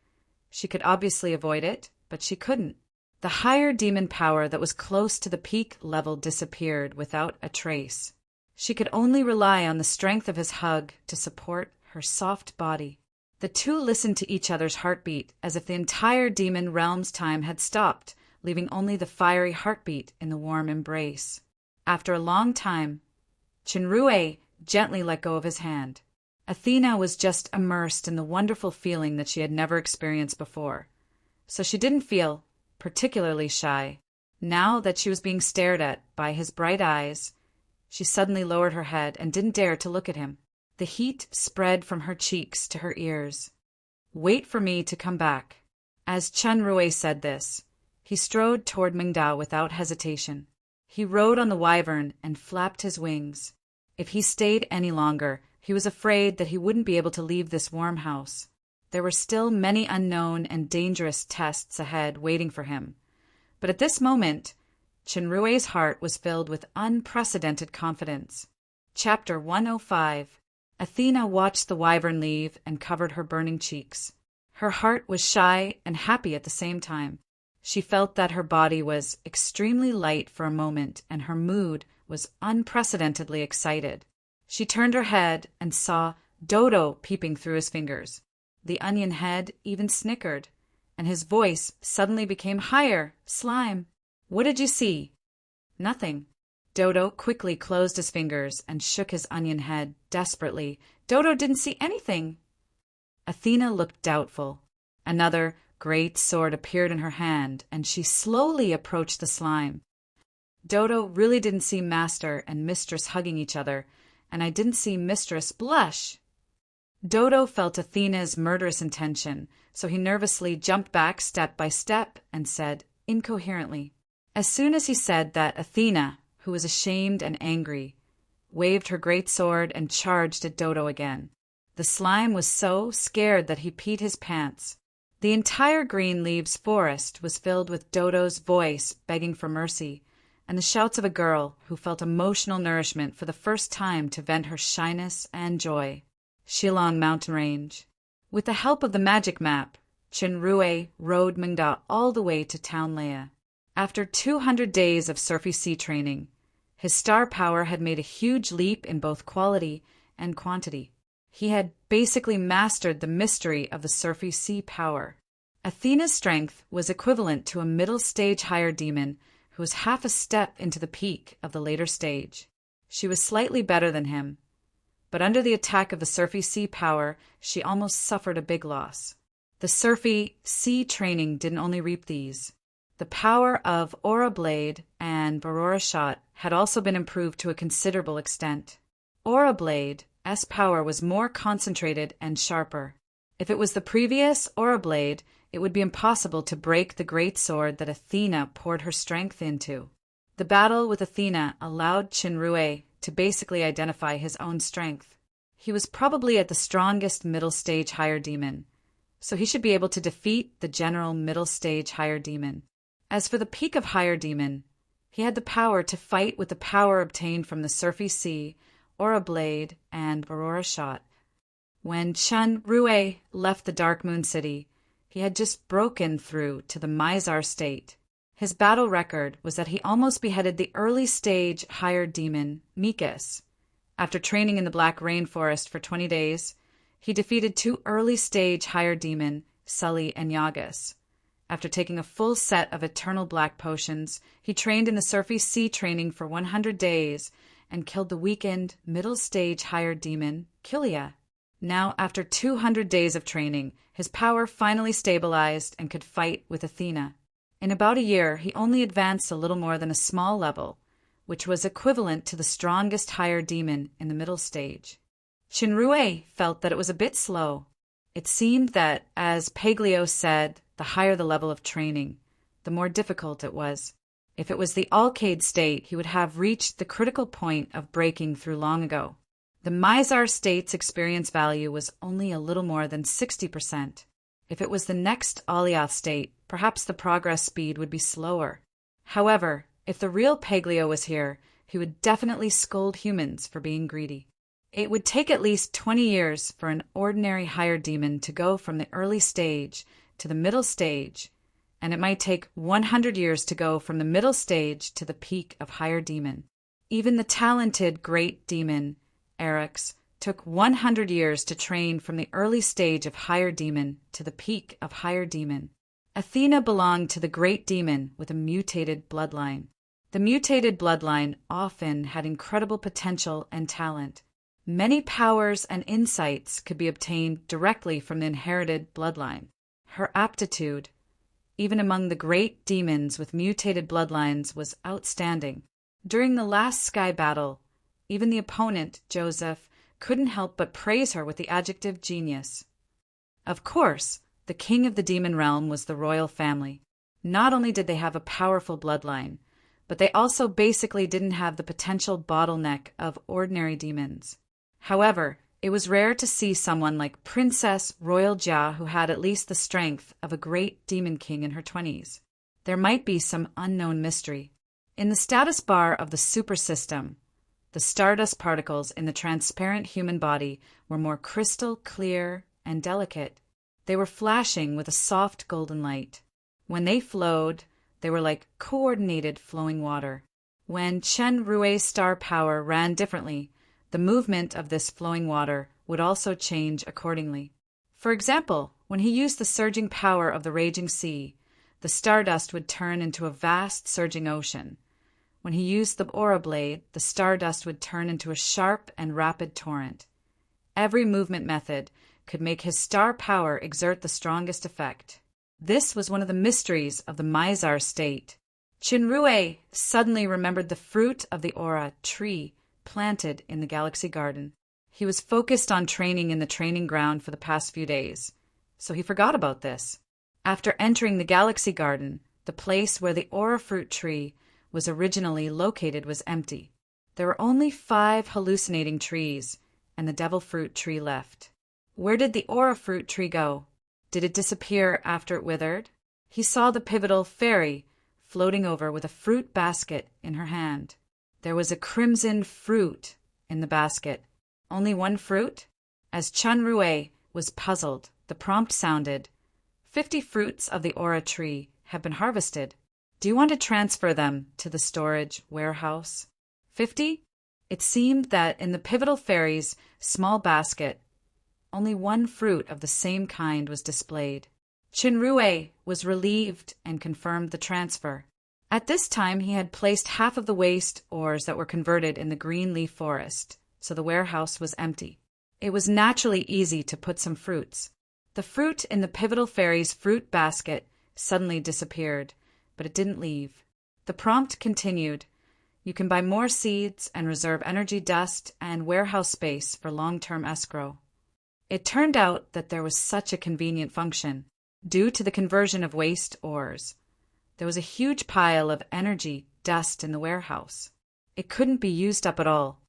she could obviously avoid it, but she couldn't. The higher demon power that was close to the peak level disappeared without a trace. She could only rely on the strength of his hug to support her soft body. The two listened to each other's heartbeat as if the entire demon realm's time had stopped, leaving only the fiery heartbeat in the warm embrace. After a long time, Chinrue gently let go of his hand. Athena was just immersed in the wonderful feeling that she had never experienced before, so she didn't feel particularly shy. Now that she was being stared at by his bright eyes, she suddenly lowered her head and didn't dare to look at him. The heat spread from her cheeks to her ears. "Wait for me to come back." As Chinrue said this, he strode toward Mingdao without hesitation. He rode on the wyvern and flapped his wings. If he stayed any longer, he was afraid that he wouldn't be able to leave this warm house. There were still many unknown and dangerous tests ahead waiting for him. But at this moment, Chinrue's heart was filled with unprecedented confidence. Chapter 105. Athena watched the wyvern leave and covered her burning cheeks. Her heart was shy and happy at the same time. She felt that her body was extremely light for a moment, and her mood was unprecedentedly excited. She turned her head and saw Dodo peeping through his fingers. The onion head even snickered, and his voice suddenly became higher. "Slime, what did you see?" "Nothing." Dodo quickly closed his fingers and shook his onion head desperately. "Dodo didn't see anything." Athena looked doubtful. Another great sword appeared in her hand, and she slowly approached the slime. "Dodo really didn't see Master and Mistress hugging each other, and I didn't see Mistress blush." Dodo felt Athena's murderous intention, so he nervously jumped back step by step and said incoherently. As soon as he said that, Athena, who was ashamed and angry, waved her great sword and charged at Dodo again. The slime was so scared that he peed his pants. The entire green leaves forest was filled with Dodo's voice begging for mercy, and the shouts of a girl who felt emotional nourishment for the first time to vent her shyness and joy. Shillong Mountain Range. With the help of the magic map, Chinrue rode Mingda all the way to Town Leia. After 200 days of Surfy Sea training, his star power had made a huge leap in both quality and quantity. He had basically mastered the mystery of the Surfy Sea power. Athena's strength was equivalent to a middle-stage higher demon who was half a step into the peak of the later stage. She was slightly better than him, but under the attack of the Surfy Sea power, she almost suffered a big loss. The Surfy Sea training didn't only reap these. The power of Aura Blade and Barora Shot had also been improved to a considerable extent. Aura Blade's power was more concentrated and sharper. If it was the previous Aura Blade, it would be impossible to break the great sword that Athena poured her strength into. The battle with Athena allowed Chinrue to basically identify his own strength. He was probably at the strongest middle stage higher demon, so he should be able to defeat the general middle stage higher demon. As for the peak of higher demon, he had the power to fight with the power obtained from the Surfy Sea, Aura Blade, and Aurora Shot. When Chun Rue left the Dark Moon City, he had just broken through to the Mizar state. His battle record was that he almost beheaded the early stage higher demon, Mikas. After training in the Black Rainforest for 20 days, he defeated 2 early stage higher demon, Sully and Yagas. After taking a full set of eternal black potions, he trained in the Surfy Sea training for 100 days and killed the weakened middle stage higher demon, Kilia. Now, after 200 days of training, his power finally stabilized and could fight with Athena. In about a year, he only advanced a little more than a small level, which was equivalent to the strongest higher demon in the middle stage. Shinrue felt that it was a bit slow. It seemed that, as Paglios said, the higher the level of training, the more difficult it was. If it was the Alcade state, he would have reached the critical point of breaking through long ago. The Mizar state's experience value was only a little more than 60%. If it was the next Alioth state, perhaps the progress speed would be slower. However, if the real Paglio was here, he would definitely scold humans for being greedy. It would take at least 20 years for an ordinary higher demon to go from the early stage to the middle stage, and it might take 100 years to go from the middle stage to the peak of higher demon. Even the talented great demon, Eryx, took 100 years to train from the early stage of higher demon to the peak of higher demon. Athena belonged to the great demon with a mutated bloodline. The mutated bloodline often had incredible potential and talent. Many powers and insights could be obtained directly from the inherited bloodline. Her aptitude, even among the great demons with mutated bloodlines, was outstanding. During the last sky battle, even the opponent, Joseph, couldn't help but praise her with the adjective genius. Of course, the king of the demon realm was the royal family. Not only did they have a powerful bloodline, but they also basically didn't have the potential bottleneck of ordinary demons. However, it was rare to see someone like Princess Royal Jia who had at least the strength of a great demon king in her 20s. There might be some unknown mystery. In the status bar of the super system, the stardust particles in the transparent human body were more crystal clear and delicate. They were flashing with a soft golden light. When they flowed, they were like coordinated flowing water. When Chen Rue's star power ran differently, the movement of this flowing water would also change accordingly. For example, when he used the surging power of the raging sea, the stardust would turn into a vast surging ocean. When he used the aura blade, the stardust would turn into a sharp and rapid torrent. Every movement method could make his star power exert the strongest effect. This was one of the mysteries of the Mizar state. Chinrue suddenly remembered the fruit of the aura tree planted in the galaxy garden. He was focused on training in the training ground for the past few days, so he forgot about this. After entering the galaxy garden, the place where the aura fruit tree was originally located was empty. There were only 5 hallucinating trees, and the devil fruit tree left. Where did the aura fruit tree go? Did it disappear after it withered? He saw the pivotal fairy floating over with a fruit basket in her hand. There was a crimson fruit in the basket. Only one fruit? As Chunrue was puzzled, the prompt sounded, 50 fruits of the aura tree have been harvested. Do you want to transfer them to the storage warehouse? 50? It seemed that in the pivotal fairy's small basket, only one fruit of the same kind was displayed. Chinrue was relieved and confirmed the transfer. At this time, he had placed half of the waste ores that were converted in the green leaf forest, so the warehouse was empty. It was naturally easy to put some fruits. The fruit in the pivotal fairy's fruit basket suddenly disappeared, but it didn't leave. The prompt continued, you can buy more seeds and reserve energy dust and warehouse space for long-term escrow. It turned out that there was such a convenient function. Due to the conversion of waste ores, there was a huge pile of energy dust in the warehouse. It couldn't be used up at all,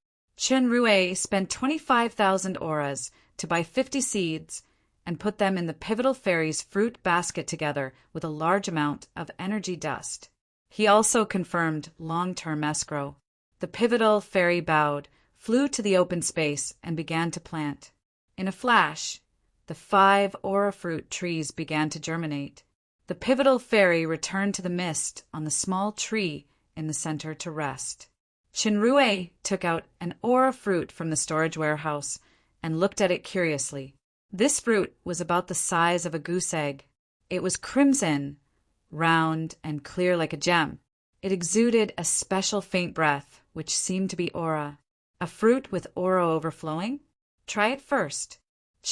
Rui spent 25,000 auras to buy 50 seeds and put them in the Pivotal Fairy's fruit basket together with a large amount of energy dust. He also confirmed long-term escrow. The Pivotal Fairy bowed, flew to the open space, and began to plant. In a flash, the 5 aura fruit trees began to germinate. The Pivotal Fairy returned to the mist on the small tree in the center to rest. Rui took out an aura fruit from the storage warehouse and looked at it curiously. This fruit was about the size of a goose egg. It was crimson, round, and clear like a gem. It exuded a special faint breath, which seemed to be aura. A fruit with aura overflowing? Try it first.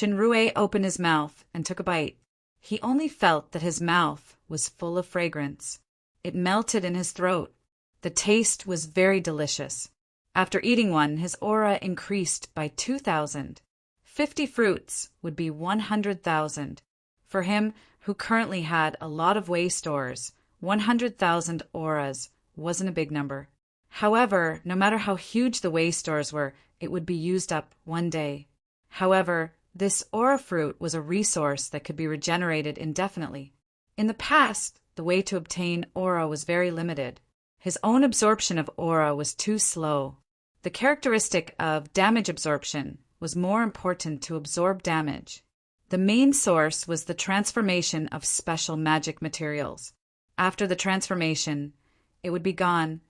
Rui opened his mouth and took a bite. He only felt that his mouth was full of fragrance. It melted in his throat. The taste was very delicious. After eating one, his aura increased by 2,000. 50 fruits would be 100,000. For him, who currently had a lot of way stores, 100,000 auras wasn't a big number. However, no matter how huge the way stores were, it would be used up one day. However, this aura fruit was a resource that could be regenerated indefinitely. In the past, the way to obtain aura was very limited. His own absorption of aura was too slow. The characteristic of damage absorption was more important to absorb damage. The main source was the transformation of special magic materials. After the transformation, it would be gone,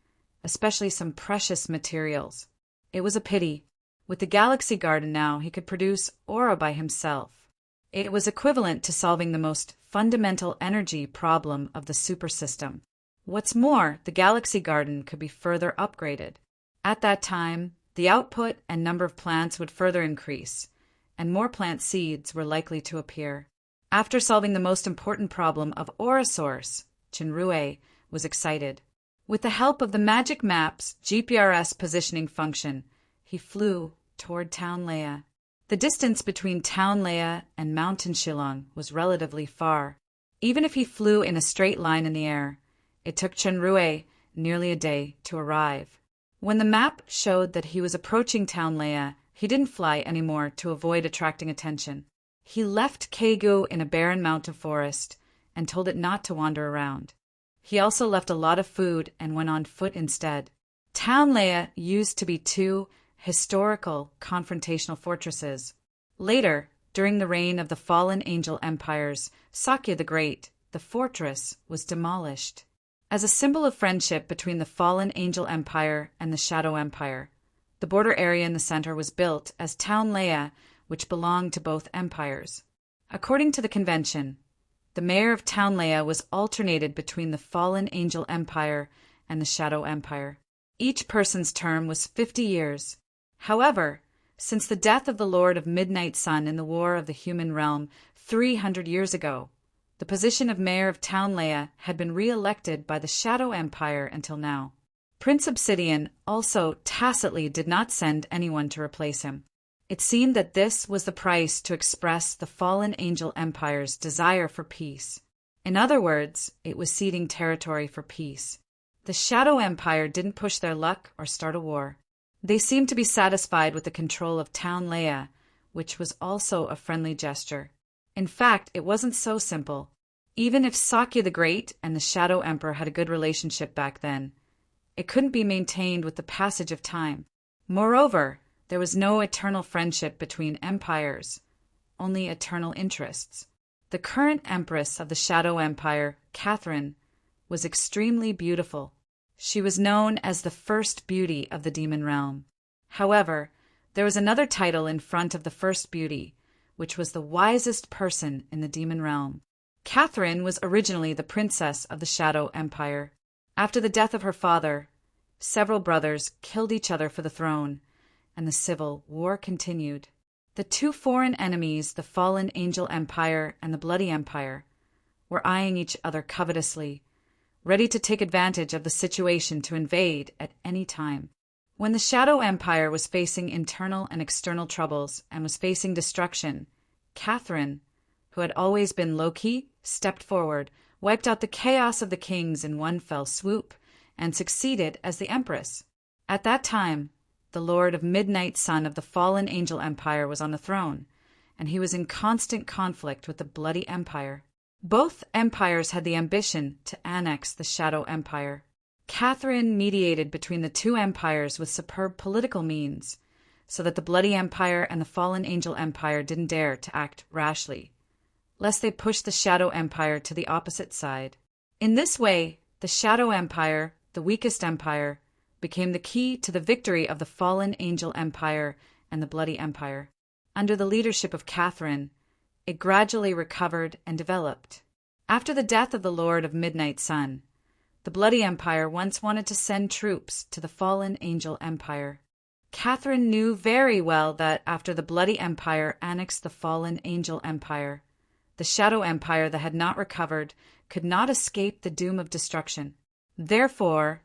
especially some precious materials. It was a pity. With the Galaxy Garden now, he could produce aura by himself. It was equivalent to solving the most fundamental energy problem of the super system. What's more, the Galaxy Garden could be further upgraded. At that time, the output and number of plants would further increase, and more plant seeds were likely to appear. After solving the most important problem of aura source, Rui was excited. With the help of the magic map's GPRS positioning function, he flew toward Town Leia. The distance between Town Leia and Mountain Shillong was relatively far. Even if he flew in a straight line in the air, it took Rui nearly a day to arrive. When the map showed that he was approaching Town Leia, he didn't fly anymore to avoid attracting attention. He left Kegu in a barren mountain forest and told it not to wander around. He also left a lot of food and went on foot instead. Town Leia used to be 2 historical confrontational fortresses. Later, during the reign of the fallen angel empires, Sakya the Great, the fortress was demolished. As a symbol of friendship between the fallen angel empire and the shadow empire, the border area in the center was built as Town Leia, which belonged to both empires. According to the convention, the mayor of Town Leia was alternated between the fallen angel empire and the shadow empire. Each person's term was 50 years. However, since the death of the Lord of Midnight Sun in the War of the Human Realm 300 years ago, the position of mayor of Town Leia had been re-elected by the Shadow Empire until now. Prince Obsidian also tacitly did not send anyone to replace him. It seemed that this was the price to express the fallen angel empire's desire for peace. In other words, it was ceding territory for peace. The Shadow Empire didn't push their luck or start a war. They seemed to be satisfied with the control of Town Leia, which was also a friendly gesture. In fact, it wasn't so simple. Even if Sakya the Great and the Shadow Emperor had a good relationship back then, it couldn't be maintained with the passage of time. Moreover, there was no eternal friendship between empires, only eternal interests. The current empress of the Shadow Empire, Catherine, was extremely beautiful. She was known as the first beauty of the demon realm. However, there was another title in front of the first beauty, which was the wisest person in the demon realm. Catherine was originally the princess of the Shadow Empire. After the death of her father, several brothers killed each other for the throne, and the civil war continued. The 2 foreign enemies, the fallen Angel Empire and the Bloody Empire, were eyeing each other covetously, ready to take advantage of the situation to invade at any time. When the Shadow Empire was facing internal and external troubles and was facing destruction, Catherine, who had always been low-key, stepped forward, wiped out the chaos of the kings in one fell swoop, and succeeded as the Empress. At that time, the Lord of Midnight Sun of the fallen Angel Empire, was on the throne, and he was in constant conflict with the Bloody Empire. Both empires had the ambition to annex the Shadow Empire. Catherine mediated between the two empires with superb political means, so that the Bloody Empire and the fallen Angel Empire didn't dare to act rashly, lest they push the Shadow Empire to the opposite side. In this way, the Shadow Empire, the weakest empire, became the key to the victory of the fallen Angel Empire and the Bloody Empire. Under the leadership of Catherine, it gradually recovered and developed. After the death of the Lord of Midnight Sun, the Bloody Empire once wanted to send troops to the fallen Angel Empire. Catherine knew very well that after the Bloody Empire annexed the fallen Angel Empire, the Shadow Empire that had not recovered could not escape the doom of destruction. Therefore,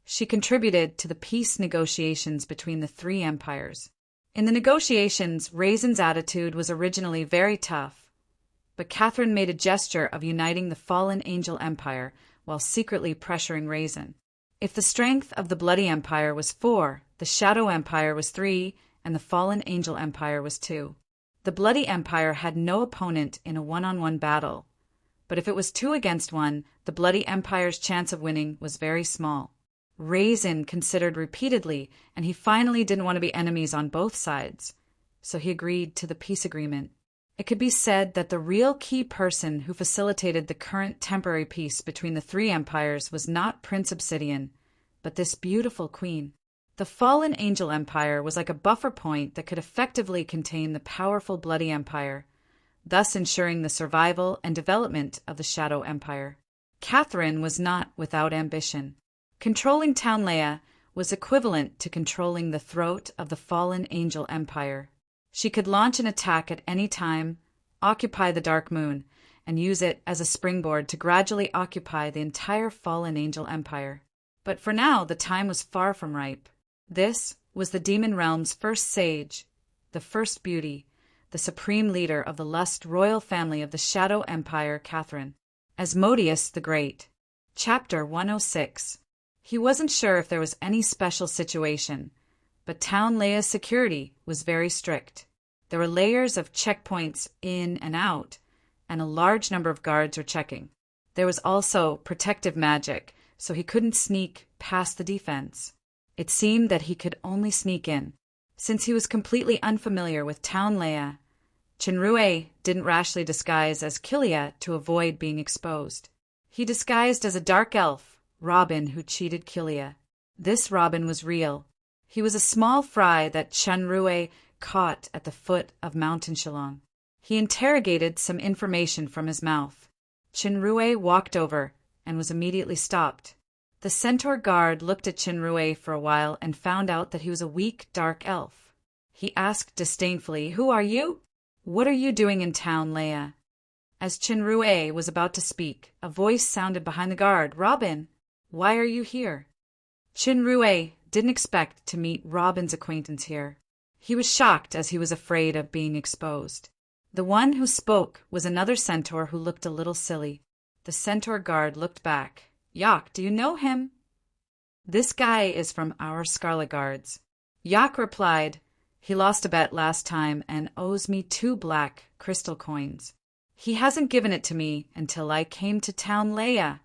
she contributed to the peace negotiations between the three empires. In the negotiations, Raisin's attitude was originally very tough, but Catherine made a gesture of uniting the fallen Angel Empire while secretly pressuring Raisin. If the strength of the Bloody Empire was 4, the Shadow Empire was 3, and the fallen Angel Empire was 2. The Bloody Empire had no opponent in a one-on-one battle, but if it was 2 against 1, the Bloody Empire's chance of winning was very small. Raisin considered repeatedly, and he finally didn't want to be enemies on both sides, so he agreed to the peace agreement. It could be said that the real key person who facilitated the current temporary peace between the three empires was not Prince Obsidian, but this beautiful queen. The fallen Angel Empire was like a buffer point that could effectively contain the powerful Bloody Empire, thus ensuring the survival and development of the Shadow Empire. Catherine was not without ambition. Controlling Townlea was equivalent to controlling the throat of the fallen Angel Empire. She could launch an attack at any time, occupy the Dark Moon, and use it as a springboard to gradually occupy the entire fallen Angel Empire. But for now, the time was far from ripe. This was the Demon Realm's first sage, the first beauty, the supreme leader of the lust royal family of the Shadow Empire, Catherine. Asmodeus the Great. Chapter 106. He wasn't sure if there was any special situation, but Townlea's security was very strict. There were layers of checkpoints in and out, and a large number of guards were checking. There was also protective magic, so he couldn't sneak past the defense. It seemed that he could only sneak in. Since he was completely unfamiliar with Townlea, Chinrue didn't rashly disguise as Kilia to avoid being exposed. He disguised as a dark elf, Robin, who cheated Kilia. This Robin was real. He was a small fry that Chinrue caught at the foot of Mountain Shillong. He interrogated some information from his mouth. Chinrue walked over and was immediately stopped. The centaur guard looked at Chinrue for a while and found out that he was a weak, dark elf. He asked disdainfully, "Who are you? What are you doing in Townlea?" As Chinrue was about to speak, a voice sounded behind the guard, "Robin, why are you here?" Chinrue didn't expect to meet Robin's acquaintance here. He was shocked as he was afraid of being exposed. The one who spoke was another centaur who looked a little silly. The centaur guard looked back. "Yak, do you know him?" "This guy is from our Scarlet Guards." Yak replied, "He lost a bet last time and owes me 2 black crystal coins. He hasn't given it to me until I came to Townlea."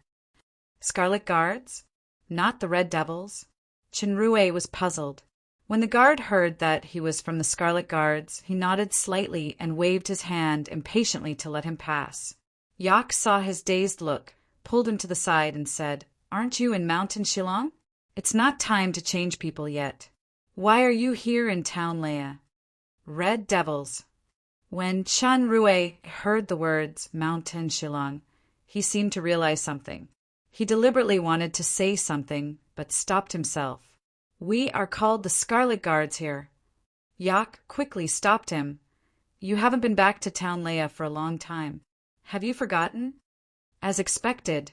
"Scarlet Guards? Not the Red Devils?" Chinrue was puzzled. When the guard heard that he was from the Scarlet Guards, he nodded slightly and waved his hand impatiently to let him pass. Yak saw his dazed look, pulled him to the side, and said, "Aren't you in Mountain Shillong? It's not time to change people yet. Why are you here in Townlea?" "Red Devils." When Chinrue heard the words Mountain Shillong, he seemed to realize something. He deliberately wanted to say something, but stopped himself. "We are called the Scarlet Guards here." Yak quickly stopped him. "You haven't been back to Townlea for a long time. Have you forgotten?" As expected,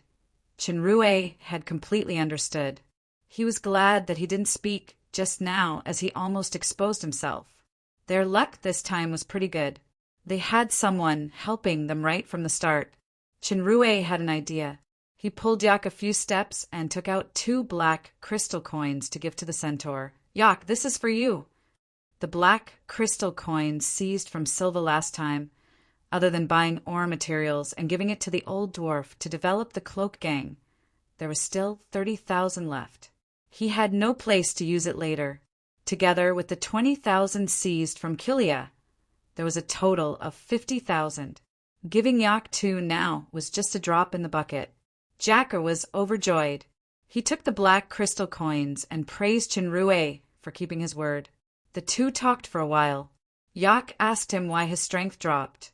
Chinrue had completely understood. He was glad that he didn't speak just now, as he almost exposed himself. Their luck this time was pretty good. They had someone helping them right from the start. Chinrue had an idea. He pulled Yak a few steps and took out 2 black crystal coins to give to the centaur, Yak, this is for you. The black crystal coins seized from Silva last time, other than buying ore materials and giving it to the old dwarf to develop the cloak gang. There was still 30,000 left. He had no place to use it later. Together with the 20,000 seized from Kilia, there was a total of 50,000. Giving Yak 2 now was just a drop in the bucket. Jacker was overjoyed. He took the black crystal coins and praised Chinrue for keeping his word. The two talked for a while. Yak asked him why his strength dropped,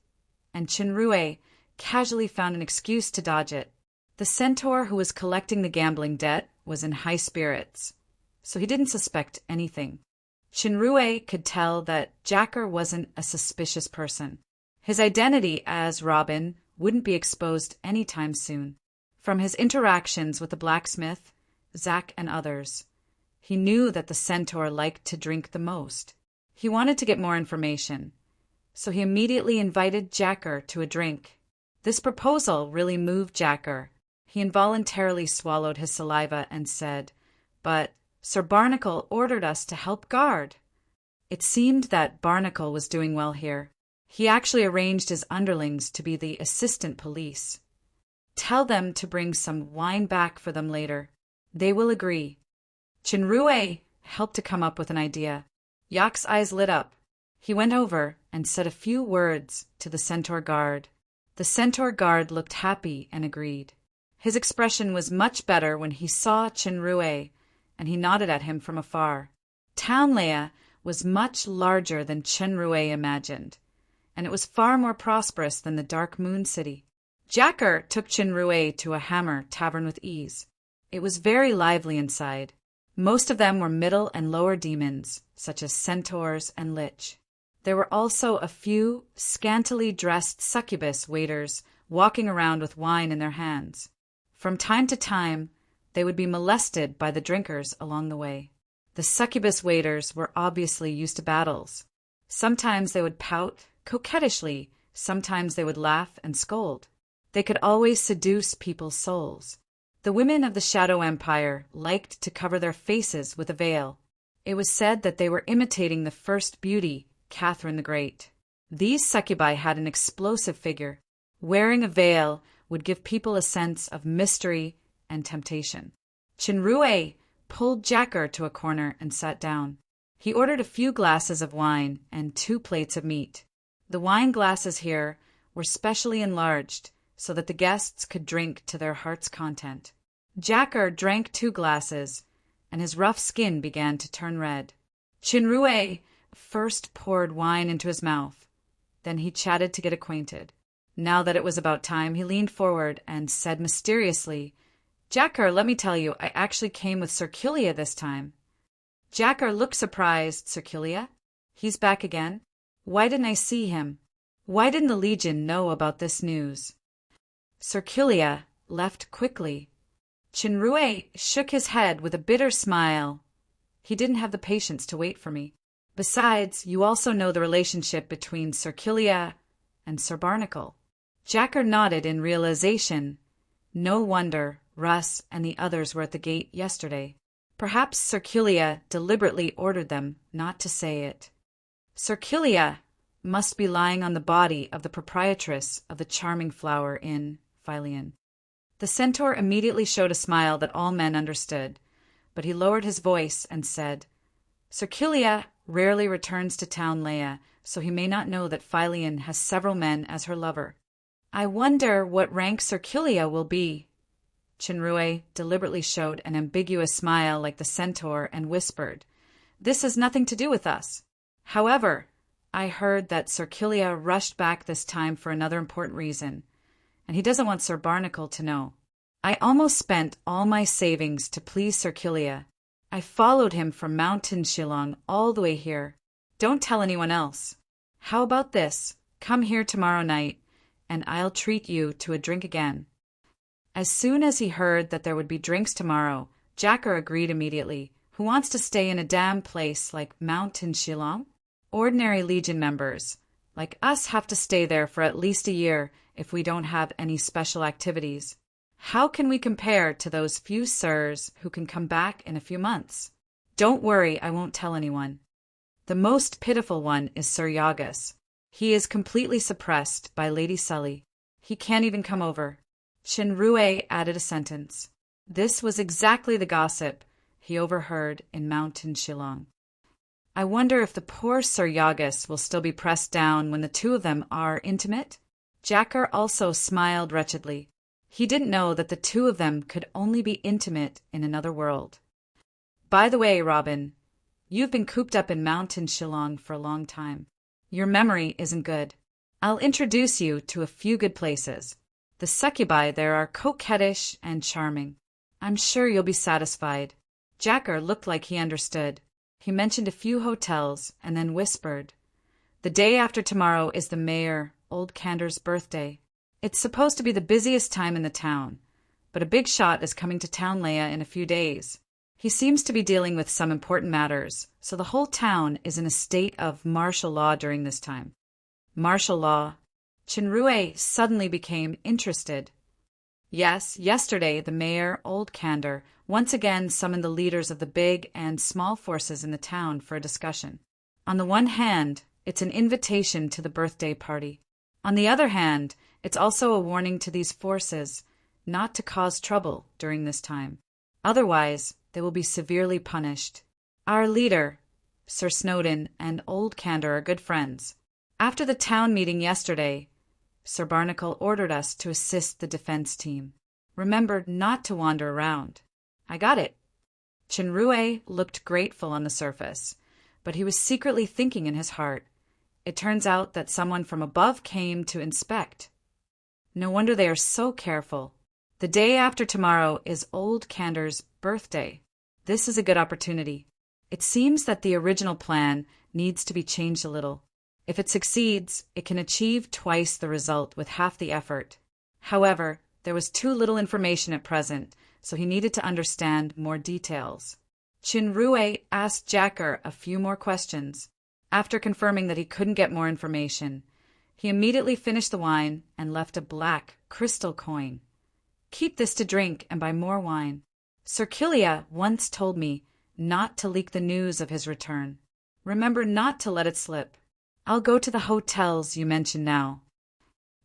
and Chinrue casually found an excuse to dodge it. The centaur who was collecting the gambling debt was in high spirits, so he didn't suspect anything. Chinrue could tell that Jacker wasn't a suspicious person. His identity as Robin wouldn't be exposed anytime soon. From his interactions with the blacksmith, Zack, and others, he knew that the centaur liked to drink the most. He wanted to get more information, so he immediately invited Jacker to a drink. This proposal really moved Jacker. He involuntarily swallowed his saliva and said, "But Sir Barnacle ordered us to help guard." It seemed that Barnacle was doing well here. He actually arranged his underlings to be the assistant police. Tell them to bring some wine back for them later. They will agree. Chinrue helped to come up with an idea. Yak's eyes lit up. He went over and said a few words to the centaur guard. The centaur guard looked happy and agreed. His expression was much better when he saw Chinrue, and he nodded at him from afar. Townlea was much larger than Chinrue imagined, and it was far more prosperous than the Dark Moon City. Jacker took Chinrue to a hammer tavern with ease. It was very lively inside. Most of them were middle and lower demons, such as centaurs and lich. There were also a few scantily dressed succubus waiters walking around with wine in their hands. From time to time, they would be molested by the drinkers along the way. The succubus waiters were obviously used to battles. Sometimes they would pout coquettishly, sometimes they would laugh and scold. They could always seduce people's souls. The women of the Shadow Empire liked to cover their faces with a veil. It was said that they were imitating the first beauty, Catherine the Great. These succubi had an explosive figure. Wearing a veil would give people a sense of mystery and temptation. Chinrue pulled Jacker to a corner and sat down. He ordered a few glasses of wine and 2 plates of meat. The wine glasses here were specially enlarged so that the guests could drink to their heart's content. Jacker drank 2 glasses, and his rough skin began to turn red. Chinrue first poured wine into his mouth. Then he chatted to get acquainted. Now that it was about time, he leaned forward and said mysteriously, "Jacker, let me tell you, I actually came with Sir Kilia this time." Jacker looked surprised. "Sir Kilia? He's back again? Why didn't I see him? Why didn't the Legion know about this news?" Sir Kilia left quickly. Chinrue shook his head with a bitter smile. "He didn't have the patience to wait for me. Besides, you also know the relationship between Sir Kilia and Sir Barnacle." Jacker nodded in realization. No wonder Russ and the others were at the gate yesterday. Perhaps Sir Kilia deliberately ordered them not to say it. Sir Kilia must be lying on the body of the proprietress of the Charming Flower Inn, Philion. The centaur immediately showed a smile that all men understood, but he lowered his voice and said, "Sir Kilia rarely returns to Townlea, so he may not know that Philion has several men as her lover. I wonder what rank Sir Kilia will be." Chinrue deliberately showed an ambiguous smile like the centaur and whispered, "This has nothing to do with us. However, I heard that Sir Kilia rushed back this time for another important reason, and he doesn't want Sir Barnacle to know. I almost spent all my savings to please Sir Kilia. I followed him from Mountain Shillong all the way here. Don't tell anyone else. How about this? Come here tomorrow night, and I'll treat you to a drink again." As soon as he heard that there would be drinks tomorrow, Jacker agreed immediately. Who wants to stay in a damn place like Mountain Shillong? Ordinary Legion members, like us, have to stay there for at least a year if we don't have any special activities. How can we compare to those few sirs who can come back in a few months? Don't worry, I won't tell anyone. The most pitiful one is Sir Yagas. He is completely suppressed by Lady Sully. He can't even come over. Chinrue added a sentence. This was exactly the gossip he overheard in Mountain Shillong. I wonder if the poor Sir Yagas will still be pressed down when the two of them are intimate? Jacker also smiled wretchedly. He didn't know that the two of them could only be intimate in another world. By the way, Robin, you've been cooped up in Mountain Shillong for a long time. Your memory isn't good. I'll introduce you to a few good places. The succubi there are coquettish and charming. I'm sure you'll be satisfied. Jacker looked like he understood. He mentioned a few hotels and then whispered, The day after tomorrow is the Mayor Old Cander's birthday. It's supposed to be the busiest time in the town, but a big shot is coming to Townlea in a few days. He seems to be dealing with some important matters, so the whole town is in a state of martial law during this time. Martial law. Chinrue suddenly became interested. Yes, yesterday the Mayor Old Cander once again summoned the leaders of the big and small forces in the town for a discussion. On the one hand, it's an invitation to the birthday party. On the other hand, it's also a warning to these forces not to cause trouble during this time. Otherwise, they will be severely punished. Our leader, Sir Snowdon, and Old Cander are good friends. After the town meeting yesterday, Sir Barnacle ordered us to assist the defense team. Remember not to wander around. I got it. Chinrue looked grateful on the surface, but he was secretly thinking in his heart. It turns out that someone from above came to inspect. No wonder they are so careful. The day after tomorrow is Old Cander's birthday. This is a good opportunity. It seems that the original plan needs to be changed a little. If it succeeds, it can achieve twice the result with half the effort. However, there was too little information at present, so he needed to understand more details. Chinrue asked Jacker a few more questions. After confirming that he couldn't get more information, he immediately finished the wine and left a black crystal coin. Keep this to drink and buy more wine. Sir Kilia once told me not to leak the news of his return. Remember not to let it slip. I'll go to the hotels you mentioned now.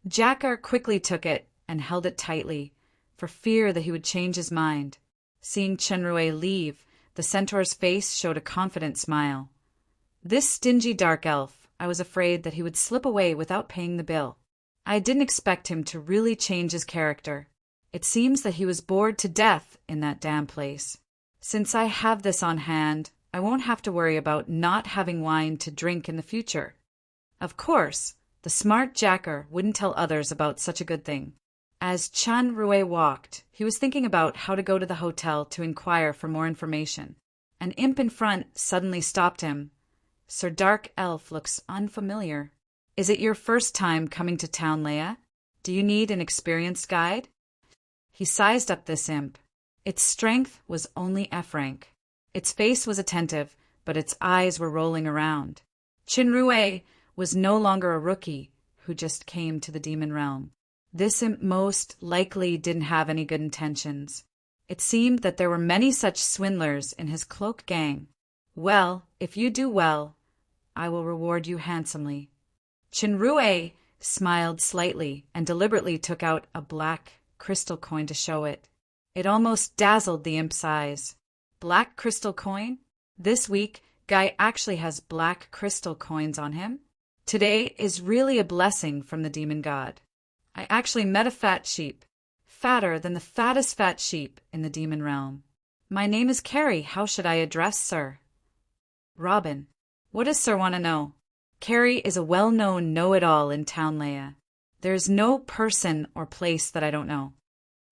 Jacker quickly took it and held it tightly, for fear that he would change his mind. Seeing Chinrue leave, the centaur's face showed a confident smile. This stingy dark elf, I was afraid that he would slip away without paying the bill. I didn't expect him to really change his character. It seems that he was bored to death in that damn place. Since I have this on hand, I won't have to worry about not having wine to drink in the future. Of course, the smart Jacker wouldn't tell others about such a good thing. As Chinrue walked, he was thinking about how to go to the hotel to inquire for more information. An imp in front suddenly stopped him. Sir Dark Elf looks unfamiliar. Is it your first time coming to Townlea? Do you need an experienced guide? He sized up this imp. Its strength was only F rank. Its face was attentive, but its eyes were rolling around. Chinrue was no longer a rookie who just came to the demon realm. This imp most likely didn't have any good intentions. It seemed that there were many such swindlers in his cloak gang. Well, if you do well, I will reward you handsomely. Chinrue smiled slightly and deliberately took out a black crystal coin to show it. It almost dazzled the imp's eyes. Black crystal coin? This week, Guy actually has black crystal coins on him. Today is really a blessing from the demon god. I actually met a fat sheep, fatter than the fattest fat sheep in the demon realm. My name is Carrie. How should I address Sir? Robin. What does Sir want to know? Carrie is a well-known know-it-all in Townlea. There is no person or place that I don't know.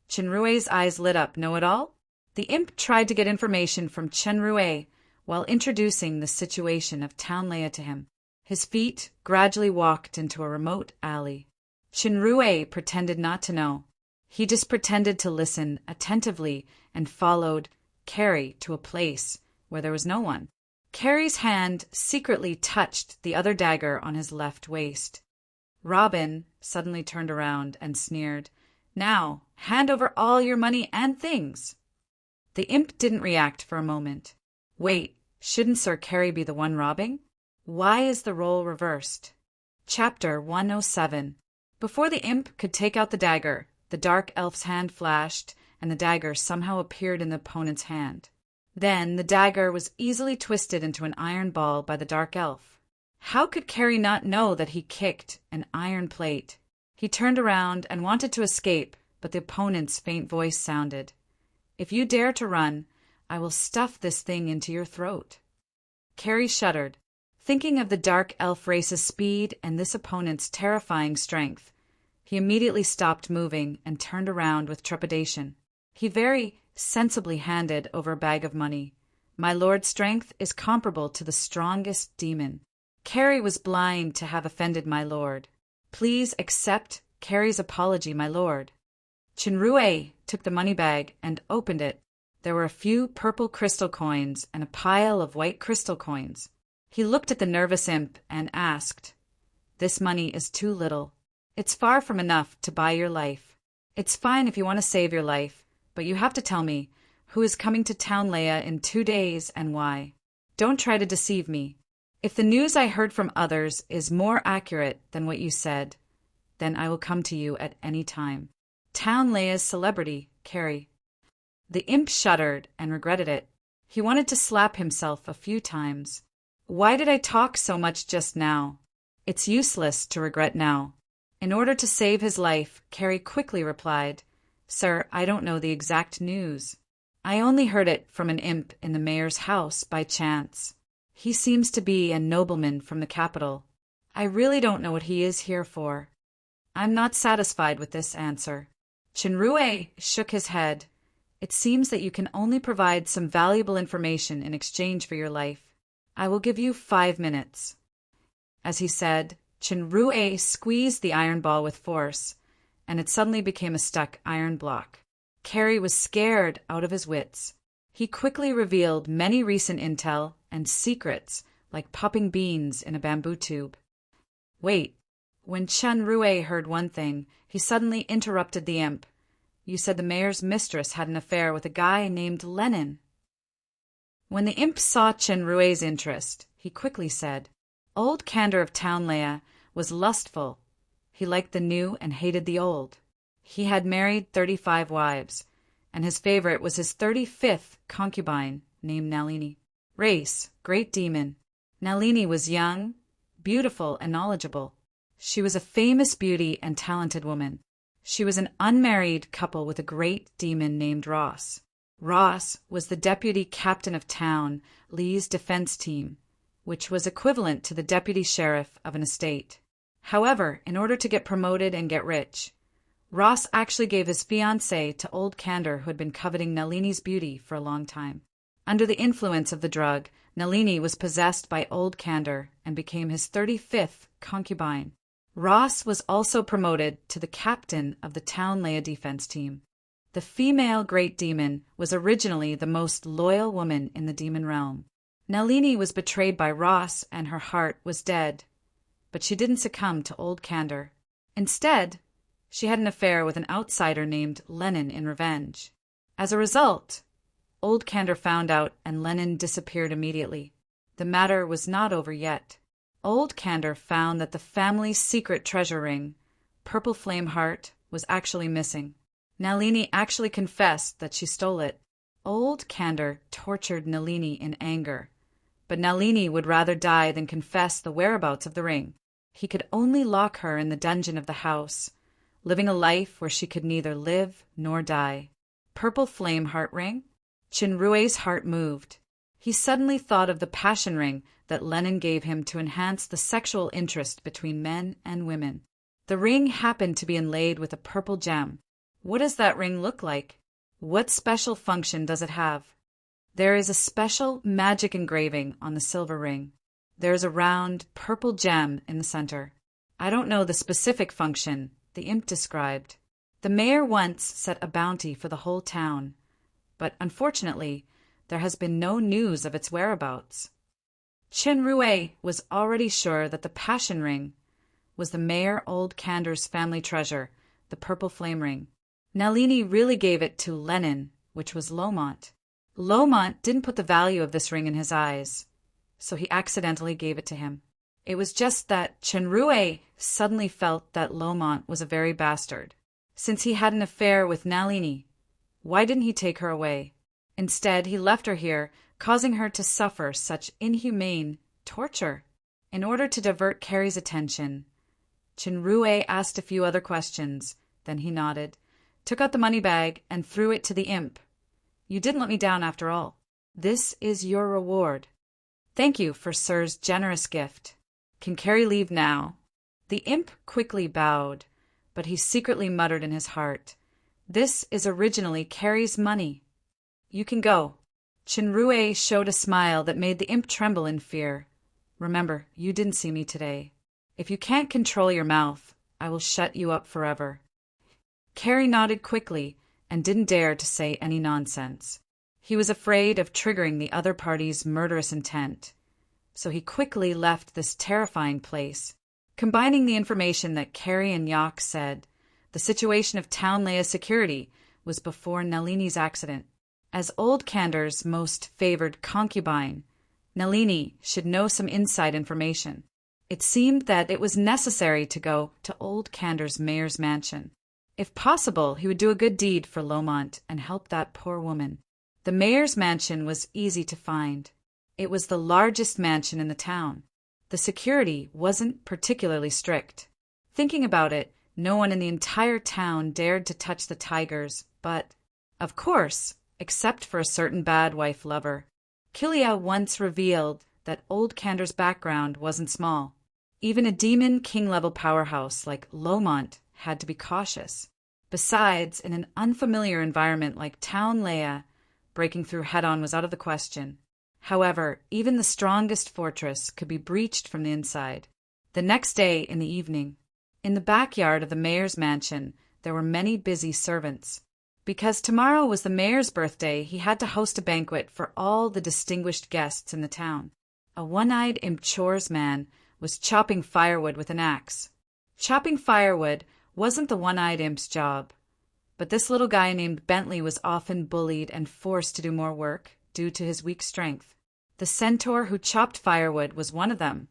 Chinrue's eyes lit up. Know-it-all? The imp tried to get information from Chinrue while introducing the situation of Townlea to him. His feet gradually walked into a remote alley. Chinrue pretended not to know. He just pretended to listen attentively and followed Carrie to a place where there was no one. Carrie's hand secretly touched the other dagger on his left waist. Robin suddenly turned around and sneered, "Now, hand over all your money and things." The imp didn't react for a moment. Wait, shouldn't Sir Carey be the one robbing? Why is the role reversed? Chapter 107. Before the imp could take out the dagger, the dark elf's hand flashed, and the dagger somehow appeared in the opponent's hand. Then the dagger was easily twisted into an iron ball by the dark elf. How could Carey not know that he kicked an iron plate? He turned around and wanted to escape, but the opponent's faint voice sounded. "If you dare to run, I will stuff this thing into your throat." Carey shuddered, thinking of the dark elf race's speed and this opponent's terrifying strength. He immediately stopped moving and turned around with trepidation. He very sensibly handed over a bag of money. "My lord's strength is comparable to the strongest demon. Carey was blind to have offended my lord. Please accept Carey's apology, my lord." Chinrue took the money bag and opened it. There were a few purple crystal coins and a pile of white crystal coins. He looked at the nervous imp and asked, "This money is too little. It's far from enough to buy your life. It's fine if you want to save your life, but you have to tell me who is coming to Town Leia in 2 days and why. Don't try to deceive me. If the news I heard from others is more accurate than what you said, then I will come to you at any time. Town Leia's celebrity, Carey." The imp shuddered and regretted it. He wanted to slap himself a few times. Why did I talk so much just now? It's useless to regret now. In order to save his life, Carey quickly replied, "Sir, I don't know the exact news. I only heard it from an imp in the mayor's house by chance. He seems to be a nobleman from the capital. I really don't know what he is here for." "I'm not satisfied with this answer." Chinrue shook his head. "It seems that you can only provide some valuable information in exchange for your life. I will give you 5 minutes." As he said, Chinrue squeezed the iron ball with force, and it suddenly became a stuck iron block. Carey was scared out of his wits. He quickly revealed many recent intel and secrets like popping beans in a bamboo tube. Wait. When Chinrue heard one thing, he suddenly interrupted the imp. "You said the mayor's mistress had an affair with a guy named Lennon." When the imp saw Chinrue's interest, he quickly said, "Old Candor of Town Leia was lustful. He liked the new and hated the old. He had married 35 wives, and his favorite was his 35th concubine, named Nalini. Race, great demon. Nalini was young, beautiful, and knowledgeable. She was a famous beauty and talented woman. She was an unmarried couple with a great demon named Ross. Ross was the deputy captain of town, Lee's defense team, which was equivalent to the deputy sheriff of an estate. However, in order to get promoted and get rich, Ross actually gave his fiancée to Old Candor, who had been coveting Nalini's beauty for a long time. Under the influence of the drug, Nalini was possessed by Old Candor and became his 35th concubine. Ross was also promoted to the captain of the Town Leia defense team. The female great demon was originally the most loyal woman in the demon realm. Nalini was betrayed by Ross and her heart was dead, but she didn't succumb to Old Candor. Instead, she had an affair with an outsider named Lennon in revenge. As a result, Old Candor found out and Lennon disappeared immediately. The matter was not over yet. Old Candor found that the family's secret treasure ring, Purple Flame Heart, was actually missing. Nalini actually confessed that she stole it. Old Candor tortured Nalini in anger, but Nalini would rather die than confess the whereabouts of the ring. He could only lock her in the dungeon of the house, living a life where she could neither live nor die. Purple Flame Heart ring? Chinrue's heart moved. He suddenly thought of the passion ring that Lennon gave him to enhance the sexual interest between men and women. The ring happened to be inlaid with a purple gem. What does that ring look like? What special function does it have? There is a special magic engraving on the silver ring. There is a round purple gem in the center. I don't know the specific function, the imp described. The mayor once set a bounty for the whole town, but unfortunately, there has been no news of its whereabouts. Chinrue was already sure that the passion ring was the Mayor Old Candor's family treasure, the purple flame ring. Nalini really gave it to Lennon, which was Lomont. Lomont didn't put the value of this ring in his eyes, so he accidentally gave it to him. It was just that Chenrue suddenly felt that Lomont was a very bastard. Since he had an affair with Nalini, why didn't he take her away? Instead, he left her here, causing her to suffer such inhumane torture. In order to divert Carrie's attention, Chenrue asked a few other questions. Then he nodded, took out the money bag, and threw it to the imp. You didn't let me down after all. This is your reward. Thank you for Sir's generous gift. Can Carrie leave now? The imp quickly bowed, but he secretly muttered in his heart, This is originally Carrie's money. You can go. Chenrue showed a smile that made the imp tremble in fear. Remember, you didn't see me today. If you can't control your mouth, I will shut you up forever. Carrie nodded quickly and didn't dare to say any nonsense. He was afraid of triggering the other party's murderous intent, so he quickly left this terrifying place. Combining the information that Carrie and Yak said, the situation of Town Leia's security was before Nalini's accident. As Old Kandar's most favored concubine, Nalini should know some inside information. It seemed that it was necessary to go to Old Kandar's mayor's mansion. If possible, he would do a good deed for Lomont and help that poor woman. The mayor's mansion was easy to find. It was the largest mansion in the town. The security wasn't particularly strict. Thinking about it, no one in the entire town dared to touch the tigers, but, of course, except for a certain bad wife lover. Kilia once revealed that Old Kandar's background wasn't small. Even a demon king-level powerhouse like Lomont had to be cautious. Besides, in an unfamiliar environment like Town Leia, breaking through head-on was out of the question. However, even the strongest fortress could be breached from the inside. The next day, in the evening, in the backyard of the mayor's mansion, there were many busy servants. Because tomorrow was the mayor's birthday, he had to host a banquet for all the distinguished guests in the town. A one-eyed imp chores man was chopping firewood with an axe. Chopping firewood wasn't the one-eyed imp's job, but this little guy named Bentley was often bullied and forced to do more work due to his weak strength. The centaur who chopped firewood was one of them,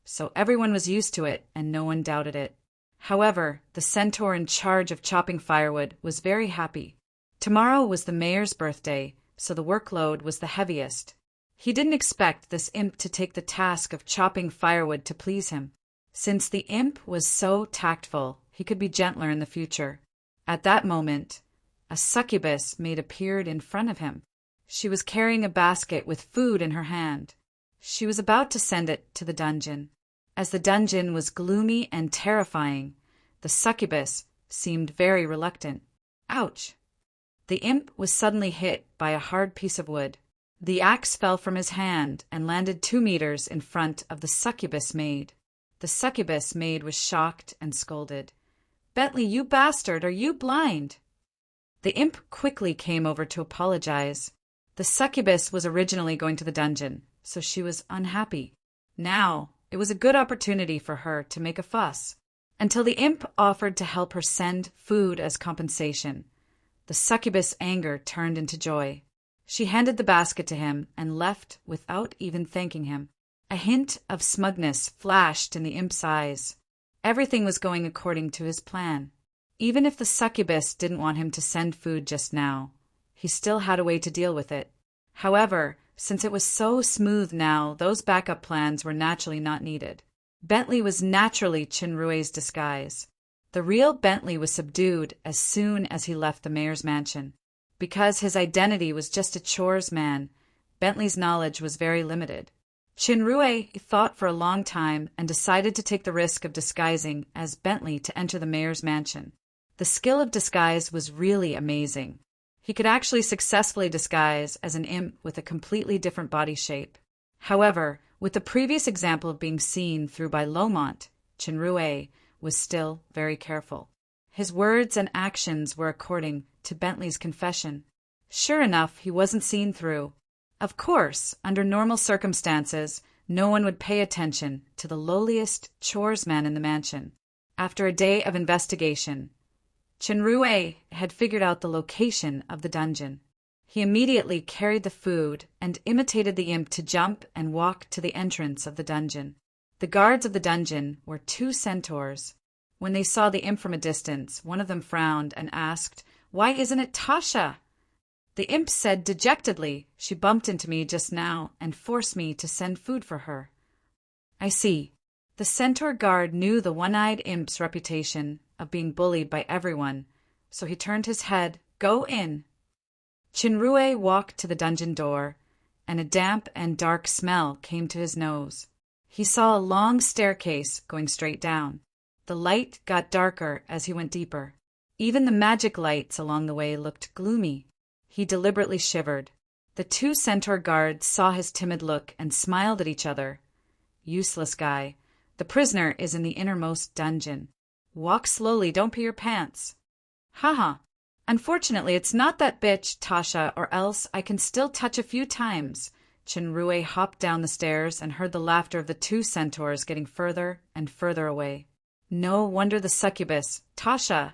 so everyone was used to it and no one doubted it. However, the centaur in charge of chopping firewood was very happy. Tomorrow was the mayor's birthday, so the workload was the heaviest. He didn't expect this imp to take the task of chopping firewood to please him. Since the imp was so tactful, he could be gentler in the future. At that moment, a succubus maid appeared in front of him. She was carrying a basket with food in her hand. She was about to send it to the dungeon. As the dungeon was gloomy and terrifying, the succubus seemed very reluctant. Ouch! The imp was suddenly hit by a hard piece of wood. The axe fell from his hand and landed 2 meters in front of the succubus maid. The succubus maid was shocked and scolded. Bentley, you bastard, are you blind? The imp quickly came over to apologize. The succubus was originally going to the dungeon, so she was unhappy. Now, it was a good opportunity for her to make a fuss, until the imp offered to help her send food as compensation. The succubus' anger turned into joy. She handed the basket to him and left without even thanking him. A hint of smugness flashed in the imp's eyes. Everything was going according to his plan. Even if the succubus didn't want him to send food just now, he still had a way to deal with it. However, since it was so smooth now, those backup plans were naturally not needed. Bentley was naturally Chenrue's disguise. The real Bentley was subdued as soon as he left the mayor's mansion. Because his identity was just a chores man, Bentley's knowledge was very limited. Chenrue thought for a long time and decided to take the risk of disguising as Bentley to enter the mayor's mansion. The skill of disguise was really amazing. He could actually successfully disguise as an imp with a completely different body shape. However, with the previous example being seen through by Lomont, Chenrue was still very careful. His words and actions were according to Bentley's confession. Sure enough, he wasn't seen through. Of course, under normal circumstances, no one would pay attention to the lowliest chores man in the mansion. After a day of investigation, Chenrue had figured out the location of the dungeon. He immediately carried the food and imitated the imp to jump and walk to the entrance of the dungeon. The guards of the dungeon were 2 centaurs. When they saw the imp from a distance, one of them frowned and asked, "Why isn't it Tasha?" The imp said dejectedly, "She bumped into me just now and forced me to send food for her." "I see." The centaur guard knew the one-eyed imp's reputation of being bullied by everyone, so he turned his head. "Go in." Chinrue walked to the dungeon door, and a damp and dark smell came to his nose. He saw a long staircase going straight down. The light got darker as he went deeper. Even the magic lights along the way looked gloomy. He deliberately shivered. The 2 centaur guards saw his timid look and smiled at each other. "Useless guy. The prisoner is in the innermost dungeon. Walk slowly, don't pee your pants." "Haha. Unfortunately, it's not that bitch, Tasha, or else I can still touch a few times." Chinrue hopped down the stairs and heard the laughter of the 2 centaurs getting further and further away. No wonder the succubus, Tasha,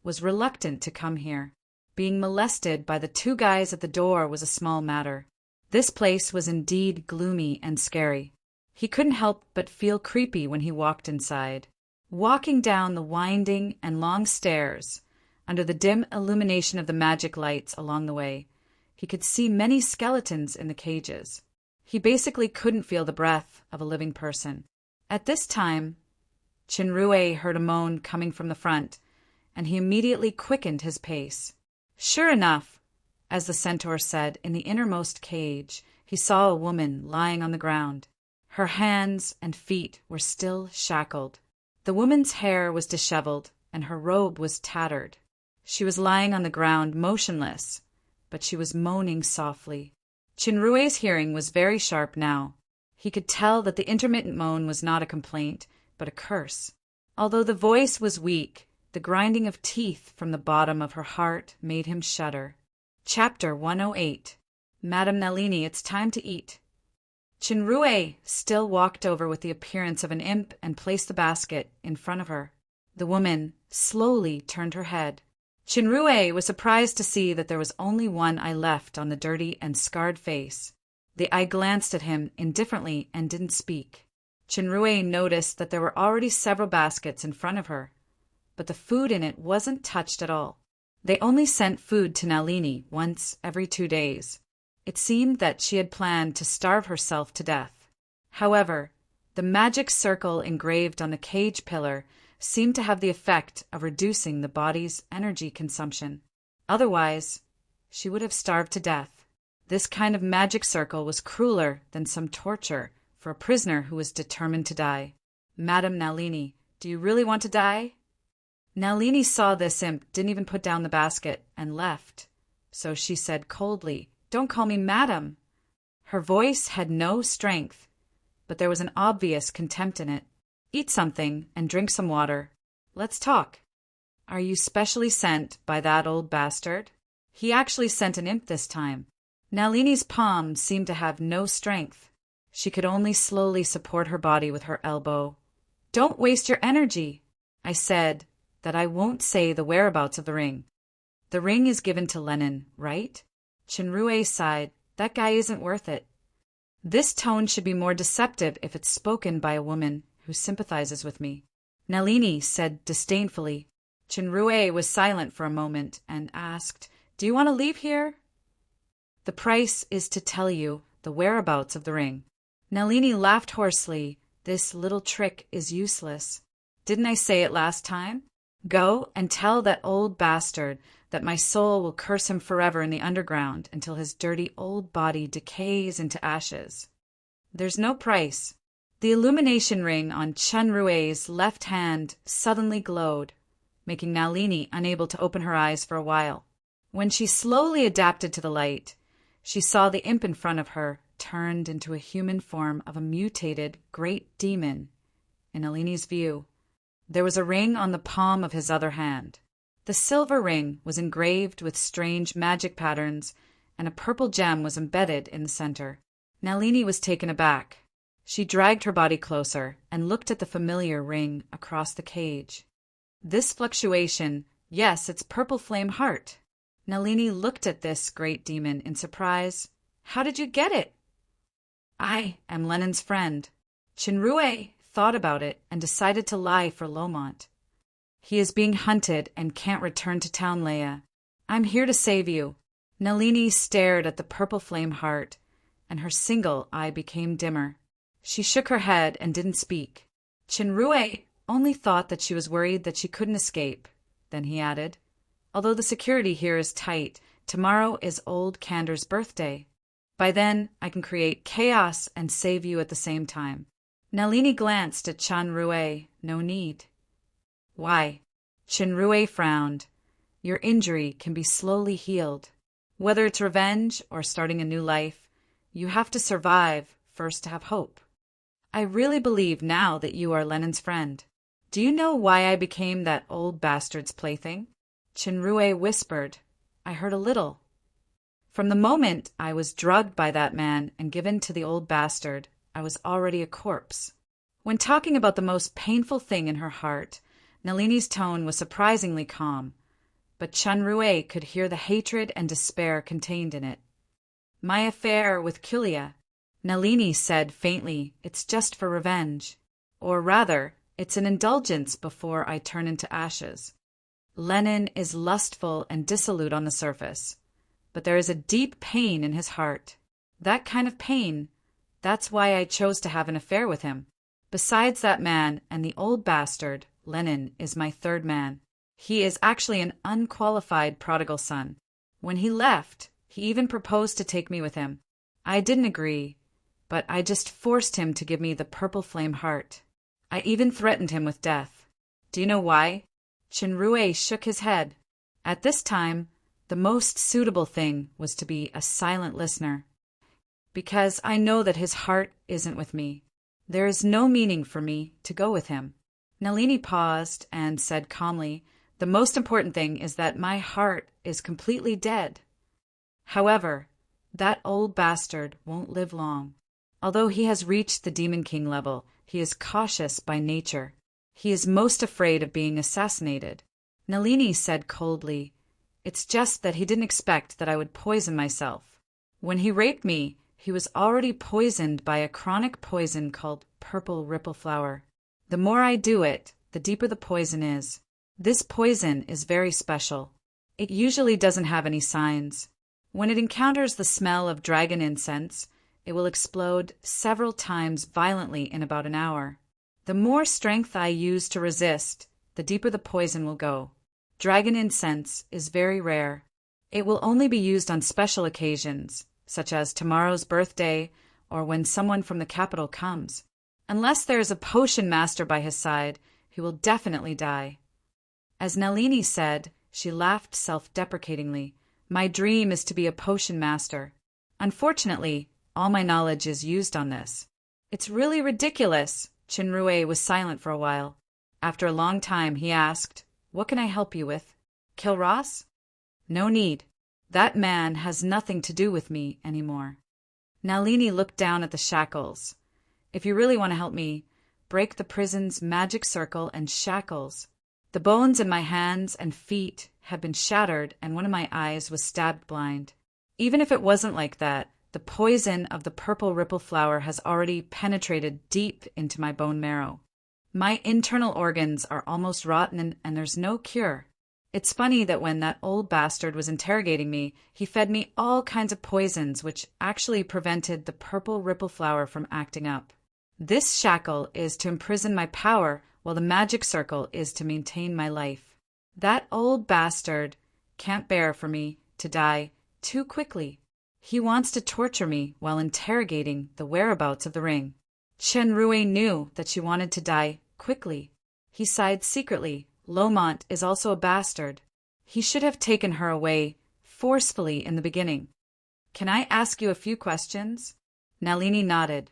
was reluctant to come here. Being molested by the 2 guys at the door was a small matter. This place was indeed gloomy and scary. He couldn't help but feel creepy when he walked inside. Walking down the winding and long stairs, under the dim illumination of the magic lights along the way, he could see many skeletons in the cages. He basically couldn't feel the breath of a living person. At this time, Chinrue heard a moan coming from the front, and he immediately quickened his pace. Sure enough, as the centaur said, in the innermost cage, he saw a woman lying on the ground. Her hands and feet were still shackled. The woman's hair was disheveled, and her robe was tattered. She was lying on the ground motionless, but she was moaning softly. Chinrue's hearing was very sharp now. He could tell that the intermittent moan was not a complaint, but a curse. Although the voice was weak, the grinding of teeth from the bottom of her heart made him shudder. Chapter 108. Madame Nalini, it's time to eat. Chinrue still walked over with the appearance of an imp and placed the basket in front of her. The woman slowly turned her head. Chinrue was surprised to see that there was only one eye left on the dirty and scarred face. The eye glanced at him indifferently and didn't speak. Chinrue noticed that there were already several baskets in front of her, but the food in it wasn't touched at all. They only sent food to Nalini once every 2 days. It seemed that she had planned to starve herself to death. However, the magic circle engraved on the cage pillar seemed to have the effect of reducing the body's energy consumption. Otherwise, she would have starved to death. This kind of magic circle was crueler than some torture for a prisoner who was determined to die. Madame Nalini, do you really want to die? Nalini saw this imp didn't even put down the basket and left. So she said coldly, "Don't call me madam." Her voice had no strength, but there was an obvious contempt in it. "Eat something and drink some water. Let's talk. Are you specially sent by that old bastard?" He actually sent an imp this time. Nalini's palm seemed to have no strength. She could only slowly support her body with her elbow. "Don't waste your energy. I said that I won't say the whereabouts of the ring. The ring is given to Lennon, right?" Chinrue sighed. "That guy isn't worth it." This tone should be more deceptive if it's spoken by a woman who sympathizes with me, Nalini said disdainfully. Chinrue was silent for a moment and asked, "Do you want to leave here?" "The price is to tell you the whereabouts of the ring." Nalini laughed hoarsely. "This little trick is useless. Didn't I say it last time? Go and tell that old bastard that my soul will curse him forever in the underground until his dirty old body decays into ashes. There's no price." The illumination ring on Chinrue's left hand suddenly glowed, making Nalini unable to open her eyes for a while. When she slowly adapted to the light, she saw the imp in front of her turned into a human form of a mutated great demon. In Nalini's view, there was a ring on the palm of his other hand. The silver ring was engraved with strange magic patterns, and a purple gem was embedded in the center. Nalini was taken aback. She dragged her body closer and looked at the familiar ring across the cage. This fluctuation, yes, it's purple flame heart. Nalini looked at this great demon in surprise. How did you get it? I am Lenin's friend. Chinrue thought about it and decided to lie for Lomont. He is being hunted and can't return to town, Leia. I'm here to save you. Nalini stared at the purple flame heart, and her single eye became dimmer. She shook her head and didn't speak. Chinrue only thought that she was worried that she couldn't escape. Then he added, although the security here is tight, tomorrow is old Kander's birthday. By then, I can create chaos and save you at the same time. Nalini glanced at Chinrue. No need. Why? Chinrue frowned. Your injury can be slowly healed. Whether it's revenge or starting a new life, you have to survive first to have hope. I really believe now that you are Lenin's friend. Do you know why I became that old bastard's plaything? Chinrue whispered. I heard a little. From the moment I was drugged by that man and given to the old bastard, I was already a corpse. When talking about the most painful thing in her heart, Nalini's tone was surprisingly calm, but Chinrue could hear the hatred and despair contained in it. My affair with Kulia, Nalini said faintly, it's just for revenge. Or rather, it's an indulgence before I turn into ashes. Lenin is lustful and dissolute on the surface, but there is a deep pain in his heart. That kind of pain, that's why I chose to have an affair with him. Besides that man and the old bastard, Lenin is my third man. He is actually an unqualified prodigal son. When he left, he even proposed to take me with him. I didn't agree, but I just forced him to give me the purple flame heart. I even threatened him with death. Do you know why? Chinrue shook his head. At this time, the most suitable thing was to be a silent listener. Because I know that his heart isn't with me. There is no meaning for me to go with him. Nalini paused and said calmly, the most important thing is that my heart is completely dead. However, that old bastard won't live long. Although he has reached the Demon King level, he is cautious by nature. He is most afraid of being assassinated. Nalini said coldly, it's just that he didn't expect that I would poison myself. When he raped me, he was already poisoned by a chronic poison called purple ripple flower. The more I do it, the deeper the poison is. This poison is very special. It usually doesn't have any signs. When it encounters the smell of dragon incense, it will explode several times violently in about an hour. The more strength I use to resist, the deeper the poison will go. Dragon incense is very rare. It will only be used on special occasions, such as tomorrow's birthday or when someone from the capital comes. Unless there is a potion master by his side, he will definitely die. As Nalini said, she laughed self-deprecatingly. My dream is to be a potion master. Unfortunately, all my knowledge is used on this. It's really ridiculous. Chinrue was silent for a while. After a long time, he asked, what can I help you with? Kill Ross? No need. That man has nothing to do with me anymore. Nalini looked down at the shackles. If you really want to help me, break the prison's magic circle and shackles. The bones in my hands and feet have been shattered and one of my eyes was stabbed blind. Even if it wasn't like that, the poison of the purple ripple flower has already penetrated deep into my bone marrow. My internal organs are almost rotten and there's no cure. It's funny that when that old bastard was interrogating me, he fed me all kinds of poisons which actually prevented the purple ripple flower from acting up. This shackle is to imprison my power, while the magic circle is to maintain my life. That old bastard can't bear for me to die too quickly. He wants to torture me while interrogating the whereabouts of the ring. Chinrue knew that she wanted to die quickly. He sighed secretly. Lomont is also a bastard. He should have taken her away forcefully in the beginning. Can I ask you a few questions? Nalini nodded.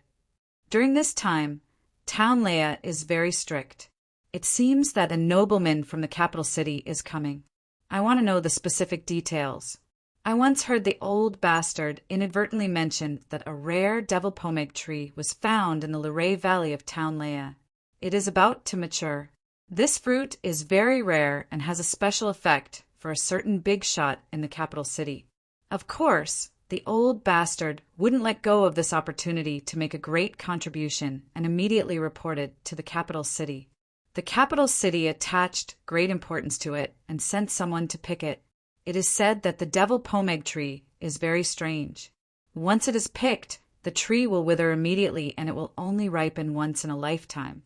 During this time, Town Leia is very strict. It seems that a nobleman from the capital city is coming. I want to know the specific details. I once heard the old bastard inadvertently mention that a rare devil pomeg tree was found in the Luray Valley of Town Leia. It is about to mature. This fruit is very rare and has a special effect for a certain big shot in the capital city. Of course, the old bastard wouldn't let go of this opportunity to make a great contribution and immediately reported to the capital city. The capital city attached great importance to it and sent someone to pick it. It is said that the devil pomeg tree is very strange. Once it is picked, the tree will wither immediately and it will only ripen once in a lifetime.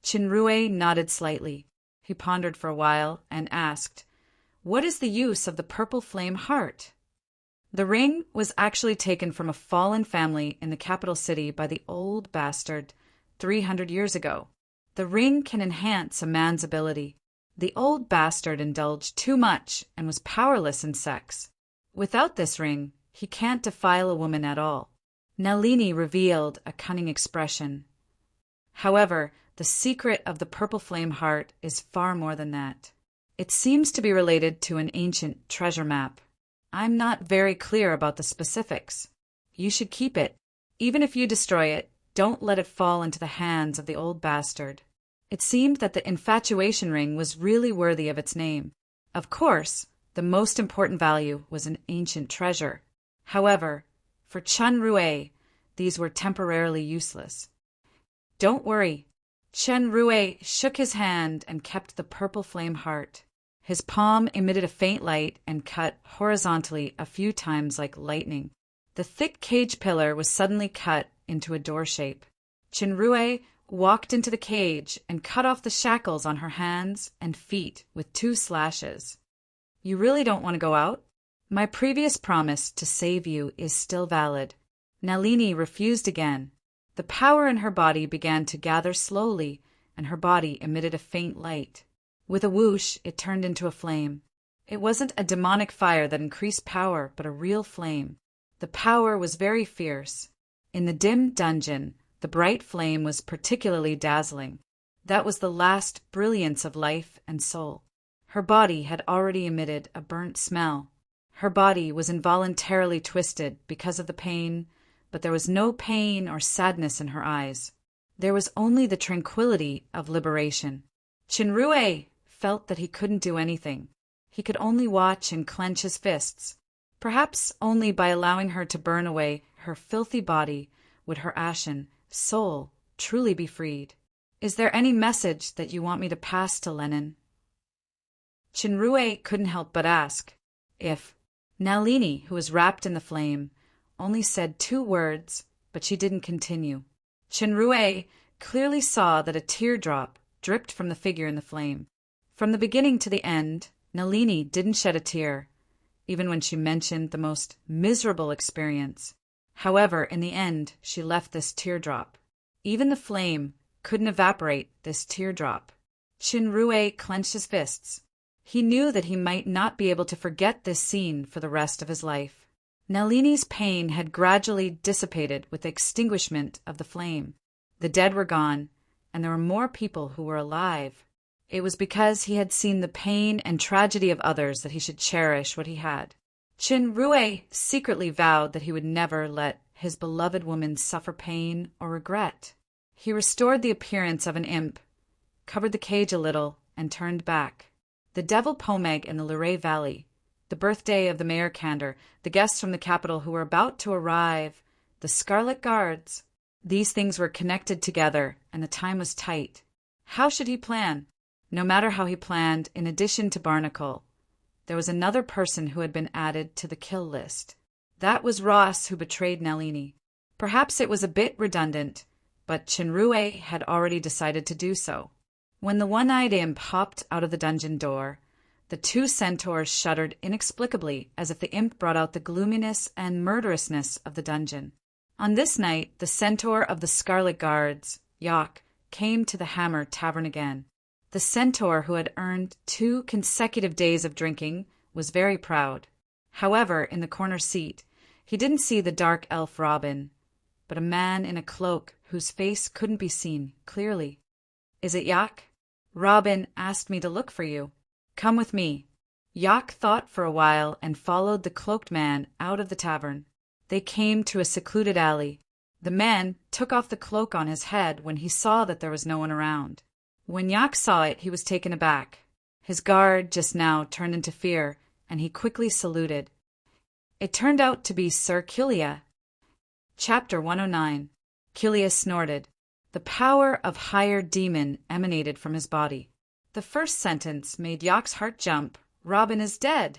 Chinrue nodded slightly. He pondered for a while and asked, "What is the use of the purple flame heart?" The ring was actually taken from a fallen family in the capital city by the old bastard 300 years ago. The ring can enhance a man's ability. The old bastard indulged too much and was powerless in sex. Without this ring, he can't defile a woman at all. Nalini revealed a cunning expression. However, the secret of the purple flame heart is far more than that. It seems to be related to an ancient treasure map. I'm not very clear about the specifics. You should keep it. Even if you destroy it, don't let it fall into the hands of the old bastard. It seemed that the infatuation ring was really worthy of its name. Of course, the most important value was an ancient treasure. However, for Chenrue, these were temporarily useless. Don't worry. Chenrue shook his hand and kept the purple flame heart. His palm emitted a faint light and cut horizontally a few times like lightning. The thick cage pillar was suddenly cut into a door shape. Chenrue walked into the cage and cut off the shackles on her hands and feet with 2 slashes. You really don't want to go out? My previous promise to save you is still valid. Nalini refused again. The power in her body began to gather slowly, and her body emitted a faint light. With a whoosh, it turned into a flame. It wasn't a demonic fire that increased power, but a real flame. The power was very fierce. In the dim dungeon, the bright flame was particularly dazzling. That was the last brilliance of life and soul. Her body had already emitted a burnt smell. Her body was involuntarily twisted because of the pain, but there was no pain or sadness in her eyes. There was only the tranquility of liberation. Chinrue felt that he couldn't do anything. He could only watch and clench his fists. Perhaps only by allowing her to burn away her filthy body would her ashen soul truly be freed. Is there any message that you want me to pass to Lennon? Chinrue couldn't help but ask. If Nalini, who was wrapped in the flame, only said 2 words, but she didn't continue. Chinrue clearly saw that a teardrop dripped from the figure in the flame. From the beginning to the end, Nalini didn't shed a tear, even when she mentioned the most miserable experience. However, in the end, she left this teardrop. Even the flame couldn't evaporate this teardrop. Chinrue clenched his fists. He knew that he might not be able to forget this scene for the rest of his life. Nalini's pain had gradually dissipated with the extinguishment of the flame. The dead were gone, and there were more people who were alive. It was because he had seen the pain and tragedy of others that he should cherish what he had. Chinrue secretly vowed that he would never let his beloved woman suffer pain or regret. He restored the appearance of an imp, covered the cage a little, and turned back. The devil Pomeg in the Luray Valley, the birthday of the Mayor Kander, the guests from the capital who were about to arrive, the Scarlet Guards. These things were connected together, and the time was tight. How should he plan? No matter how he planned, in addition to Barnacle, there was another person who had been added to the kill list. That was Ross, who betrayed Nalini. Perhaps it was a bit redundant, but Chinrue had already decided to do so. When the one-eyed imp hopped out of the dungeon door, the 2 centaurs shuddered inexplicably as if the imp brought out the gloominess and murderousness of the dungeon. On this night, the centaur of the Scarlet Guards, Yak, came to the Hammer Tavern again. The centaur who had earned 2 consecutive days of drinking was very proud. However, in the corner seat, he didn't see the dark elf Robin, but a man in a cloak whose face couldn't be seen clearly. Is it Yak? Robin asked me to look for you. Come with me. Yak thought for a while and followed the cloaked man out of the tavern. They came to a secluded alley. The man took off the cloak on his head when he saw that there was no one around. When Yak saw it, he was taken aback. His guard just now turned into fear, and he quickly saluted. It turned out to be Sir Kilia. Chapter 109. Kilia snorted. The power of higher demon emanated from his body. The first sentence made Yak's heart jump. Robin is dead.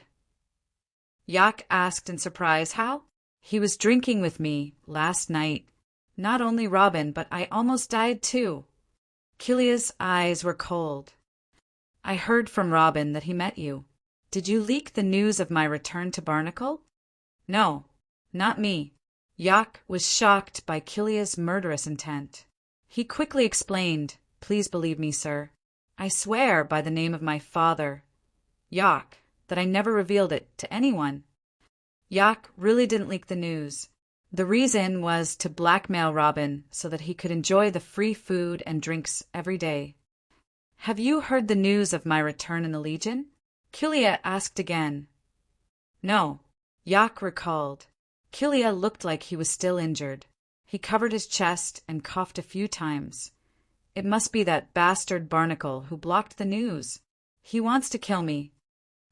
Yak asked in surprise, how? He was drinking with me last night. Not only Robin, but I almost died too. Kilia's eyes were cold. I heard from Robin that he met you. Did you leak the news of my return to Barnacle? No, not me. Yak was shocked by Kilia's murderous intent. He quickly explained, please believe me, sir. I swear by the name of my father, Yak, that I never revealed it to anyone. Yak really didn't leak the news. The reason was to blackmail Robin so that he could enjoy the free food and drinks every day. Have you heard the news of my return in the Legion? Kilia asked again. No, Yak recalled. Kilia looked like he was still injured. He covered his chest and coughed a few times. It must be that bastard Barnacle who blocked the news. He wants to kill me.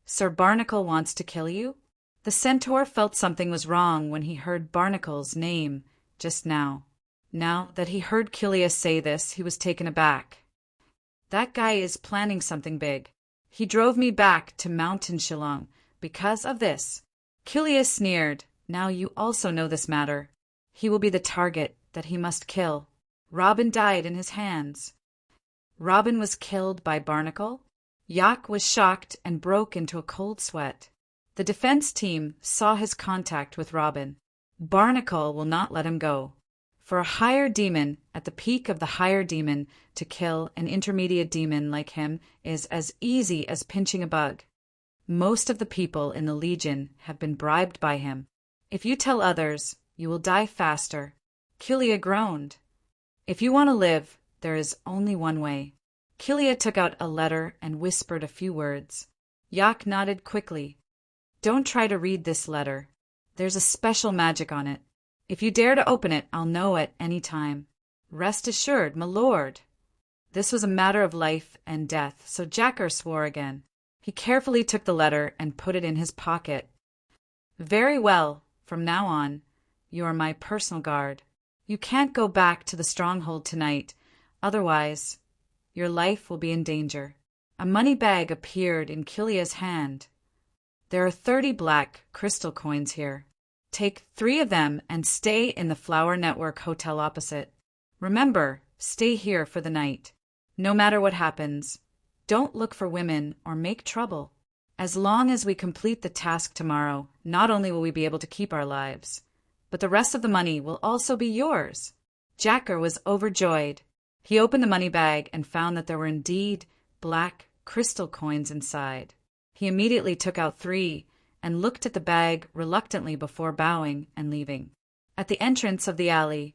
Sir Barnacle wants to kill you? The centaur felt something was wrong when he heard Barnacle's name just now. Now that he heard Kilia say this, he was taken aback. That guy is planning something big. He drove me back to Mountain Shillong because of this. Kilia sneered. Now you also know this matter. He will be the target that he must kill. Robin died in his hands. Robin was killed by Barnacle? Yak was shocked and broke into a cold sweat. The defense team saw his contact with Robin. Barnacle will not let him go. For a higher demon at the peak of the higher demon to kill an intermediate demon like him is as easy as pinching a bug. Most of the people in the Legion have been bribed by him. If you tell others, you will die faster. Kilia groaned. If you want to live, there is only one way. Kilia took out a letter and whispered a few words. Yak nodded quickly. Don't try to read this letter. There's a special magic on it. If you dare to open it, I'll know at any time. Rest assured, my lord. This was a matter of life and death, so Jacker swore again. He carefully took the letter and put it in his pocket. Very well, from now on, you are my personal guard. You can't go back to the stronghold tonight, otherwise your life will be in danger. A money bag appeared in Kilia's hand. There are 30 black crystal coins here. Take 3 of them and stay in the Flower Network Hotel opposite. Remember, stay here for the night. No matter what happens, don't look for women or make trouble. As long as we complete the task tomorrow, not only will we be able to keep our lives, but the rest of the money will also be yours. Jacker was overjoyed. He opened the money bag and found that there were indeed black crystal coins inside. He immediately took out 3 and looked at the bag reluctantly before bowing and leaving. At the entrance of the alley,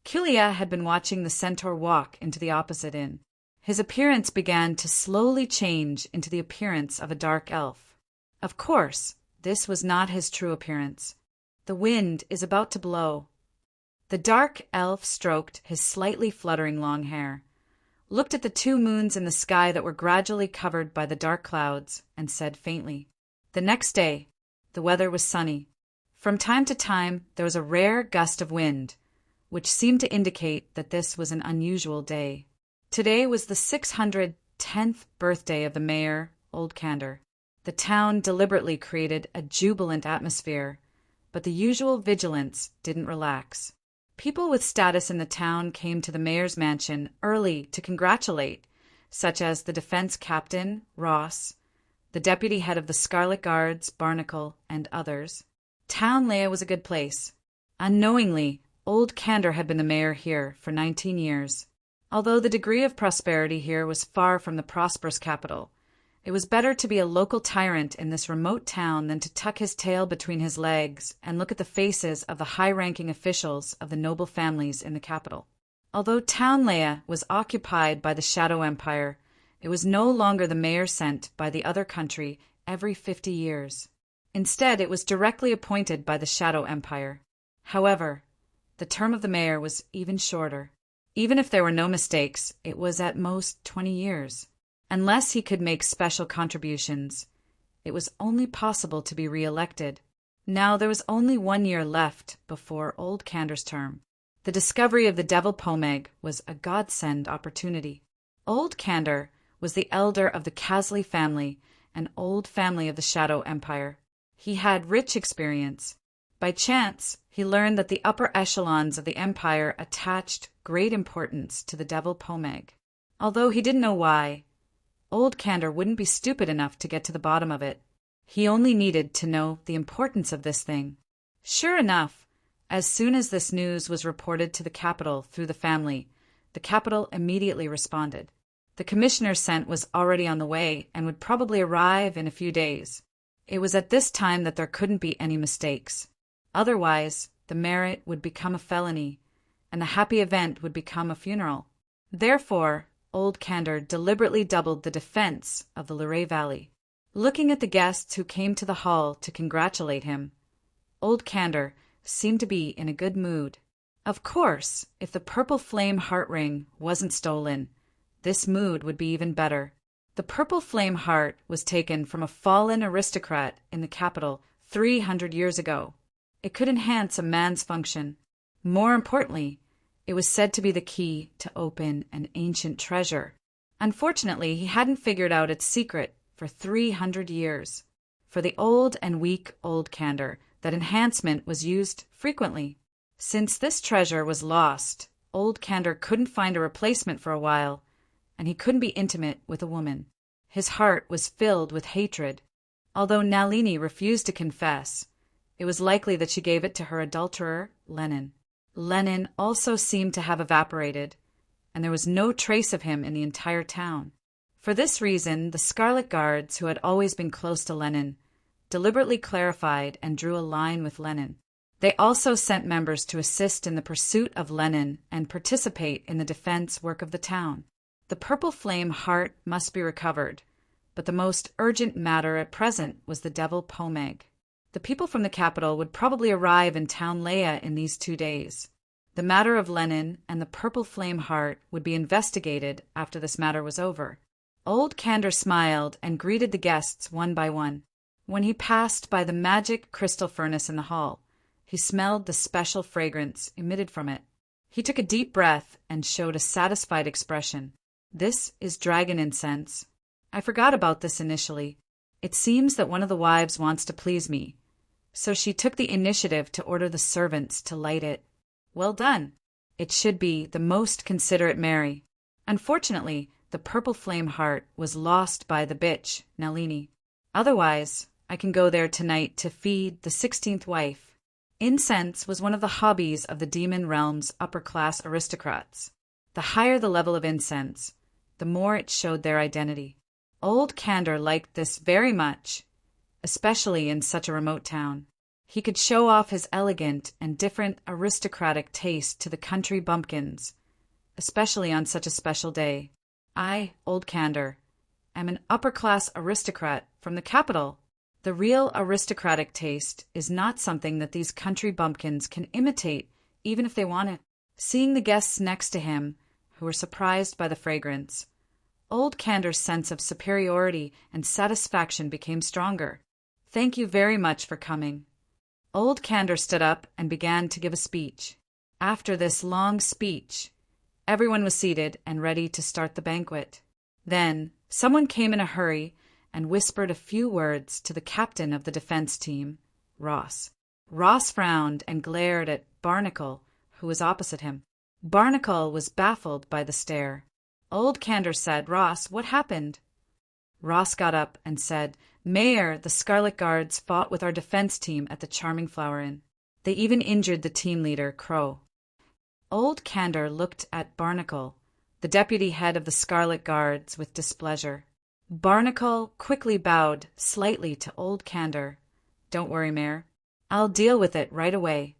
Kilia had been watching the centaur walk into the opposite inn. His appearance began to slowly change into the appearance of a dark elf. Of course, this was not his true appearance. The wind is about to blow. The dark elf stroked his slightly fluttering long hair, looked at the 2 moons in the sky that were gradually covered by the dark clouds, and said faintly, the next day, the weather was sunny. From time to time, there was a rare gust of wind, which seemed to indicate that this was an unusual day. Today was the 610th birthday of the mayor, Old Candor. The town deliberately created a jubilant atmosphere, but the usual vigilance didn't relax. People with status in the town came to the mayor's mansion early to congratulate, such as the defense captain, Ross, the deputy head of the Scarlet Guards, Barnacle, and others. Town Leia was a good place. Unknowingly, Old Candor had been the mayor here for 19 years. Although the degree of prosperity here was far from the prosperous capital, it was better to be a local tyrant in this remote town than to tuck his tail between his legs and look at the faces of the high-ranking officials of the noble families in the capital. Although Town Leia was occupied by the Shadow Empire, it was no longer the mayor sent by the other country every 50 years. Instead, it was directly appointed by the Shadow Empire. However, the term of the mayor was even shorter. Even if there were no mistakes, it was at most 20 years. Unless he could make special contributions, it was only possible to be re-elected. Now there was only 1 year left before Old Cander's term. The discovery of the devil pomeg was a godsend opportunity. Old Cander was the elder of the Casley family, an old family of the Shadow Empire. He had rich experience. By chance, he learned that the upper echelons of the empire attached great importance to the devil pomeg. Although he didn't know why, Old Cander wouldn't be stupid enough to get to the bottom of it. He only needed to know the importance of this thing. Sure enough, as soon as this news was reported to the capital through the family, the capital immediately responded. The commissioner sent was already on the way and would probably arrive in a few days. It was at this time that there couldn't be any mistakes. Otherwise, the merit would become a felony, and the happy event would become a funeral. Therefore, Old Cander deliberately doubled the defense of the Luray Valley. Looking at the guests who came to the hall to congratulate him, Old Cander seemed to be in a good mood. Of course, if the purple flame heart ring wasn't stolen, this mood would be even better. The purple flame heart was taken from a fallen aristocrat in the capital 300 years ago. It could enhance a man's function. More importantly, it was said to be the key to open an ancient treasure. Unfortunately, he hadn't figured out its secret for 300 years. For the old and weak Old Cander, that enhancement was used frequently. Since this treasure was lost, Old Cander couldn't find a replacement for a while, and he couldn't be intimate with a woman. His heart was filled with hatred. Although Nalini refused to confess, it was likely that she gave it to her adulterer, Lenin. Lenin also seemed to have evaporated, and there was no trace of him in the entire town. For this reason, the Scarlet Guards, who had always been close to Lenin, deliberately clarified and drew a line with Lenin. They also sent members to assist in the pursuit of Lenin and participate in the defense work of the town. The purple flame heart must be recovered, but the most urgent matter at present was the devil pomeg. The people from the capital would probably arrive in town Leia in these 2 days. The matter of Lenin and the purple flame heart would be investigated after this matter was over. Old Cander smiled and greeted the guests one by one. When he passed by the magic crystal furnace in the hall, he smelled the special fragrance emitted from it. He took a deep breath and showed a satisfied expression. This is dragon incense. I forgot about this initially. It seems that one of the wives wants to please me, so she took the initiative to order the servants to light it. Well done. It should be the most considerate Mary. Unfortunately, the purple flame heart was lost by the bitch, Nalini. Otherwise, I can go there tonight to feed the 16th wife. Incense was one of the hobbies of the demon realm's upper-class aristocrats. The higher the level of incense, the more it showed their identity. Old Cander liked this very much, especially in such a remote town. He could show off his elegant and different aristocratic taste to the country bumpkins, especially on such a special day. I, Old Cander, am an upper-class aristocrat from the capital. The real aristocratic taste is not something that these country bumpkins can imitate, even if they want it. Seeing the guests next to him, who were surprised by the fragrance, Old Cander's sense of superiority and satisfaction became stronger. Thank you very much for coming. Old Cander stood up and began to give a speech. After this long speech, everyone was seated and ready to start the banquet. Then, someone came in a hurry and whispered a few words to the captain of the defense team, Ross. Ross frowned and glared at Barnacle, who was opposite him. Barnacle was baffled by the stare. Old Cander said, "Ross, what happened?" Ross got up and said, "Mayor, the Scarlet Guards fought with our defense team at the Charming Flower Inn. They even injured the team leader, Crow." Old Cander looked at Barnacle, the deputy head of the Scarlet Guards, with displeasure. Barnacle quickly bowed slightly to Old Cander. "Don't worry, Mayor. I'll deal with it right away."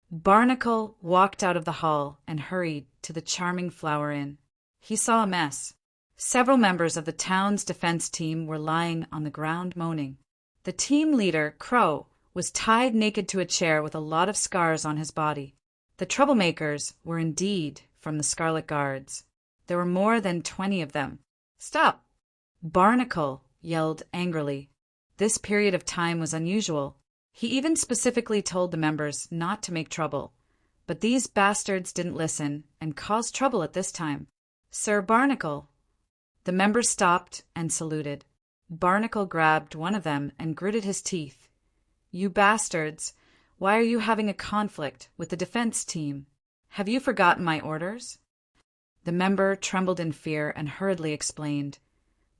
Barnacle walked out of the hall and hurried to the Charming Flower Inn. He saw a mess. Several members of the town's defense team were lying on the ground moaning. The team leader, Crow, was tied naked to a chair with a lot of scars on his body. The troublemakers were indeed from the Scarlet Guards. There were more than 20 of them. "Stop! Barnacle yelled angrily. This period of time was unusual. He even specifically told the members not to make trouble. But these bastards didn't listen and caused trouble at this time. Sir Barnacle. The members stopped and saluted. Barnacle grabbed one of them and gritted his teeth. You bastards, why are you having a conflict with the defense team? Have you forgotten my orders? The member trembled in fear and hurriedly explained.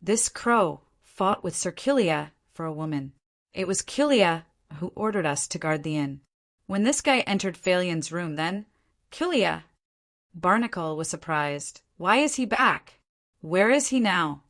This crow fought with Sir Killia for a woman. It was Killia who ordered us to guard the inn. When this guy entered Phalian's room, then, Killia. Barnacle was surprised. Why is he back? Where is he now?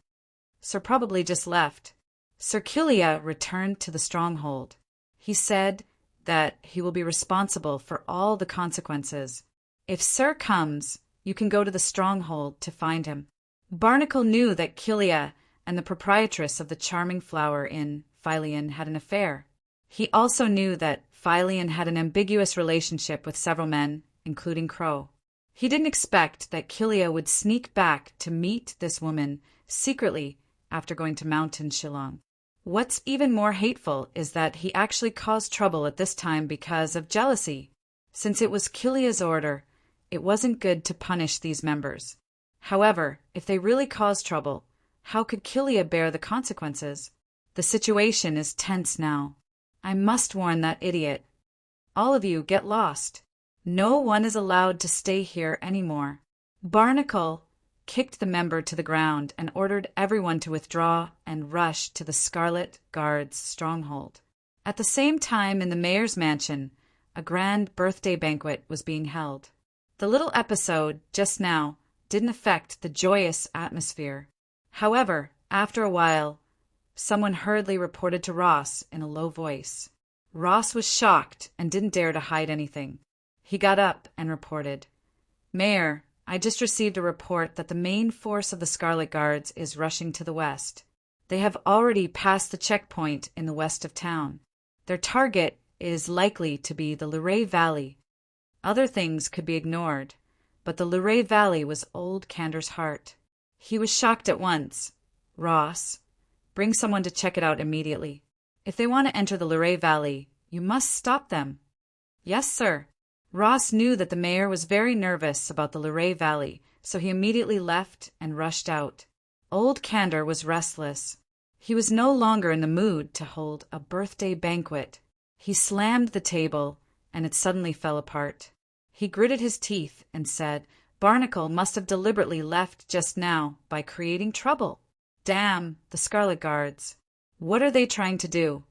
Sir probably just left. Sir Killia returned to the stronghold. He said that he will be responsible for all the consequences. If Sir comes, you can go to the stronghold to find him. Barnacle knew that Killia and the proprietress of the charming flower inn, Phalian, had an affair. He also knew that Phalian had an ambiguous relationship with several men, including Crow. He didn't expect that Killia would sneak back to meet this woman secretly after going to Mountain Shillong. What's even more hateful is that he actually caused trouble at this time because of jealousy. Since it was Killia's order, it wasn't good to punish these members. However, if they really caused trouble, how could Killia bear the consequences? The situation is tense now. I must warn that idiot. All of you get lost. No one is allowed to stay here anymore. Barnacle kicked the member to the ground and ordered everyone to withdraw and rush to the Scarlet Guard's stronghold. At the same time, in the mayor's mansion, a grand birthday banquet was being held. The little episode just now didn't affect the joyous atmosphere. However, after a while, someone hurriedly reported to Ross in a low voice. Ross was shocked and didn't dare to hide anything. He got up and reported, Mayor, I just received a report that the main force of the Scarlet Guards is rushing to the west. They have already passed the checkpoint in the west of town. Their target is likely to be the Luray Valley. Other things could be ignored, but the Luray Valley was Old Cander's heart. He was shocked at once. Ross, bring someone to check it out immediately. If they want to enter the Luray Valley, you must stop them. Yes, sir. Ross knew that the mayor was very nervous about the Luray Valley, so he immediately left and rushed out. Old Candor was restless. He was no longer in the mood to hold a birthday banquet. He slammed the table, and it suddenly fell apart. He gritted his teeth and said, Barnacle must have deliberately left just now by creating trouble. Damn the Scarlet Guards. What are they trying to do?